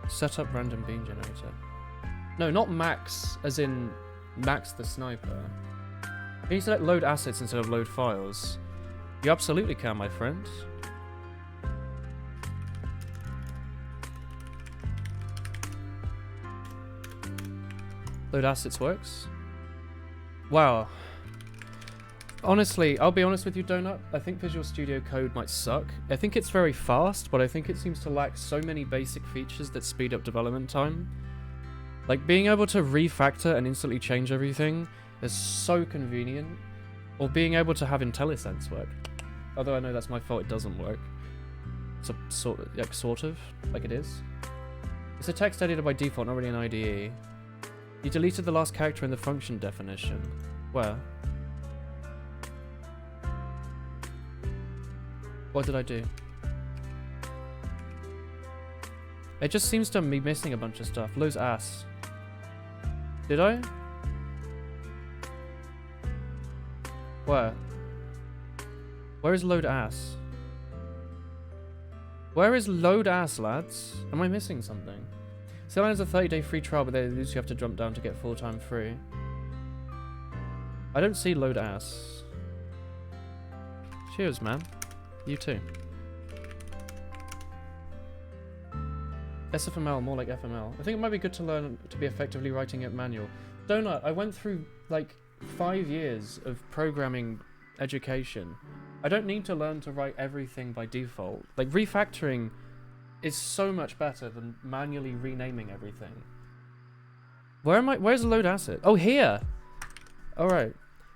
set up random bean generator. No, not Max, as in Max the sniper. Can you select load assets instead of load files? You absolutely can, my friend. Load assets works. Wow. Honestly, I'll be honest with you, Donut. I think Visual Studio Code might suck. I think it's very fast, but I think it seems to lack so many basic features that speed up development time. Like, being able to refactor and instantly change everything is so convenient. Or being able to have IntelliSense work. Although I know that's my fault, it doesn't work. It's a sort of, like it is. It's a text editor by default, not really an IDE. You deleted the last character in the function definition. Where? What did I do? It just seems to be missing a bunch of stuff. Loads ass. Did I? Where? Where is load ass? Where is load ass, lads? Am I missing something? C-Line is a 30-day free trial, but they lose you have to jump down to get full-time free. I don't see load ass. Cheers, man. You too. SFML, more like FML. I think it might be good to learn to be effectively writing it manual. Donut, I went through like 5 years of programming education. I don't need to learn to write everything by default. Like, refactoring is so much better than manually renaming everything. Where's load asset? Oh, here! Alright.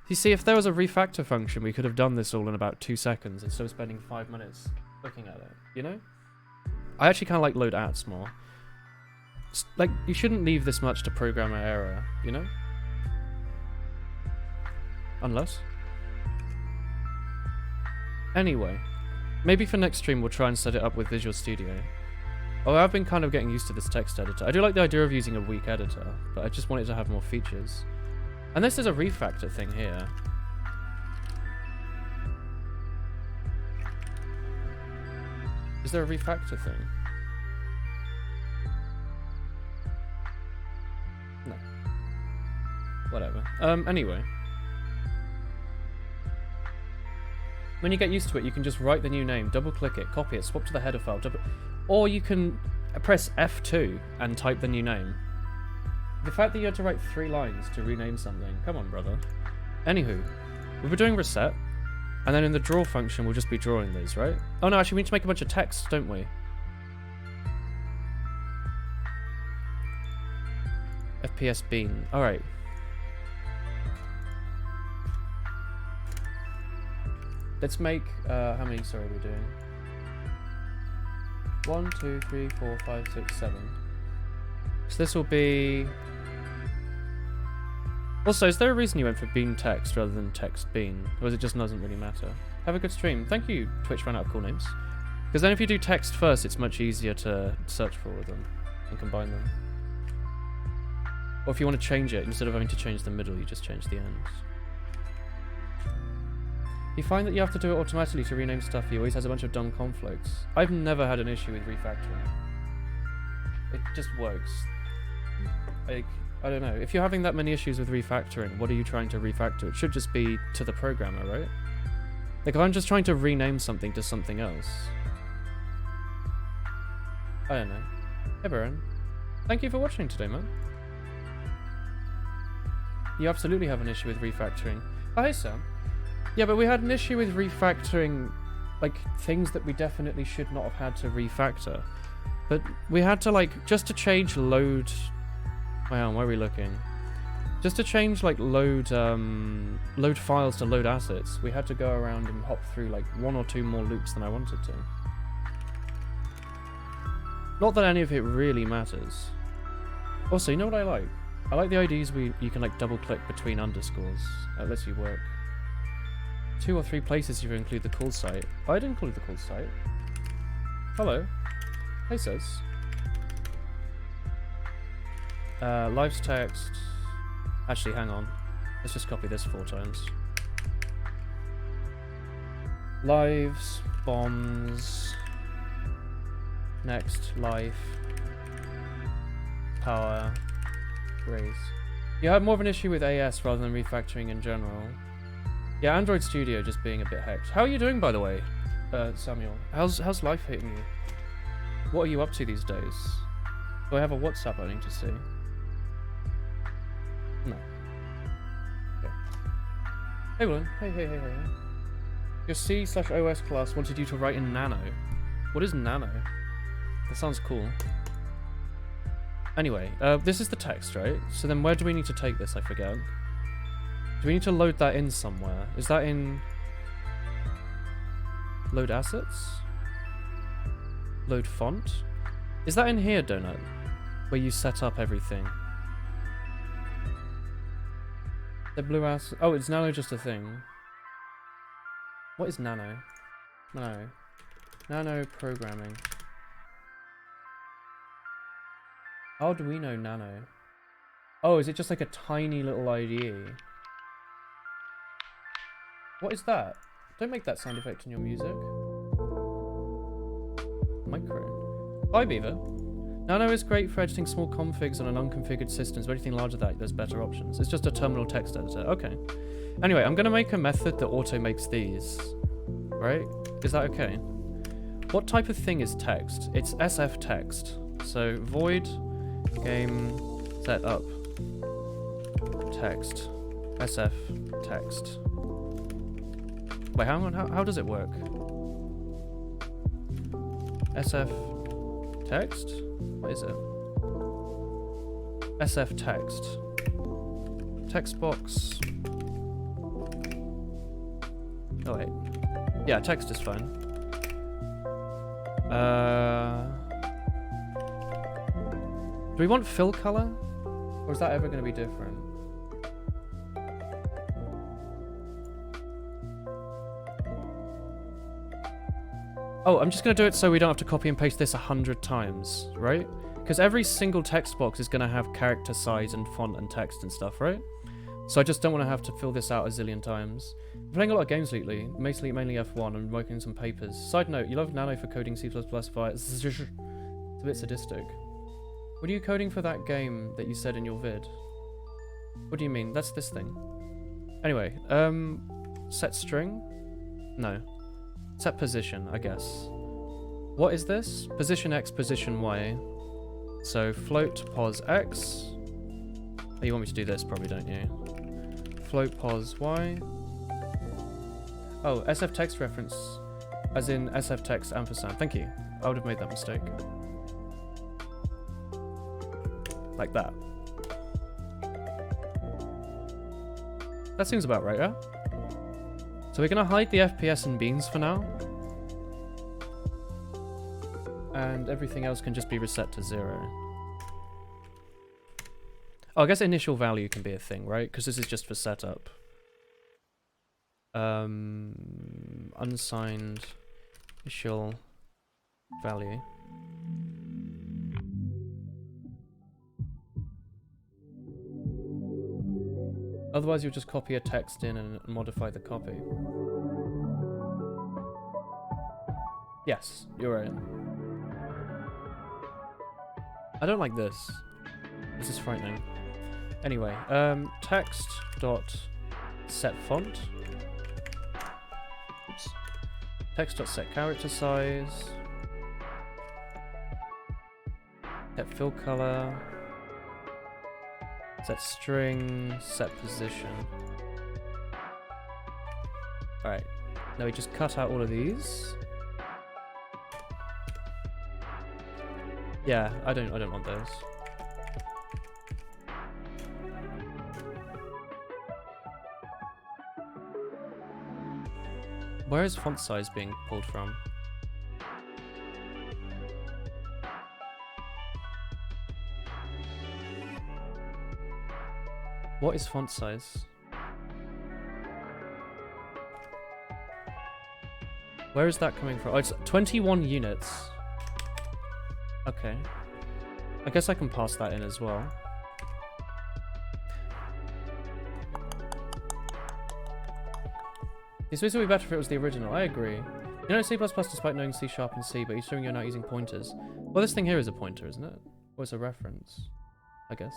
You see, if there was a refactor function, we could have done this all in about 2 seconds instead of spending 5 minutes looking at it, you know? I actually kind of like load ats more. Like, you shouldn't leave this much to programmer error, you know? Unless. Anyway, maybe for next stream we'll try and set it up with Visual Studio. Oh, I've been kind of getting used to this text editor. I do like the idea of using a weak editor, but I just want it to have more features. And this is a refactor thing here. Is there a refactor thing? No. Whatever. Anyway. When you get used to it, you can just write the new name, double-click it, copy it, swap to the header file, or you can press F2 and type the new name. The fact that you had to write 3 lines to rename something, come on, brother. Anywho, we'll be doing reset, and then in the draw function, we'll just be drawing these, right? Oh no, actually, we need to make a bunch of text, don't we? FPS bean. Alright. Let's make, how many, sorry, we're doing? 1, 2, 3, 4, 5, 6, 7. So this will be... Also, is there a reason you went for bean text rather than text bean? Or is it just doesn't really matter? Have a good stream. Thank you, Twitch ran out of cool names. Because then if you do text first, it's much easier to search for all of them and combine them. Or if you want to change it, instead of having to change the middle, you just change the ends. You find that you have to do it automatically to rename stuff, he always has a bunch of dumb conflicts. I've never had an issue with refactoring. It just works. Like, I don't know. If you're having that many issues with refactoring, what are you trying to refactor? It should just be to the programmer, right? Like, if I'm just trying to rename something to something else. I don't know. Hey, Baron. Thank you for watching today, man. You absolutely have an issue with refactoring. Oh, hey, Sam. Yeah, but we had an issue with refactoring, like, things that we definitely should not have had to refactor. But we had to, like, just to change load... Wow, where are we looking? Just to change, like, load files to load assets, we had to go around and hop through, like, 1 or 2 more loops than I wanted to. Not that any of it really matters. Also, you know what I like? I like the ideas you can, like, double-click between underscores. That lets you work. 2 or 3 places you include the call site. I didn't include the call site. Hello. Hey, sis. Lives text. Actually, hang on. Let's just copy this 4 times. Lives, bombs. Next, life. Power. Raise. You had more of an issue with AS rather than refactoring in general. Yeah, Android Studio just being a bit hecked. How are you doing, by the way, Samuel? How's life hitting you? What are you up to these days? Do I have a WhatsApp I need to see? No. Okay. Hey, Willen. Hey. Your C/OS class wanted you to write in Nano. What is Nano? That sounds cool. Anyway, this is the text, right? So then where do we need to take this? I forget. Do we need to load that in somewhere? Is that in... Load assets? Load font? Is that in here, Donut? Where you set up everything? The blue ass... Oh, it's Nano just a thing. What is Nano? Nano programming. How do we know Nano? Oh, is it just like a tiny little IDE? What is that? Don't make that sound effect in your music. Micro. Hi, Beaver. Nano is great for editing small configs on an unconfigured systems, but anything larger than that, there's better options. It's just a terminal text editor. Okay. Anyway, I'm going to make a method that auto makes these. Right? Is that okay? What type of thing is text? It's SF text. So, void game setup. text. SF text. Wait, hang on. How does it work? SF text? What is it? SF text. Text box. Oh wait. Yeah, text is fine. Do we want fill color? Or is that ever going to be different? Oh, I'm just going to do it so we don't have to copy and paste this 100 times, right? Because every single text box is going to have character size and font and text and stuff, right? So I just don't want to have to fill this out a zillion times. I'm playing a lot of games lately, mainly F1. I'm working on some papers. Side note, you love Nano for coding C++ via... It's a bit sadistic. What are you coding for that game that you said in your vid? What do you mean? That's this thing. Anyway, set string? No. Set position, I guess. What is this? Position X, position Y. So float pos X. Oh, you want me to do this, probably, don't you? Float pos Y. Oh, SF text reference. As in SF text ampersand. Thank you. I would have made that mistake. Like that. That seems about right, yeah? So we're gonna hide the FPS and beans for now. And everything else can just be reset to 0. Oh, I guess initial value can be a thing, right? Because this is just for setup. Unsigned initial value. Otherwise, you'll just copy a text in and modify the copy. Yes, you're right. I don't like this. This is frightening. Anyway, text dot set font. Oops. Text dot set character size. Set fill color. Set string, set position. Alright, now we just cut out all of these. Yeah, I don't want those. Where is font size being pulled from? What is font size? Where is that coming from? Oh, it's 21 units. Okay. I guess I can pass that in as well. This would be better if it was the original. I agree. You know C++ despite knowing C# and C, but you're showing you're not using pointers. Well, this thing here is a pointer, isn't it? Or it's a reference, I guess.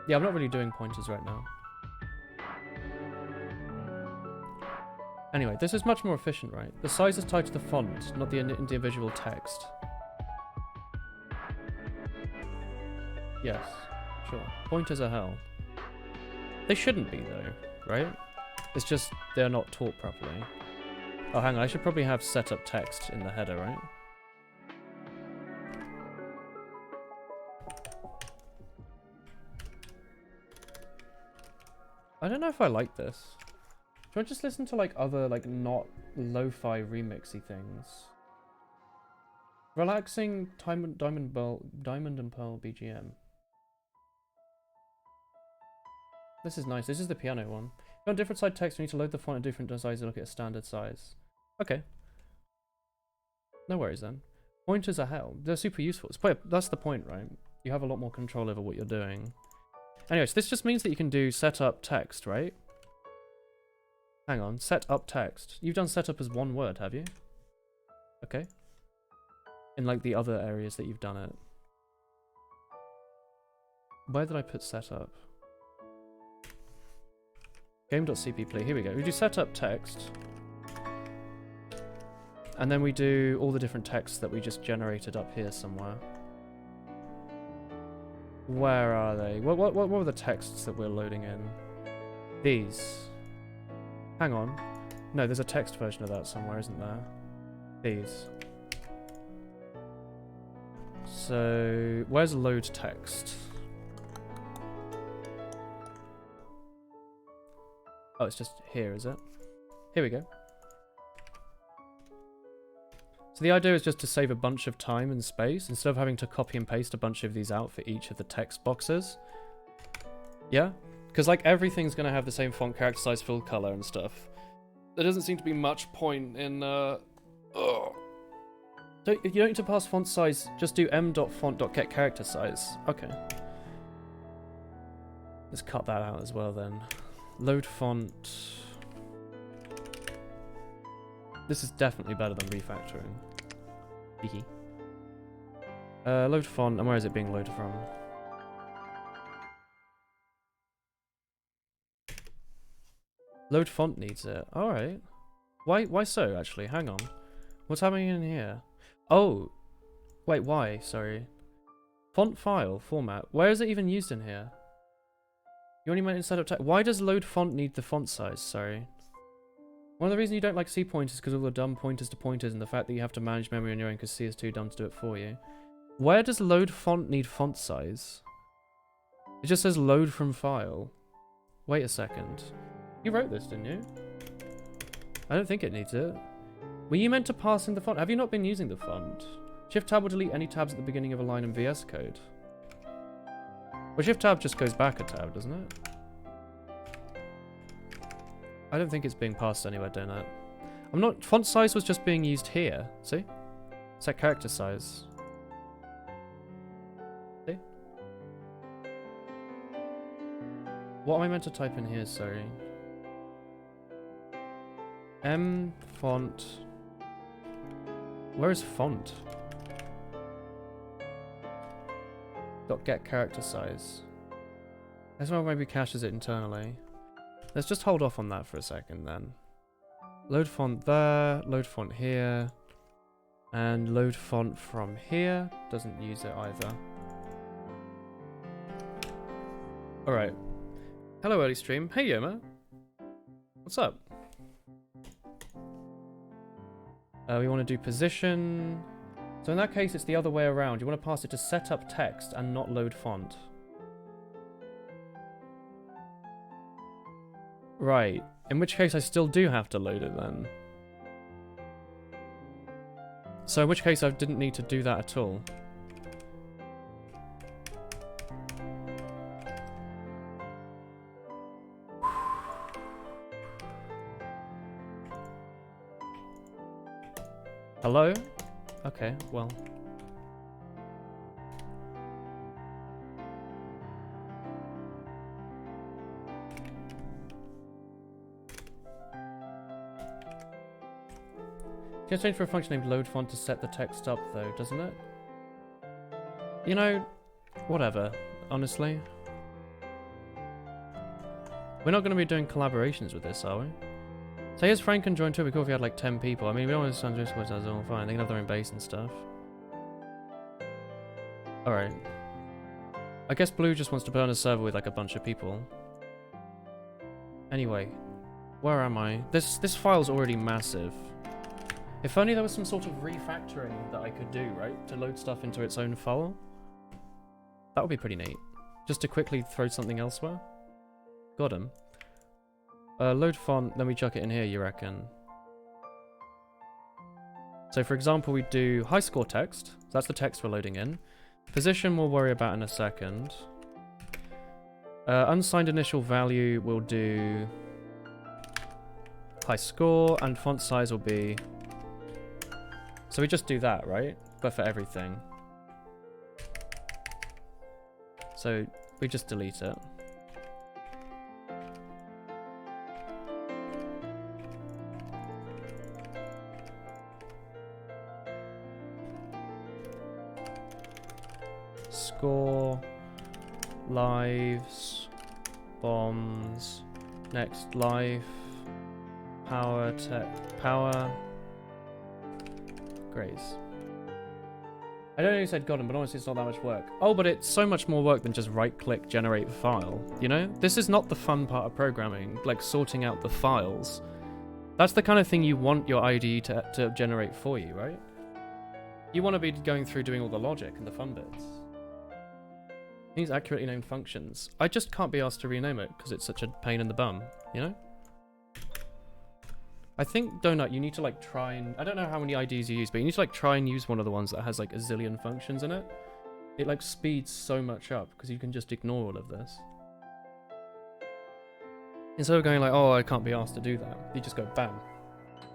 Yeah, I'm not really doing pointers right now. Anyway, this is much more efficient, right? The size is tied to the font, not the individual text. Yes, sure. Pointers are hell. They shouldn't be, though, right? It's just they're not taught properly. Oh, hang on. I should probably have setup text in the header, right? I don't know if I like this. Should I just listen to like other like not lo-fi remixy things? Relaxing Diamond and Pearl BGM. This is nice. This is the piano one. If you want different side text, you need to load the font at different sizes and look at a standard size. Okay. No worries then. Pointers are hell. They're super useful. That's the point, right? You have a lot more control over what you're doing. Anyways, this just means that you can do setup text, right? Hang on, set up text. You've done setup as one word, have you? Okay. In like the other areas that you've done it. Where did I put setup? Game.cpplay, here we go. We do setup text. And then we do all the different texts that we just generated up here somewhere. Where are they? What were the texts that we're loading in? These. Hang on. No, there's a text version of that somewhere, isn't there? These. So, where's load text? Oh, it's just here, is it? Here we go. So the idea is just to save a bunch of time and space instead of having to copy and paste a bunch of these out for each of the text boxes. Yeah? Because like everything's going to have the same font, character size, full color and stuff. There doesn't seem to be much point in if you don't need to pass font size, just do m.font.getCharacterSize. Okay. Let's cut that out as well then. Load font. This is definitely better than refactoring. Hee. Load font, and where is it being loaded from? Load font needs it. Alright. Why so, actually? Hang on. What's happening in here? Oh! Wait, why? Sorry. Font file, format. Where is it even used in here? You only meant instead of text. Why does load font need the font size? Sorry. One of the reasons you don't like C pointers is because of all the dumb pointers to pointers and the fact that you have to manage memory on your own because C is too dumb to do it for you. Where does load font need font size? It just says load from file. Wait a second. You wrote this, didn't you? I don't think it needs it. Were you meant to pass in the font? Have you not been using the font? Shift tab will delete any tabs at the beginning of a line in VS Code. Well, Shift tab just goes back a tab, doesn't it? I don't think it's being passed anywhere doing that. I'm not. Font size was just being used here. See? Set character size. See? What am I meant to type in here? Sorry. M font. Where is font? Dot get character size. That's why maybe caches it internally. Let's just hold off on that for a second then. Load font there, load font here, and load font from here. Doesn't use it either. Alright. Hello early stream. Hey Yoma. What's up? We want to do position. So in that case it's the other way around. You want to pass it to setup text and not load font. Right, in which case I still do have to load it then. So in which case I didn't need to do that at all. Hello? Okay, well. Just change for a function named load font to set the text up though, doesn't it? You know, whatever, honestly. We're not going to be doing collaborations with this, are we? So here's Frank and join too. It'd be cool if we had like 10 people. I mean, we don't want to sound just that's all fine. They can have their own base and stuff. Alright. I guess Blue just wants to put on a server with like a bunch of people. Anyway, where am I? This file's already massive. If only there was some sort of refactoring that I could do, right? To load stuff into its own file. That would be pretty neat. Just to quickly throw something elsewhere. Got him. Load font, then we chuck it in here, you reckon? So for example, we do high score text. So that's the text we're loading in. Position we'll worry about in a second. Unsigned initial value we'll do high score, and font size will be... So we just do that, right? But for everything. So we just delete it. Score, lives, bombs, next life, power, tech, power, grace. I don't know who said Godin, but honestly it's not that much work. Oh, but it's so much more work than just right-click, generate file, you know? This is not the fun part of programming, like sorting out the files. That's the kind of thing you want your IDE to generate for you, right? You want to be going through doing all the logic and the fun bits. These accurately named functions. I just can't be asked to rename it because it's such a pain in the bum, you know? I think, Donut, you need to like try and... I don't know how many IDs you use, but you need to like try and use one of the ones that has like a zillion functions in it. It like speeds so much up because you can just ignore all of this. Instead of going like, oh, I can't be asked to do that, you just go bam.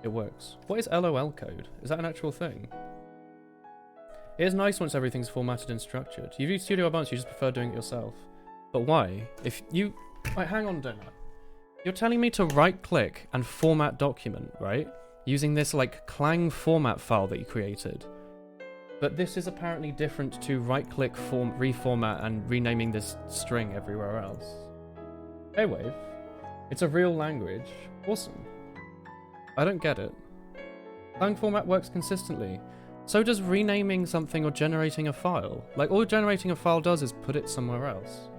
It works. What is LOL code? Is that an actual thing? It is nice once everything's formatted and structured. You've used Studio Advanced, you just prefer doing it yourself. But why? If you... Wait, hang on, Donut. You're telling me to right-click and format document, right? Using this, like, Clang format file that you created. But this is apparently different to right-click, reformat, and renaming this string everywhere else. Hey, Wave. It's a real language. Awesome. I don't get it. Clang format works consistently. So does renaming something or generating a file. Like, all generating a file does is put it somewhere else.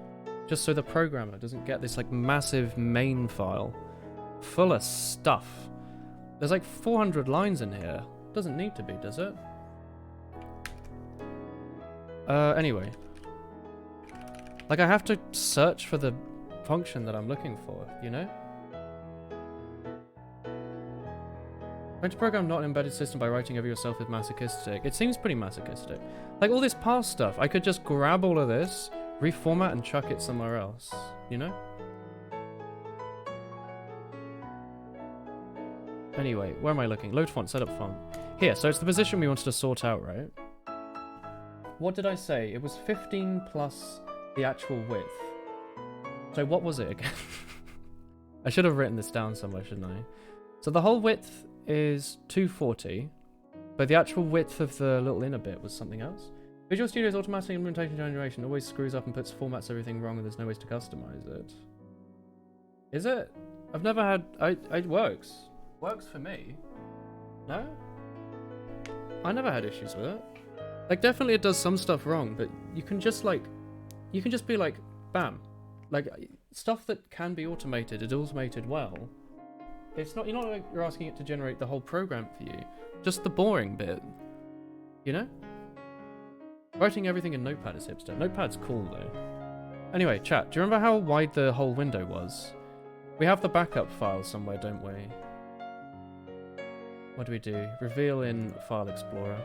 Just so the programmer doesn't get this, like, massive main file full of stuff. There's, like, 400 lines in here. Doesn't need to be, does it? Anyway. Like, I have to search for the function that I'm looking for, you know? Trying to program not an embedded system by writing over yourself is masochistic. It seems pretty masochistic. Like, all this past stuff, I could just grab all of this, reformat and chuck it somewhere else, you know? Anyway, where am I looking? Load font, setup font. Here, so it's the position we wanted to sort out, right? What did I say? It was 15 plus the actual width. So what was it again? I should have written this down somewhere, shouldn't I? So the whole width is 240, but the actual width of the little inner bit was something else. Visual Studio's automatic implementation generation always screws up and formats everything wrong and there's no ways to customize it. Is it? I've never had... It works. Works for me. No? I never had issues with it. Like, definitely it does some stuff wrong, but you can just, like... You can just be like, bam. Like, stuff that can be automated is automated well. It's not... You're not like you're asking it to generate the whole program for you. Just the boring bit. You know? Writing everything in Notepad is hipster. Notepad's cool, though. Anyway, chat, do you remember how wide the whole window was? We have the backup file somewhere, don't we? What do we do? Reveal in File Explorer.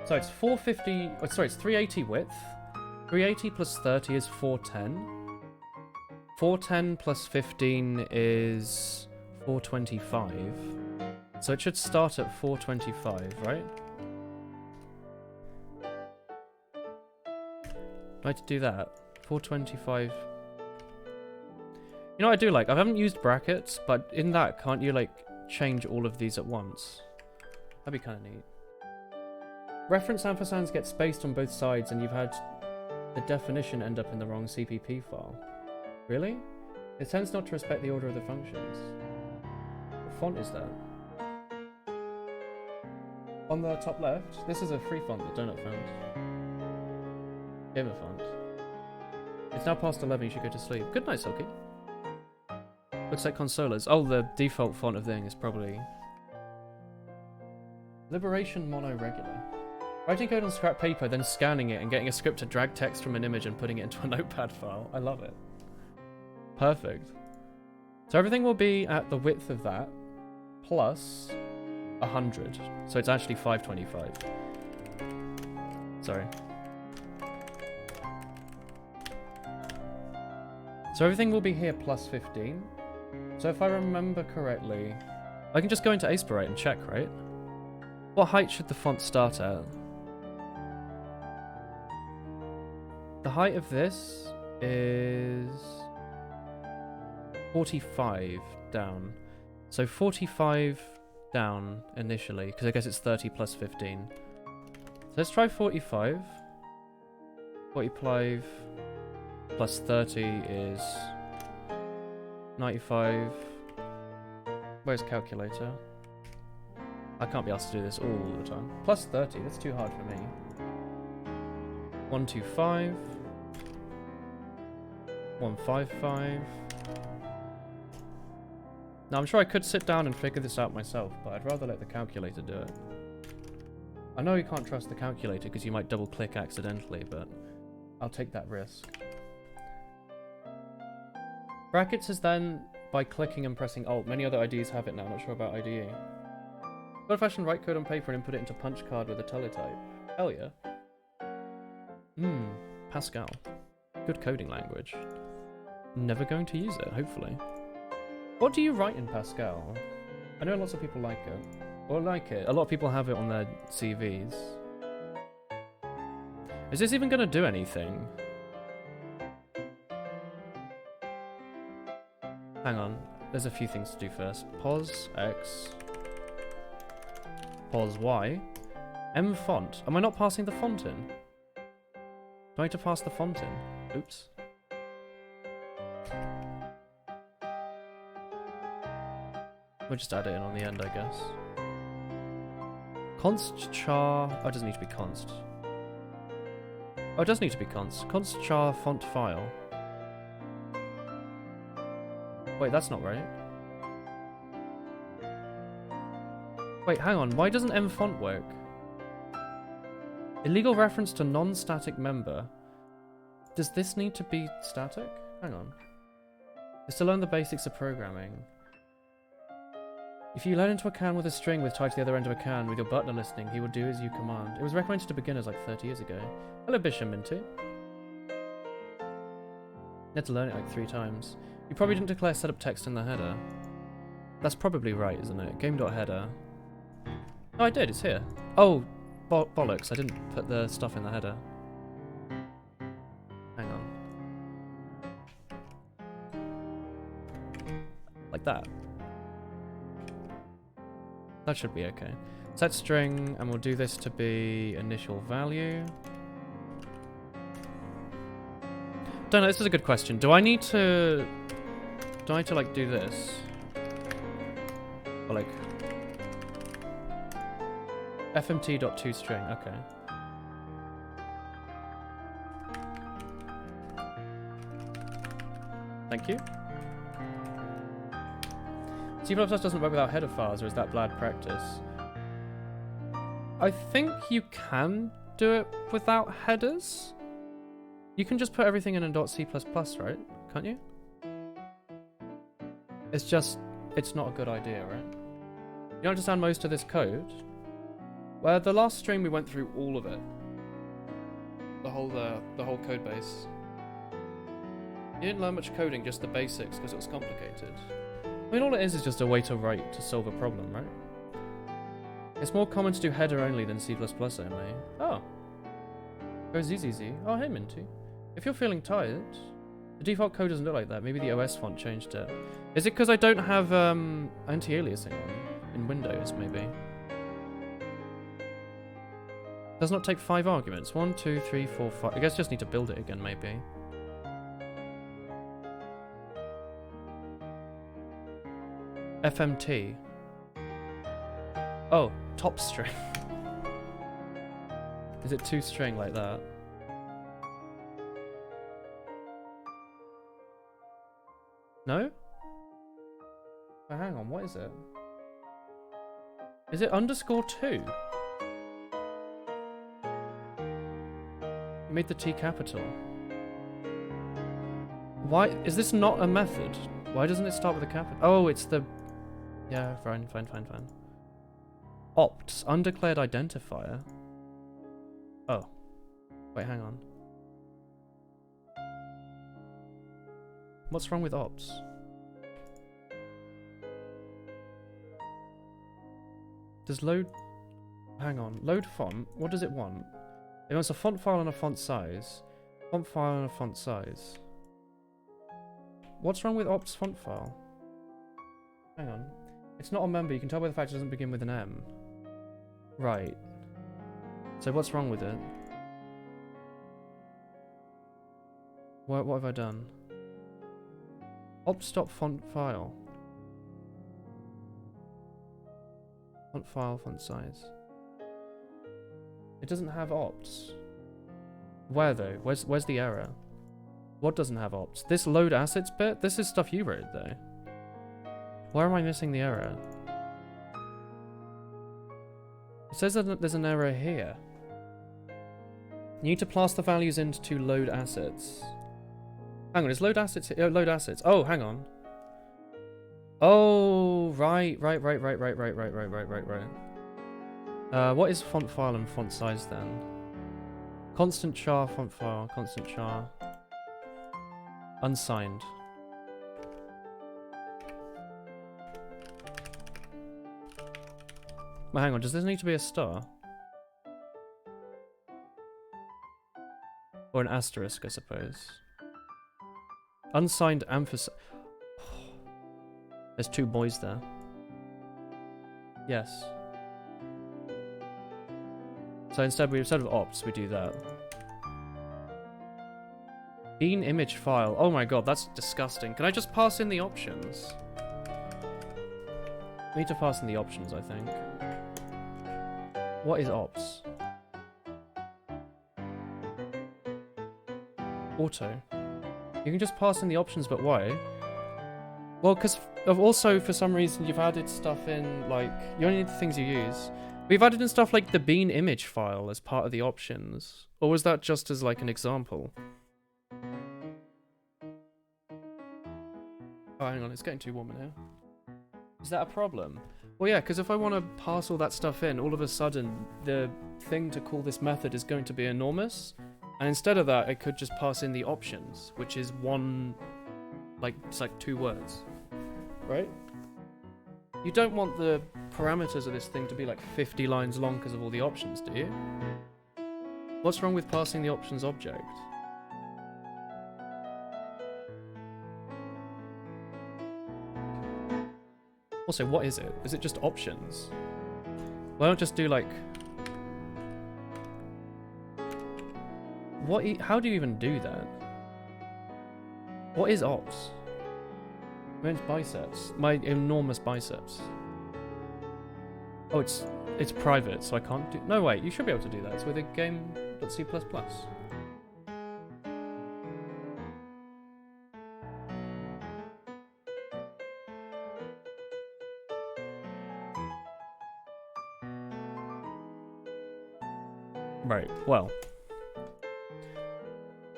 So it's 450... Oh, sorry, it's 380 width. 380 plus 30 is 410. 410 plus 15 is 425. So it should start at 425, right? I'd like to do that. 425. You know what I do like? I haven't used brackets, but in that, can't you, like, change all of these at once? That'd be kind of neat. Reference ampersands get spaced on both sides, and you've had the definition end up in the wrong CPP file. Really? It tends not to respect the order of the functions. What font is that? On the top left, this is a free font that Donut found. Gamer font. It's now past 11, you should go to sleep. Good night, Silky. Looks like consolers. Oh, the default font of thing is probably... Liberation Mono Regular. Writing code on scrap paper, then scanning it and getting a script to drag text from an image and putting it into a notepad file. I love it. Perfect. So everything will be at the width of that, plus 100. So it's actually 525. Sorry. So everything will be here plus 15. So if I remember correctly, I can just go into Aspirate and check, right? What height should the font start at? The height of this is 45 down. So 45 down initially, because I guess it's 30 plus 15. So let's try 45. 45 plus 30 is 95. Where's calculator? I can't be asked to do this all the time. Plus 30, that's too hard for me. 125. 155. Now, I'm sure I could sit down and figure this out myself, but I'd rather let the calculator do it. I know you can't trust the calculator because you might double click accidentally, but I'll take that risk. Brackets is then by clicking and pressing Alt. Many other IDEs have it now, not sure about IDE. Good fashion, write code on paper and input it into punch card with a teletype. Hell yeah. Pascal. Good coding language. Never going to use it, hopefully. What do you write in Pascal? I know lots of people like it. Or like it. A lot of people have it on their CVs. Is this even going to do anything? Hang on. There's a few things to do first. Pos X. Pos Y. M font. Am I not passing the font in? Do I need to pass the font in? Oops. We'll just add it in on the end, I guess. Const char. Oh, it doesn't need to be const. Oh, it does need to be const. Const char font file. Wait, that's not right. Wait, hang on. Why doesn't M font work? Illegal reference to non-static member. Does this need to be static? Hang on. It's to learn the basics of programming. If you learn into a can with a string with tied to the other end of a can with your butler listening, he will do as you command. It was recommended to beginners like 30 years ago. Hello, Bishop Minty. You had to learn it like 3 times. You probably didn't declare setup text in the header. That's probably right, isn't it? Game.header. Oh, I did. It's here. Oh, bollocks. I didn't put the stuff in the header. Hang on. Like that. That should be okay. Set string, and we'll do this to be initial value. Don't know, this is a good question. Do I need to like do this? Or like fmt.toString, okay. Thank you. C++ doesn't work without header files, or is that bad practice? I think you can do it without headers. You can just put everything in a .c++, right? Can't you? It's just, it's not a good idea, right? You don't understand most of this code? Well, the last stream we went through all of it. The whole code base. You didn't learn much coding, just the basics, because it was complicated. I mean, all it is just a way to write to solve a problem, right? It's more common to do header only than C++ only. Oh. Go ZZZ. Oh, hey, Minty. If you're feeling tired, the default code doesn't look like that. Maybe the OS font changed it. Is it because I don't have anti-aliasing on in Windows, maybe? Does not take 5 arguments. 1, 2, 3, 4, 5. I guess I just need to build it again, maybe. FMT. Oh, top string. Is it 2 string like that? No? Oh, hang on, what is it? Is it _2? You made the T capital. Why is this not a method? Why doesn't it start with a capital? Oh, it's the... Yeah, fine. Opts, undeclared identifier. Oh. Wait, hang on. What's wrong with opts? Does load... Hang on. Load font? What does it want? It wants a font file and a font size. Font file and a font size. What's wrong with opts font file? Hang on. It's not a member. You can tell by the fact it doesn't begin with an M. Right. So what's wrong with it? What have I done? Opt stop font file. Font file, font size. It doesn't have opts. Where though? Where's the error? What doesn't have opts? This load assets bit? This is stuff you wrote though. Where am I missing the error? It says that there's an error here. You need to pass the values into load assets. Hang on, is load assets here? Load assets. Oh, hang on. Oh, right. What is font file and font size then? Constant char, font file, constant char. Unsigned. Well, hang on, does this need to be a star? Or an asterisk, I suppose. Unsigned emphasis. There's 2 boys there. Yes. So instead of ops, we do that. Bean image file. Oh my god, that's disgusting. Can I just pass in the options? We need to pass in the options, I think. What is ops? Auto. You can just pass in the options, but why? Well, because also for some reason you've added stuff in, like, you only need the things you use. We've added in stuff like the bean image file as part of the options. Or was that just as like an example? Oh, hang on, it's getting too warm in here. Is that a problem? Well, yeah, because if I want to pass all that stuff in, all of a sudden the thing to call this method is going to be enormous. And instead of that, I could just pass in the options, which is it's like 2 words. Right? You don't want the parameters of this thing to be like 50 lines long because of all the options, do you? What's wrong with passing the options object? Also, what is it? Is it just options? Why don't just do like... How do you even do that? What is ops? Mine's biceps. My enormous biceps. Oh, it's private, so I can't do... No, wait, you should be able to do that. It's with a game.c++. Right, well.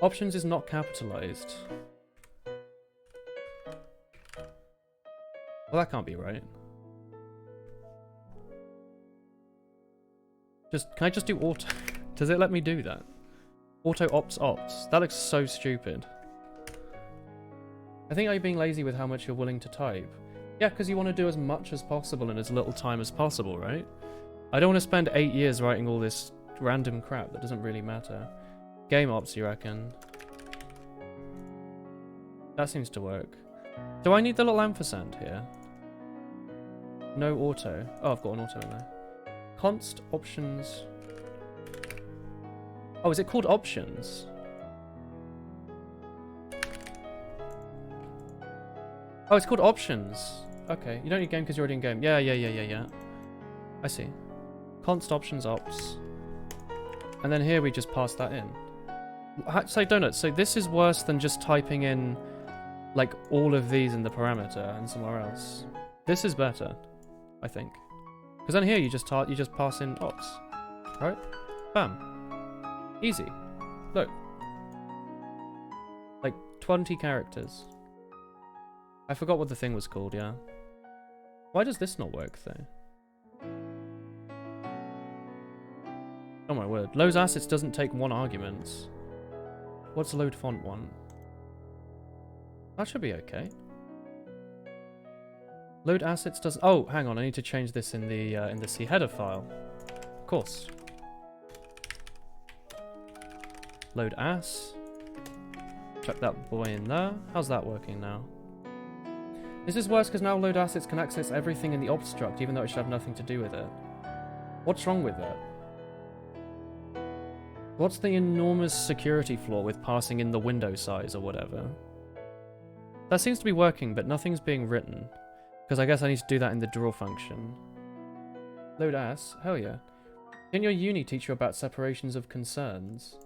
Options is not capitalized. Well, that can't be right. Can I just do auto? Does it let me do that? Auto ops. That looks so stupid. I think you're being lazy with how much you're willing to type. Yeah, because you want to do as much as possible in as little time as possible, right? I don't want to spend 8 years writing all this random crap that doesn't really matter. Game ops, you reckon? That seems to work. Do I need the little ampersand here? No auto. Oh, I've got an auto in there. Const options. Oh, is it called options? Oh, it's called options. Okay, you don't need game because you're already in game. Yeah. I see. Const options ops. And then here we just pass that in. So donuts. So this is worse than just typing in like all of these in the parameter and somewhere else. This is better, I think. Because then here you just pass in ops, right? Bam, easy. Look, like 20 characters. I forgot what the thing was called. Yeah. Why does this not work though? Oh my word. Load assets doesn't take 1 argument. What's load font 1? That should be okay. Load assets does... Oh, hang on. I need to change this in the C header file. Of course. Load ass. Chuck that boy in there. How's that working now? This is worse because now load assets can access everything in the ops struct, even though it should have nothing to do with it. What's wrong with that? What's the enormous security flaw with passing in the window size or whatever? That seems to be working, but nothing's being written. Because I guess I need to do that in the draw function. Load ass? Hell yeah. Didn't your uni teach you about separations of concerns?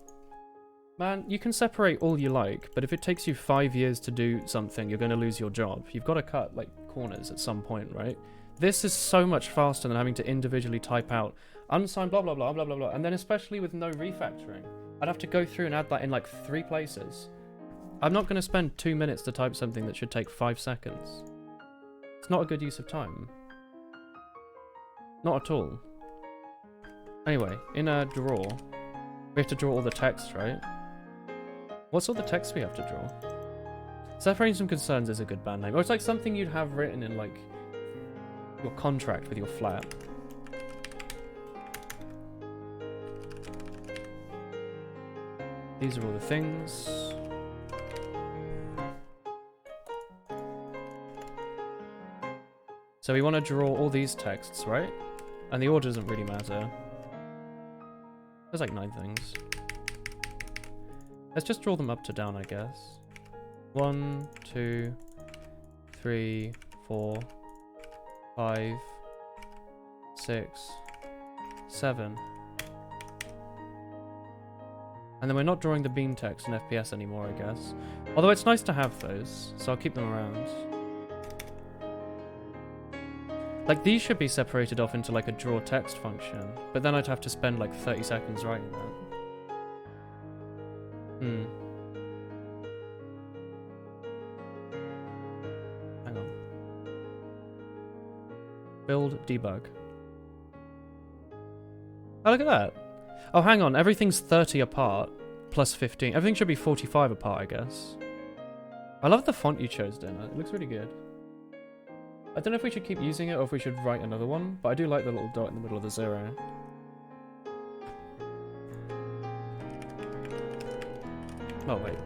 Man, you can separate all you like, but if it takes you 5 years to do something, you're going to lose your job. You've got to cut, like, corners at some point, right? This is so much faster than having to individually type out unsigned blah blah blah blah blah blah, and then especially with no refactoring. I'd have to go through and add that in like 3 places. I'm not going to spend 2 minutes to type something that should take 5 seconds. It's not a good use of time. Not at all. Anyway, in a draw, we have to draw all the text, right? What's all the text we have to draw? Separating some concerns is a good band name. Or it's like something you'd have written in like your contract with your flat. These are all the things. So we want to draw all these texts, right? And the order doesn't really matter. There's like 9 things. Let's just draw them up to down, I guess. 1, 2, 3, 4, 5, 6, 7. And then we're not drawing the bean text in FPS anymore, I guess. Although it's nice to have those, so I'll keep them around. Like, these should be separated off into like a draw text function, but then I'd have to spend like 30 seconds writing that. Hang on. Build, debug. Oh, look at that. Oh, hang on. Everything's 30 apart, plus 15. Everything should be 45 apart, I guess. I love the font you chose, Dana. It looks really good. I don't know if we should keep using it or if we should write another one, but I do like the little dot in the middle of the 0. Oh, wait.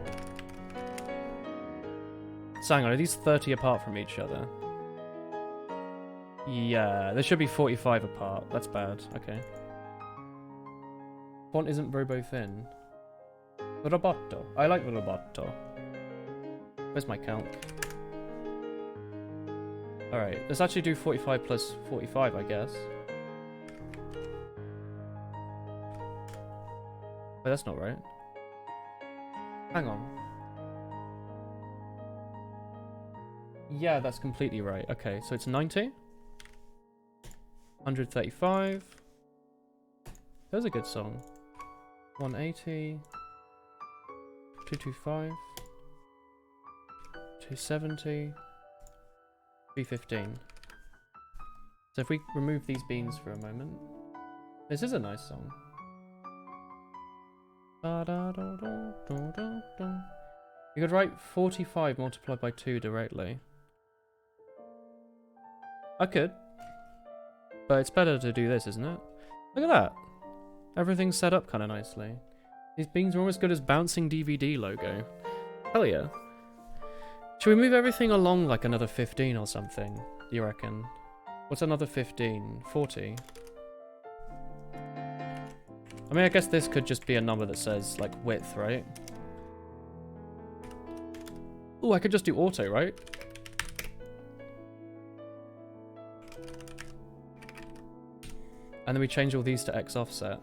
So hang on, are these 30 apart from each other? Yeah, there should be 45 apart. That's bad. Okay. Font isn't robo thin. Roboto. I like roboto. Where's my calc? Alright, let's actually do 45 plus 45, I guess. Wait, that's not right. Hang on. Yeah, that's completely right. Okay, so it's 90. 135. That was a good song. 180. 225. 270. 315. So if we remove these beans for a moment. This is a nice song. You could write 45 multiplied by 2 directly. I could. But it's better to do this, isn't it? Look at that. Everything's set up kind of nicely. These beans are almost good as bouncing DVD logo. Hell yeah. Should we move everything along like another 15 or something, do you reckon? What's another 15? 40? I mean, I guess this could just be a number that says, like, width, right? Ooh, I could just do auto, right? And then we change all these to X offset.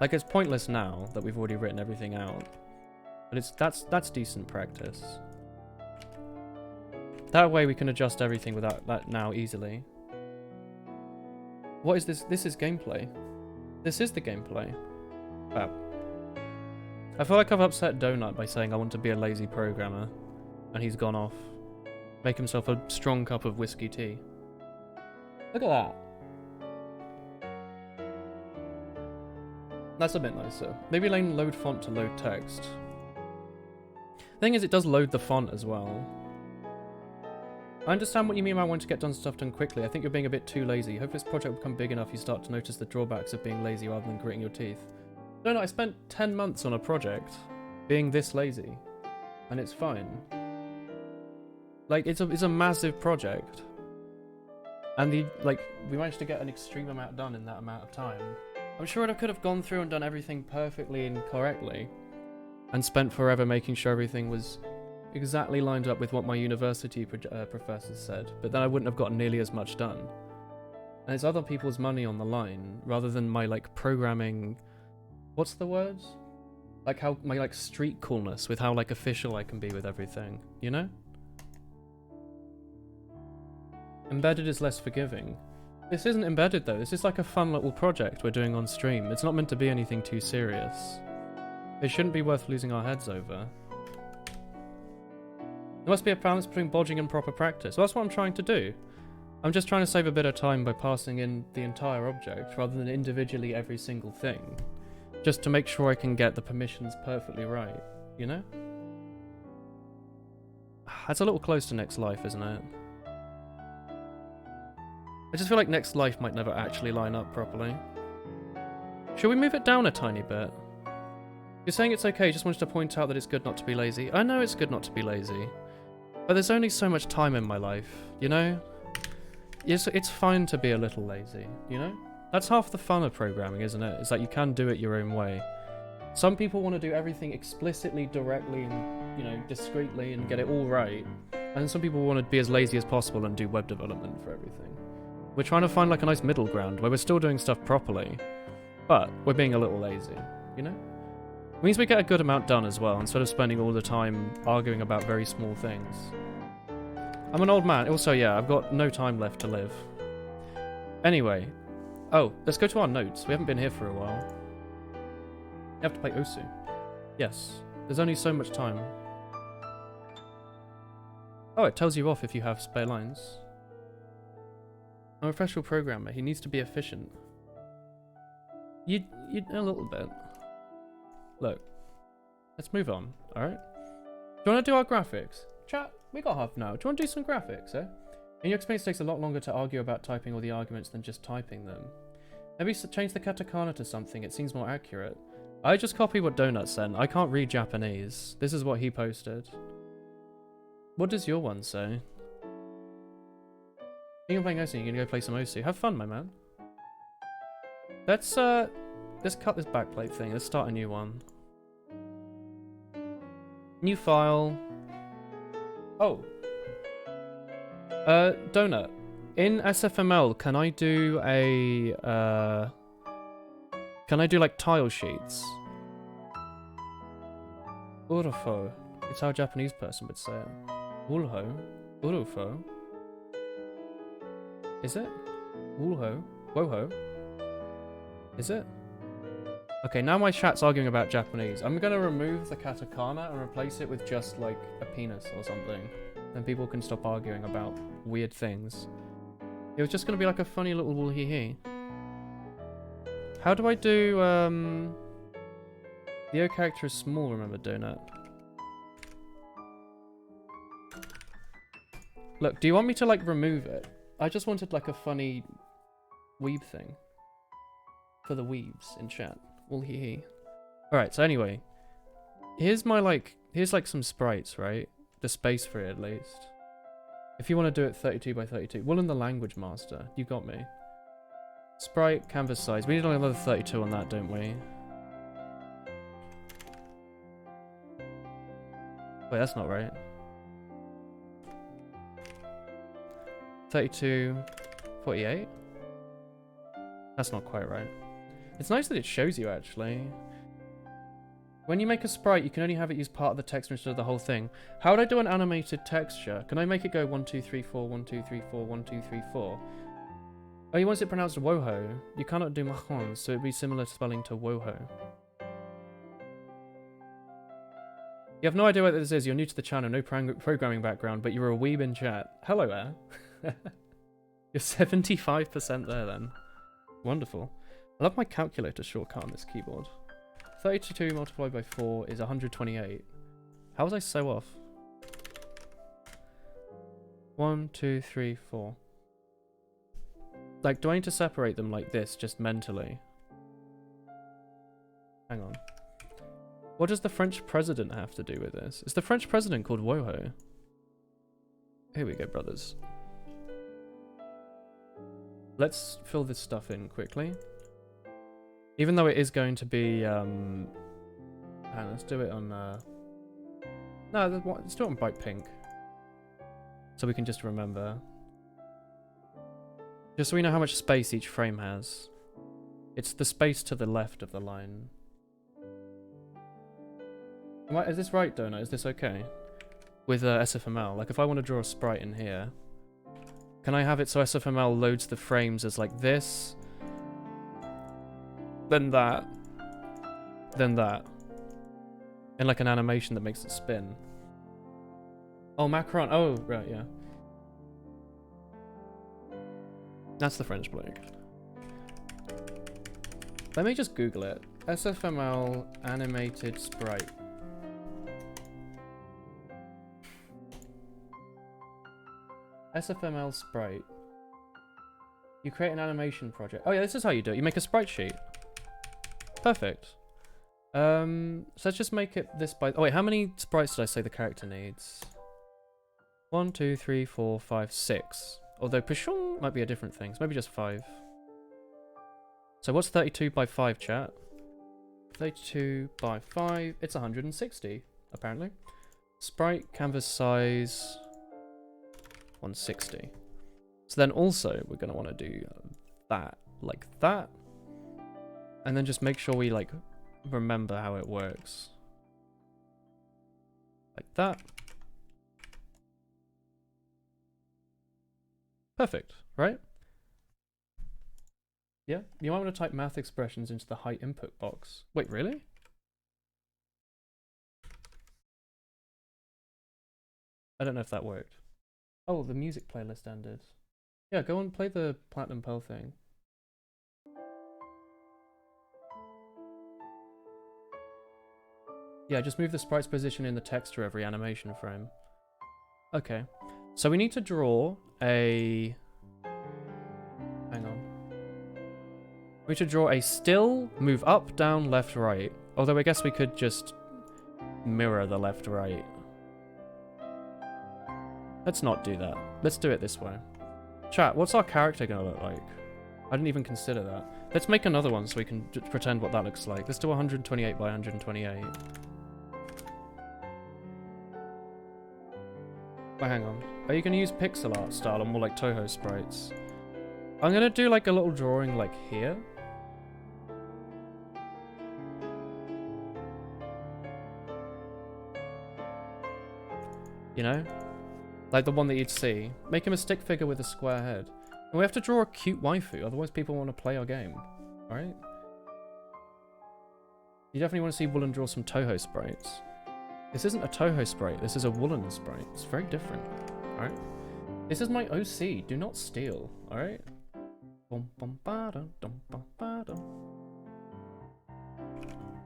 Like, it's pointless now that we've already written everything out. But that's decent practice. That way we can adjust everything without that now easily. What is this? This is gameplay. This is the gameplay. Wow. I feel like I've upset Donut by saying I want to be a lazy programmer. And he's gone off. Make himself a strong cup of whiskey tea. Look at that. That's a bit nicer. Maybe load font to load text. Thing is, it does load the font as well. I understand what you mean by wanting to get done stuff done quickly. I think you're being a bit too lazy. Hope this project will become big enough you start to notice the drawbacks of being lazy rather than gritting your teeth. No, I spent 10 months on a project being this lazy. And it's fine. Like, it's a massive project. And we managed to get an extreme amount done in that amount of time. I'm sure I could have gone through and done everything perfectly and correctly. And spent forever making sure everything was exactly lined up with what my university professors said, but then I wouldn't have gotten nearly as much done. And it's other people's money on the line, rather than my, like, programming... What's the word? Like, how... My, like, street coolness with how, like, official I can be with everything. You know? Embedded is less forgiving. This isn't embedded, though. This is like a fun little project we're doing on stream. It's not meant to be anything too serious. It shouldn't be worth losing our heads over. There must be a balance between bodging and proper practice. Well, that's what I'm trying to do. I'm just trying to save a bit of time by passing in the entire object, rather than individually every single thing. Just to make sure I can get the permissions perfectly right, you know? That's a little close to Next Life, isn't it? I just feel like Next Life might never actually line up properly. Should we move it down a tiny bit? You're saying it's okay, just wanted to point out that it's good not to be lazy. I know it's good not to be lazy. But there's only so much time in my life, you know? Yes, it's fine to be a little lazy, you know? That's half the fun of programming, isn't it? Is that you can do it your own way. Some people want to do everything explicitly, directly, and, you know, discreetly and get it all right. And some people want to be as lazy as possible and do web development for everything. We're trying to find like a nice middle ground where we're still doing stuff properly, but we're being a little lazy, you know? It means we get a good amount done as well, instead of spending all the time arguing about very small things. I'm an old man. Also, yeah, I've got no time left to live. Anyway. Oh, let's go to our notes. We haven't been here for a while. You have to play Osu. Yes. There's only so much time. Oh, it tells you off if you have spare lines. I'm a professional programmer. He needs to be efficient. You a little bit. Look. Let's move on, alright? Do you want to do our graphics? Chat, we got half an hour. Do you want to do some graphics, eh? In your experience, it takes a lot longer to argue about typing all the arguments than just typing them. Maybe change the katakana to something, it seems more accurate. I just copy what Donut sent. I can't read Japanese. This is what he posted. What does your one say? You're playing Osu, you're gonna go play some Osu. Have fun, my man. Let's cut this backplate thing. Let's start a new one. New file. Oh. Donut. In SFML, can I do like tile sheets? Urufo. It's how a Japanese person would say it. Ulho. Urufo. Is it? Ulho. Woho. Is it? Okay, now my chat's arguing about Japanese. I'm gonna remove the katakana and replace it with just like a penis or something. Then people can stop arguing about weird things. It was just gonna be like a funny little wool-hee-hee. How do I do, the O character is small, remember, Donut? Look, do you want me to, like, remove it? I just wanted, like, a funny weeb thing. For the weebs in chat. Wool-hee-hee. Alright, so anyway. Here's my, like, here's, like, some sprites, right? The space for it, at least. If you want to do it 32 by 32. Woolen the language master. You got me. Sprite, canvas size. We need another 32 on that, don't we? Wait, that's not right. 32, 48? That's not quite right. It's nice that it shows you, actually. When you make a sprite, you can only have it use part of the texture instead of the whole thing. How would I do an animated texture? Can I make it go 1, 2, 3, 4, 1, 2, 3, 4, 1, 2, 3, 4? Oh, he wants it pronounced woho. You cannot do mahon, so it'd be similar spelling to woho. You have no idea what this is. You're new to the channel, no programming background, but you're a weeb in chat. Hello there. You're 75% there then. Wonderful. I love my calculator shortcut on this keyboard. 32 multiplied by 4 is 128. How was I so off? 1, 2, 3, 4. Like, do I need to separate them like this, just mentally? Hang on. What does the French president have to do with this? Is the French president called Woho? Here we go, brothers. Let's fill this stuff in quickly. Even though it is going to be, hang on, let's do it on, no, let's do it on bright pink. So we can just remember. Just so we know how much space each frame has. It's the space to the left of the line. Is this right, Donut? Is this okay? With SFML, like if I want to draw a sprite in here, can I have it so SFML loads the frames as like this, then that, in like an animation that makes it spin? Oh, Macron. Oh, right, yeah. That's the French bloke. Let me just Google it. SFML animated sprite. SFML sprite. You create an animation project. Oh yeah, this is how you do it. You make a sprite sheet. Perfect. So let's just make it this by... Oh wait, how many sprites did I say the character needs? 1, 2, 3, 4, 5, 6. Although Pichon might be a different thing, so maybe just 5. So what's 32 by 5, chat? 32 by 5, it's 160, apparently. Sprite, canvas size, 160. So then also, we're going to want to do that, like that. And then just make sure we, like, remember how it works. Like that. Perfect, right? Yeah, you might want to type math expressions into the height input box. Wait, really? I don't know if that worked. Oh, the music playlist ended. Yeah, go and play the Platinum Pearl thing. Yeah, just move the sprite's position in the texture every animation frame. Okay, so we need to draw a... Hang on. We should draw a still, move up, down, left, right. Although I guess we could just mirror the left, right. Let's not do that. Let's do it this way. Chat, what's our character gonna look like? I didn't even consider that. Let's make another one so we can pretend what that looks like. Let's do 128 by 128. Oh, hang on. Are you gonna use pixel art style or more like Toho sprites? I'm gonna do like a little drawing like here. You know? Like the one that you'd see. Make him a stick figure with a square head. And we have to draw a cute waifu, otherwise people want to play our game. Alright? You definitely want to see Woolen draw some Toho sprites. This isn't a Toho sprite, this is a Woolen sprite. It's very different. Alright? This is my OC, do not steal. Alright?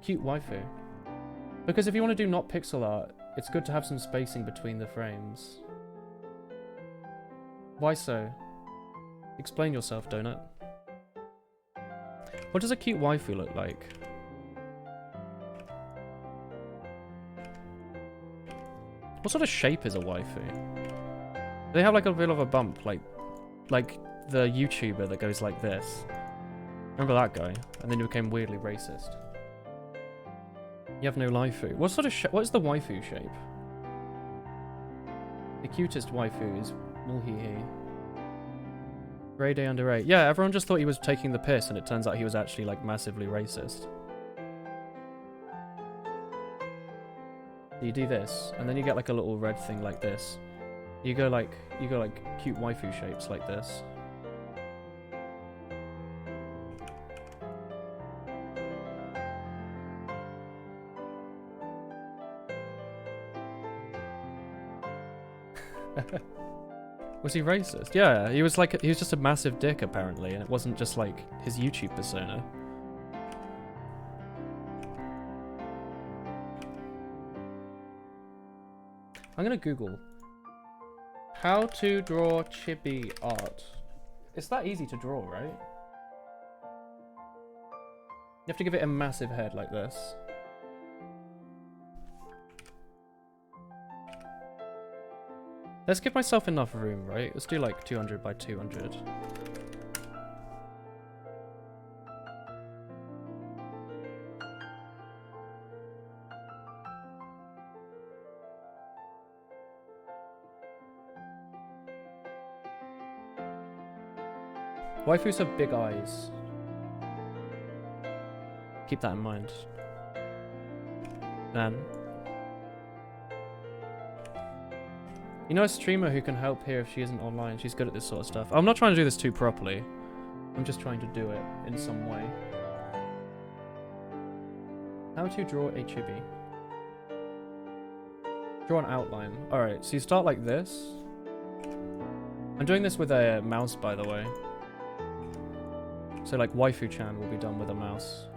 Cute waifu. Because if you want to do not pixel art, it's good to have some spacing between the frames. Why so? Explain yourself, Donut. What does a cute waifu look like? What sort of shape is a waifu? Do they have like a bit of a bump, like the YouTuber that goes like this? Remember that guy? And then he became weirdly racist. You have no waifu. What sort of what is the waifu shape? The cutest waifu is Mulhihi. Grey Day Under 8. Yeah, everyone just thought he was taking the piss, and it turns out he was actually like massively racist. You do this, and then you get like a little red thing like this. You go like cute waifu shapes like this. Was he racist? Yeah, he was just a massive dick apparently, and it wasn't just like his YouTube persona. I'm gonna Google how to draw chibi art. It's that easy to draw, right? You have to give it a massive head like this. Let's give myself enough room, right? Let's do like 200 by 200. Waifus have big eyes. Keep that in mind. Then. You know a streamer who can help here if she isn't online? She's good at this sort of stuff. I'm not trying to do this too properly. I'm just trying to do it in some way. How to draw a chibi. Draw an outline. Alright, so you start like this. I'm doing this with a mouse, by the way. So like Waifu-chan will be done with a mouse.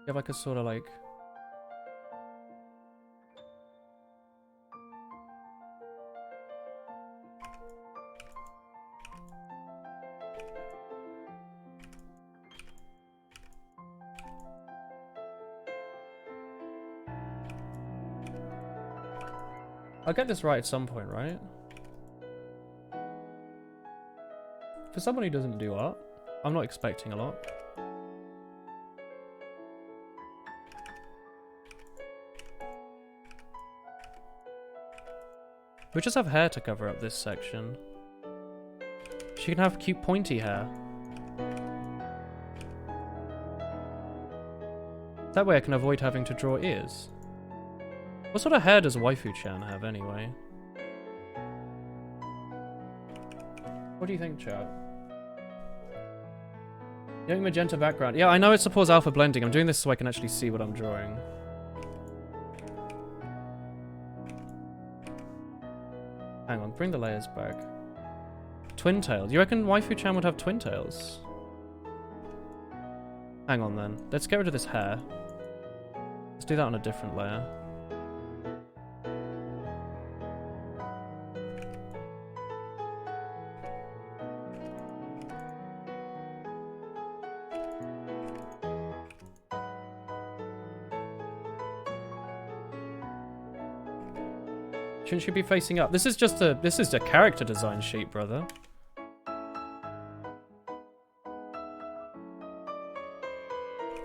You have like a sort of like... I'll get this right at some point, right? For someone who doesn't do art, I'm not expecting a lot. We just have hair to cover up this section. She can have cute pointy hair. That way I can avoid having to draw ears. What sort of hair does Waifu-chan have anyway? What do you think, chat? Young magenta background. Yeah, I know it supports alpha blending. I'm doing this so I can actually see what I'm drawing. Hang on, bring the layers back. Twin tails. You reckon Waifu-chan would have twin tails? Hang on then. Let's get rid of this hair. Let's do that on a different layer. Shouldn't she be facing up? This is just a character design sheet, brother.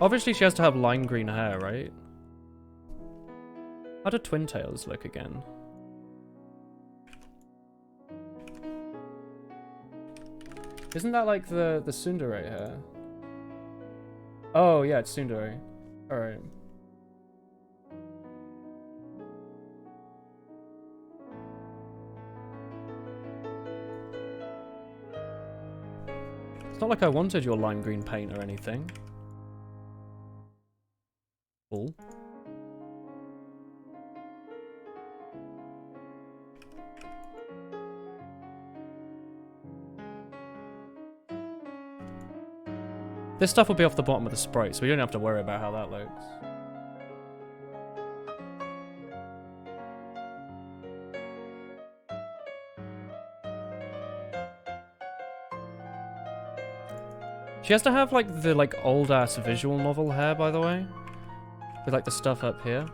Obviously she has to have lime green hair, right? How do twin tails look again? Isn't that like the tsundere hair? Oh yeah, it's tsundere. Alright. It's not like I wanted your lime green paint or anything. Cool. This stuff will be off the bottom of the sprite, so we don't have to worry about how that looks. She has to have like the old ass visual novel hair, by the way, with like the stuff up here.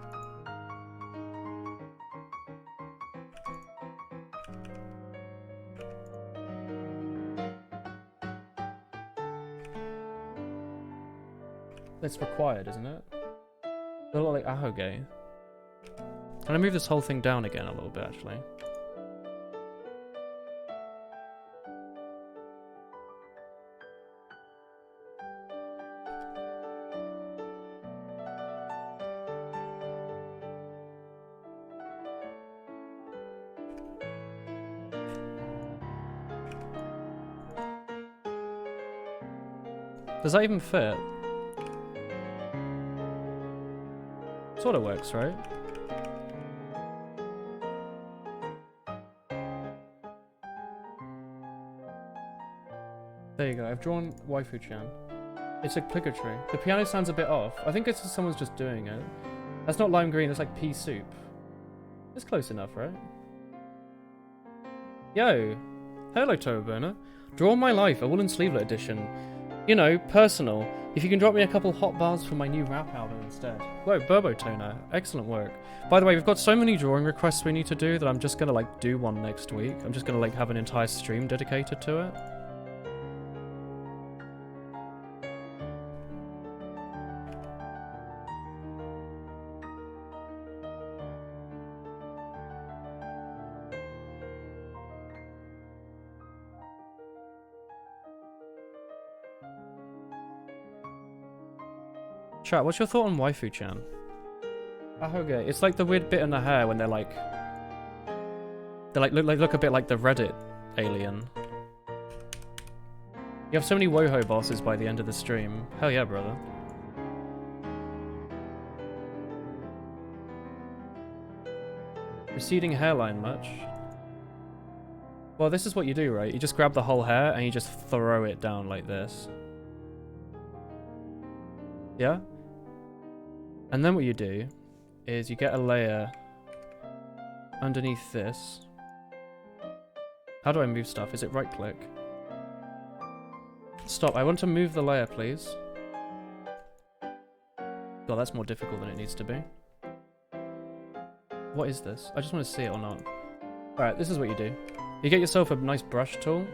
It's required, isn't it? They look like Ahoge. Can I move this whole thing down again a little bit, actually? Does that even fit? Sort of works, right? There you go, I've drawn Waifu-chan. It's obligatory. The piano sounds a bit off. I think it's just someone's just doing it. That's not lime green, that's like pea soup. It's close enough, right? Yo! Hello, Turboburner. Draw My Life, a woolen sleevelet edition. You know, personal. If you can drop me a couple hot bars from my new rap album instead. Whoa, Burbo Toner. Excellent work. By the way, we've got so many drawing requests we need to do that I'm just gonna do one next week. I'm just gonna have an entire stream dedicated to it. Chat, what's your thought on waifu-chan? Ahoge, it's like the weird bit in the hair when they're like look a bit like the Reddit alien. You have so many Woho bosses by the end of the stream. Hell yeah, brother. Receding hairline much? Well, this is what you do, right? You just grab the whole hair and you just throw it down like this. Yeah? And then what you do is you get a layer underneath this. How do I move stuff? Is it right click? Stop, I want to move the layer, please. God, that's more difficult than it needs to be. What is this? I just want to see it or not. Alright, this is what you do. You get yourself a nice brush tool,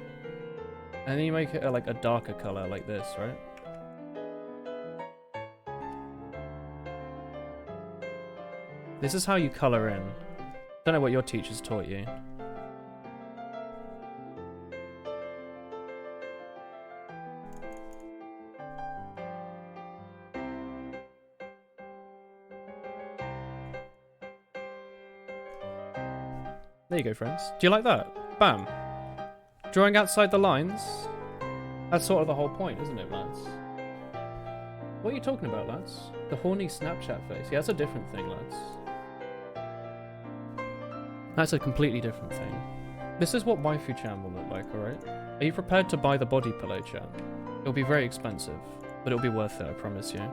and then you make it like a darker color like this, right? This is how you color in. Don't know what your teachers taught you. There you go, friends. Do you like that? Bam. Drawing outside the lines? That's sort of the whole point, isn't it, lads? What are you talking about, lads? The horny Snapchat face. Yeah, that's a different thing, lads. That's a completely different thing. This is what waifu-chan will look like, alright? Are you prepared to buy the body pillow, chat? It'll be very expensive, but it'll be worth it, I promise you.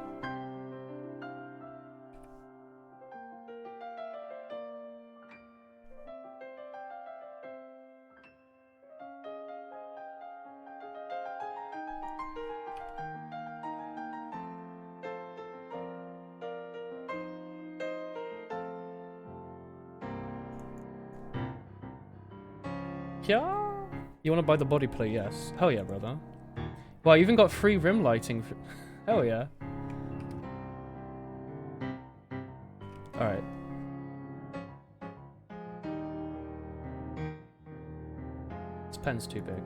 Yeah? You want to buy the body pillow? Yes. Hell yeah, brother. Well, I even got free rim lighting. Hell yeah. Alright. This pen's too big.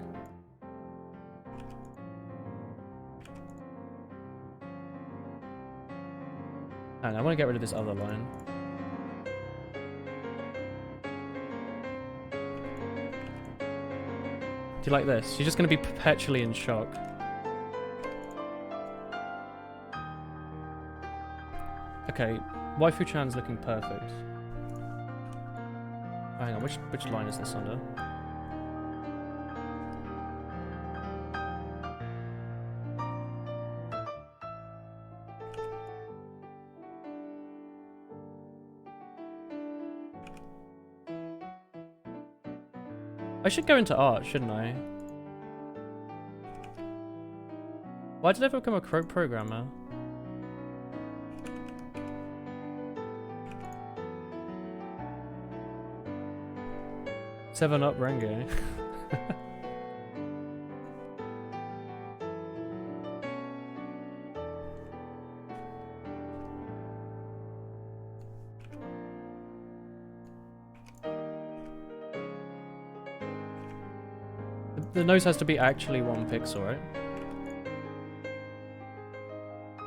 And I want to get rid of this other line. Do you like this? You're just going to be perpetually in shock. Okay, waifu-chan's looking perfect. Hang on, which line is this under? I should go into art, shouldn't I? Why did I ever become a programmer? Seven Up Renge. The nose has to be actually 1 pixel, right?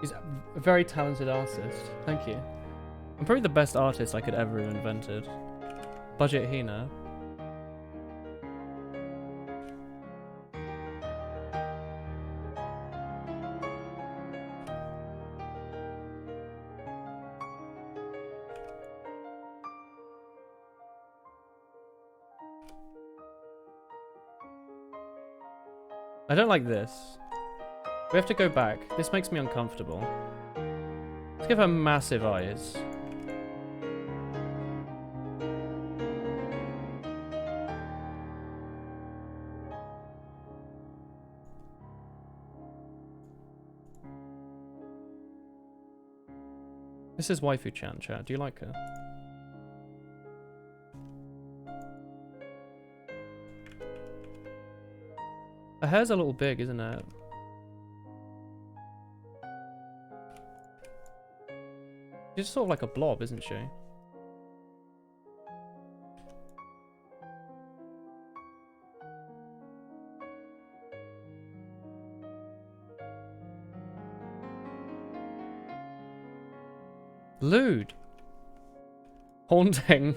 He's a very talented artist. Thank you. I'm probably the best artist I could ever have invented. Budget Hina. I don't like this. We have to go back. This makes me uncomfortable. Let's give her massive eyes. This is waifu-chan, chat. Do you like her? Her hair's a little big, isn't it? She's sort of like a blob, isn't she? Lewd. Haunting.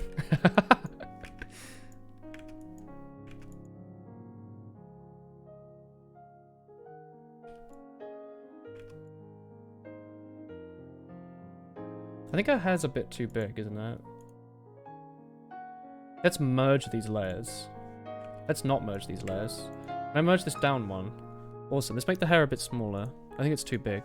I think our hair's a bit too big, isn't it? Let's merge these layers. Let's not merge these layers. Can I merge this down one? Awesome. Let's make the hair a bit smaller. I think it's too big.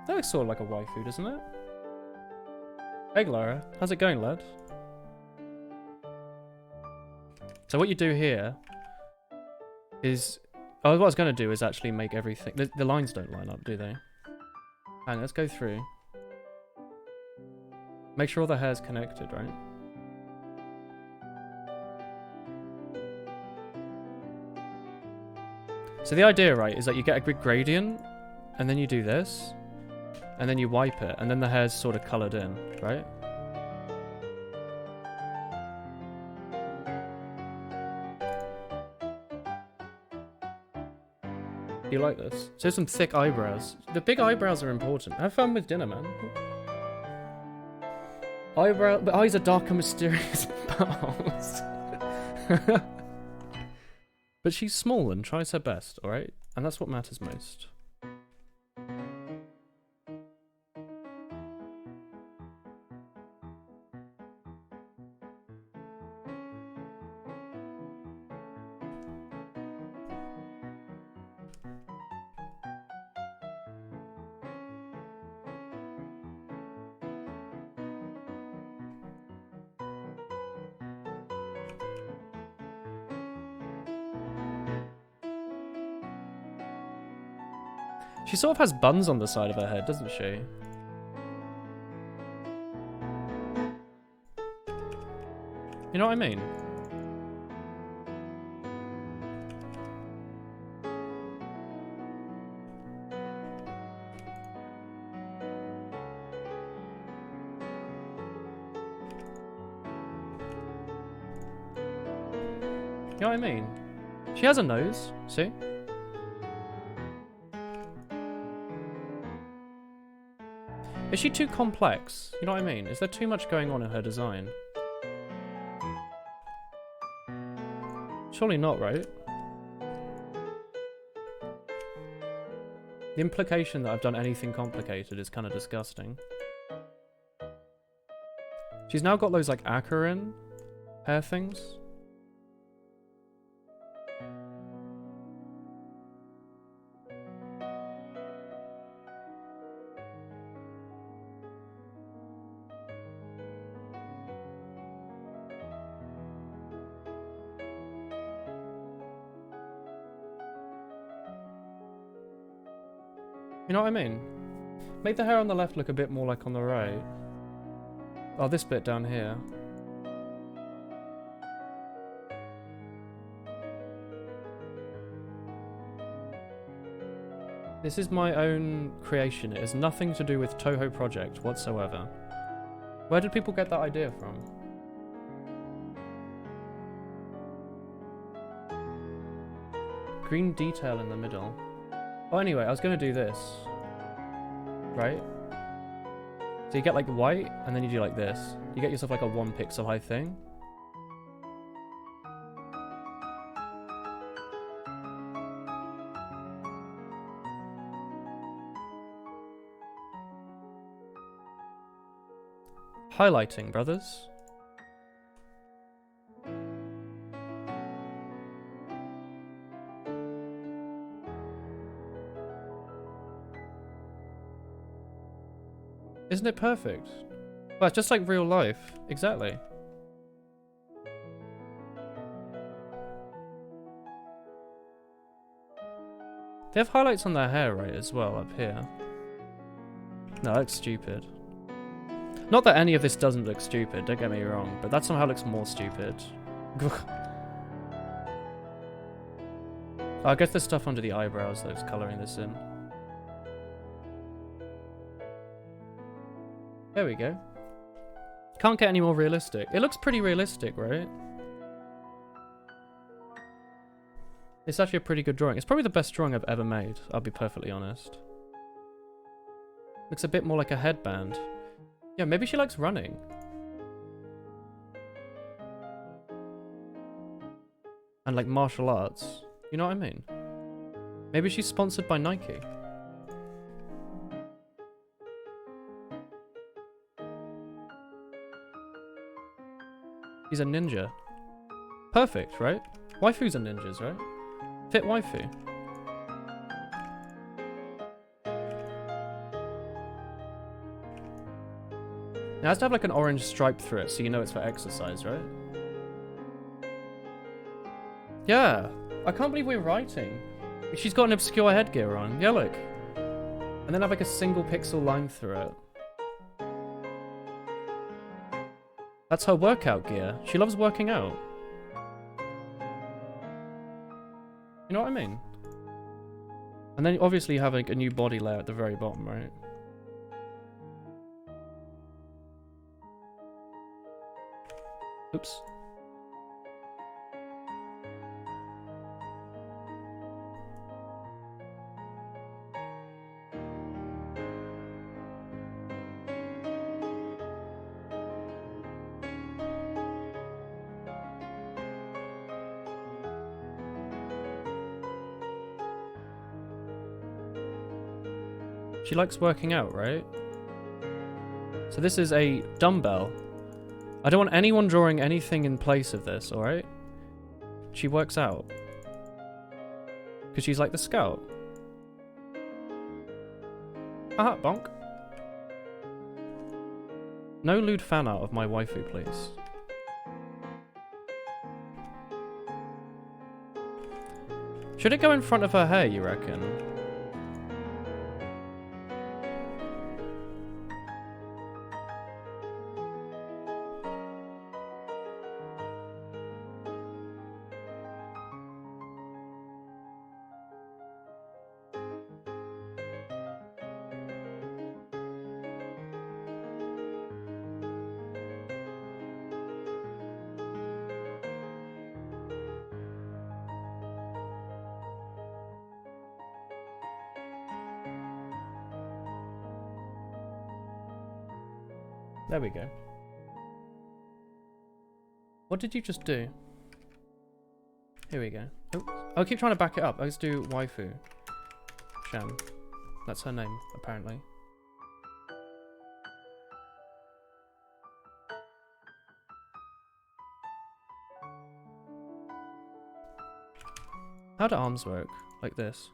That looks sort of like a waifu, doesn't it? Hey Lara, how's it going, lad? So what you do here is... Oh, what I was going to do is actually make everything... The lines don't line up, do they? Hang on, let's go through. Make sure all the hair's connected, right? So the idea, right, is that you get a big gradient, and then you do this, and then you wipe it, and then the hair's sort of coloured in, right? You like this? So some thick eyebrows. The big eyebrows are important. Have fun with dinner, man. But eyes are dark and mysterious pearls. But she's small and tries her best, alright? And that's what matters most. She sort of has buns on the side of her head, doesn't she? You know what I mean? You know what I mean? She has a nose, see? Is she too complex? You know what I mean? Is there too much going on in her design? Surely not, right? The implication that I've done anything complicated is kind of disgusting. She's now got those, like, Akarin hair things. You know what I mean? Make the hair on the left look a bit more like on the right. Oh, this bit down here. This is my own creation. It has nothing to do with Toho Project whatsoever. Where did people get that idea from? Green detail in the middle. Oh, anyway, I was going to do this. Right? So you get like white, and then you do like this. You get yourself like a 1 pixel high thing. Highlighting, brothers. Isn't it perfect? Well, it's just like real life. Exactly. They have highlights on their hair, right, as well, up here. No, that's stupid. Not that any of this doesn't look stupid, don't get me wrong, but that somehow looks more stupid. I guess there's stuff under the eyebrows that's colouring this in. There we go. Can't get any more realistic. It looks pretty realistic, right? It's actually a pretty good drawing. It's probably the best drawing I've ever made, I'll be perfectly honest. Looks a bit more like a headband. Yeah, maybe she likes running. And like martial arts. You know what I mean? Maybe she's sponsored by Nike. He's a ninja. Perfect, right? Waifus are ninjas, right? Fit waifu. It has to have like an orange stripe through it so you know it's for exercise, right? Yeah. I can't believe we're writing. She's got an obscure headgear on. Yeah, look. And then have like a single pixel line through it. That's her workout gear. She loves working out. You know what I mean? And then obviously you have like a new body layer at the very bottom, right? Oops. She likes working out, right? So this is a dumbbell. I don't want anyone drawing anything in place of this, alright? She works out. Because she's like the scout. Aha, bonk. No lewd fan art of my waifu, please. Should it go in front of her hair, you reckon? There we go. What did you just do? Here we go. Oh, I'll keep trying to back it up. Let's do waifu. Sham. That's her name, apparently. How do arms work? Like this.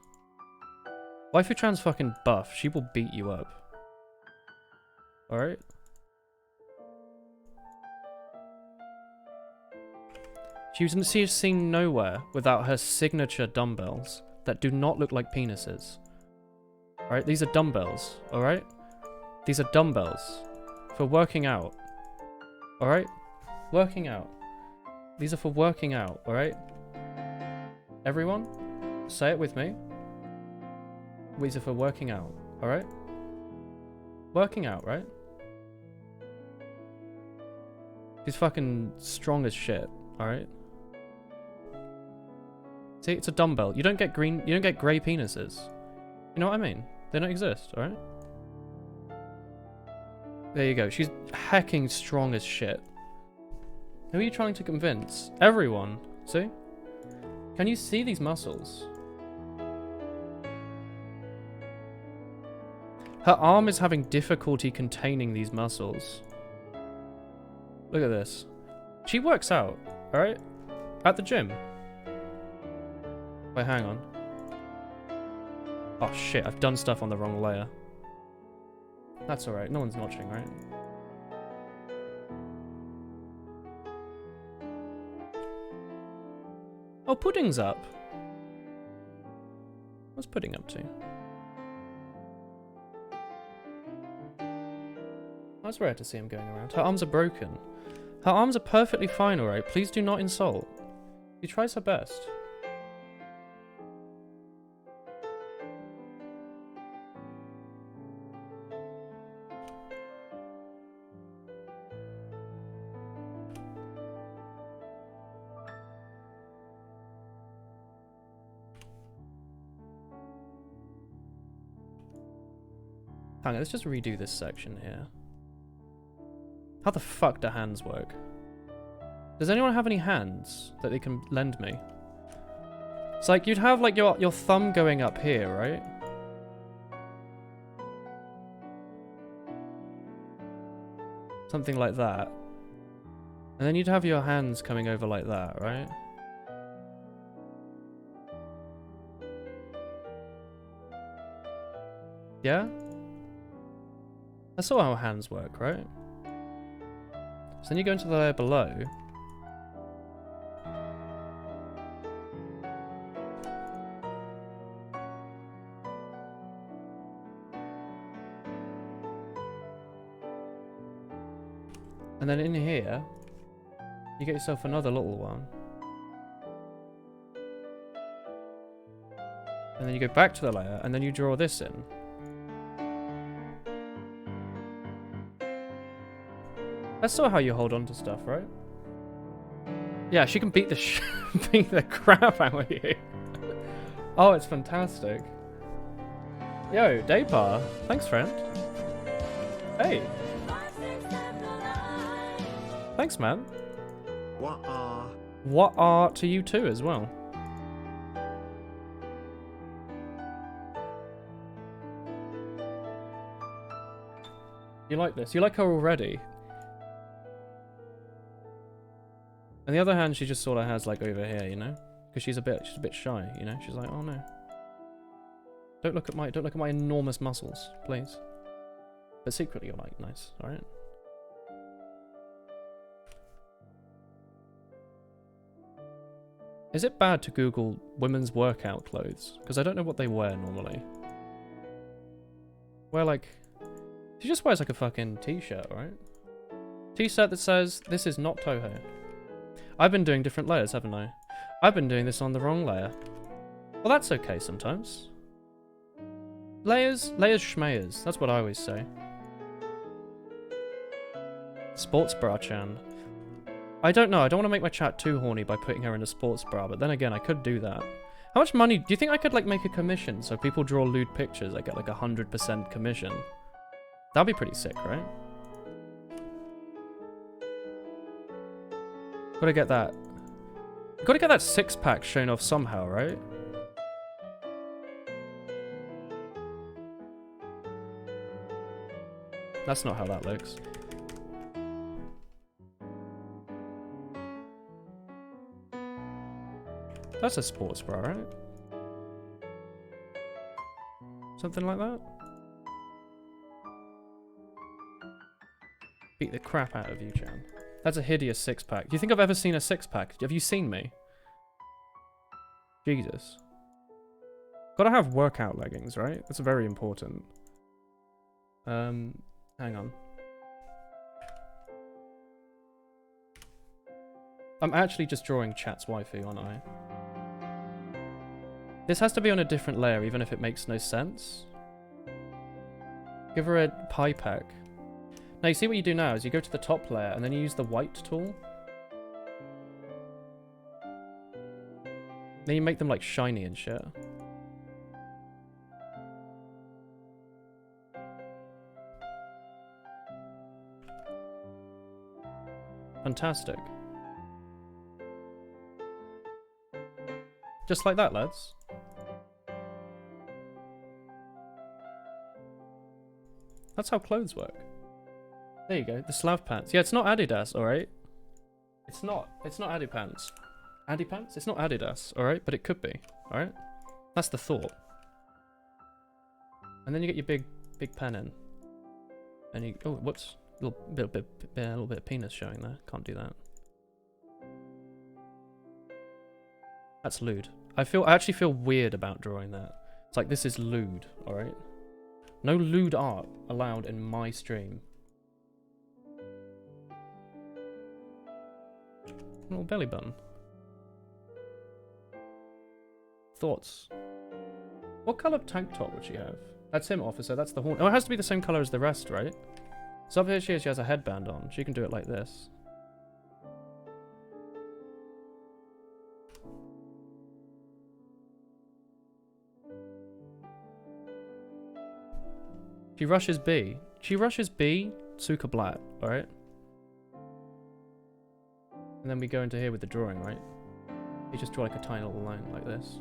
Waifu Chan's fucking buff. She will beat you up. Alright? She's seen nowhere without her signature dumbbells that do not look like penises. Alright, these are dumbbells, alright? These are dumbbells for working out. Alright? Working out. These are for working out, alright? Everyone, say it with me. These are for working out, alright? Working out, right? She's fucking strong as shit, alright? See, it's a dumbbell. You don't get grey penises. You know what I mean? They don't exist, alright? There you go. She's hecking strong as shit. Who are you trying to convince? Everyone. See? Can you see these muscles? Her arm is having difficulty containing these muscles. Look at this. She works out, alright? At the gym. Wait, hang on. Oh shit, I've done stuff on the wrong layer. That's alright, no one's watching, right? Oh, Pudding's up. What's Pudding up to? I was rare to see him going around. Her arms are broken. Her arms are perfectly fine, alright? Please do not insult. She tries her best. Hang on, let's just redo this section here. How the fuck do hands work? Does anyone have any hands that they can lend me? It's like you'd have like your thumb going up here, right? Something like that. And then you'd have your hands coming over like that, right? Yeah? That's sort of how hands work, right? So then you go into the layer below. And then in here, you get yourself another little one. And then you go back to the layer, and then you draw this in. That's sort of how you hold on to stuff, right? Yeah, she can beat the beat the crap out of you. Oh, it's fantastic. Yo, Daypar. Thanks, friend. Hey. Thanks, man. What are to you too as well. You like this? You like her already? On the other hand, she just sort of has like over here, you know, because she's a bit shy, you know. She's like, oh no, don't look at my enormous muscles, please. But secretly, you're like nice, all right. Is it bad to Google women's workout clothes? Because I don't know what they wear normally. Wear like, she just wears like a fucking t-shirt, right? T-shirt that says, "This is not Touhou." I've been doing different layers, haven't I? I've been doing this on the wrong layer. Well, that's okay sometimes. Layers schmayers. That's what I always say. Sports bra chan. I don't know. I don't want to make my chat too horny by putting her in a sports bra, but then again, I could do that. How much money do you think I could like make a commission so people draw lewd pictures? I get like 100% commission. That'd be pretty sick, right? Gotta get that. Gotta get that six-pack shown off somehow, right? That's not how that looks. That's a sports bra, right? Something like that? Beat the crap out of you, Chan. That's a hideous six-pack. Do you think I've ever seen a six-pack? Have you seen me? Jesus. Gotta have workout leggings, right? That's very important. Hang on. I'm actually just drawing chat's waifu, aren't I? This has to be on a different layer, even if it makes no sense. Give her a pie pack. Now, you see what you do now is you go to the top layer, and then you use the white tool. Then you make them, like, shiny and shit. Fantastic. Just like that, lads. That's how clothes work. There you go, the Slav pants. Yeah, it's not Adidas, alright? It's not Adipants. Adipants? It's not Adidas, alright? But it could be, alright? That's the thought. And then you get your big pen in. And you, oh, whoops. A little bit of penis showing there. Can't do that. That's lewd. I actually feel weird about drawing that. It's like, this is lewd, alright? No lewd art allowed in my stream. Little belly button. Thoughts? What colour tank top would she have? That's him, officer. That's the horn. Oh, it has to be the same colour as the rest, right? So up here she has a headband on. She can do it like this. She rushes B. She rushes B, Suka Blatt, alright? And then we go into here with the drawing, right? You just draw like a tiny little line like this.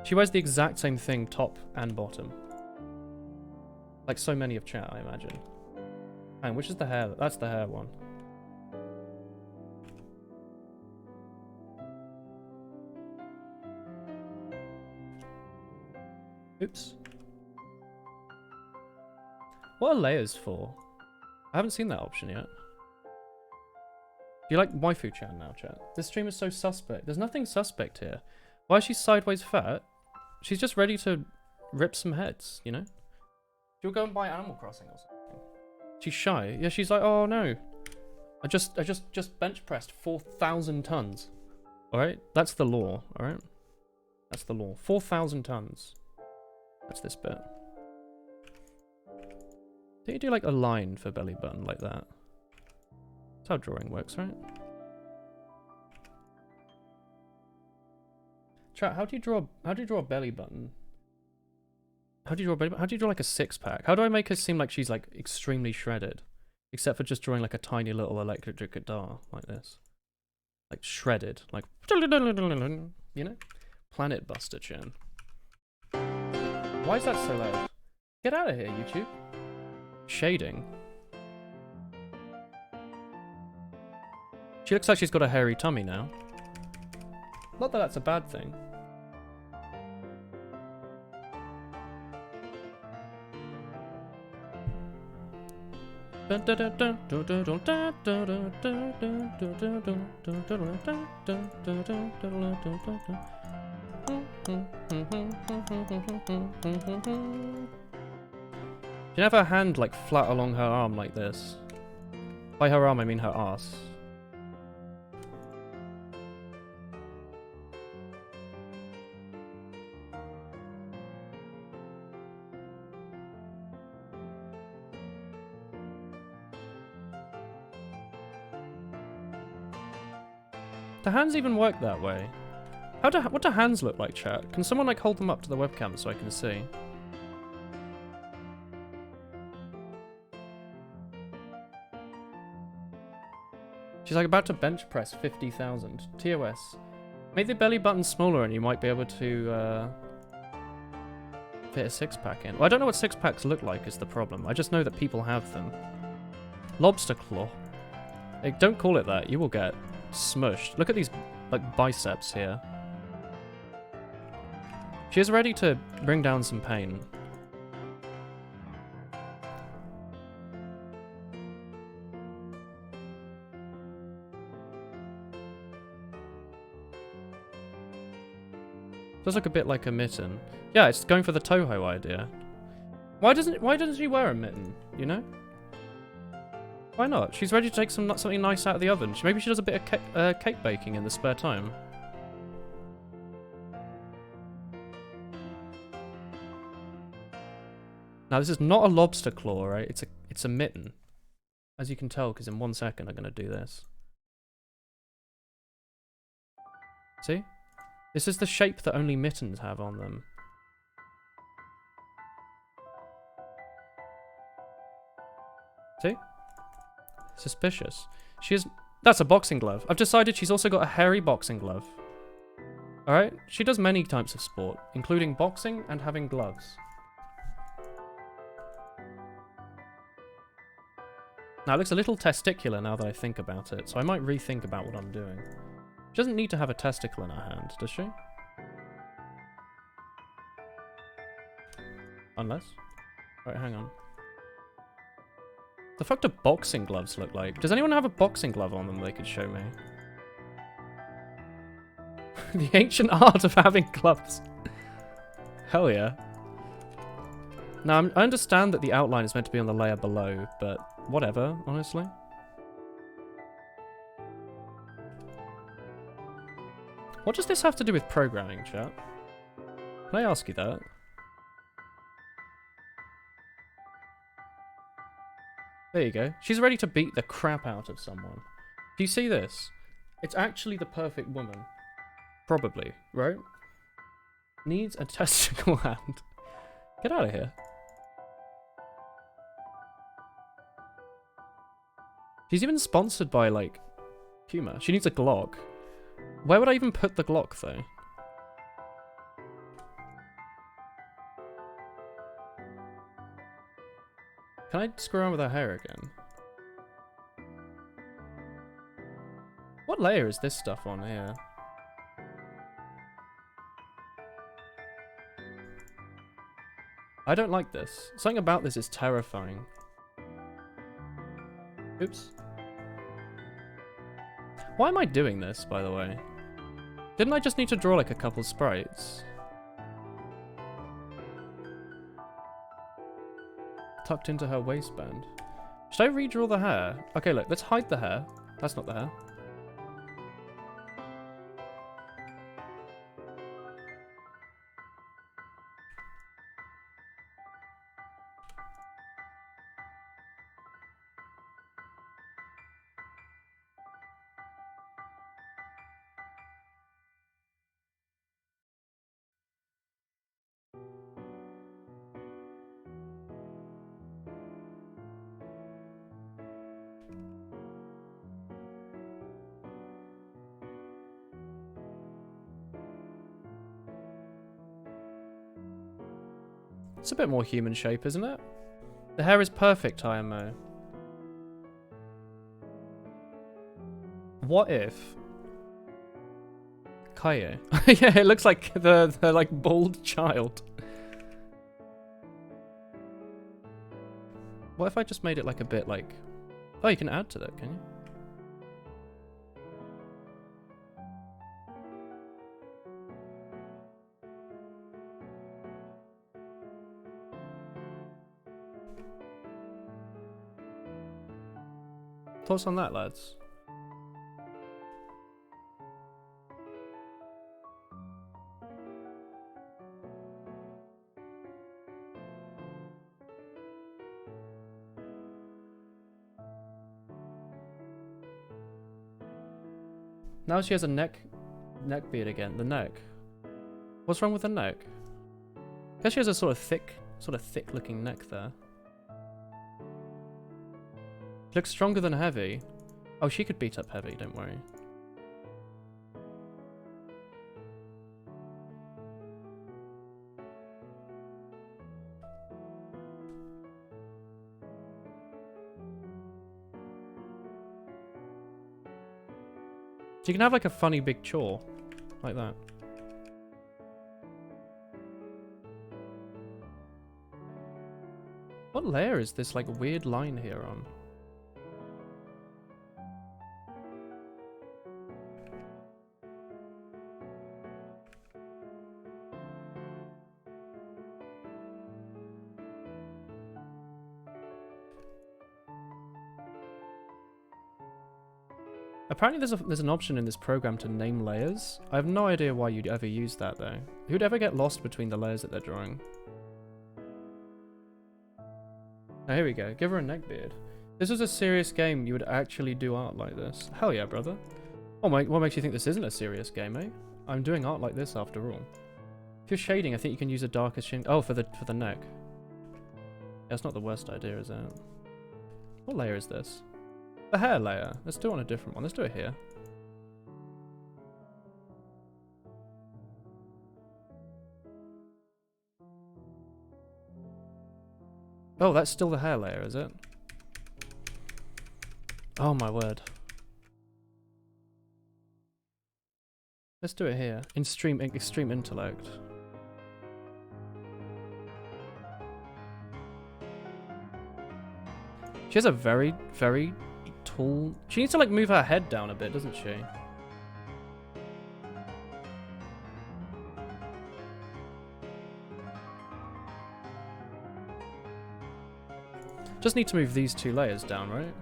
She wears the exact same thing top and bottom. Like so many of chat, I imagine. And which is the hair? That's the hair one. Oops. What are layers for? I haven't seen that option yet. Do you like waifu chan now, chat? This stream is so suspect. There's nothing suspect here. Why is she sideways fat? She's just ready to rip some heads, you know? She'll go and buy Animal Crossing or something. She's shy. Yeah, she's like, oh no. I just bench pressed 4,000 tons. Alright? That's the law, alright? That's the law. 4,000 tons. That's this bit. Don't you do like a line for belly button like that? That's how drawing works, right? Chat, how do you draw a belly button? How do you draw a belly button? How do you draw like a six-pack? How do I make her seem like she's like extremely shredded? Except for just drawing like a tiny little electric guitar like this. Like shredded. Like, you know? Planet Buster chan. Why is that so loud? Get out of here, YouTube. Shading. She looks like she's got a hairy tummy now. Not that that's a bad thing. She have her hand like flat along her arm like this. By her arm I mean her ass. Do hands even work that way? What do hands look like, chat? Can someone like hold them up to the webcam so I can see? She's like about to bench press 50,000. TOS. Make the belly button smaller and you might be able to fit a six-pack in. Well, I don't know what six-packs look like is the problem. I just know that people have them. Lobster claw. Hey, don't call it that. You will get smushed. Look at these like biceps here. She is ready to bring down some pain. Does look a bit like a mitten. Yeah, it's going for the Toho idea. Why doesn't she wear a mitten, you know? Why not? She's ready to take something nice out of the oven. Maybe she does a bit of cake baking in the spare time. Now this is not a lobster claw, right? It's a mitten. As you can tell, because in 1 second I'm going to do this. See? This is the shape that only mittens have on them. See? Suspicious. That's a boxing glove. I've decided she's also got a hairy boxing glove. Alright? She does many types of sport, including boxing and having gloves. Now it looks a little testicular now that I think about it, so I might rethink about what I'm doing. She doesn't need to have a testicle in her hand, does she? Unless? Right, hang on. The fuck do boxing gloves look like? Does anyone have a boxing glove on them they could show me? The ancient art of having gloves. Hell yeah. Now, I understand that the outline is meant to be on the layer below, but whatever, honestly. What does this have to do with programming, chat? Can I ask you that? There you go. She's ready to beat the crap out of someone. Do you see this? It's actually the perfect woman. Probably, right? Needs a testicle hand. Get out of here. She's even sponsored by, like, Puma. She needs a Glock. Where would I even put the Glock, though? Can I screw around with her hair again? What layer is this stuff on here? I don't like this. Something about this is terrifying. Oops. Why am I doing this, by the way? Didn't I just need to draw like a couple sprites? Tucked into her waistband. Should I redraw the hair? Okay, look, let's hide the hair. That's not the hair. It's a bit more human shape, isn't it? The hair is perfect, IMO. What if... Kaye. Yeah, it looks like the like bald child. What if I just made it like a bit like... Oh, you can add to that, can you? Thoughts on that, lads? Now she has a neck beard again. The neck. What's wrong with the neck? Guess she has a sort of thick looking neck there. Looks stronger than Heavy. Oh, she could beat up Heavy, don't worry. So you can have like a funny big chaw. Like that. What layer is this like weird line here on? Apparently there's an option in this program to name layers. I have no idea why you'd ever use that though. Who'd ever get lost between the layers that they're drawing? Oh, here we go. Give her a neck beard. This was a serious game. You would actually do art like this. Hell yeah, brother. Oh my, what makes you think this isn't a serious game, eh? I'm doing art like this after all. If you're shading, I think you can use a darker shade. Oh, for the neck. That's not the worst idea, is it? What layer is this? The hair layer. Let's do it on a different one. Let's do it here. Oh, that's still the hair layer, is it? Oh my word. Let's do it here. Extreme intellect. She has a very, very tall... She needs to like move her head down a bit, doesn't she? Just need to move these two layers down, right?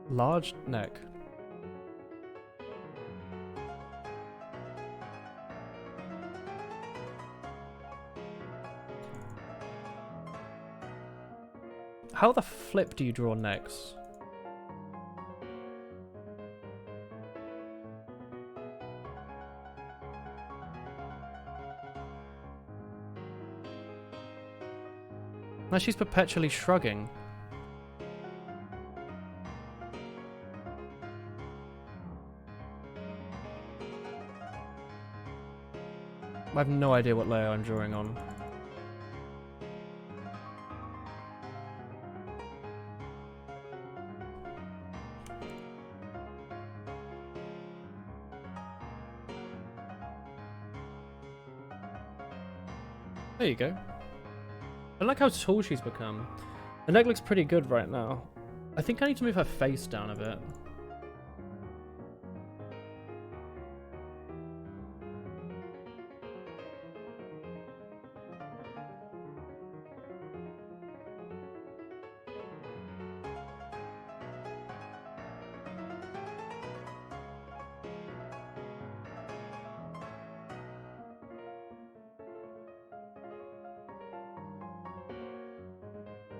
Large neck. How the flip do you draw necks? Now she's perpetually shrugging. I have no idea what layer I'm drawing on. There you go. I like how tall she's become. The neck looks pretty good right now. I think I need to move her face down a bit.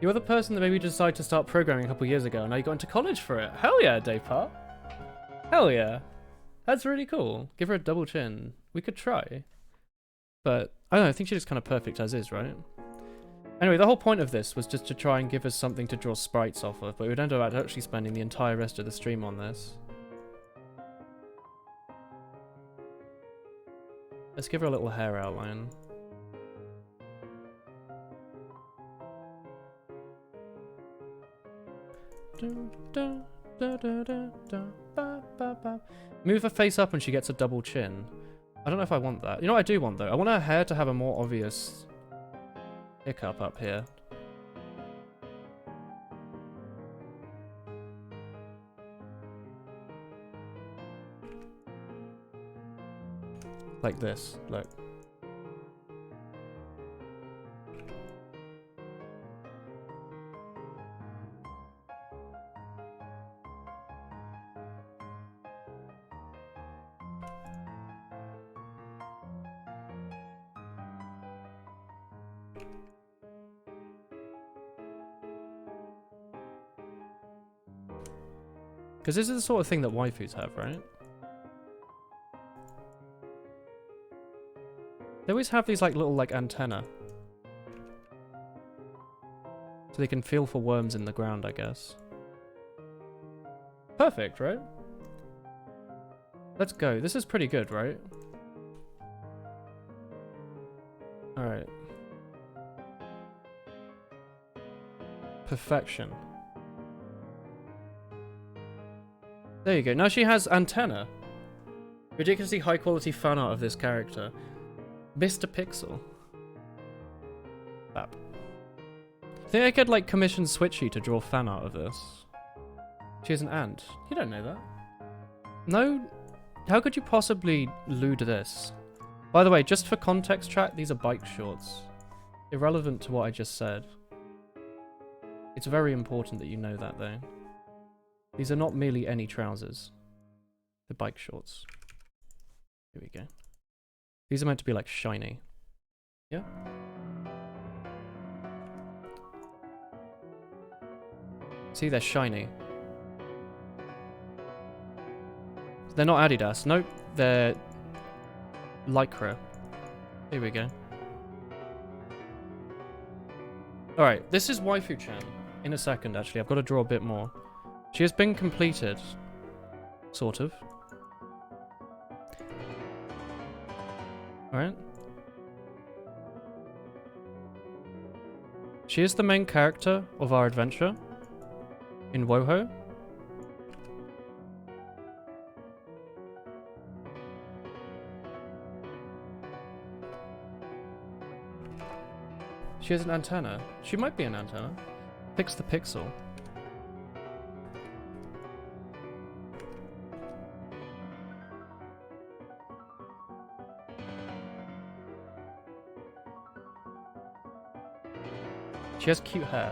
You're the person that made me decide to start programming a couple years ago, and now you got into college for it. Hell yeah, Daypart. Hell yeah. That's really cool. Give her a double chin. We could try. But, I don't know, I think she's just kind of perfect as is, right? Anyway, the whole point of this was just to try and give us something to draw sprites off of, but we'd end up actually spending the entire rest of the stream on this. Let's give her a little hair outline. Move her face up and she gets a double chin. I don't know if I want that. You know what I do want though? I want her hair to have a more obvious hiccup up here. Like this, look. Because this is the sort of thing that waifus have, right? They always have these like little like antenna. So they can feel for worms in the ground, I guess. Perfect, right? Let's go. This is pretty good, right? Alright. Perfection. There you go. Now she has antenna. Ridiculously high quality fan art of this character. Mr. Pixel. Bap. I think I could like commission Switchy to draw fan art of this. She has an ant. You don't know that. No? How could you possibly lewd this? By the way, just for context chat, these are bike shorts. Irrelevant to what I just said. It's very important that you know that though. These are not merely any trousers. They're bike shorts. Here we go. These are meant to be like shiny. Yeah? See, they're shiny. They're not Adidas. Nope, they're Lycra. Here we go. Alright, this is Waifu-chan. In a second, actually. I've got to draw a bit more. She has been completed. Sort of. Alright. She is the main character of our adventure in Woho. She has an antenna. She might be an antenna. Fix the pixel. She has cute hair.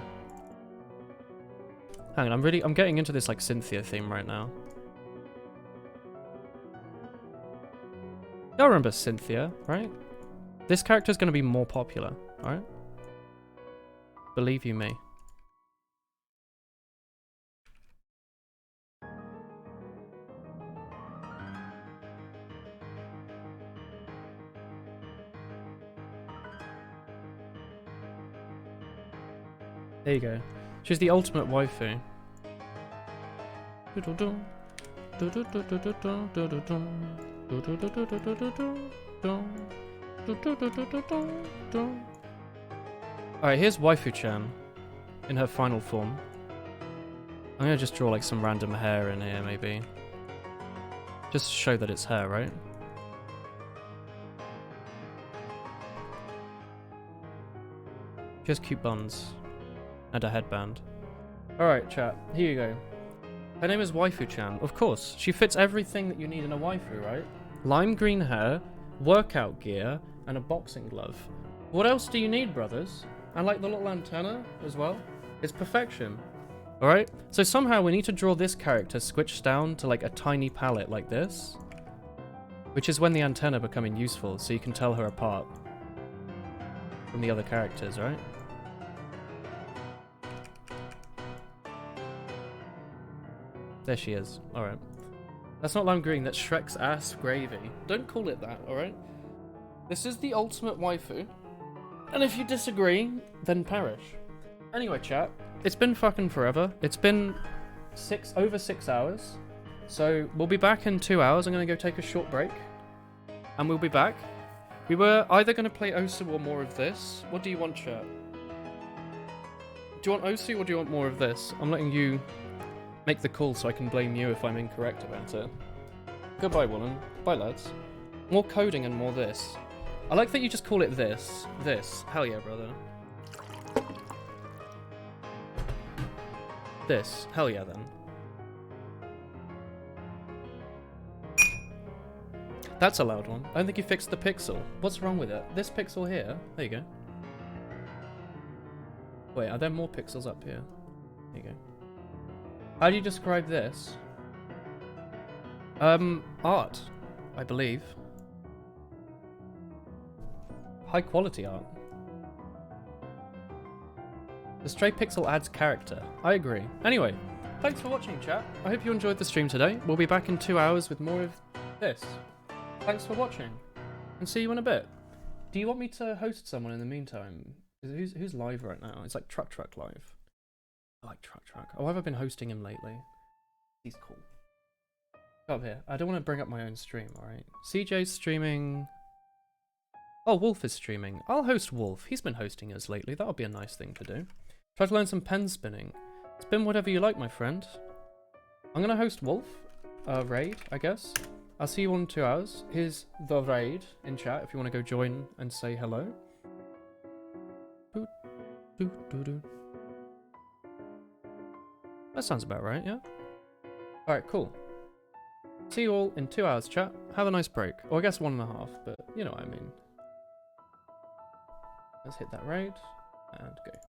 Hang on, I'm getting into this like Cynthia theme right now. Y'all remember Cynthia, right? This character's gonna be more popular, alright? Believe you me. There you go. She's the ultimate waifu. Alright, here's Waifu-chan in her final form. I'm gonna just draw like some random hair in here, maybe. Just to show that it's her, right? She has cute buns. And a headband. Alright, chat. Here you go. Her name is Waifu-chan. Of course, she fits everything that you need in a waifu, right? Lime green hair, workout gear, and a boxing glove. What else do you need, brothers? And like the little antenna as well. It's perfection. Alright? So somehow we need to draw this character switched down to like a tiny palette like this. Which is when the antenna becoming useful, so you can tell her apart from the other characters, right? There she is. Alright. That's not lime green, that's Shrek's ass gravy. Don't call it that, alright? This is the ultimate waifu. And if you disagree, then perish. Anyway, chat. It's been fucking forever. It's been over 6 hours. So we'll be back in 2 hours. I'm gonna go take a short break. And we'll be back. We were either gonna play Osu or more of this. What do you want, chat? Do you want Osu or do you want more of this? I'm letting you make the call so I can blame you if I'm incorrect about it. Goodbye, Woolen. Bye, lads. More coding and more this. I like that you just call it this. This. Hell yeah, brother. This. Hell yeah, then. That's a loud one. I don't think you fixed the pixel. What's wrong with it? This pixel here. There you go. Wait, are there more pixels up here? There you go. How do you describe this? Art, I believe. High quality art. The stray pixel adds character. I agree. Anyway, thanks for watching, chat. I hope you enjoyed the stream today. We'll be back in 2 hours with more of this. Thanks for watching, and see you in a bit. Do you want me to host someone in the meantime? Who's live right now? It's like Truck live. I like Truck. Oh, have I been hosting him lately? He's cool. Go up here. I don't want to bring up my own stream, alright? CJ's streaming. Oh, Wolf is streaming. I'll host Wolf. He's been hosting us lately. That'll be a nice thing to do. Try to learn some pen spinning. Spin whatever you like, my friend. I'm gonna host Wolf. Raid, I guess. I'll see you in 2 hours. Here's the raid in chat if you want to go join and say hello. That sounds about right, yeah? Alright, cool. See you all in 2 hours, chat. Have a nice break. Or I guess 1.5, but you know what I mean. Let's hit that raid and go.